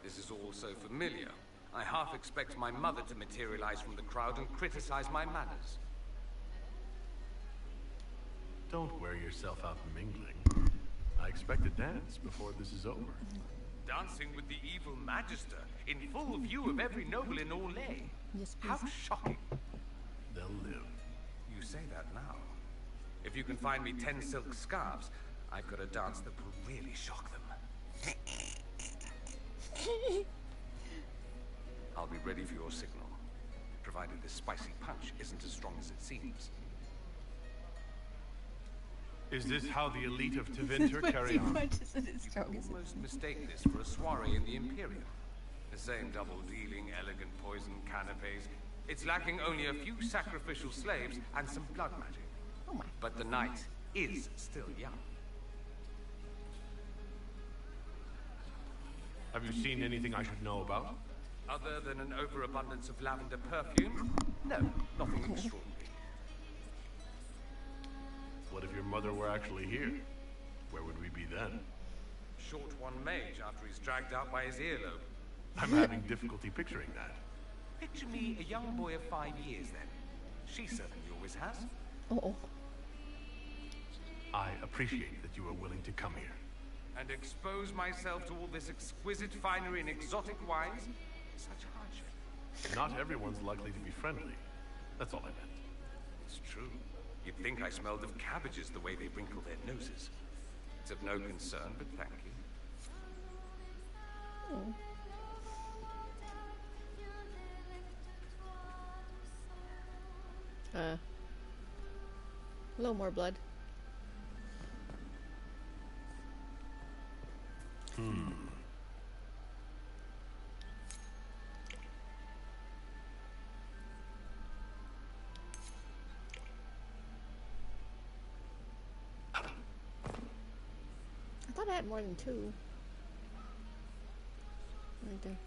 This is all so familiar. I half expect my mother to materialize from the crowd and criticize my manners. Don't wear yourself out mingling. I expect a dance before this is over. Dancing with the evil Magister in full view of every noble in Orlais. Yes, how shocking. They'll live. You say that now. If you can find me 10 silk scarves, I've got a dance that will really shock them. I'll be ready for your signal, provided this spicy punch isn't as strong as it seems. Is this how the elite of Tevinter carry on? You can almost mistake this for a soiree in the Imperium. The same double-dealing, elegant poison canapes. It's lacking only a few sacrificial slaves and some blood magic. But the night is still young. Have you seen anything I should know about? Other than an overabundance of lavender perfume? No, nothing extraordinary. What if your mother were actually here? Where would we be then? Short one mage after he's dragged out by his earlobe. I'm having difficulty picturing that. Picture me a young boy of 5 years then. She certainly always has. Uh-oh. I appreciate that you are willing to come here. And expose myself to all this exquisite finery and exotic wines? Such hardship. Not everyone's likely to be friendly. That's all I meant. It's true. You'd think I smelled of cabbages the way they wrinkle their noses. It's of no concern, but thank you. A little more blood. I thought I had more than 2. Right there.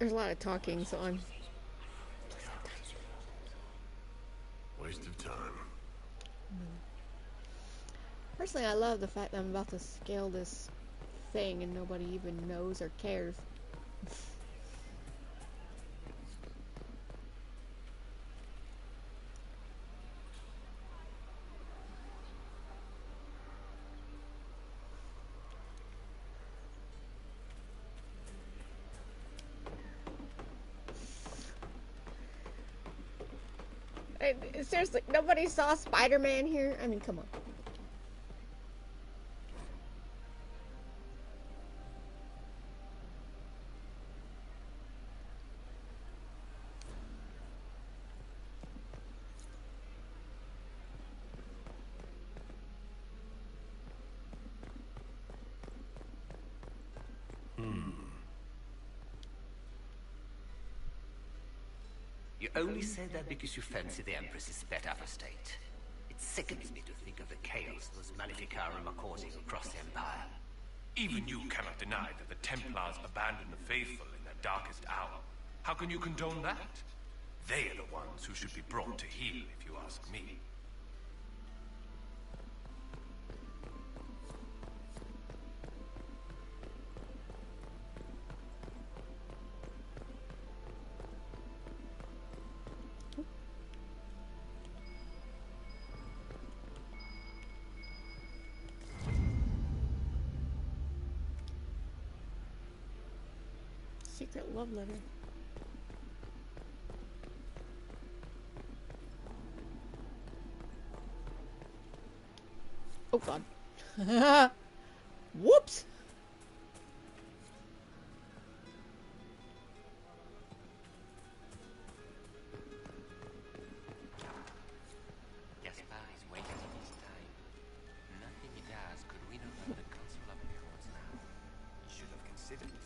There's a lot of talking, so I'm... Waste of time. Personally, I love the fact that I'm about to scale this thing and nobody even knows or cares. Seriously, nobody saw Spider-Man here? I mean, come on. You only say that because you fancy the Empress's sped up estate. It sickens me to think of the chaos those Maleficarum are causing across the Empire. Even you cannot deny that the Templars abandoned the faithful in their darkest hour. How can you condone that? They are the ones who should be brought to heel, if you ask me. Secret love letter. Oh god. Whoops! Gaspar is wasting his time. Nothing he does could win over the Council of Heralds now. You should have considered this.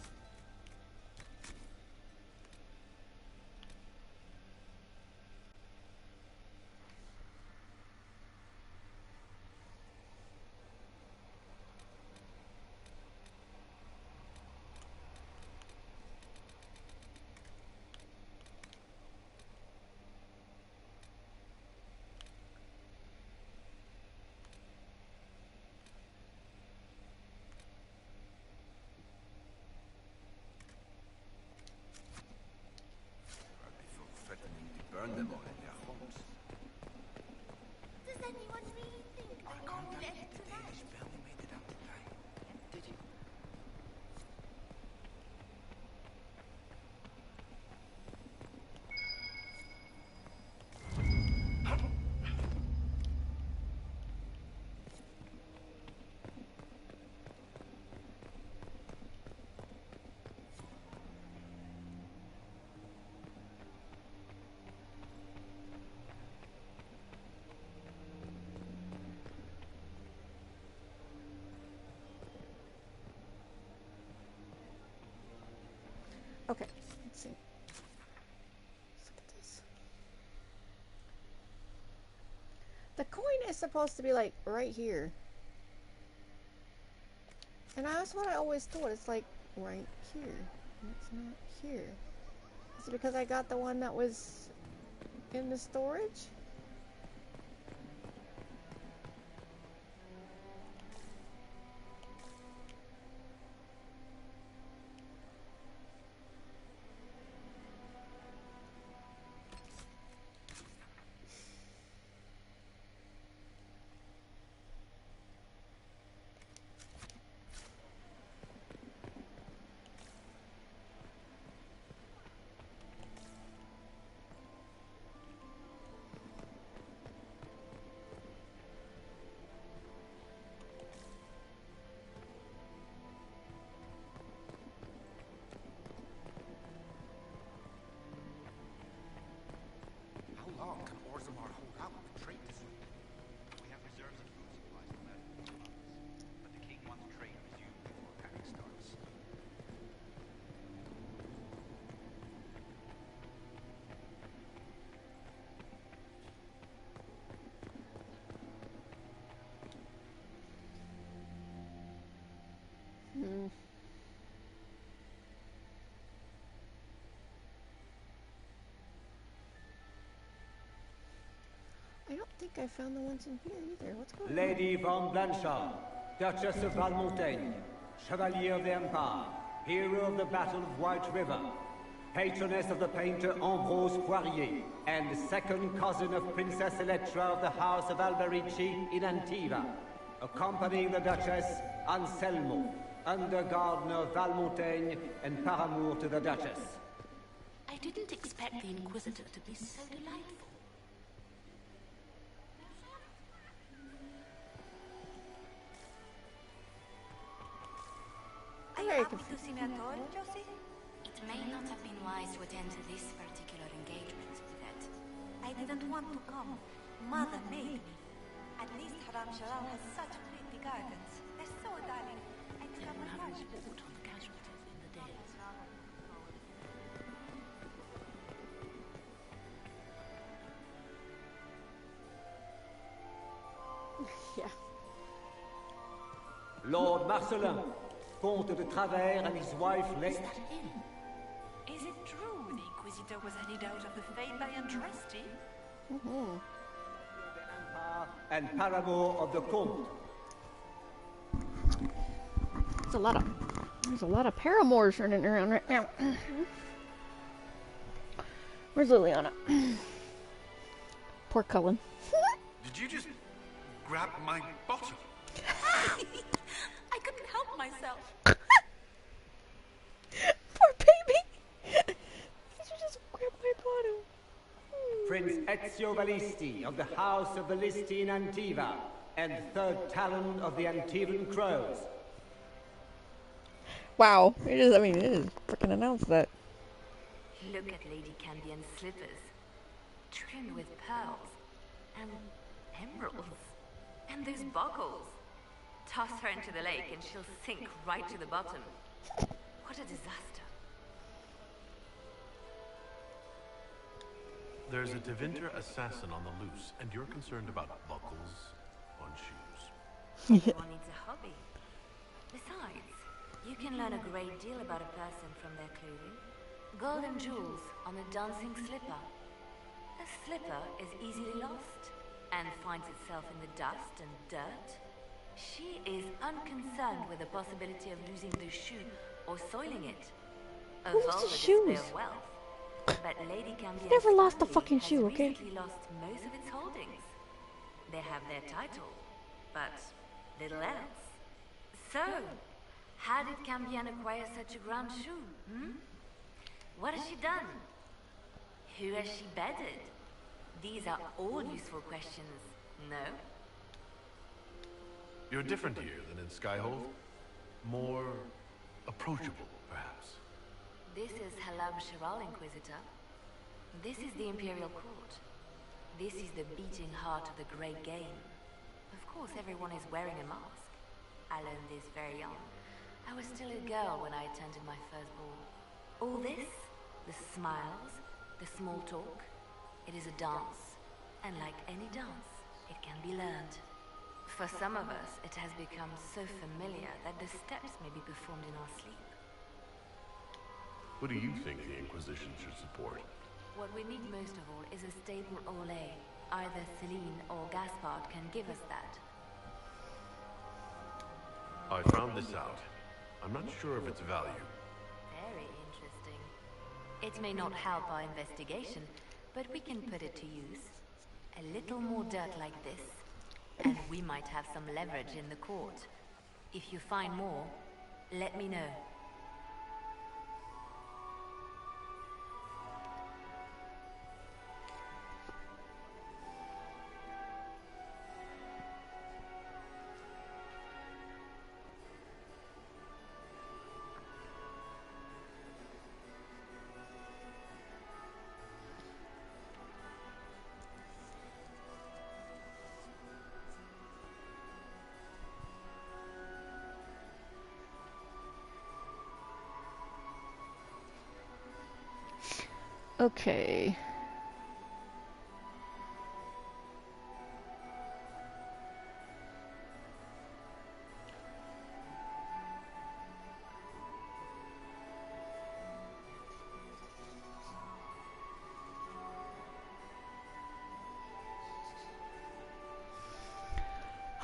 Burn them all in their homes. Does anyone really think I I'm can't all believe left the tonight? Danish barely made it out alive. Did you? Okay, let's see. Let's look at this. The coin is supposed to be like right here. And that's what I always thought. It's like right here. And it's not here. Is it because I got the one that was in the storage? How long can Orzammar hold out with trade dispute? We have reserves of food supplies for that. But the king wants trade resumed before panic starts. I don't think I found the ones in here either. What's going on? Lady von Blanchard, Duchess of Valmontaigne, Chevalier of the Empire, hero of the Battle of White River, patroness of the painter Ambrose Poirier, and second cousin of Princess Electra of the House of Alberici in Antiva. Accompanying the Duchess, Anselmo, under gardener of Valmontaigne and paramour to the Duchess. I didn't expect the Inquisitor to be so delightful. very happy to see me at all, Josie? It may not have been wise to attend this particular engagement, Yvette. I didn't want to come. Mother made me. At least Haram Sharal has such pretty gardens. They're so darling. I'd come and watch. Report on the casualties in the days. Yeah. Lord Marcelin, Comte de Travers and his wife Is that him? Is it true the Inquisitor was headed out of the Fade by Andraste? and paramour of the Comte. There's a lot of paramours running around right now. Where's Liliana? Poor Cullen. Did you just grab my bottom? I couldn't help myself. Poor baby. Did you just grab my bottom? Prince Ezio Ballisti of the House of Ballisti in Antiva, and third Talon of the Antivan Crows. Wow. It is freaking announced that. Look at Lady Cambion's slippers, trimmed with pearls and emeralds, and those buckles. Toss her into the lake and she'll sink right to the bottom. What a disaster. There's a Tevinter assassin on the loose, and you're concerned about buckles on shoes. Everyone needs a hobby. Besides, you can learn a great deal about a person from their clothing. Gold and jewels on a dancing slipper. A slipper is easily lost and finds itself in the dust and dirt. She is unconcerned with the possibility of losing the shoe or soiling it. A Who lost vulgar his display shoes? of wealth. But Lady Cambion's Never lost a family fucking has shoe, okay? recently lost most of its holdings. They have their title, but little else. So, how did Cambion acquire such a grand shoe, What has she done? Who has she bedded? These are all useful questions, no? You're different here than in Skyhold. More approachable, perhaps. This is Halam Shiral, Inquisitor. This is the Imperial Court. This is the beating heart of the Great Game. Of course, everyone is wearing a mask. I learned this very young. I was still a girl when I attended my first ball. All this, the smiles, the small talk, it is a dance. And like any dance, it can be learned. For some of us, it has become so familiar that the steps may be performed in our sleep. What do you think the Inquisition should support? What we need most of all is a stable Orlais. Either Celine or Gaspard can give us that. I found this out. I'm not sure of its value. Very interesting. It may not help our investigation, but we can put it to use. A little more dirt like this, and we might have some leverage in the court. If you find more, let me know. Okay.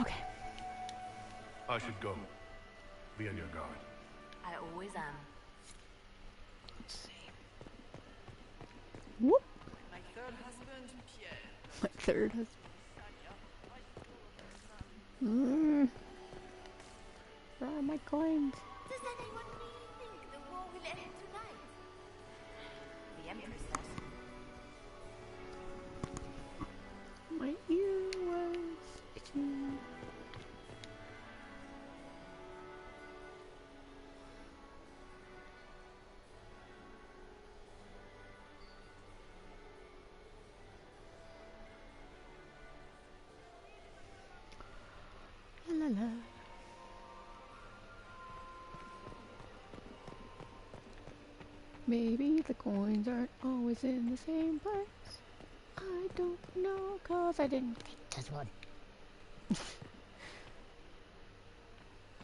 Okay. I should go. Be on your guard. I always am. Let's see. Whoop. My third husband, Pierre. My third husband. Where are my coins? Does anyone really think the war will end tonight? The Empress does. My ear was itching. Maybe the coins aren't always in the same place. I don't know, cause I didn't get this one.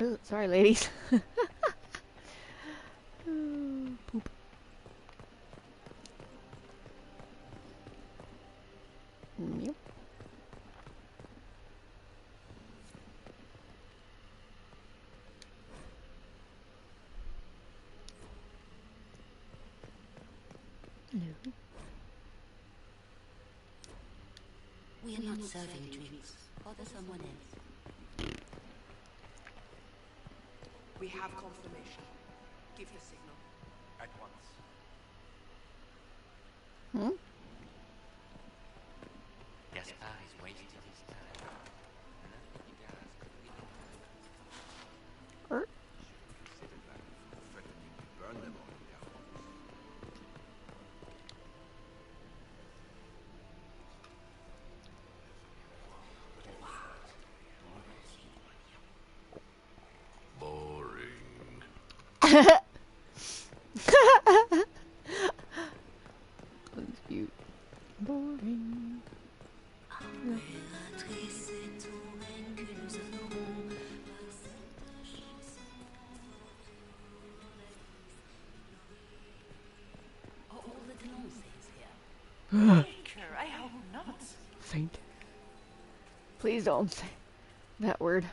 Oh, sorry, ladies. Oh, poop. Yep. Hello. We are not serving drinks. Order someone else. We have confirmation. Give the signal. At once. Hmm? Gaspar is wasting his time. Nothing he does could win him over. Consider that before threatening to burn them all down. Boring. That's cute. Boring. Are all the Denonces here? Baker, I hope not. Saint. Please don't say that word.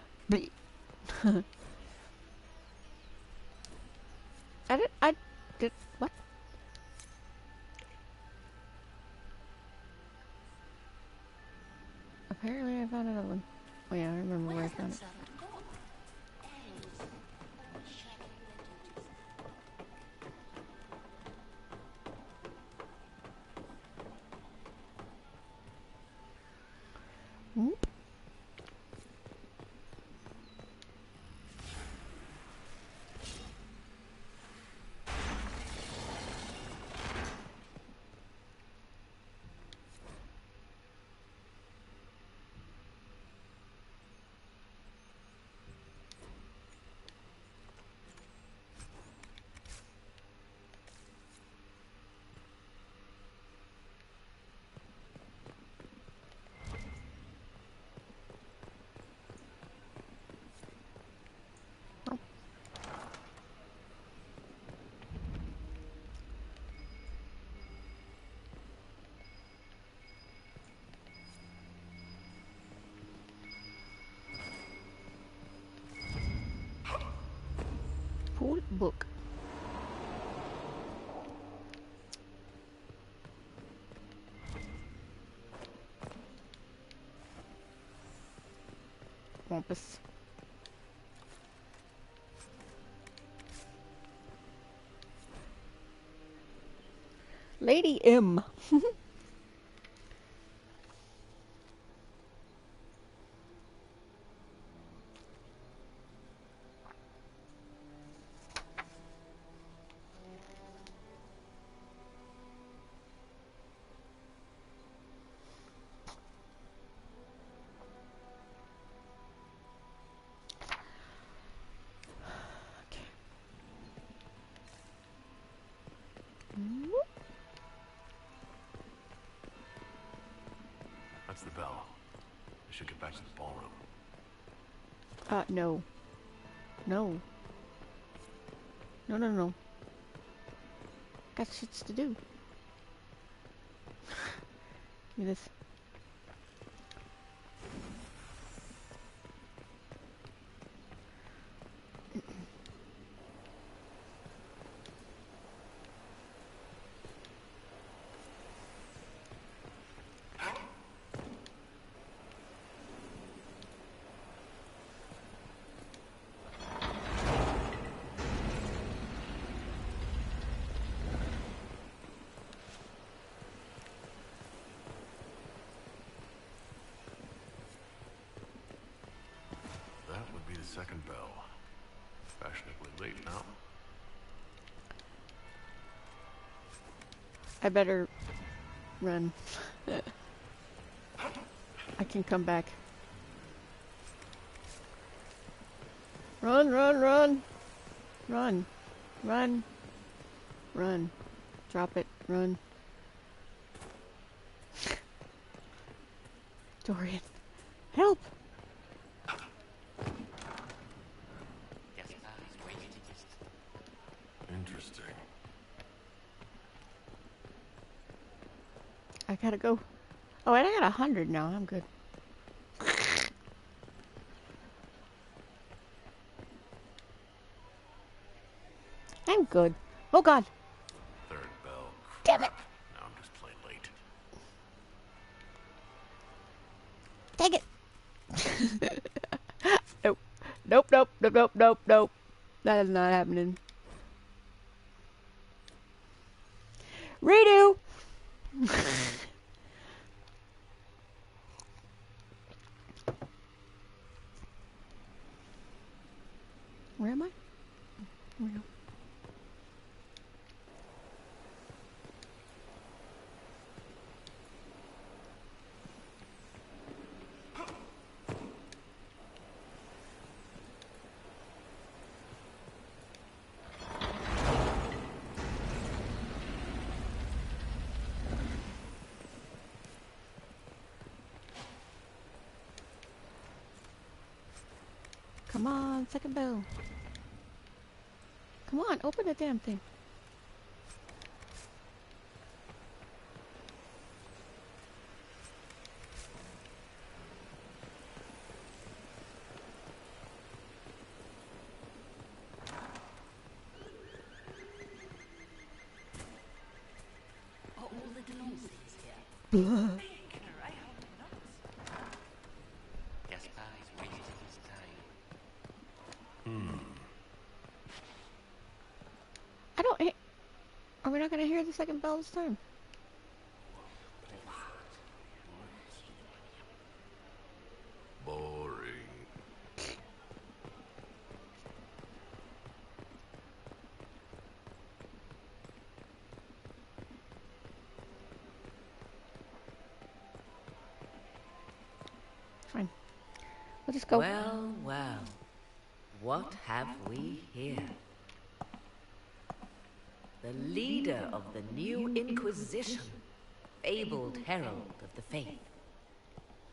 I did, what? Apparently I found another one. Oh yeah, I remember where I found it. Whoop. Full book. Wampus. Lady M. That's the bell. I should get back to the ballroom. No. No. No, no, no. Got shits to do. Give me this. That would be the second bell. Fashionably late now. I better run. I can come back. Run, run, run. Run. Run. Run. Drop it. Run. Dorian. Help! Interesting. I gotta go. Oh, and I got 100 now. I'm good. I'm good. Oh god. Third bell. Damn it. Now I'm just plain late. Dang it. Nope. Nope, nope, nope, nope, nope, nope. That is not happening. Redo! Where am I? Where am I? Come on, second bell. Come on, open the damn thing. Are all the Delonces here? Blah. Gaspar is wasting his time. I don't. Are we not gonna hear the second bell this time? Boring. Fine. We'll just go. Well, well. What have we here? The leader of the new Inquisition, fabled herald of the faith.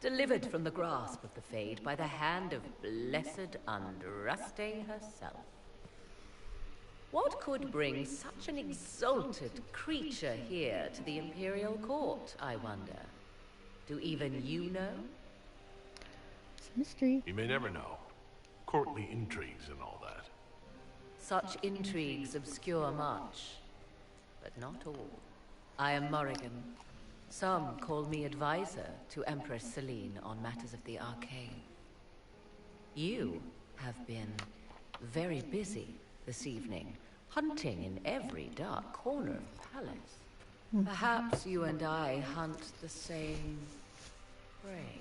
Delivered from the grasp of the Fade by the hand of blessed Andraste herself. What could bring such an exalted creature here to the Imperial Court, I wonder? Do even you know? It's a mystery. You may never know. Courtly intrigues and all that. Such intrigues obscure much, but not all. I am Morrigan. Some call me advisor to Empress Celine on matters of the arcane. You have been very busy this evening, hunting in every dark corner of the palace. Perhaps you and I hunt the same prey.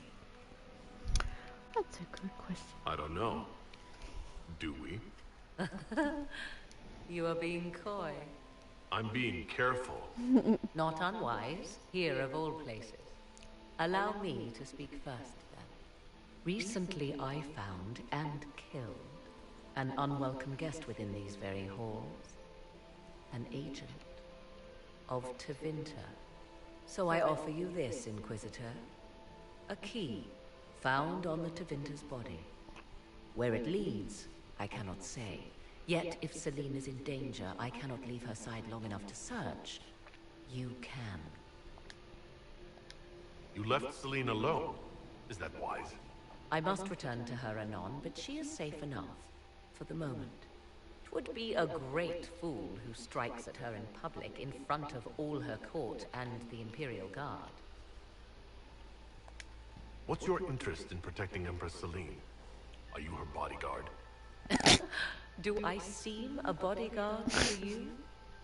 That's a good question. I don't know. Do we? You are being coy. I'm being careful. Not unwise, here of all places. Allow me to speak first, then. Recently I found and killed an unwelcome guest within these very halls. An agent of Tevinter. So I offer you this, Inquisitor. A key found on the Tevinter's body. Where it leads, I cannot say. Yet, if Celine is in danger, I cannot leave her side long enough to search. You can. You left Celine alone. Is that wise? I must return to her anon, but she is safe enough. For the moment. It would be a great fool who strikes at her in public in front of all her court and the Imperial Guard. What's your interest in protecting Empress Celine? Are you her bodyguard? Do I seem a bodyguard to you?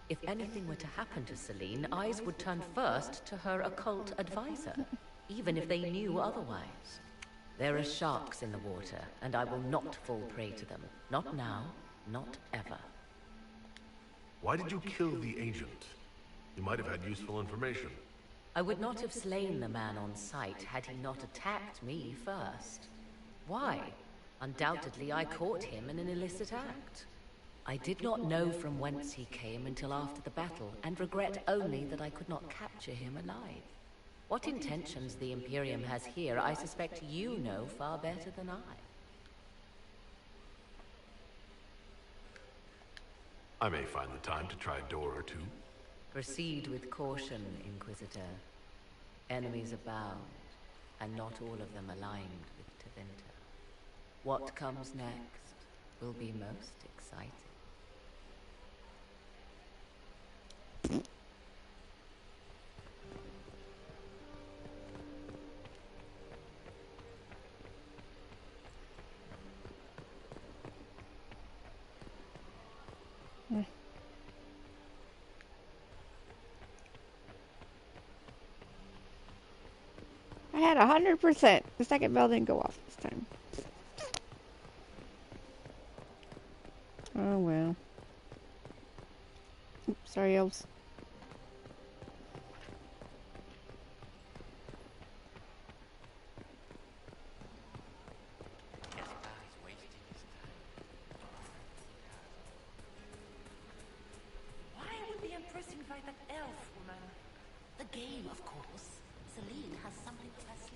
If anything were to happen to Celine, eyes would turn first to her occult advisor, even if they knew otherwise. There are sharks in the water, and I will not fall prey to them. Not now, not ever. Why did you kill the agent? He might have had useful information. I would not have slain the man on sight had he not attacked me first. Why? Undoubtedly, I caught him in an illicit act. I did not know from whence he came until after the battle, and regret only that I could not capture him alive. What intentions the Imperium has here, I suspect you know far better than I. I may find the time to try a door or two. Proceed with caution, Inquisitor. Enemies abound, and not all of them aligned with Tevinter. What comes next will be most exciting. I had 100%. The second bell didn't go off this time. Oh well. Oops, sorry, elves. Why would the Empress invite that elf woman? The game, of course. Celine has something up her sleeve.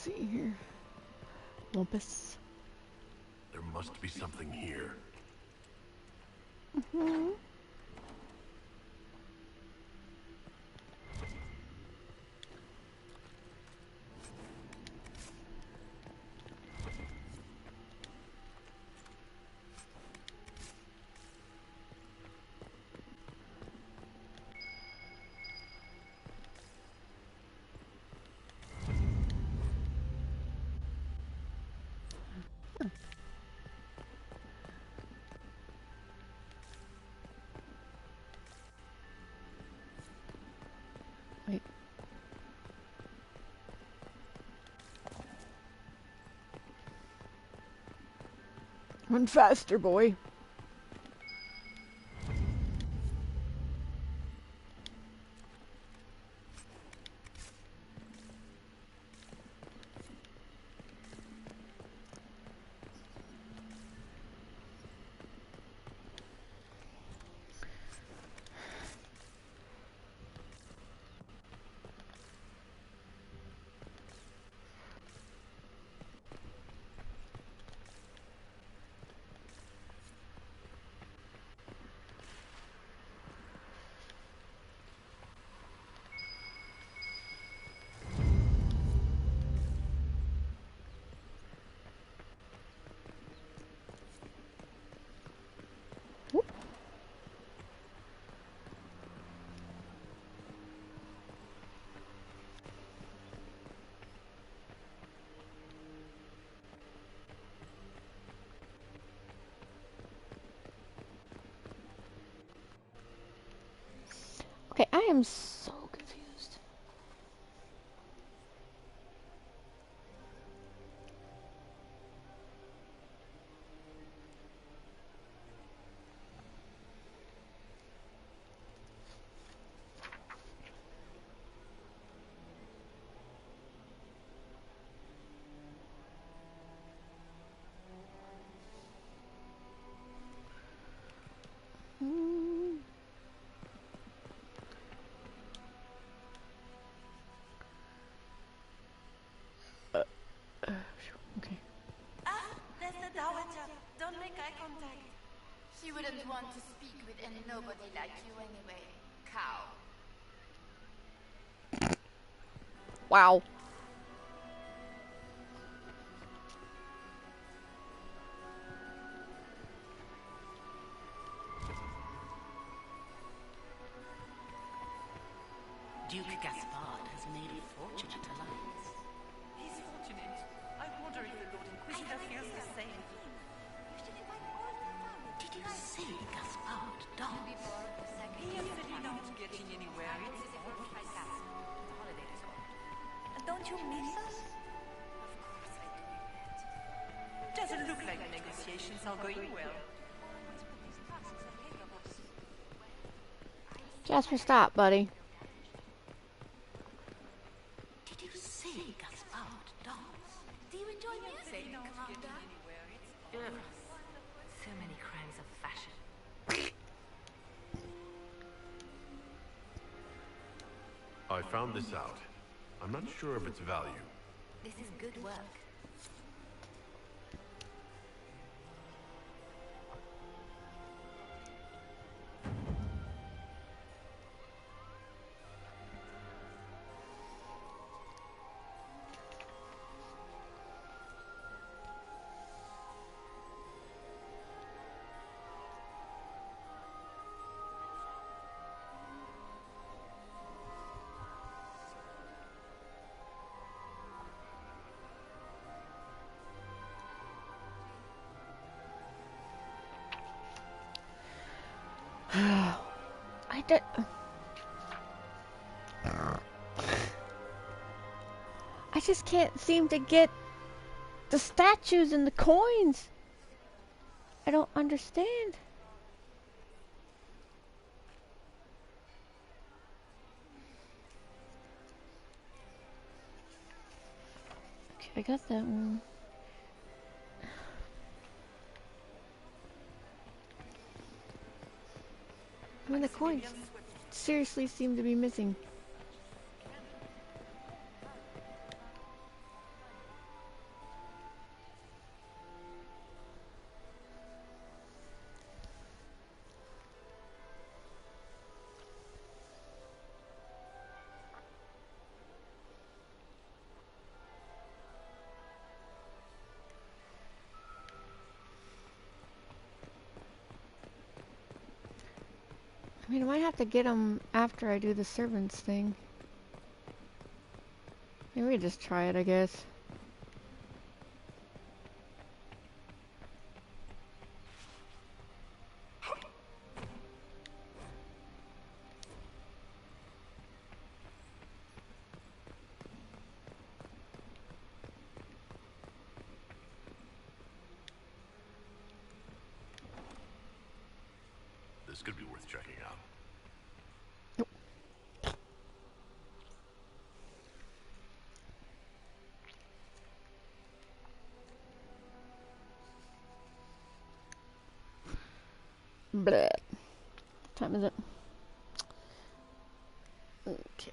See here. Lumpus. There must be something here. Mm-hmm. Wait. Run faster, boy. Okay, I am so confused. Okay. Ah, there's the Dowager. Don't make eye contact. She wouldn't want to speak with any nobody like you anyway, cow. Wow. Duke Gaspard has made a fortune at alliance. miss us? Of course I do, Doesn't look like negotiations are going well. Jasper, stop, buddy. Did you see Gaspard dance? Do you enjoy music, Commander? Ugh. So many crimes of fashion. I found this out. I'm not sure of its value. This is good work. I did. I just can't seem to get the statues and the coins. I don't understand. Okay, I got that one. I mean, the coins seriously seem to be missing. I mean, I might have to get them after I do the servants thing. Maybe we just try it, I guess. This could be worth checking out. Bleh. What time is it? Okay.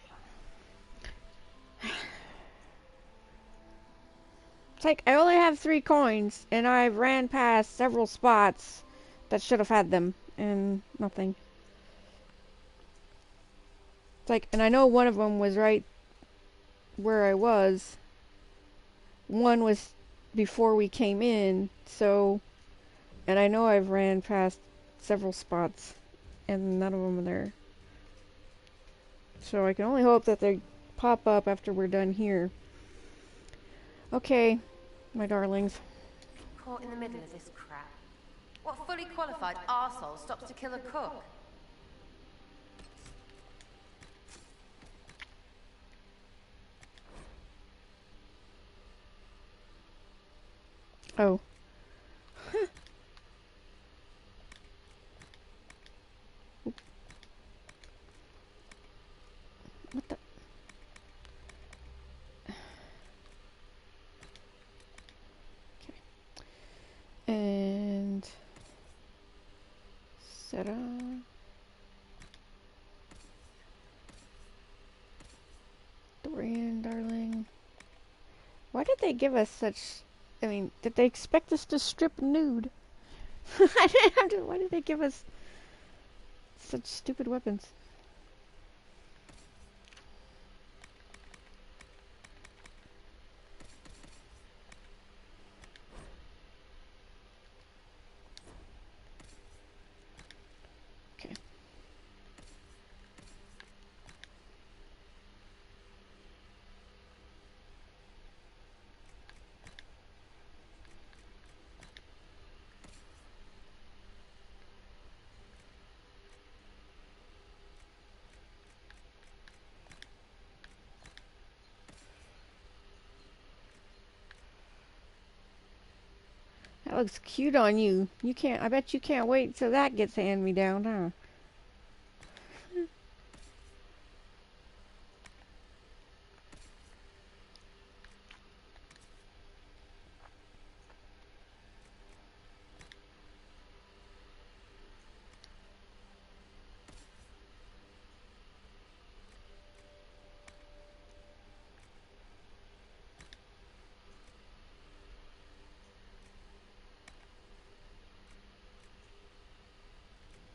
It's like I only have 3 coins, and I ran past several spots that should have had them, and nothing. It's like, and I know one of them was right where I was. One was before we came in, so, and I know I've ran past several spots, and none of them are there. So I can only hope that they pop up after we're done here. Okay, my darlings. Caught in the middle of this crap. What fully qualified arsehole stops to kill a cook? Oh. What the? Okay. And set up. Dorian, darling. Why did they give us such... I mean, did they expect us to strip nude? Why did they give us such stupid weapons? Okay. That looks cute on you. You can't. I bet you can't wait till that gets hand me down, huh?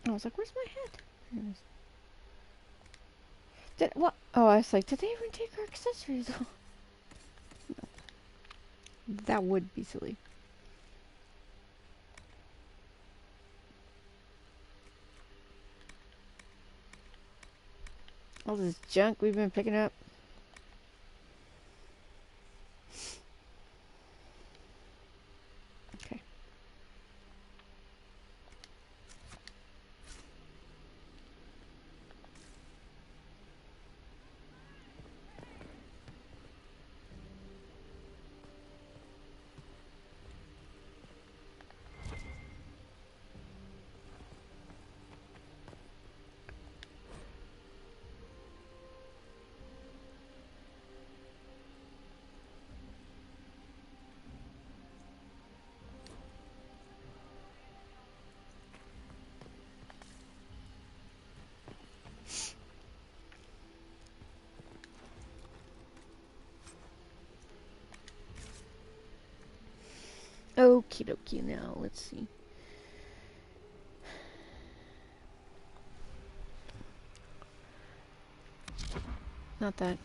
I was like, where's my head? There it is. What? Oh, I was like, did they even take our accessories off? No. That would be silly. All this junk we've been picking up. Okay. Okie dokie, now let's see. Not that.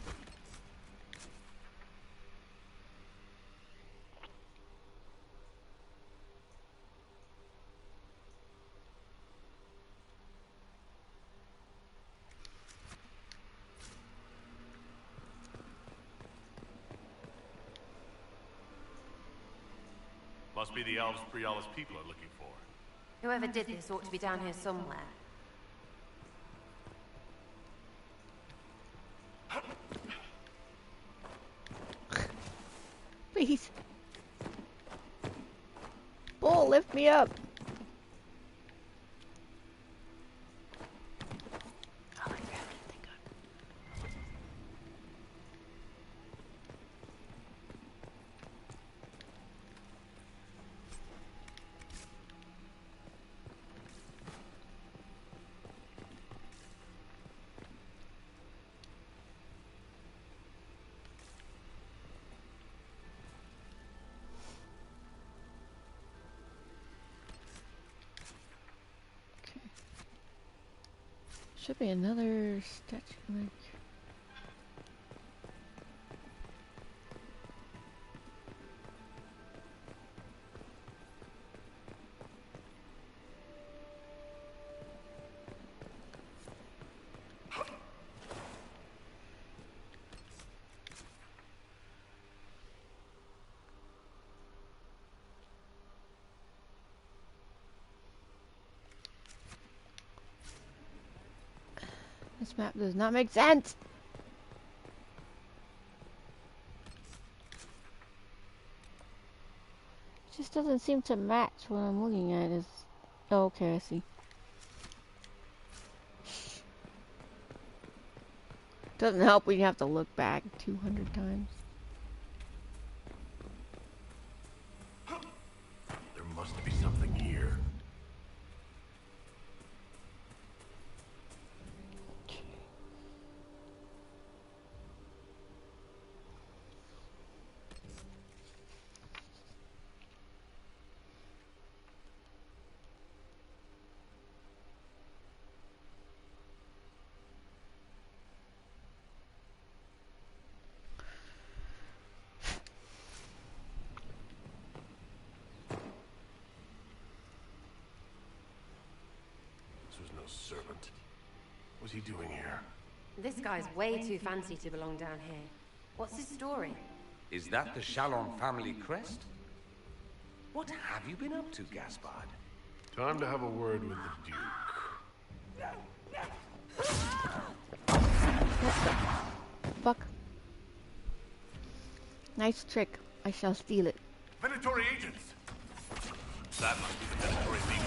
Must be the elves Priala's people are looking for. Whoever did this ought to be down here somewhere. Please. Bull, lift me up. Should be another statue. Like... This map does not make sense. It just doesn't seem to match what I'm looking at. Is oh, okay, I see. Doesn't help when you have to look back 200 times. There must be something here. Servant. What's he doing here? This guy's way too fancy to belong down here. What's his story? Is that the Chalon family crest? What have you been up to, Gaspard? Time to have a word with the Duke. Fuck. Nice trick. I shall steal it. Venatory agents! That must be the Venatori Beacon.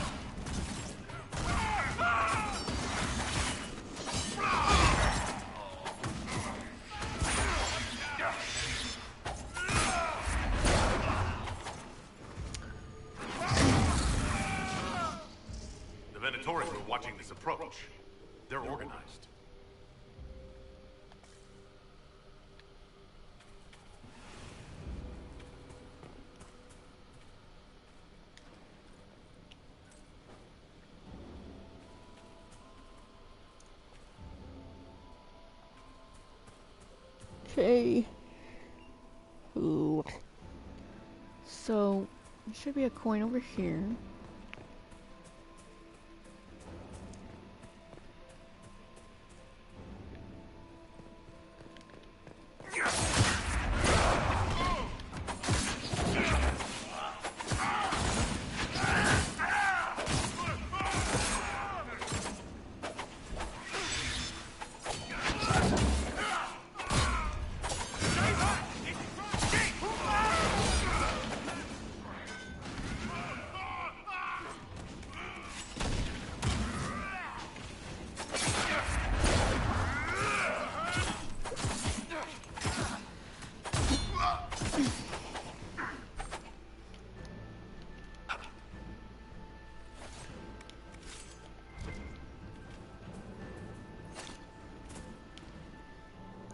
The Venatoris were watching this approach. They're organized. Okay. Ooh. So, there should be a coin over here.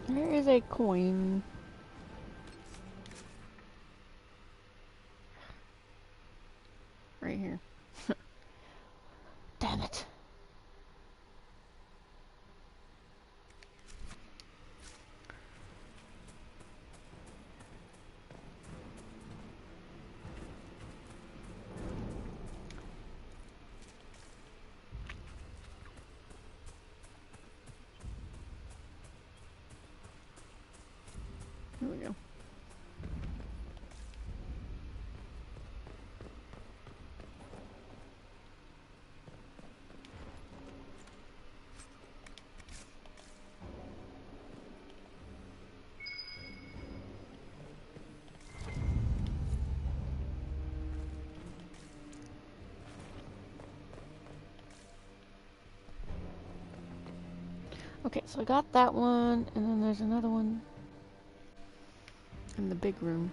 There is a coin. Right here. Damn it. Here we go. Okay, so I got that one, and then there's another one in the big room.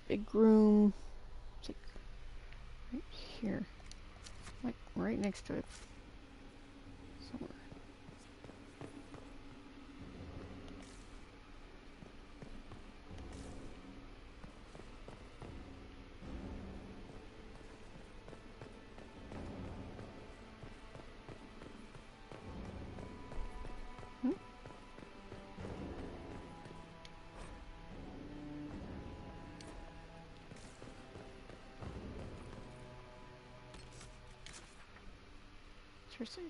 Big room. It's like right here. Like right next to it. Somewhere. Interesting.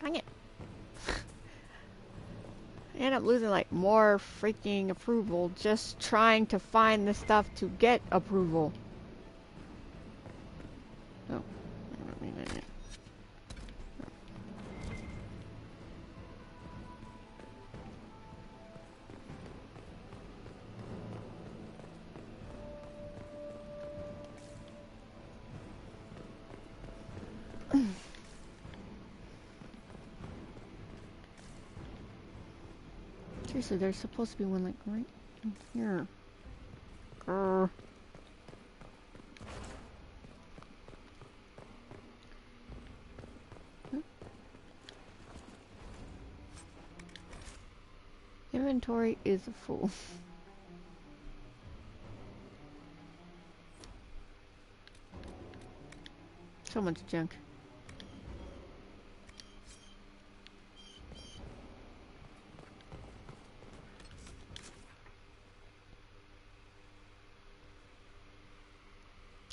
Dang it. I end up losing like more freaking approval just trying to find the stuff to get approval. Oh, I don't mean that yet. Seriously, there's supposed to be one like right in here. Grr. inventory is full. So much junk.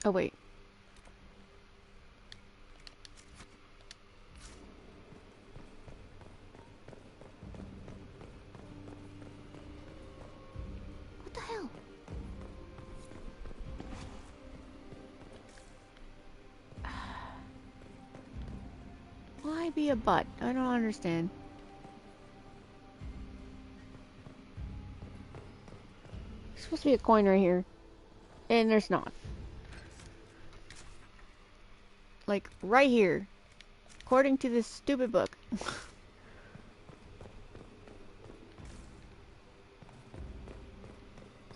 Oh wait. What the hell? Why be a butt? I don't understand. There's supposed to be a coin right here. And there's not. Like, right here. According to this stupid book. It's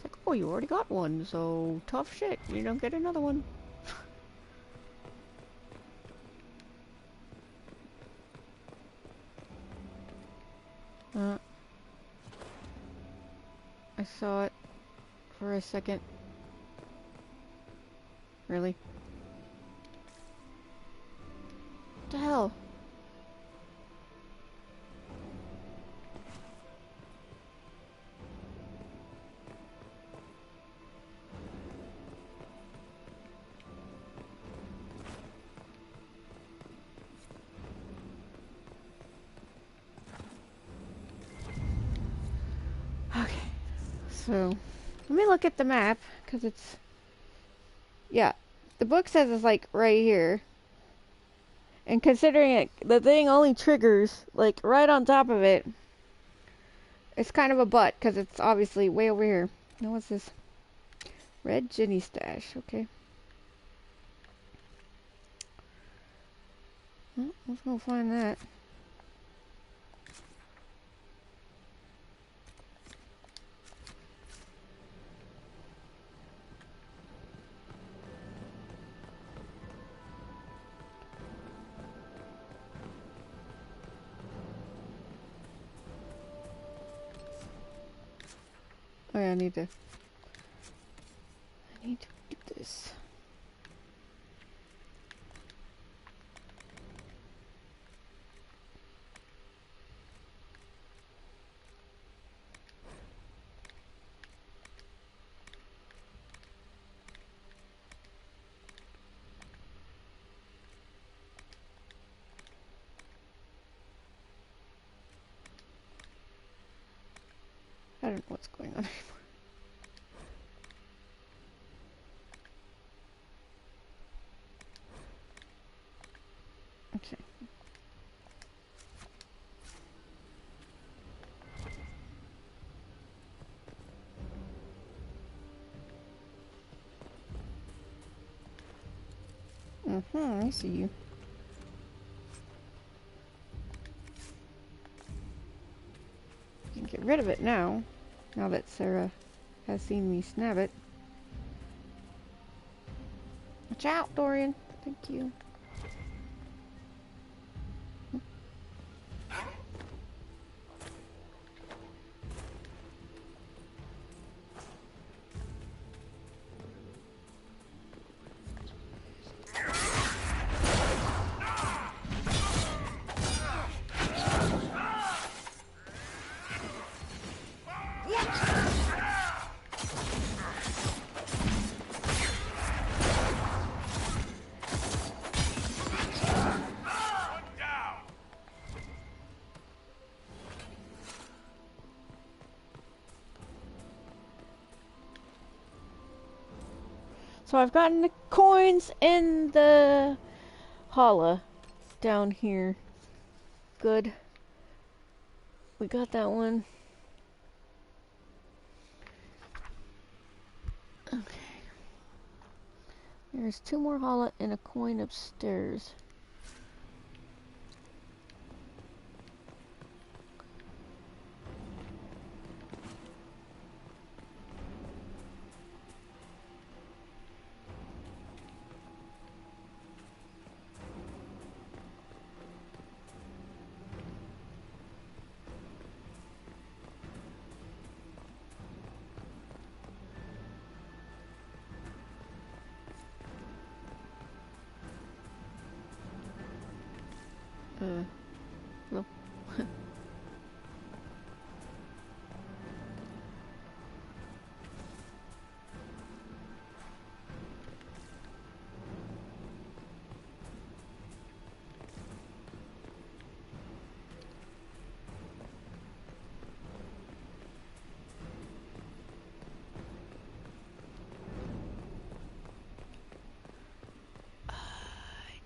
like, oh, you already got one, so tough shit. You don't get another one. I saw it for a second. Really? What the hell? Okay, so let me look at the map, because it's, yeah, the book says it's like right here, and considering it, the thing only triggers like right on top of it, it's kind of a butt, because it's obviously way over here. Now what's this? Red Ginny stash, okay. Well, let's go find that. Oh yeah, I need to do this. I don't know what's going on anymore. Okay. I see you. You can get rid of it now that Sarah has seen me snap it. Watch out, Dorian. Thank you. So I've gotten the coins in the holla down here. Good. We got that one. Okay. There's 2 more holla and a coin upstairs. No.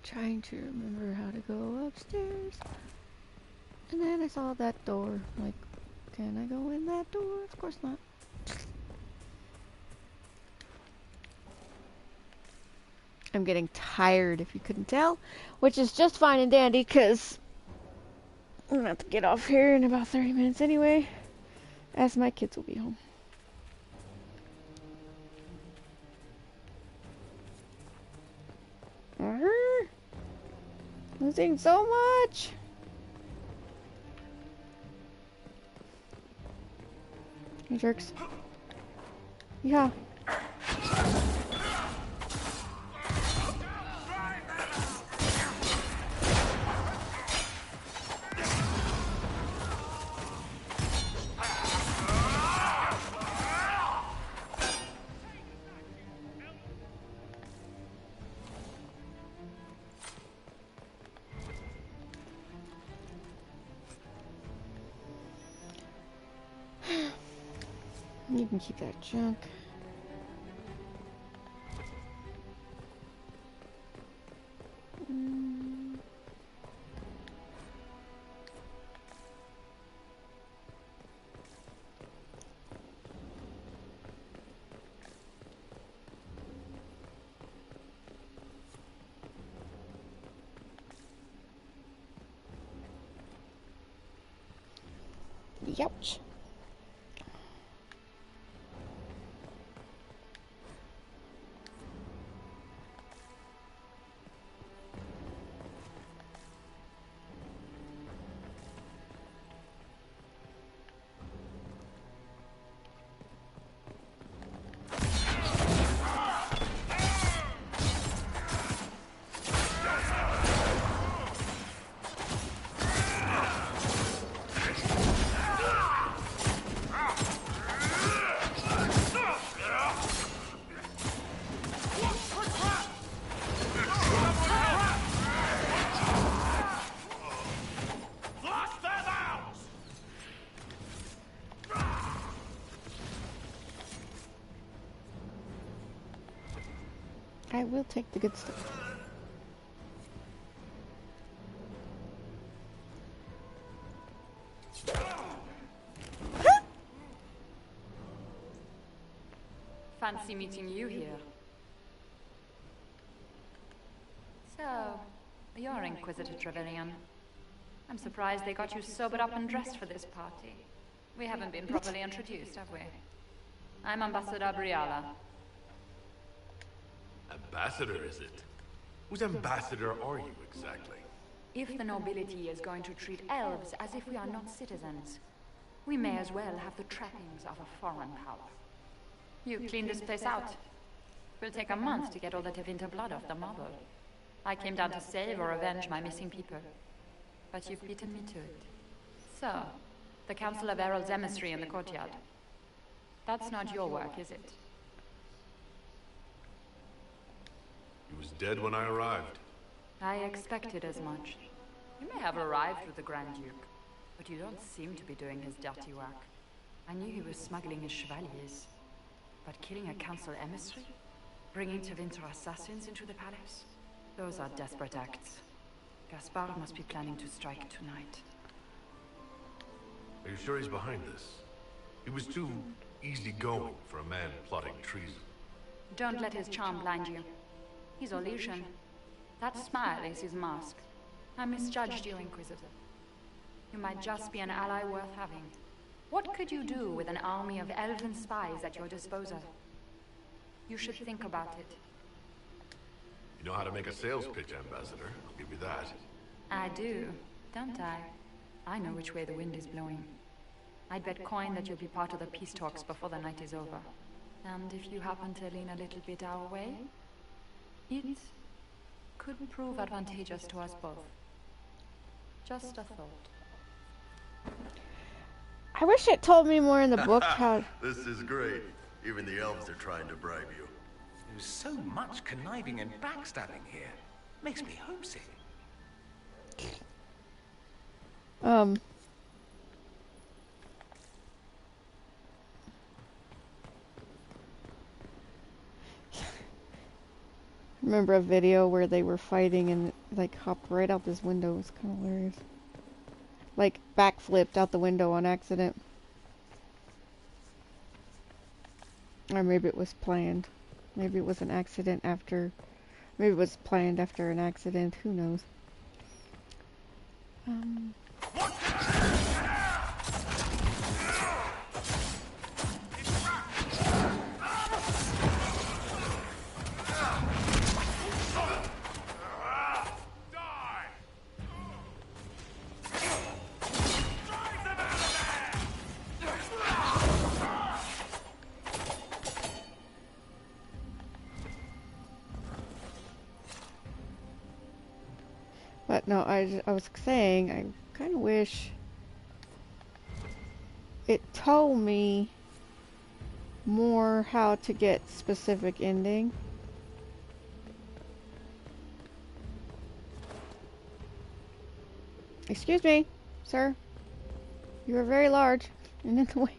Trying to remember how to go upstairs. And then I saw that door. I'm like, can I go in that door? Of course not. I'm getting tired, if you couldn't tell, which is just fine and dandy, because I'm going to have to get off here in about 30 minutes anyway, as my kids will be home. Losing so much. You jerks. Yeah. You can keep that junk. Youch. I will take the good stuff. Fancy meeting you here. So, you're Inquisitor Trevelyan. I'm surprised they got you sobered up and dressed for this party. We haven't been properly introduced, have we? I'm Ambassador Briala. Ambassador, is it? Whose ambassador are you exactly? If the nobility is going to treat elves as if we are not citizens, we may as well have the trappings of a foreign power. You clean this place out. Will take a month to get all the Tevinter blood off the marble. I came down to save or avenge my missing people. But you've beaten me to it. So, the Council of Herald's emissary in the courtyard. That's not your work, is it? He was dead when I arrived. I expected as much. You may have arrived with the Grand Duke, but you don't seem to be doing his dirty work. I knew he was smuggling his chevaliers. But killing a council emissary? Bringing Tevinter assassins into the palace? Those are desperate acts. Gaspard must be planning to strike tonight. Are you sure he's behind this? He was too easygoing for a man plotting treason. Don't let his charm blind you. He's Orlesian. That smile is his mask. I misjudged you, Inquisitor. You might just be an ally worth having. What could you do with an army of elven spies at your disposal? You should think about it. You know how to make a sales pitch, Ambassador. I'll give you that. I do, don't I? I know which way the wind is blowing. I'd bet coin that you'll be part of the peace talks before the night is over. And if you happen to lean a little bit our way, it could prove advantageous to us both. Just a thought. I wish it told me more in the book how... This is great. Even the elves are trying to bribe you. There's so much conniving and backstabbing here. Makes me homesick. Remember a video where they were fighting and like hopped right out this window. It was kind of hilarious. Like backflipped out the window on accident. Or maybe it was planned. Maybe it was an accident after... Maybe it was planned after an accident. Who knows? But no, I was saying, I kind of wish it told me more how to get specific ending. Excuse me, sir. You are very large and in the way.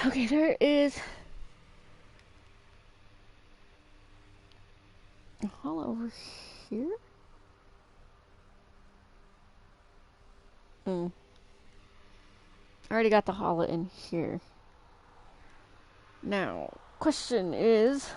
Okay, there is a hall over here. I already got the hollow in here. Now, question is...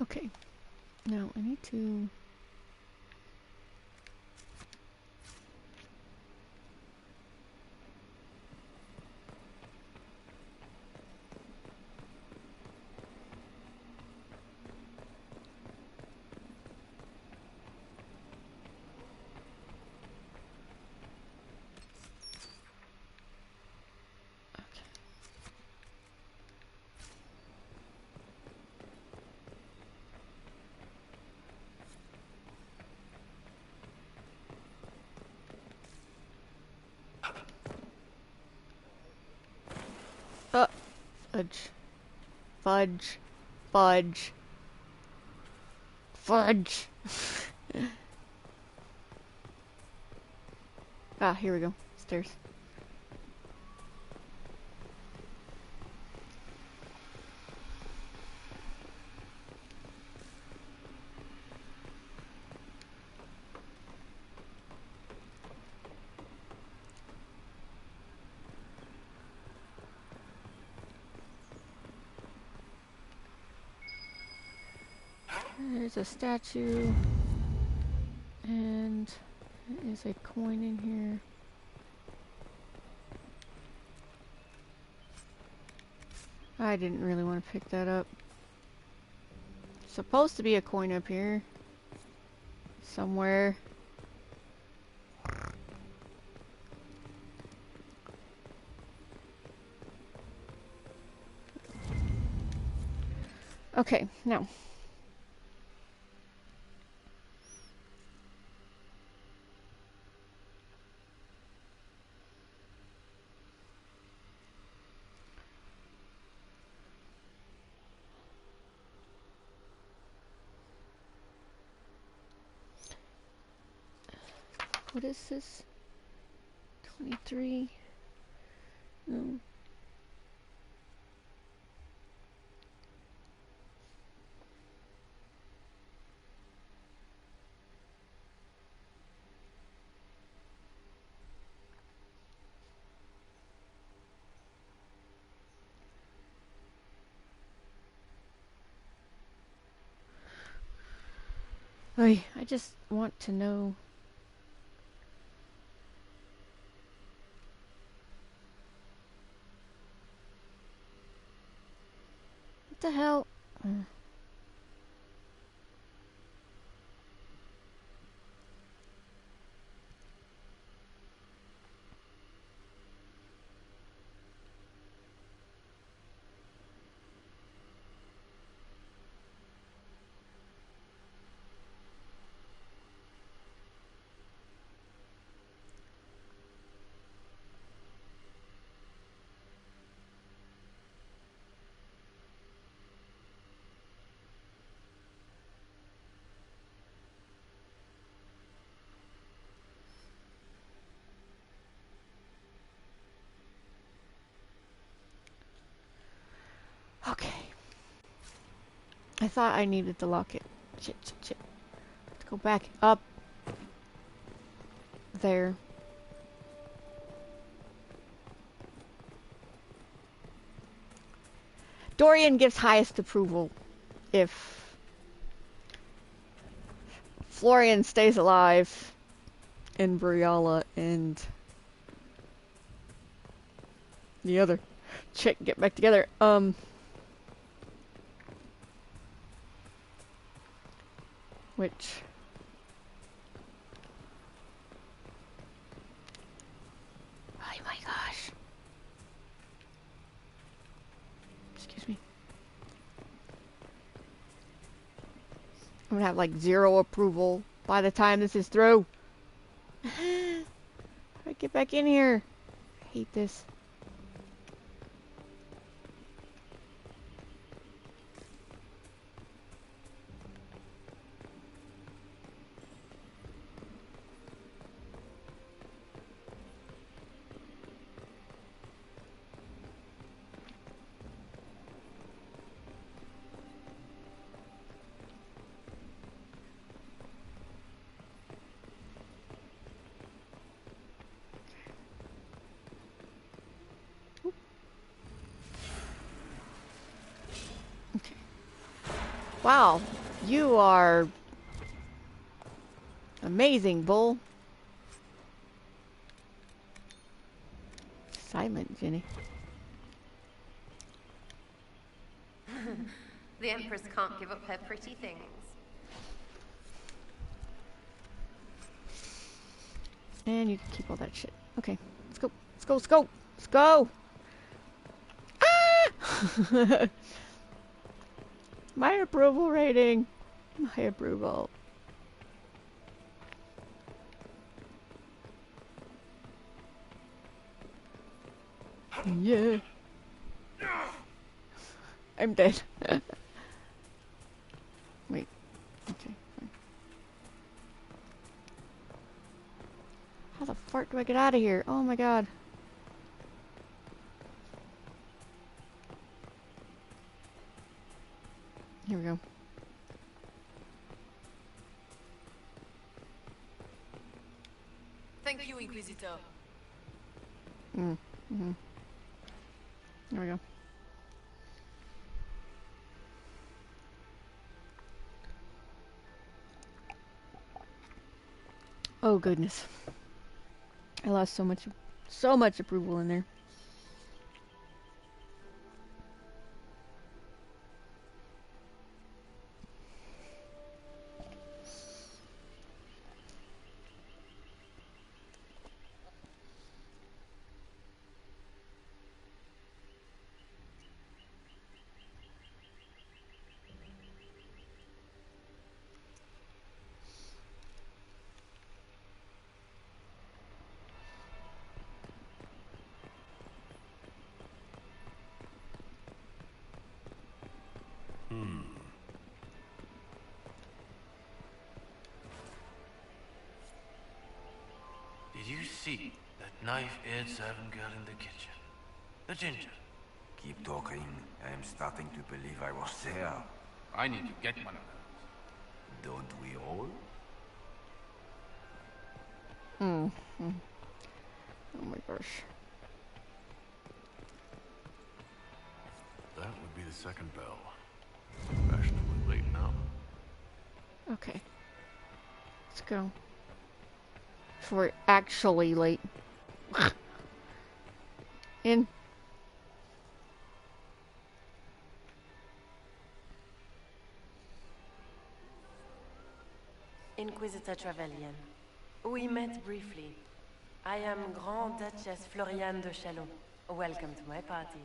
Okay, now I need to... Fudge. Fudge. Fudge. Fudge. Ah, here we go. Stairs. There's a statue, and there is a coin in here. I didn't really want to pick that up. Supposed to be a coin up here somewhere. Okay, now. What is this? 23. No. I just want to know. What the hell? Okay. I thought I needed to lock it. Shit, shit, shit. Let's go back up. There. Dorian gives highest approval if Florian stays alive and Briala and the other chick get back together. Which... Oh my gosh. Excuse me. I'm gonna have like 0 approval by the time this is through. How do I get back in here? I hate this. Wow, you are amazing, Bull. Silent, Jenny. The Empress can't give up her pretty things. And you can keep all that shit. Okay, let's go. Let's go, let's go. Let's go! Ah! My approval rating. My approval. Yeah. I'm dead. Wait. Okay, fine. How the fuck do I get out of here? Oh my god. Here we go. Thank you, Inquisitor. Mm-hmm. There we go. Oh goodness. I lost so much approval in there. you see that knife-edged servant girl in the kitchen? The ginger. Keep talking. I am starting to believe I was there. I need to get one of those. Don't we all? Oh my gosh. That would be the second bell. Fashionably late now. Okay. Let's go. Before we're actually late. In. Inquisitor Trevelyan. We met briefly. I am Grand Duchess Floriane de Chalon. Welcome to my party.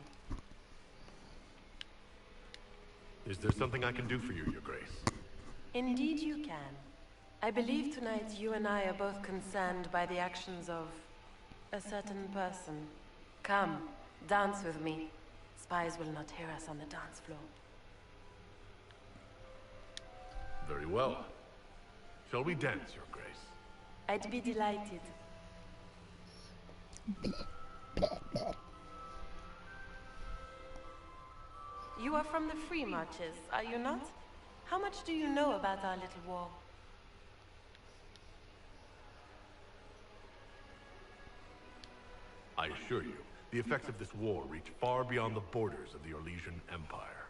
Is there something I can do for you, Your Grace? Indeed you can. I believe tonight you and I are both concerned by the actions of a certain person. Come, dance with me. Spies will not hear us on the dance floor. Very well. Shall we dance, Your Grace? I'd be delighted. You are from the Free Marches, are you not? How much do you know about our little war? I assure you, the effects of this war reach far beyond the borders of the Orlesian Empire.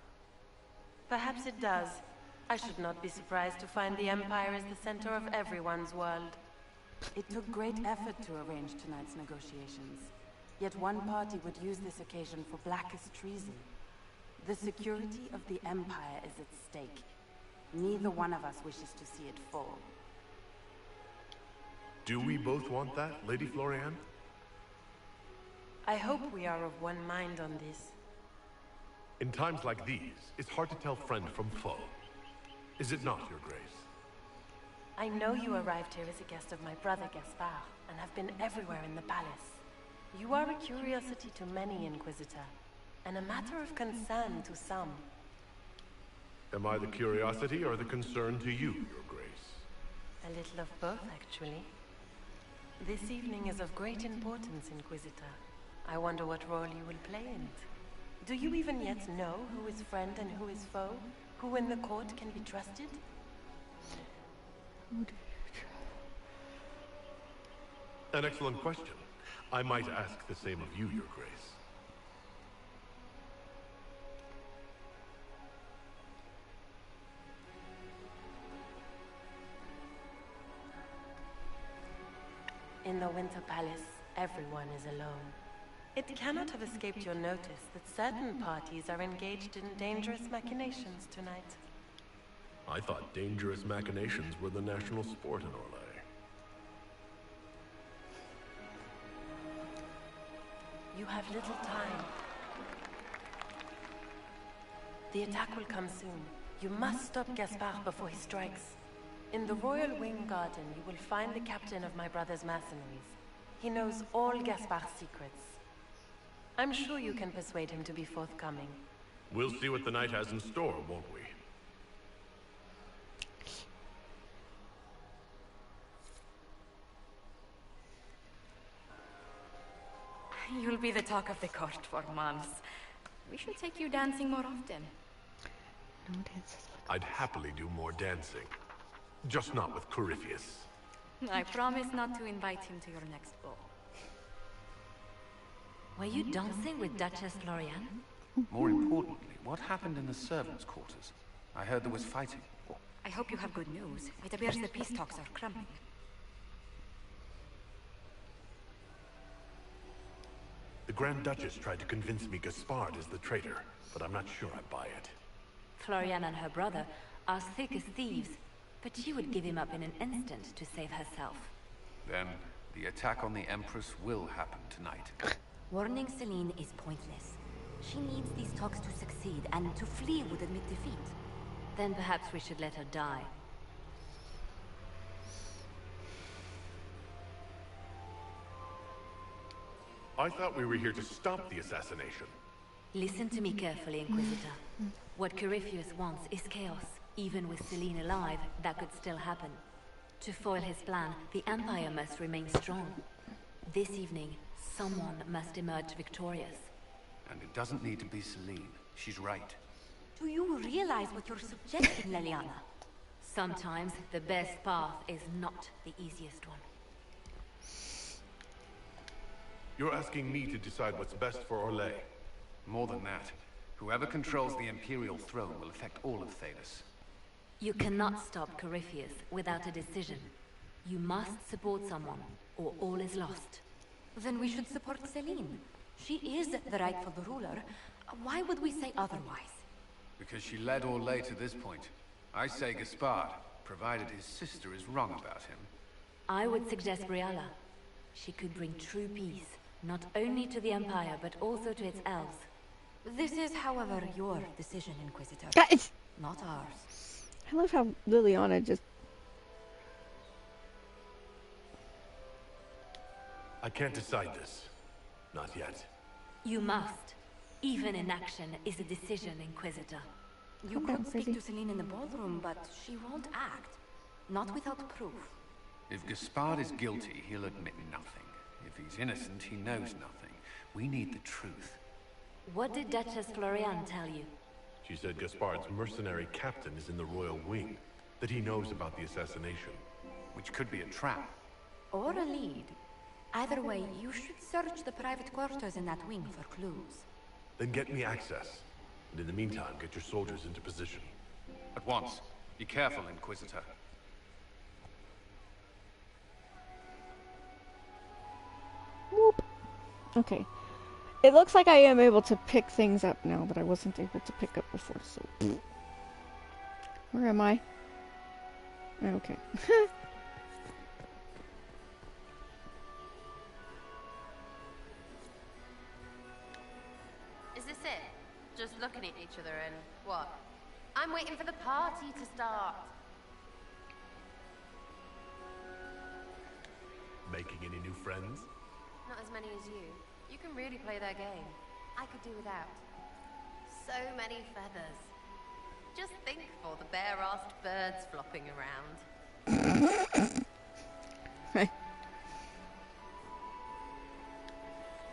Perhaps it does. I should not be surprised to find the Empire is the center of everyone's world. It took great effort to arrange tonight's negotiations. Yet one party would use this occasion for blackest treason. The security of the Empire is at stake. Neither one of us wishes to see it fall. Do we both want that, Lady Floriane? I hope we are of one mind on this. In times like these, it's hard to tell friend from foe. Is it not, Your Grace? I know you arrived here as a guest of my brother Gaspard, and have been everywhere in the palace. You are a curiosity to many, Inquisitor, and a matter of concern to some. Am I the curiosity or the concern to you, Your Grace? A little of both, actually. This evening is of great importance, Inquisitor. I wonder what role you will play in it. Do you even yet know who is friend and who is foe? Who in the court can be trusted? An excellent question. I might ask the same of you, Your Grace. In the Winter Palace, everyone is alone. It cannot have escaped your notice that certain parties are engaged in dangerous machinations tonight. I thought dangerous machinations were the national sport in Orlais. You have little time. The attack will come soon. You must stop Gaspard before he strikes. In the Royal Wing Garden, you will find the captain of my brother's mercenaries. He knows all Gaspard's secrets. I'm sure you can persuade him to be forthcoming. We'll see what the night has in store, won't we? You'll be the talk of the court for months. We should take you dancing more often. No dances. I'd happily do more dancing. Just not with Corypheus. I promise not to invite him to your next ball. Were you dancing with Duchess Floriane? More importantly, what happened in the servants' quarters? I heard there was fighting. I hope you have good news. It appears the peace talks are crumbling. The Grand Duchess tried to convince me Gaspard is the traitor, but I'm not sure I buy it. Floriane and her brother are thick as thieves, but she would give him up in an instant to save herself. Then, the attack on the Empress will happen tonight. Warning Celine is pointless. She needs these talks to succeed, and to flee would admit defeat. Then perhaps we should let her die. I thought we were here to stop the assassination. Listen to me carefully, Inquisitor. What Corypheus wants is chaos. Even with Celine alive, that could still happen. To foil his plan, the Empire must remain strong. This evening, someone must emerge victorious. And it doesn't need to be Celine. She's right. Do you realize what you're suggesting, Leliana? Sometimes the best path is not the easiest one. You're asking me to decide what's best for Orlais. More than that, whoever controls the Imperial throne will affect all of Thalos. You cannot stop Corypheus without a decision. You must support someone, or all is lost. Then we should support Celine. She is the rightful ruler. Why would we say otherwise? Because she led Orlais to this point. I say Gaspard, provided his sister is wrong about him. I would suggest Briala. She could bring true peace, not only to the Empire, but also to its elves. This is, however, your decision, Inquisitor. Guys! Not ours. I love how Liliana just... I can't decide this. Not yet. You must. Even inaction is a decision, Inquisitor. You could speak to Celine in the ballroom, but she won't act. Not without proof. If Gaspard is guilty, he'll admit nothing. If he's innocent, he knows nothing. We need the truth. What did Duchess Florian tell you? She said Gaspard's mercenary captain is in the royal wing, that he knows about the assassination. Which could be a trap. Or a lead. Either way, you should search the private quarters in that wing for clues. Then get me access. And in the meantime, get your soldiers into position. At once. Be careful, Inquisitor. Whoop. Okay. It looks like I am able to pick things up now that I wasn't able to pick up before, so... Where am I? Okay. Is this it? Just looking at each other and what? I'm waiting for the party to start. Making any new friends? Not as many as you. You can really play their game. I could do without. So many feathers. Just think of all the bare-assed birds flopping around.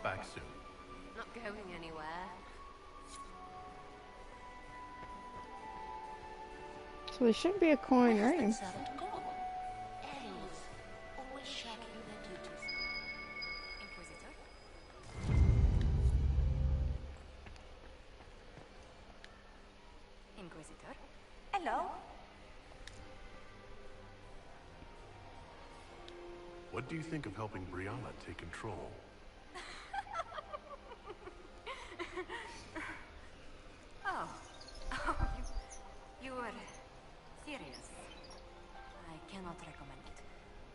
Back soon. Not going anywhere. So there should be a coin, right? Inquisitor? Hello? What do you think of helping Brianna take control? Oh. You were serious. I cannot recommend it.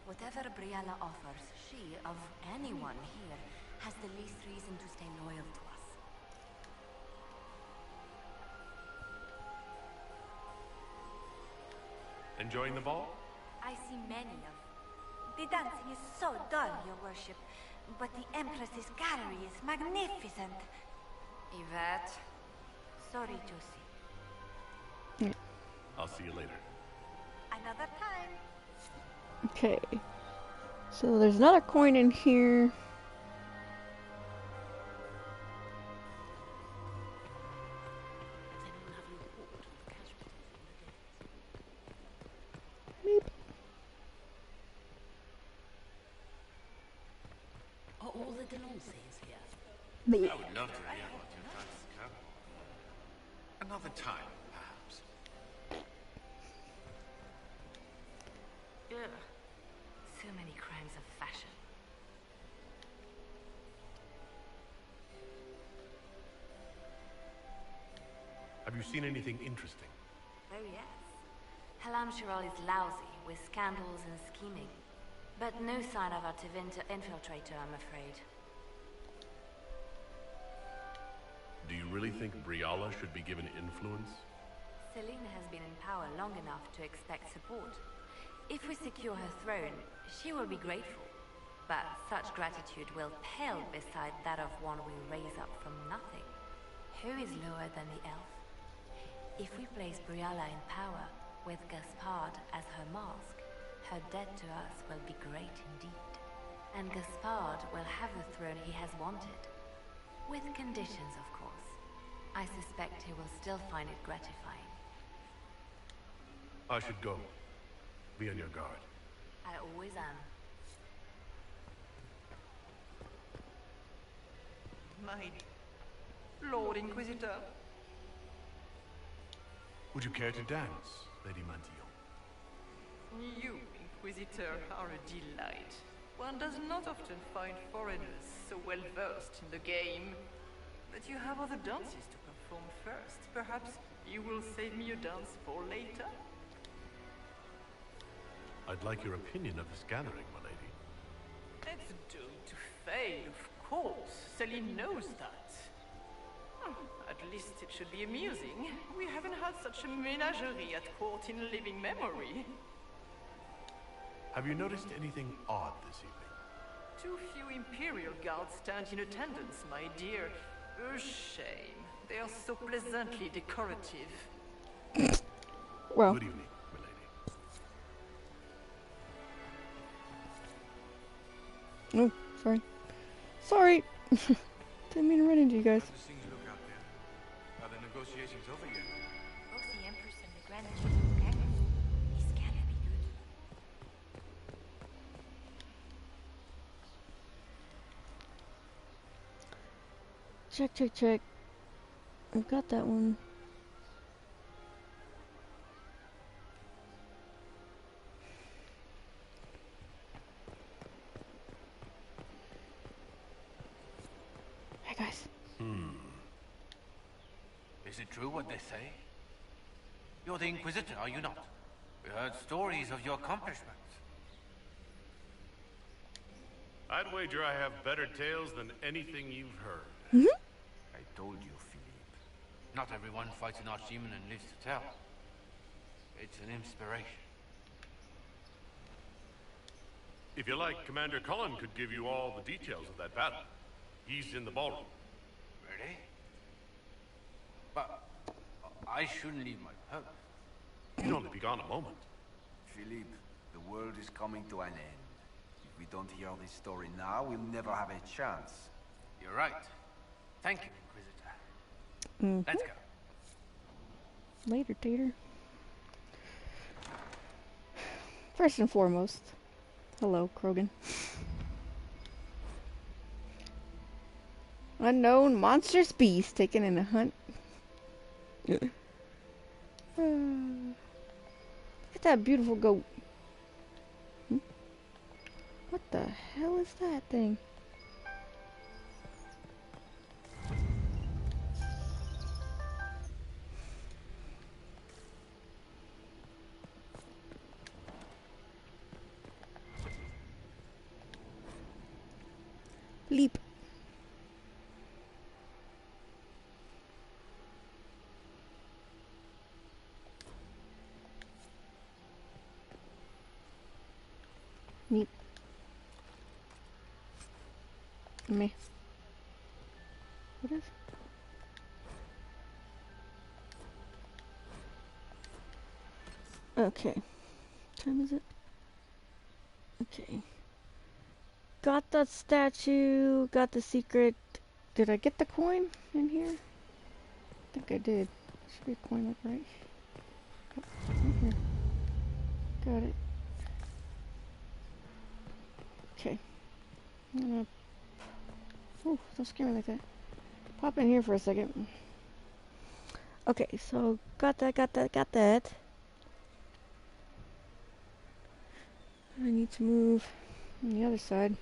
Whatever Briala offers, she, of anyone here, has the least reason to stay loyal to us. Enjoying the ball? I see many of... The dancing is so dull, your worship. But the Empress's gallery is magnificent. Yvette? Sorry, Josie. I'll see you later. Another time. Okay. So there's another coin in here. Are all the Delancey's here? I would love to hear what your thoughts are. Another time, perhaps. Ugh. So many crimes of fashion. Have you seen anything interesting? Oh yes. Halam Shiral is lousy, with scandals and scheming. But no sign of our Tevinter infiltrator, I'm afraid. Do you really think Briala should be given influence? Selena has been in power long enough to expect support. If we secure her throne, she will be grateful. But such gratitude will pale beside that of one we raise up from nothing. Who is lower than the elf? If we place Briala in power, with Gaspard as her mask, her debt to us will be great indeed. And Gaspard will have the throne he has wanted. With conditions, of course. I suspect he will still find it gratifying. I should go. Be on your guard. I always am. My Lord Inquisitor. Would you care to dance, Lady Mantillon? You, Inquisitor, are a delight. One does not often find foreigners so well versed in the game. But you have other dances to perform first. Perhaps you will save me a dance for later? I'd like your opinion of this gathering, my lady. It's doomed to fail, of course. Celine knows that. At least it should be amusing. We haven't had such a menagerie at court in living memory. Have you noticed anything odd this evening? Too few Imperial guards stand in attendance, my dear. A shame. They are so pleasantly decorative. Well. Good evening, Oh, milady. sorry. Sorry. Didn't mean to run into you guys. How does things look out there? Are the negotiations over yet? Both the Empress and the Grand Duke okay? This cannot be good. Check, check, check. I've got that one. Hey guys. Is it true what they say? You're the Inquisitor, are you not? We heard stories of your accomplishments. I'd wager I have better tales than anything you've heard. I told you, Philippe. Not everyone fights an archdemon and lives to tell. It's an inspiration. If you like, Commander Cullen could give you all the details of that battle. He's in the ballroom. Really? But I shouldn't leave my post. You'd only be gone a moment. Philippe, the world is coming to an end. If we don't hear this story now, we'll never have a chance. You're right. Thank you, Inquisitor. Let's go. Later, Tater. First and foremost, hello, Krogan. Unknown monstrous beast taken in a hunt. Look at that beautiful goat. What the hell is that thing? Leap. Neat. Me. What is? Okay. What time is it? Okay. Got that statue, got the secret. Did I get the coin in here? I think I did. Should be a coin like right. Yep, right here. Got it. Okay. I'm gonna... Ooh, don't scare me like that. Pop in here for a second. Okay, so got that. I need to move on the other side.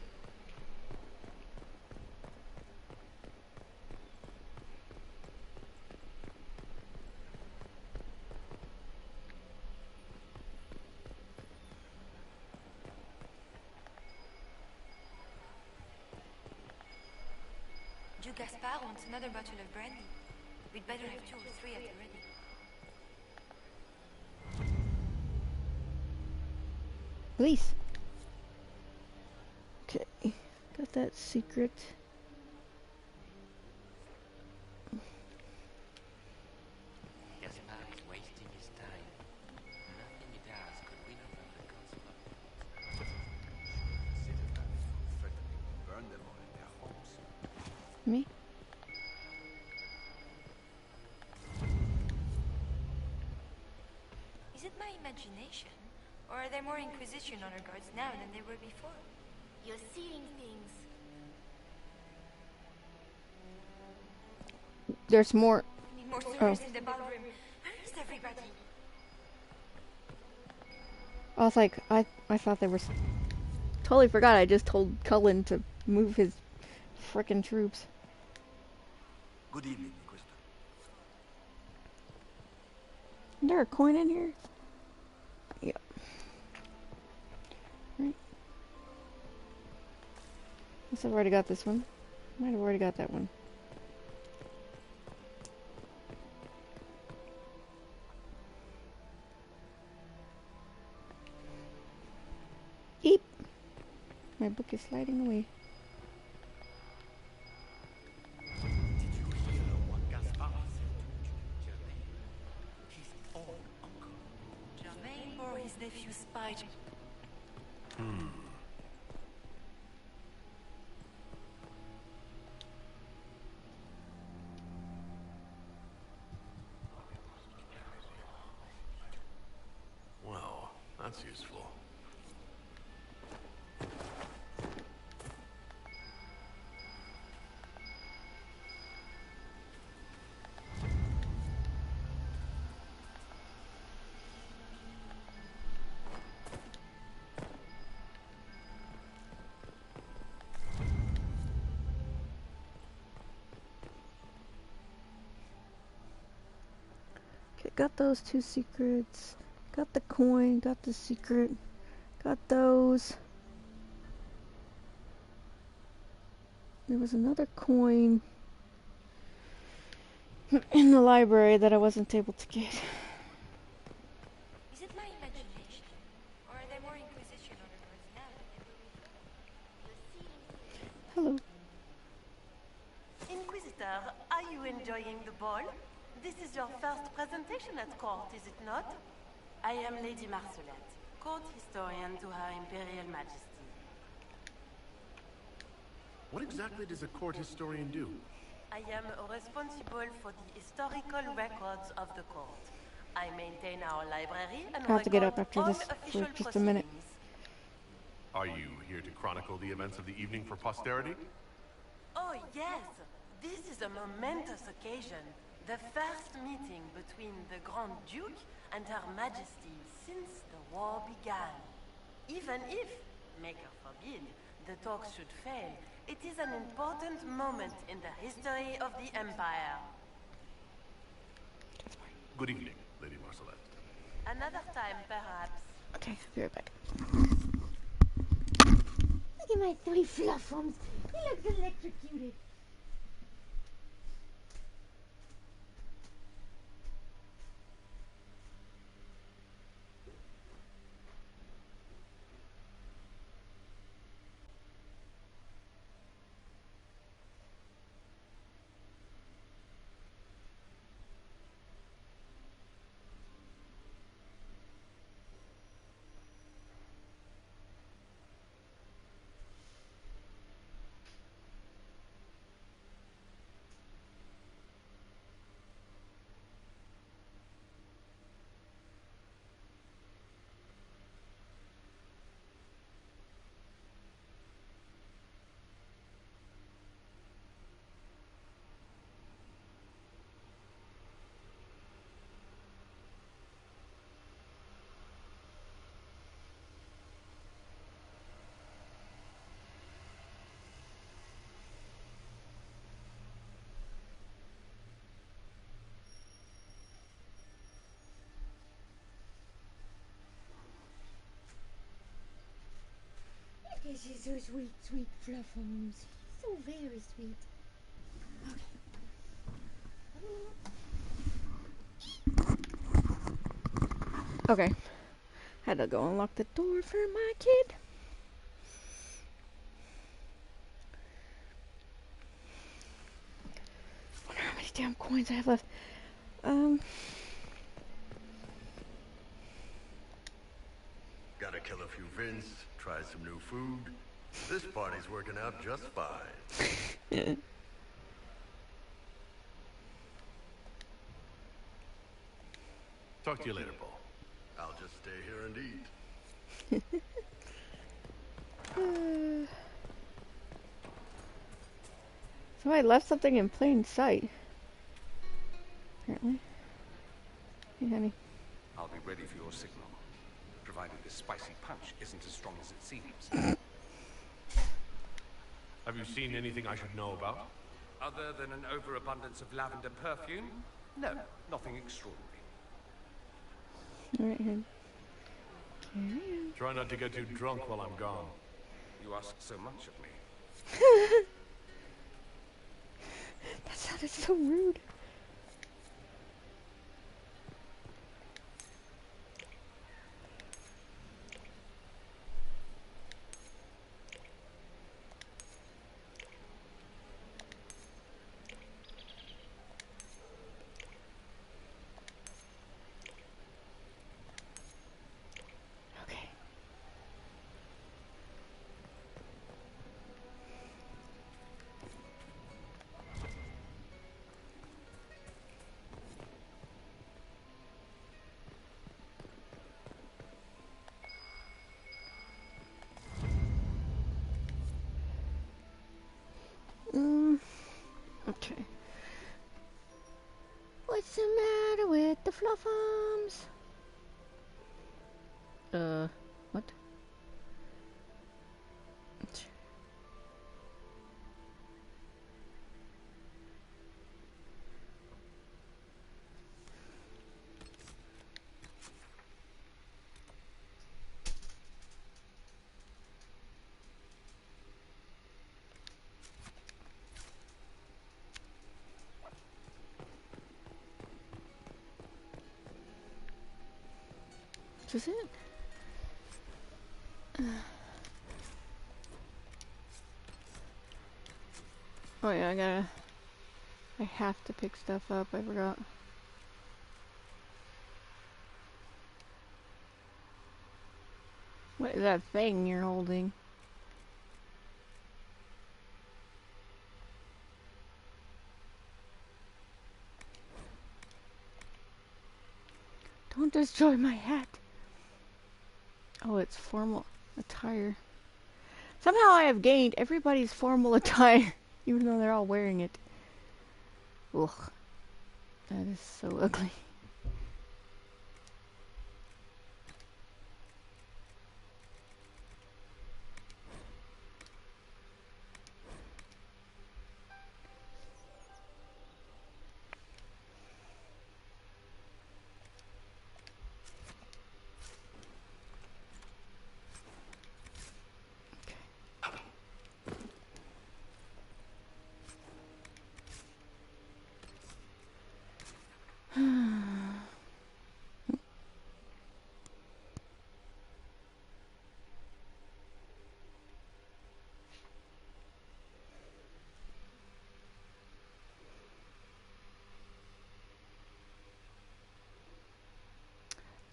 Duke Gaspard wants another bottle of brandy. We'd better have 2 or 3 at the ready. Please. Okay, got that secret. Gaspard is wasting his time. Nothing he does could win over the Council of... Consider that from Me? Is it my imagination? Or are there more Inquisition honor guards now than there were before? You're seeing things. There's more. We need more Oh. servers in the ballroom. Where is everybody? I was like, I thought they were. Totally forgot. I just told Cullen to move his frickin' troops. Good evening, Inquisitor. Is there a coin in here? Yep. Right. Guess I've already got this one. Might have already got that one. Eep! My book is sliding away. Did you hear what Gaspar said to Germain? His own uncle. Germain bore his nephew's spite. Well, that's useful. Okay, got those 2 secrets. Got the coin, got the secret. Got those. There was another coin in the library that I wasn't able to get. Is it my imagination? Or are there more Inquisition honor guards now than there were before? Hello. Inquisitor, are you enjoying the ball? This is your first presentation at court, is it not? I am Lady Marcelette, court historian to Her Imperial Majesty. What exactly does a court historian do? I am responsible for the historical records of the court. I maintain our library and I have to get record up after all this for official just a minute. proceedings. Are you here to chronicle the events of the evening for posterity? Oh yes, this is a momentous occasion. The first meeting between the Grand Duke and Her Majesty since the war began. Even if, Maker forbid, the talks should fail, it is an important moment in the history of the Empire. Good evening, Lady Marcelette. Another time, perhaps. Okay, I'll be right back. Look at my 3 fluffums. He looks electrocuted. She's so sweet, sweet fluffums. So very sweet. Okay. Had to go unlock the door for my kid. I wonder how many damn coins I have left. Gotta kill a few Vince, try some new food. This party's working out just fine. Talk to you later, Paul. I'll just stay here and eat. Somebody left something in plain sight. Apparently. Hey, honey. I'll be ready for your signal, provided this spicy punch isn't as strong as it seems. Have you seen anything I should know about? Other than an overabundance of lavender perfume? No, nothing extraordinary. Alright, honey. Try not to get too drunk while I'm gone. You ask so much of me. That sounded so rude. Okay. What's the matter with the fluffums? What? Is it? Oh yeah, I have to pick stuff up, I forgot. What is that thing you're holding? Don't destroy my hat! Oh, it's formal attire. Somehow I have gained everybody's formal attire, even though they're all wearing it. Ugh. That is so ugly.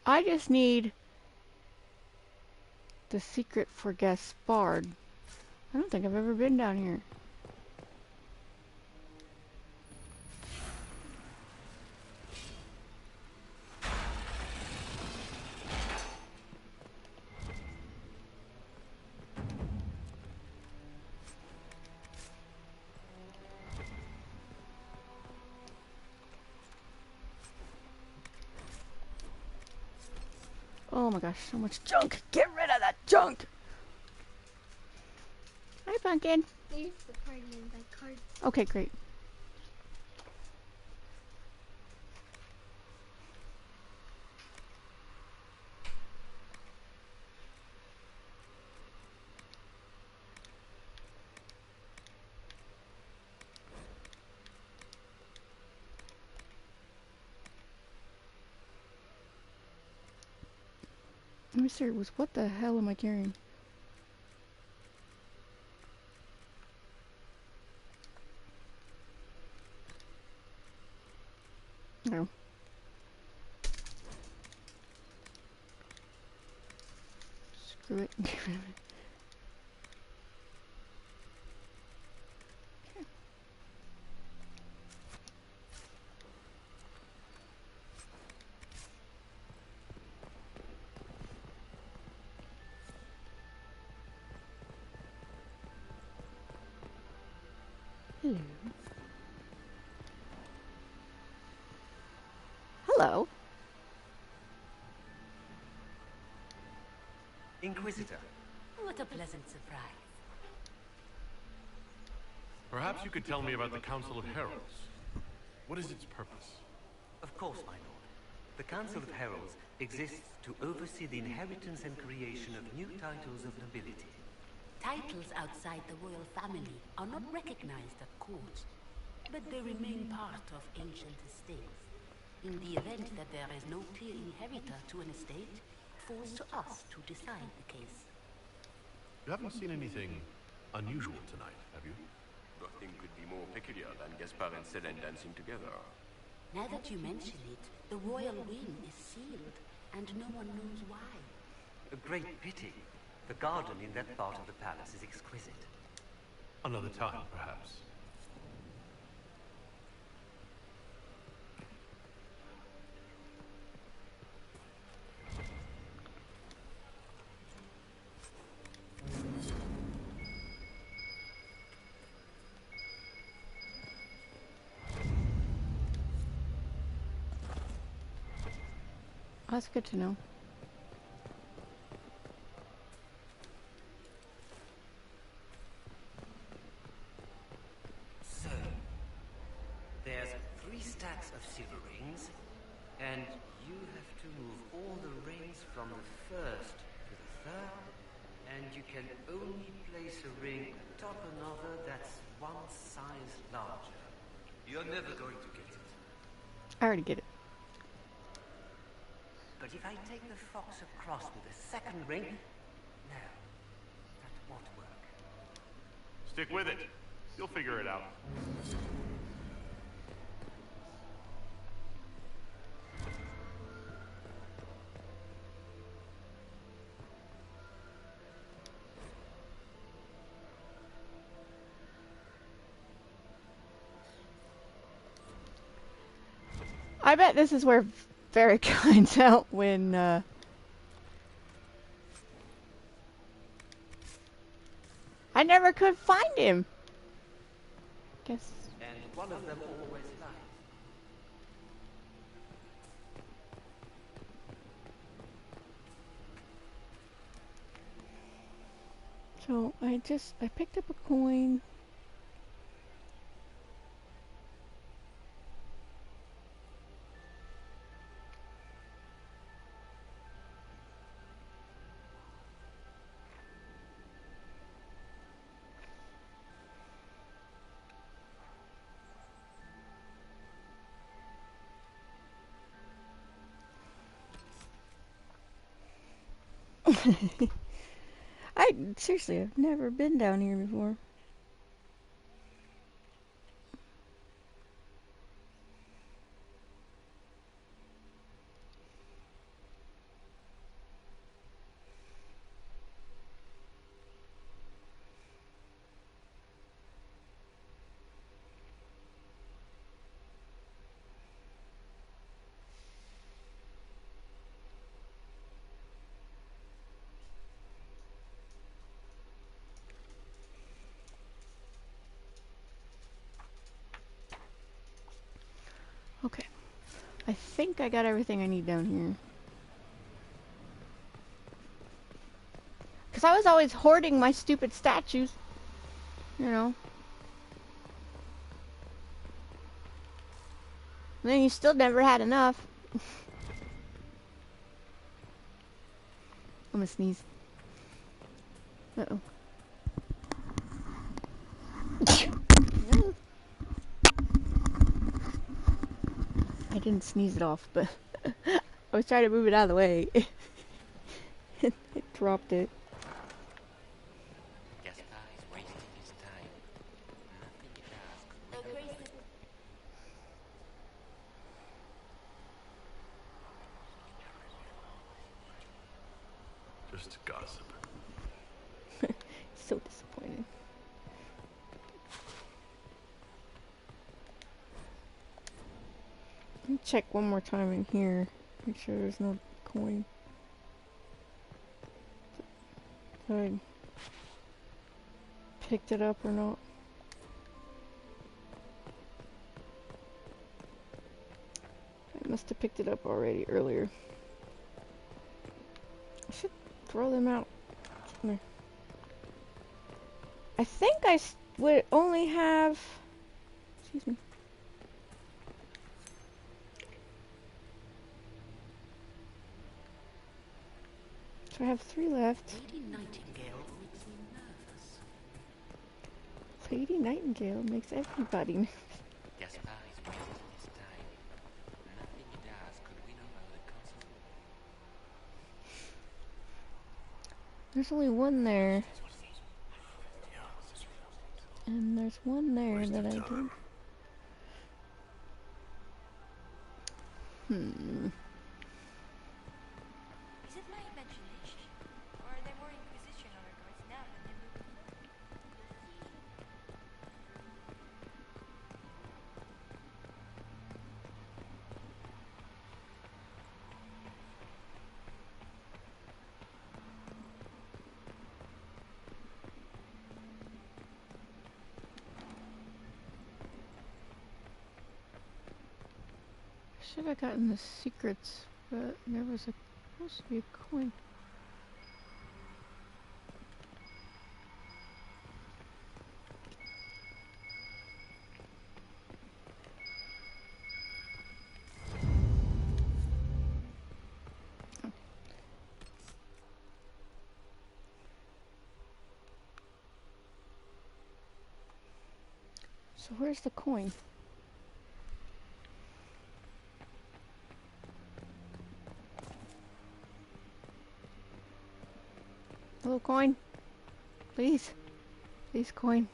I just need the secret for Gaspard. I don't think I've ever been down here. Oh my gosh, so much junk! Get rid of that junk! Hi, Pumpkin. There's the party invite card. Okay, great. I'm serious, what the hell am I carrying? No. Screw it. Get rid of it. Hello. Hello. Inquisitor. What a pleasant surprise. Perhaps you could tell me about the Council of Heralds. What is its purpose? Of course, my lord. The Council of Heralds exists to oversee the inheritance and creation of new titles of nobility. Titles outside the royal family are not recognized at court, but they remain part of ancient estates. In the event that there is no clear inheritor to an estate, it falls to us to decide the case. You haven't seen anything unusual tonight, have you? Nothing could be more peculiar than Gaspard and Selene dancing together. Now that you mention it, the royal wing is sealed, and no one knows why. A great pity. The garden in that part of the palace is exquisite. Another time, perhaps. That's good to know. So, there's 3 stacks of silver rings, and you have to move all the rings from the first to the third, and you can only place a ring atop another that's 1 size larger. You're never going to get it. I already get it. But if I take the fox across with a second ring, no, that won't work. Stick with it. You'll figure it out. I bet this is where Varric finds out when, I never could find him. Guess. And one of them always lies. So, I picked up a coin. Seriously, I've never been down here before. Okay. I think I got everything I need down here. Because I was always hoarding my stupid statues. You know. And then you still never had enough. I'm gonna sneeze. Uh-oh. I didn't sneeze it off, but I was trying to move it out of the way. It dropped it. Gaspard is wasting his time. Nothing he does could win. Just gossip. So disappointed. Let me check one more time in here. Make sure there's no coin. If I picked it up or not. Must have picked it up already earlier. I should throw them out. I think I would only have... Excuse me. So I have 3 left. Lady Nightingale makes me nervous. Lady Nightingale makes everybody nervous. Gaspar is wasting his time. Nothing he does could win over the council. There's only one there. And there's one there that I did. Is it my imagination? Or are there more Inquisition honor guards now than there were before? Should have gotten the secrets, but there was supposed to be a coin. So where's the coin? Hello, coin. Please. Please, coin.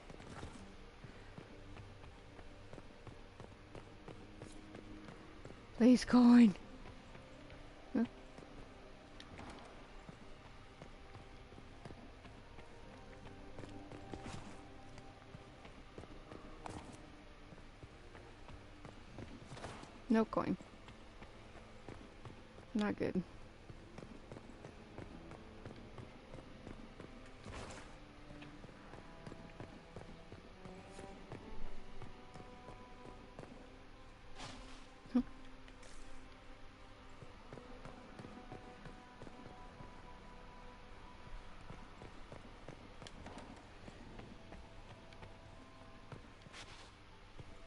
Please, coin. Huh? No coin. Not good.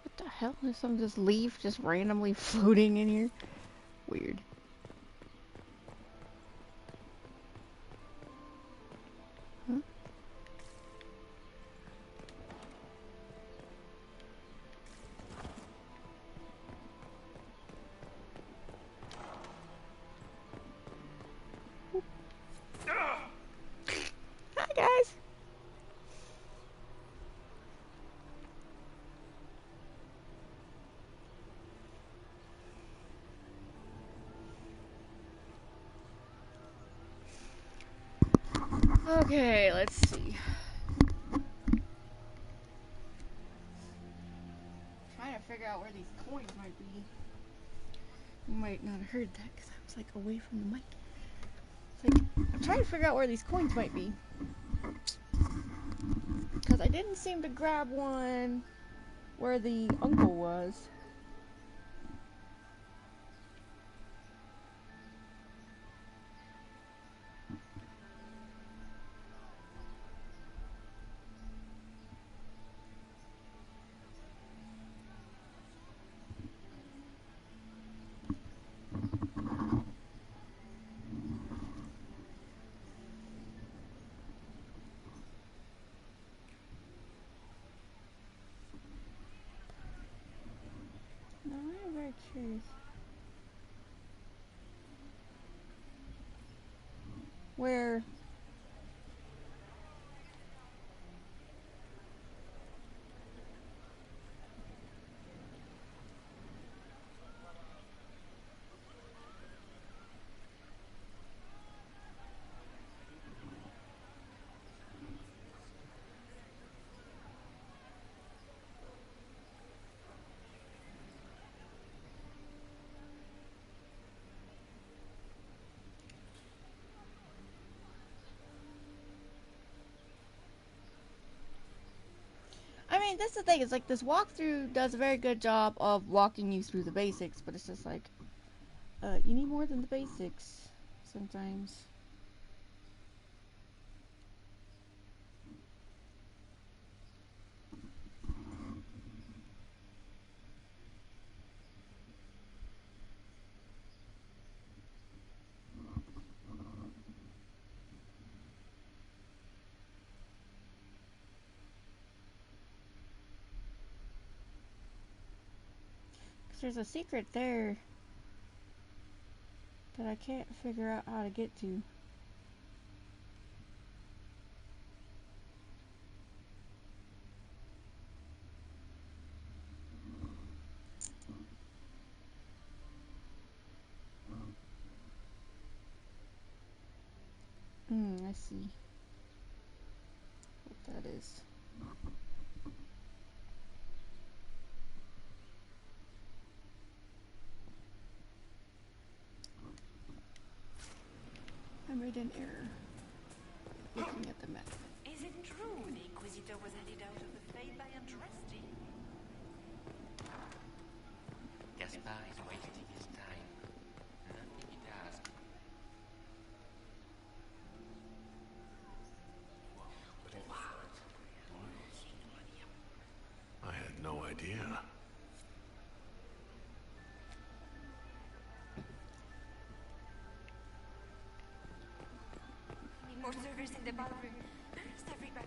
What the hell? There's some just leaf just randomly floating in here. Weird. Huh? Hi, guys. Okay, let's see. Trying to figure out where these coins might be. You might not have heard that because I was like away from the mic. It's like, I'm trying to figure out where these coins might be. Because I didn't seem to grab one where the uncle was. No, I'm very curious. Where? I mean, that's the thing. It's like this walkthrough does a very good job of walking you through the basics, but it's just like You need more than the basics sometimes. There's a secret there that I can't figure out how to get to. I see what that is. I made an error looking at the map. Is it true the Inquisitor was headed out of the Fae by Andraste? Gaspar is wasting his time. Nothing he does. I had no idea. We need more servers in the ballroom. Where's everybody?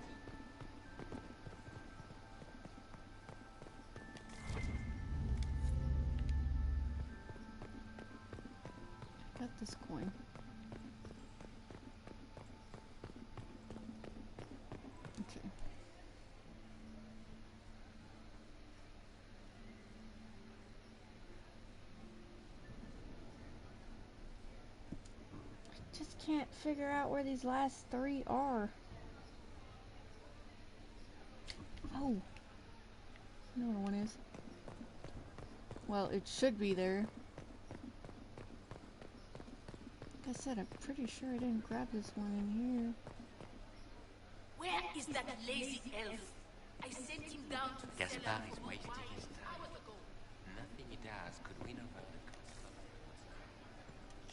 Got this coin. Okay. I just can't figure out where these last three are. Oh. I know where one is. Well, it should be there. Like I said, I'm pretty sure I didn't grab this one in here. Where is that lazy elf? I sent him down to the Gaspar cellar is 4 wasting his hours time. ago. Nothing he does could win over the constable.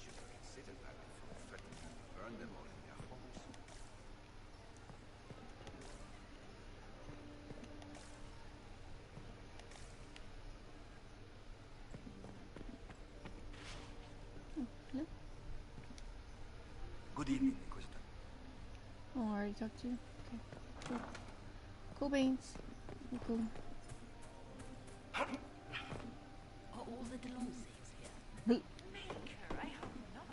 Should have considered that before threatening to burn them all in their homes. Hello? Good evening, Inquisitor. Oh, I already talked to you? Okay. Cool. Cool beans. Cool. Are all the Delonces here? Maker, I hope not.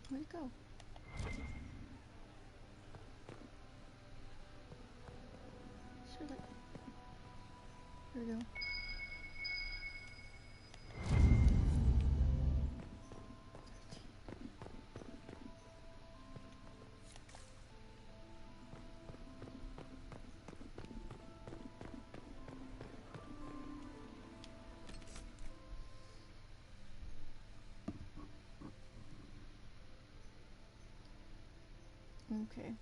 Where'd it go? Sure that. Here we go. Okay.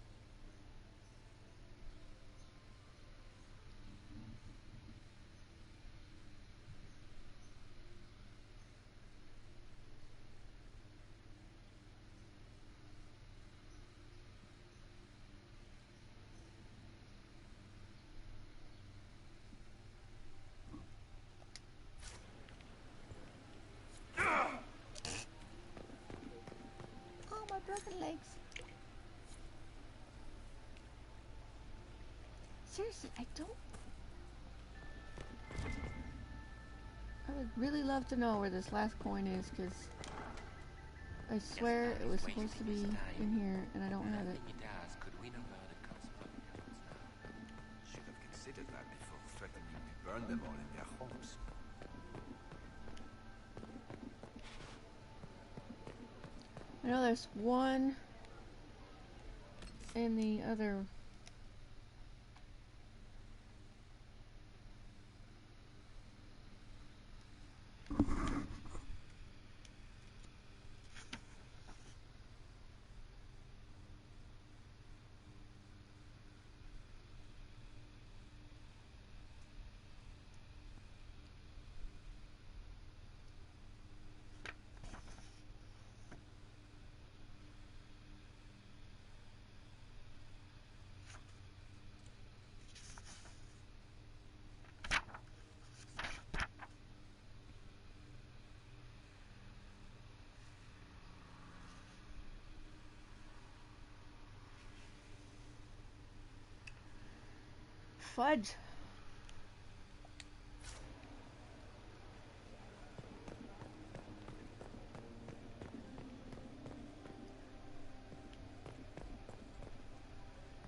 Oh, my broken legs. Seriously, I don't... I would really love to know where this last coin is, because I swear it was supposed to be in here, and I don't have it. Nothing he does could win over the constable. Should have considered that before threatening to burn them all in their homes. I know there's one in the other... fudge.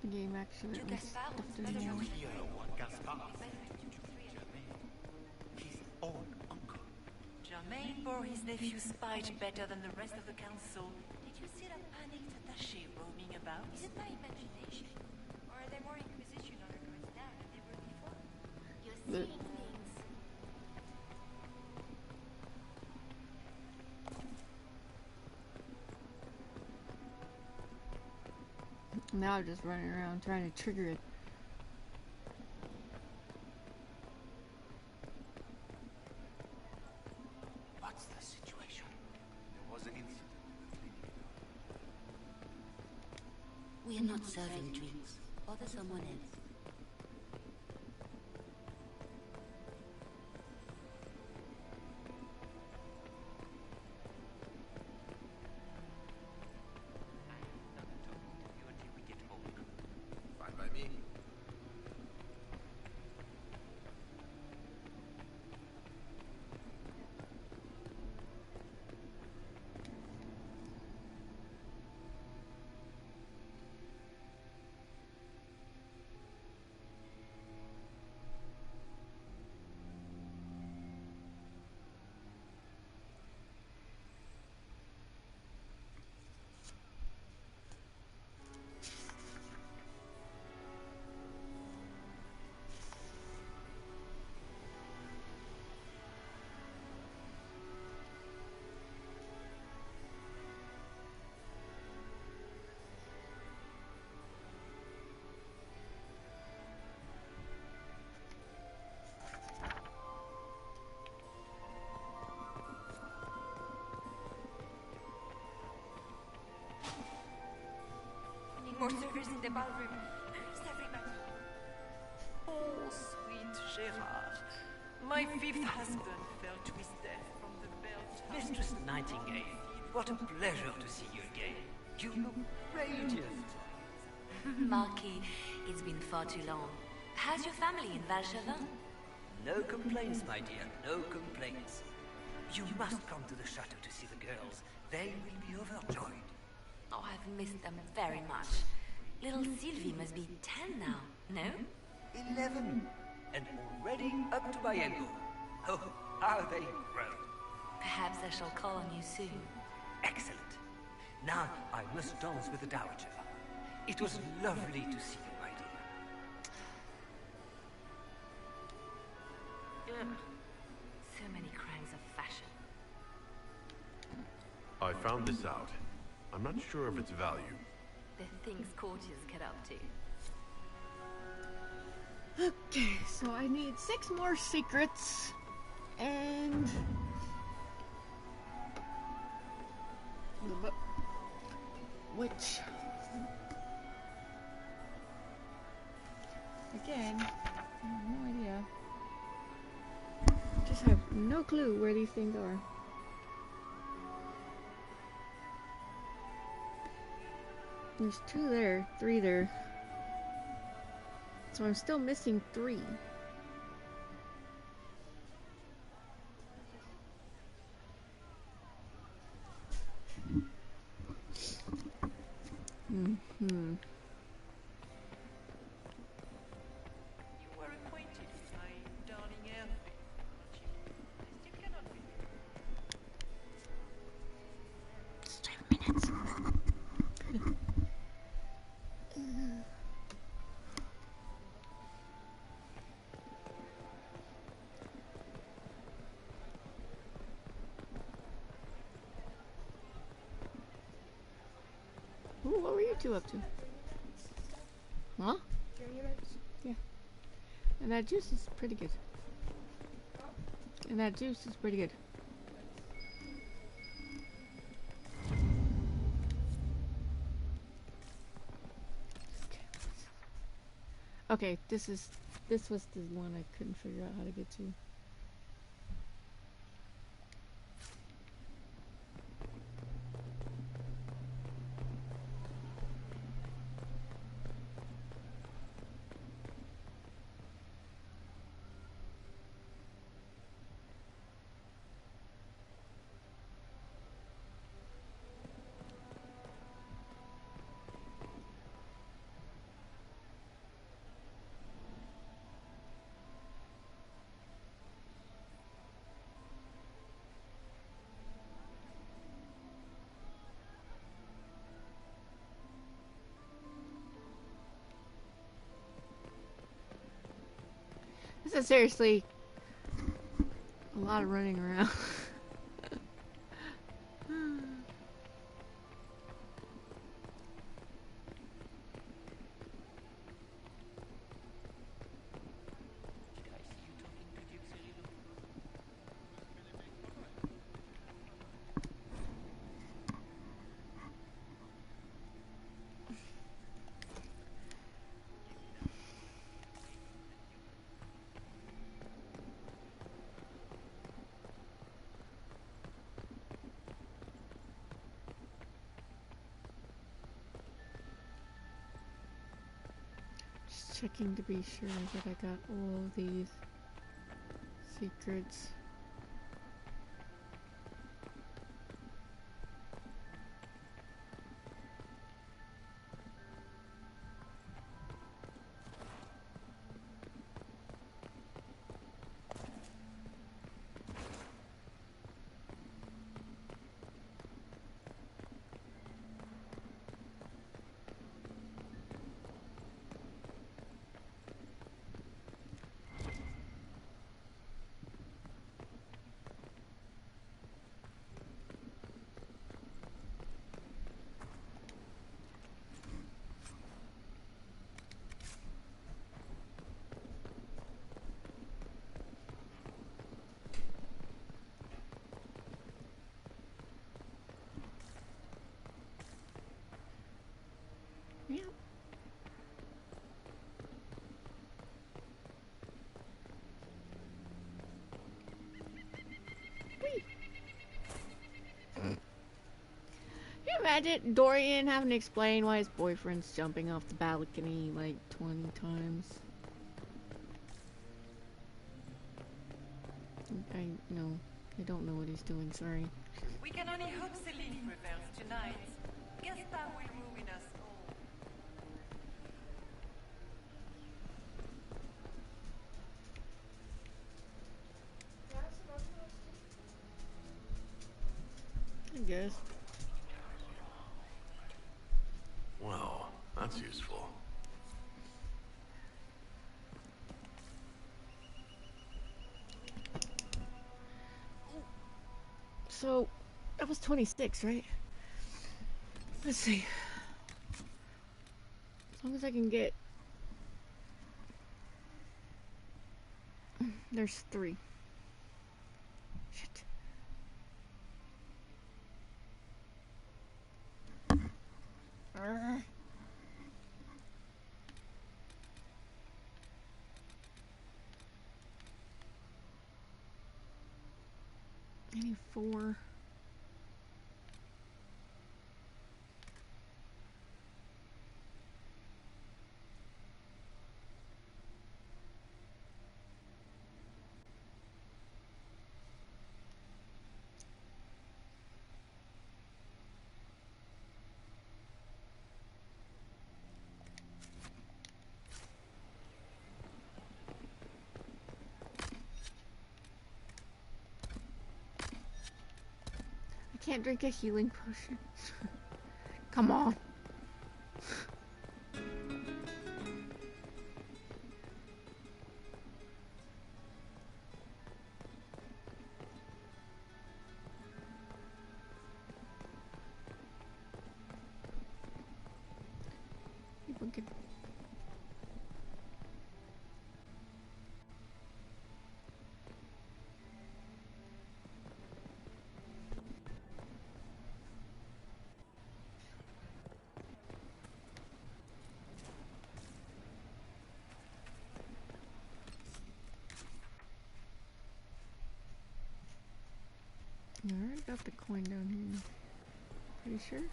The game actually at least stuff in Did you there. hear what Gaspard said to Germain? His own uncle. Germain bore his nephew's spite better than the rest of the council. Did you see that panicked attaché roaming about? Is it my imagination? Or are there more Inquisition honor guards now than there were before? You're The- seeing things. Now I'm just running around trying to trigger it. What's the situation? There was an incident with the cleaning guard. We are not serving drinks. Bother someone else. Fine by me. Need more servers in the ballroom. Where's everybody? Oh, sweet Gérard. My fifth husband fell to his death from the bell tower. Mistress Nightingale, what a pleasure to see you again. You look radiant. Marquis, it's been far too long. How's your family in Valchevin? No complaints, my dear, no complaints. You must come to the chateau to see the girls. They will be overjoyed. Oh, I've missed them very much. Little Sylvie must be 10 now, no? 11, and already up to my elbow. Oh, how they grow. Perhaps I shall call on you soon. Excellent. Now I must dance with the Dowager. It was lovely to see you, my dear. Ugh. So many crimes of fashion. I found this out. I'm not sure of its value. The things courtiers get up to. Okay, so I need 6 more secrets. And... which... again, I have no idea. Just have no clue where these things are. There's 2 there, 3 there. So I'm still missing 3. You were acquainted with my darling Hervé, weren't you? I still cannot believe it. It's 5 minutes. Ooh, what were you 2 up to? Huh? Yeah. And that juice is pretty good. And that juice is pretty good. Okay, this was the one I couldn't figure out how to get to. This is seriously a lot of running around. Just checking to be sure that I got all these secrets. Yeah. Whee! Can you imagine Dorian having to explain why his boyfriend's jumping off the balcony like 20 times? I don't know what he's doing, sorry. We can only hope Celine prevails tonight. Gaspard will ruin us all. I guess. Well, that's useful. So, that was 26, right? Let's see. As long as I can get... There's 3. Shit. Arrgh. 84. I can't drink a healing potion. Come on. People get... I already got the coin down here. Pretty sure?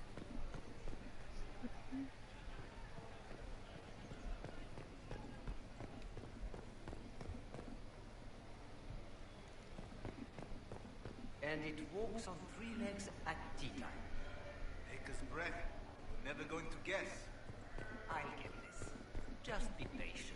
And it walks on 3 legs at tea time. Take a breath. We're never going to guess. I'll get this. Just be patient.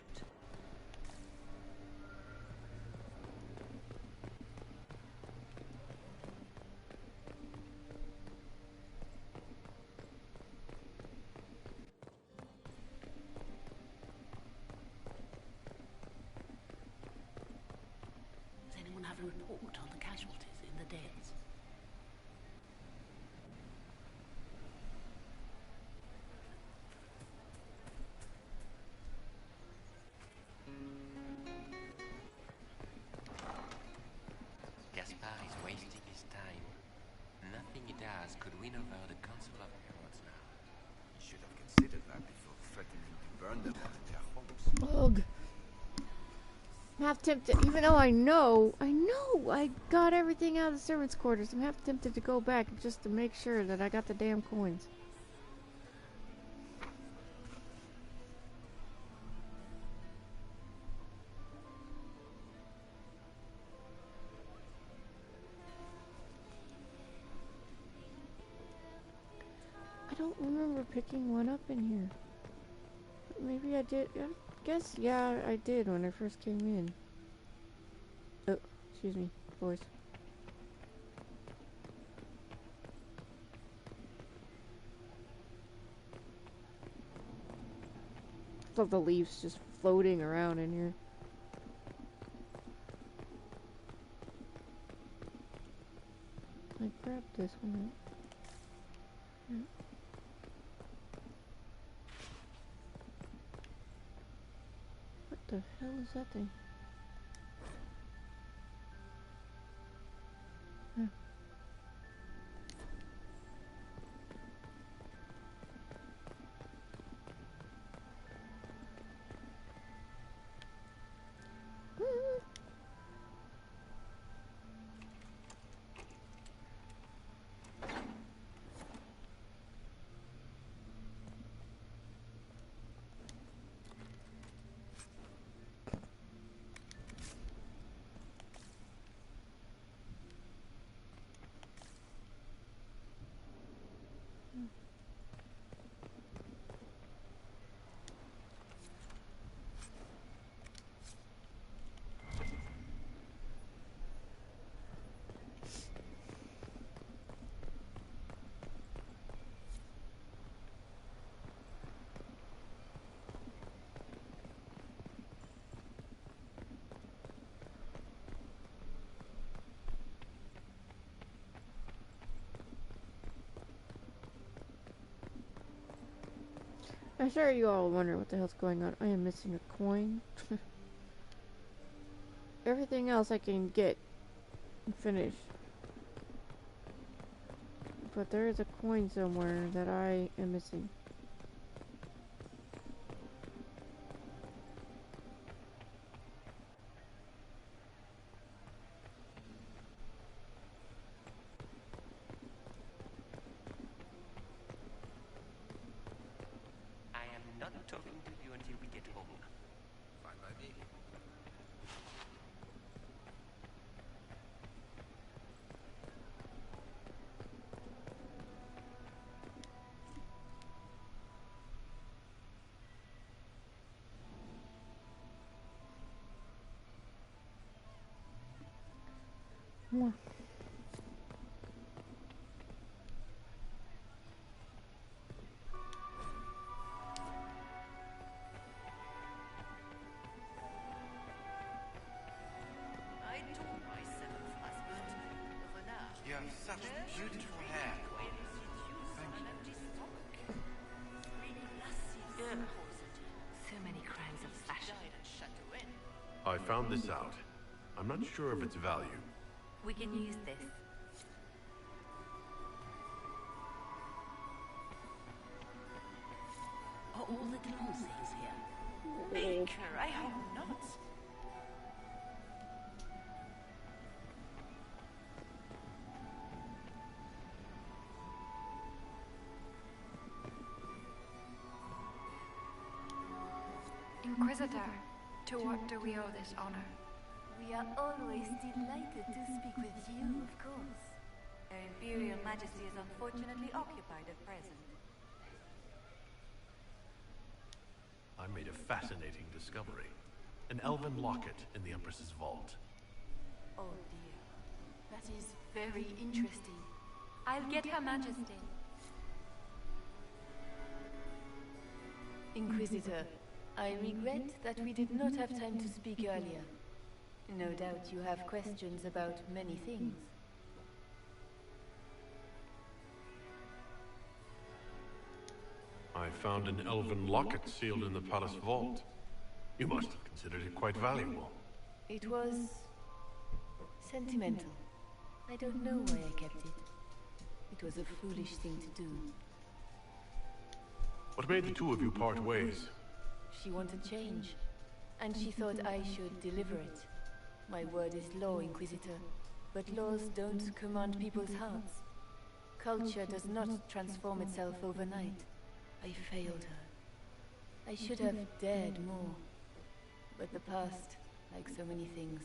half tempted, even though I know I got everything out of the servants' quarters. I'm half tempted to go back just to make sure that I got the damn coins. I don't remember picking one up in here. Maybe I did. I guess, yeah, I did when I first came in. Oh, excuse me, boys. I love the leaves just floating around in here. I grabbed this one. Yeah. What the hell is that thing? Huh. I'm sure you all wonder what the hell's going on. I am missing a coin. Everything else I can get and finish. But there is a coin somewhere that I am missing. I am not talking to you until we get home. Fine by me. Mwah. I told my seventh husband, Renard. You have such beautiful hair. Thank you. So many crimes of fashion. I found this out. I'm not sure of its value. We can use this. Are all the Delanceys here? Baker, I hope not. Inquisitor, to what do we owe this honor? We are always delighted to speak with you, of course. Her Imperial Majesty is unfortunately occupied at present. I made a fascinating discovery. An elven locket in the Empress's vault. Oh dear. That is very interesting. I'll get Her Majesty. Inquisitor, I regret that we did not have time to speak earlier. No doubt you have questions about many things. I found an elven locket sealed in the palace vault. You must have considered it quite valuable. It was sentimental. I don't know why I kept it. It was a foolish thing to do. What made the two of you part ways? She wanted change. and she thought I should deliver it. My word is law, Inquisitor, but laws don't command people's hearts. Culture does not transform itself overnight. I failed her. I should have dared more. But the past, like so many things,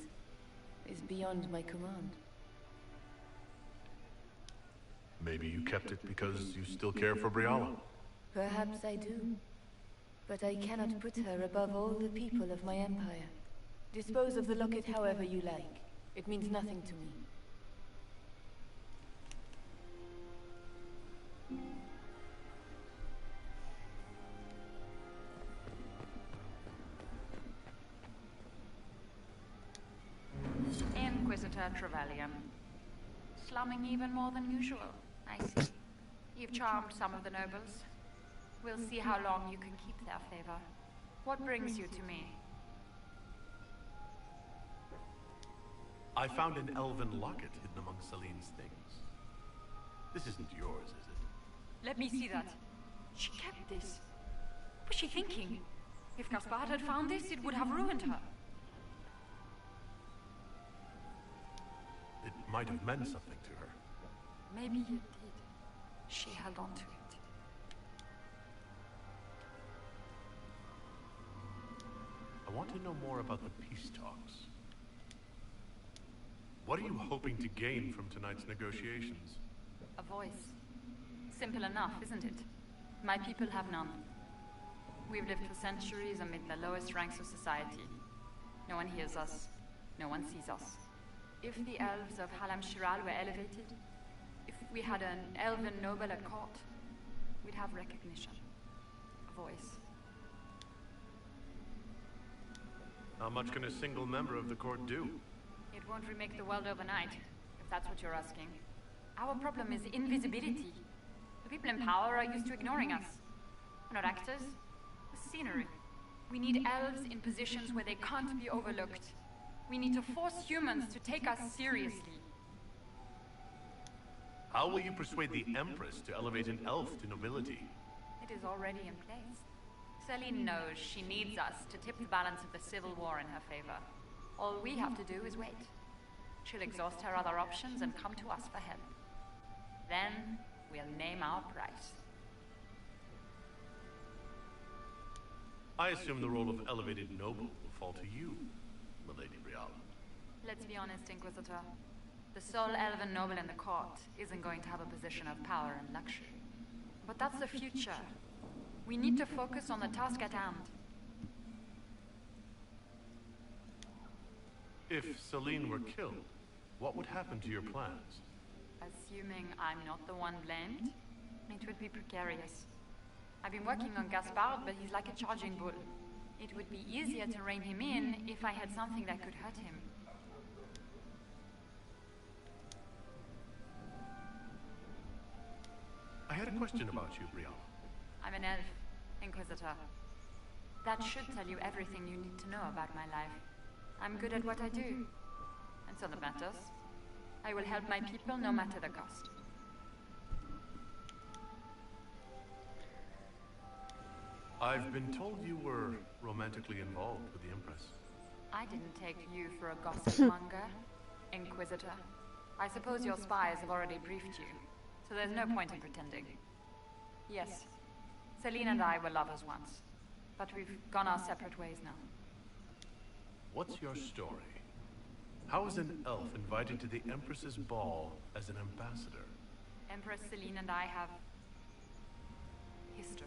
is beyond my command. Maybe you kept it because you still care for Briala. Perhaps I do. But I cannot put her above all the people of my empire. Dispose of the locket however you like. It means nothing to me. Inquisitor Trevelyan. Slumming even more than usual, I see. You've charmed some of the nobles. We'll see how long you can keep their favor. What brings you to me? I found an elven locket hidden among Celine's things. This isn't yours, is it? Let me see that. She kept this. What was she thinking? If Gaspard had found this, it would have ruined her. It might have meant something to her. Maybe it did. She held on to it. I want to know more about the peace talks. What are you hoping to gain from tonight's negotiations? A voice. Simple enough, isn't it? My people have none. We've lived for centuries amid the lowest ranks of society. No one hears us. No one sees us. If the elves of Halam Shiral were elevated, if we had an elven noble at court, we'd have recognition. A voice. How much can a single member of the court do? It won't remake the world overnight, if that's what you're asking. Our problem is invisibility. The people in power are used to ignoring us. We're not actors. We're scenery. We need elves in positions where they can't be overlooked. We need to force humans to take us seriously. How will you persuade the Empress to elevate an elf to nobility? It is already in place. Celine knows she needs us to tip the balance of the civil war in her favor. All we have to do is wait. She'll exhaust her other options and come to us for help. Then we'll name our price. I assume the role of elevated noble will fall to you, Milady Briala. Let's be honest, Inquisitor. The sole elven noble in the court isn't going to have a position of power and luxury. But that's the future. We need to focus on the task at hand. If Celine were killed, what would happen to your plans? Assuming I'm not the one blamed, it would be precarious. I've been working on Gaspard, but he's like a charging bull. It would be easier to rein him in if I had something that could hurt him. I had a question about you, Briala. I'm an elf, Inquisitor. That should tell you everything you need to know about my life. I'm good at what I do. And so that matters. I will help my people no matter the cost. I've been told you were romantically involved with the Empress. I didn't take you for a gossip monger, Inquisitor. I suppose your spies have already briefed you, so there's no point in pretending. Yes, Celine and I were lovers once, but we've gone our separate ways now. What's your story? How is an elf invited to the Empress's ball as an ambassador? Empress Celine and I have history.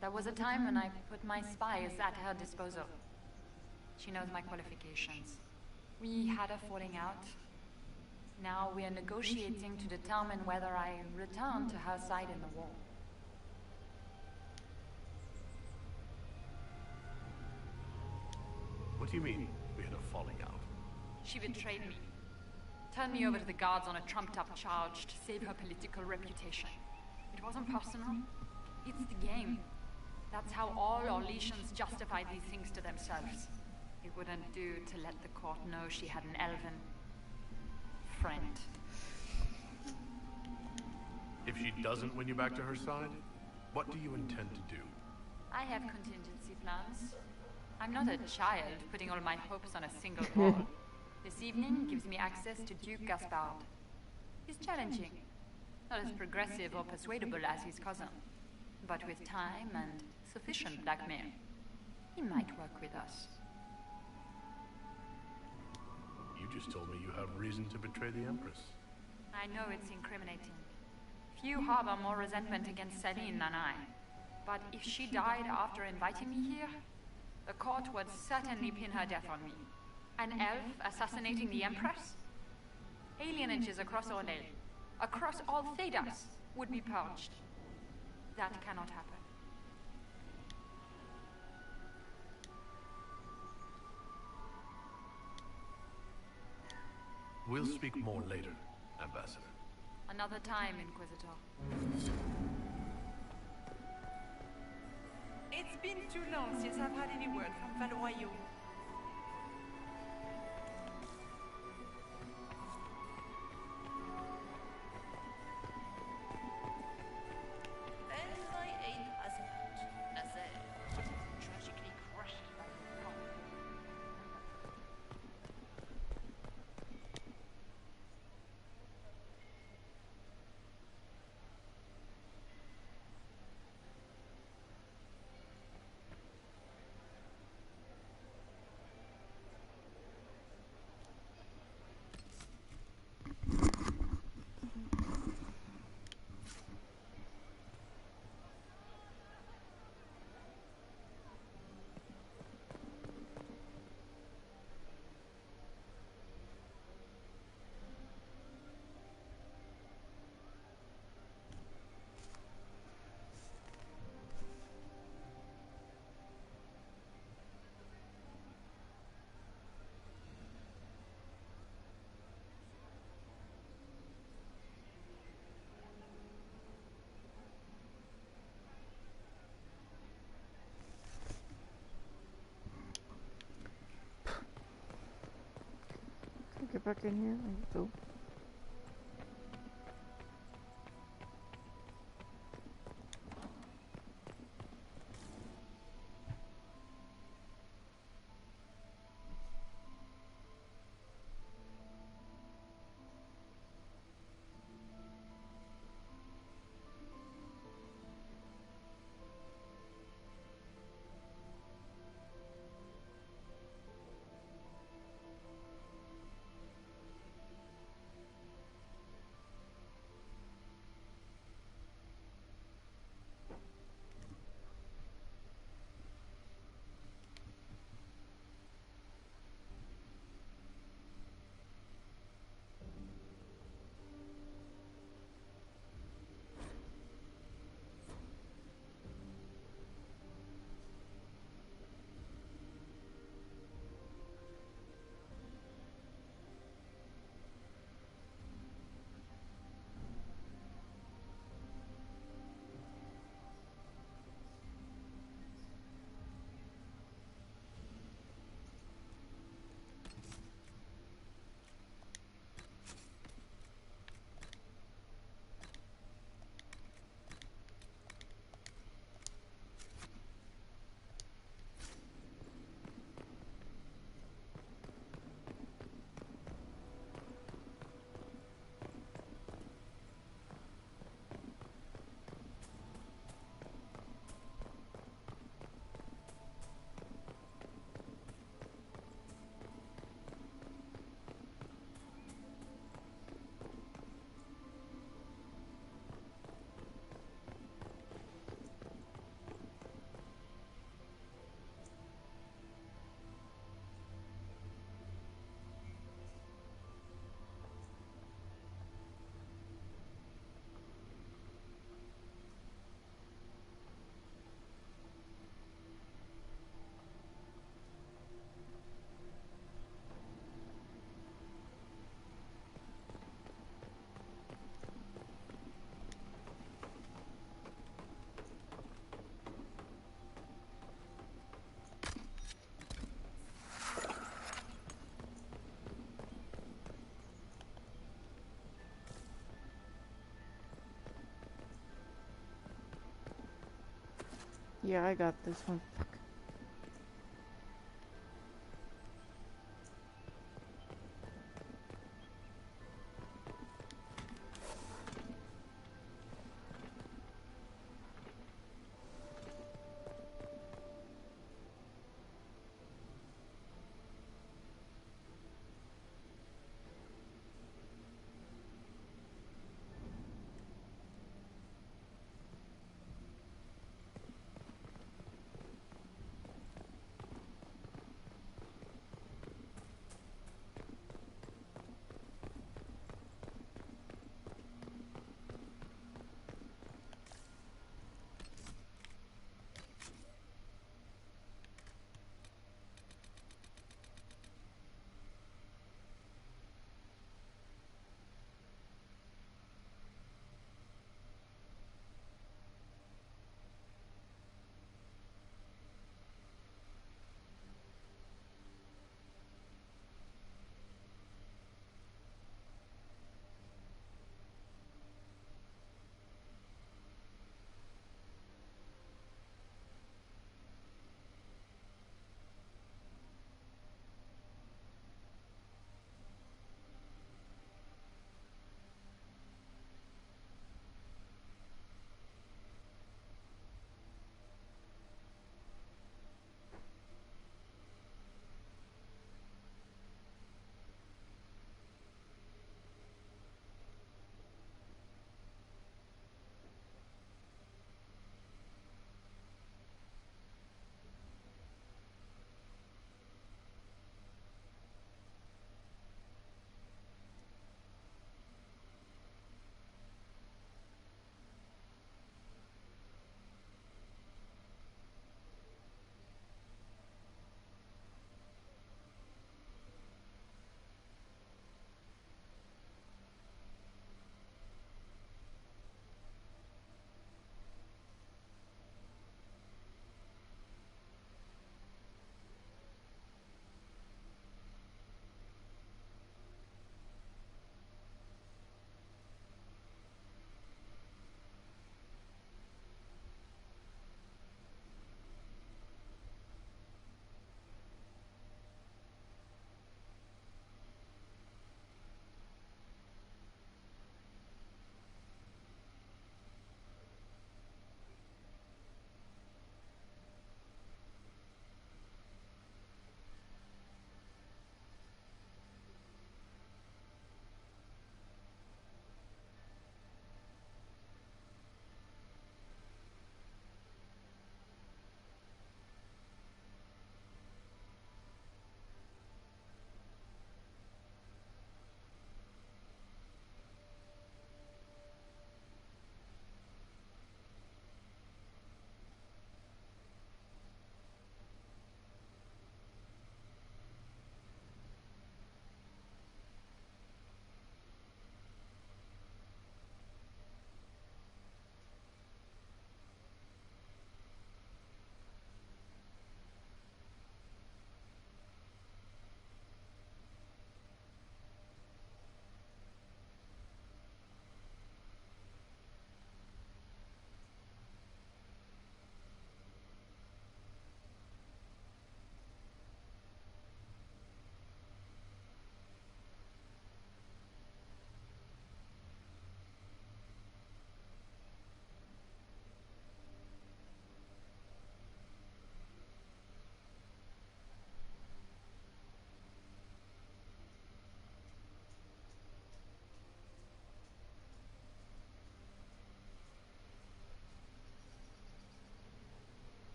There was a time when I put my spies at her disposal. She knows my qualifications. We had a falling out. Now we are negotiating to determine whether I return to her side in the war. What do you mean, we had a falling out? She betrayed me. Turned me over to the guards on a trumped-up charge to save her political reputation. It wasn't personal. It's the game. That's how all Orlesians justify these things to themselves. It wouldn't do to let the court know she had an elven friend. If she doesn't win you back to her side, what do you intend to do? I have contingency plans. I'm not a child putting all my hopes on a single ball. This evening gives me access to Duke Gaspard. He's challenging. Not as progressive or persuadable as his cousin. But with time and sufficient blackmail, he might work with us. You just told me you have reason to betray the Empress. I know it's incriminating. Few harbor more resentment against Celine than I. But if she died after inviting me here, the court would certainly pin her death on me. An elf assassinating the Empress? Alienages across Orlais, across all Thedas, would be purged. That cannot happen. We'll speak more later, Ambassador. Another time, Inquisitor. It's been too long since I've had any word from Valoyaux. And my aide has not. Nazaire, tragically crushed by the bomb. Get back in here. Go. Yeah, I got this one. Fuck.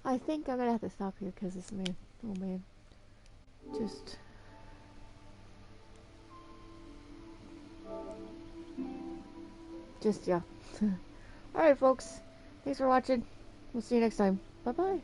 I think I'm gonna have to stop here because this man, oh man, just yeah. Alright folks, thanks for watching. We'll see you next time. Bye bye.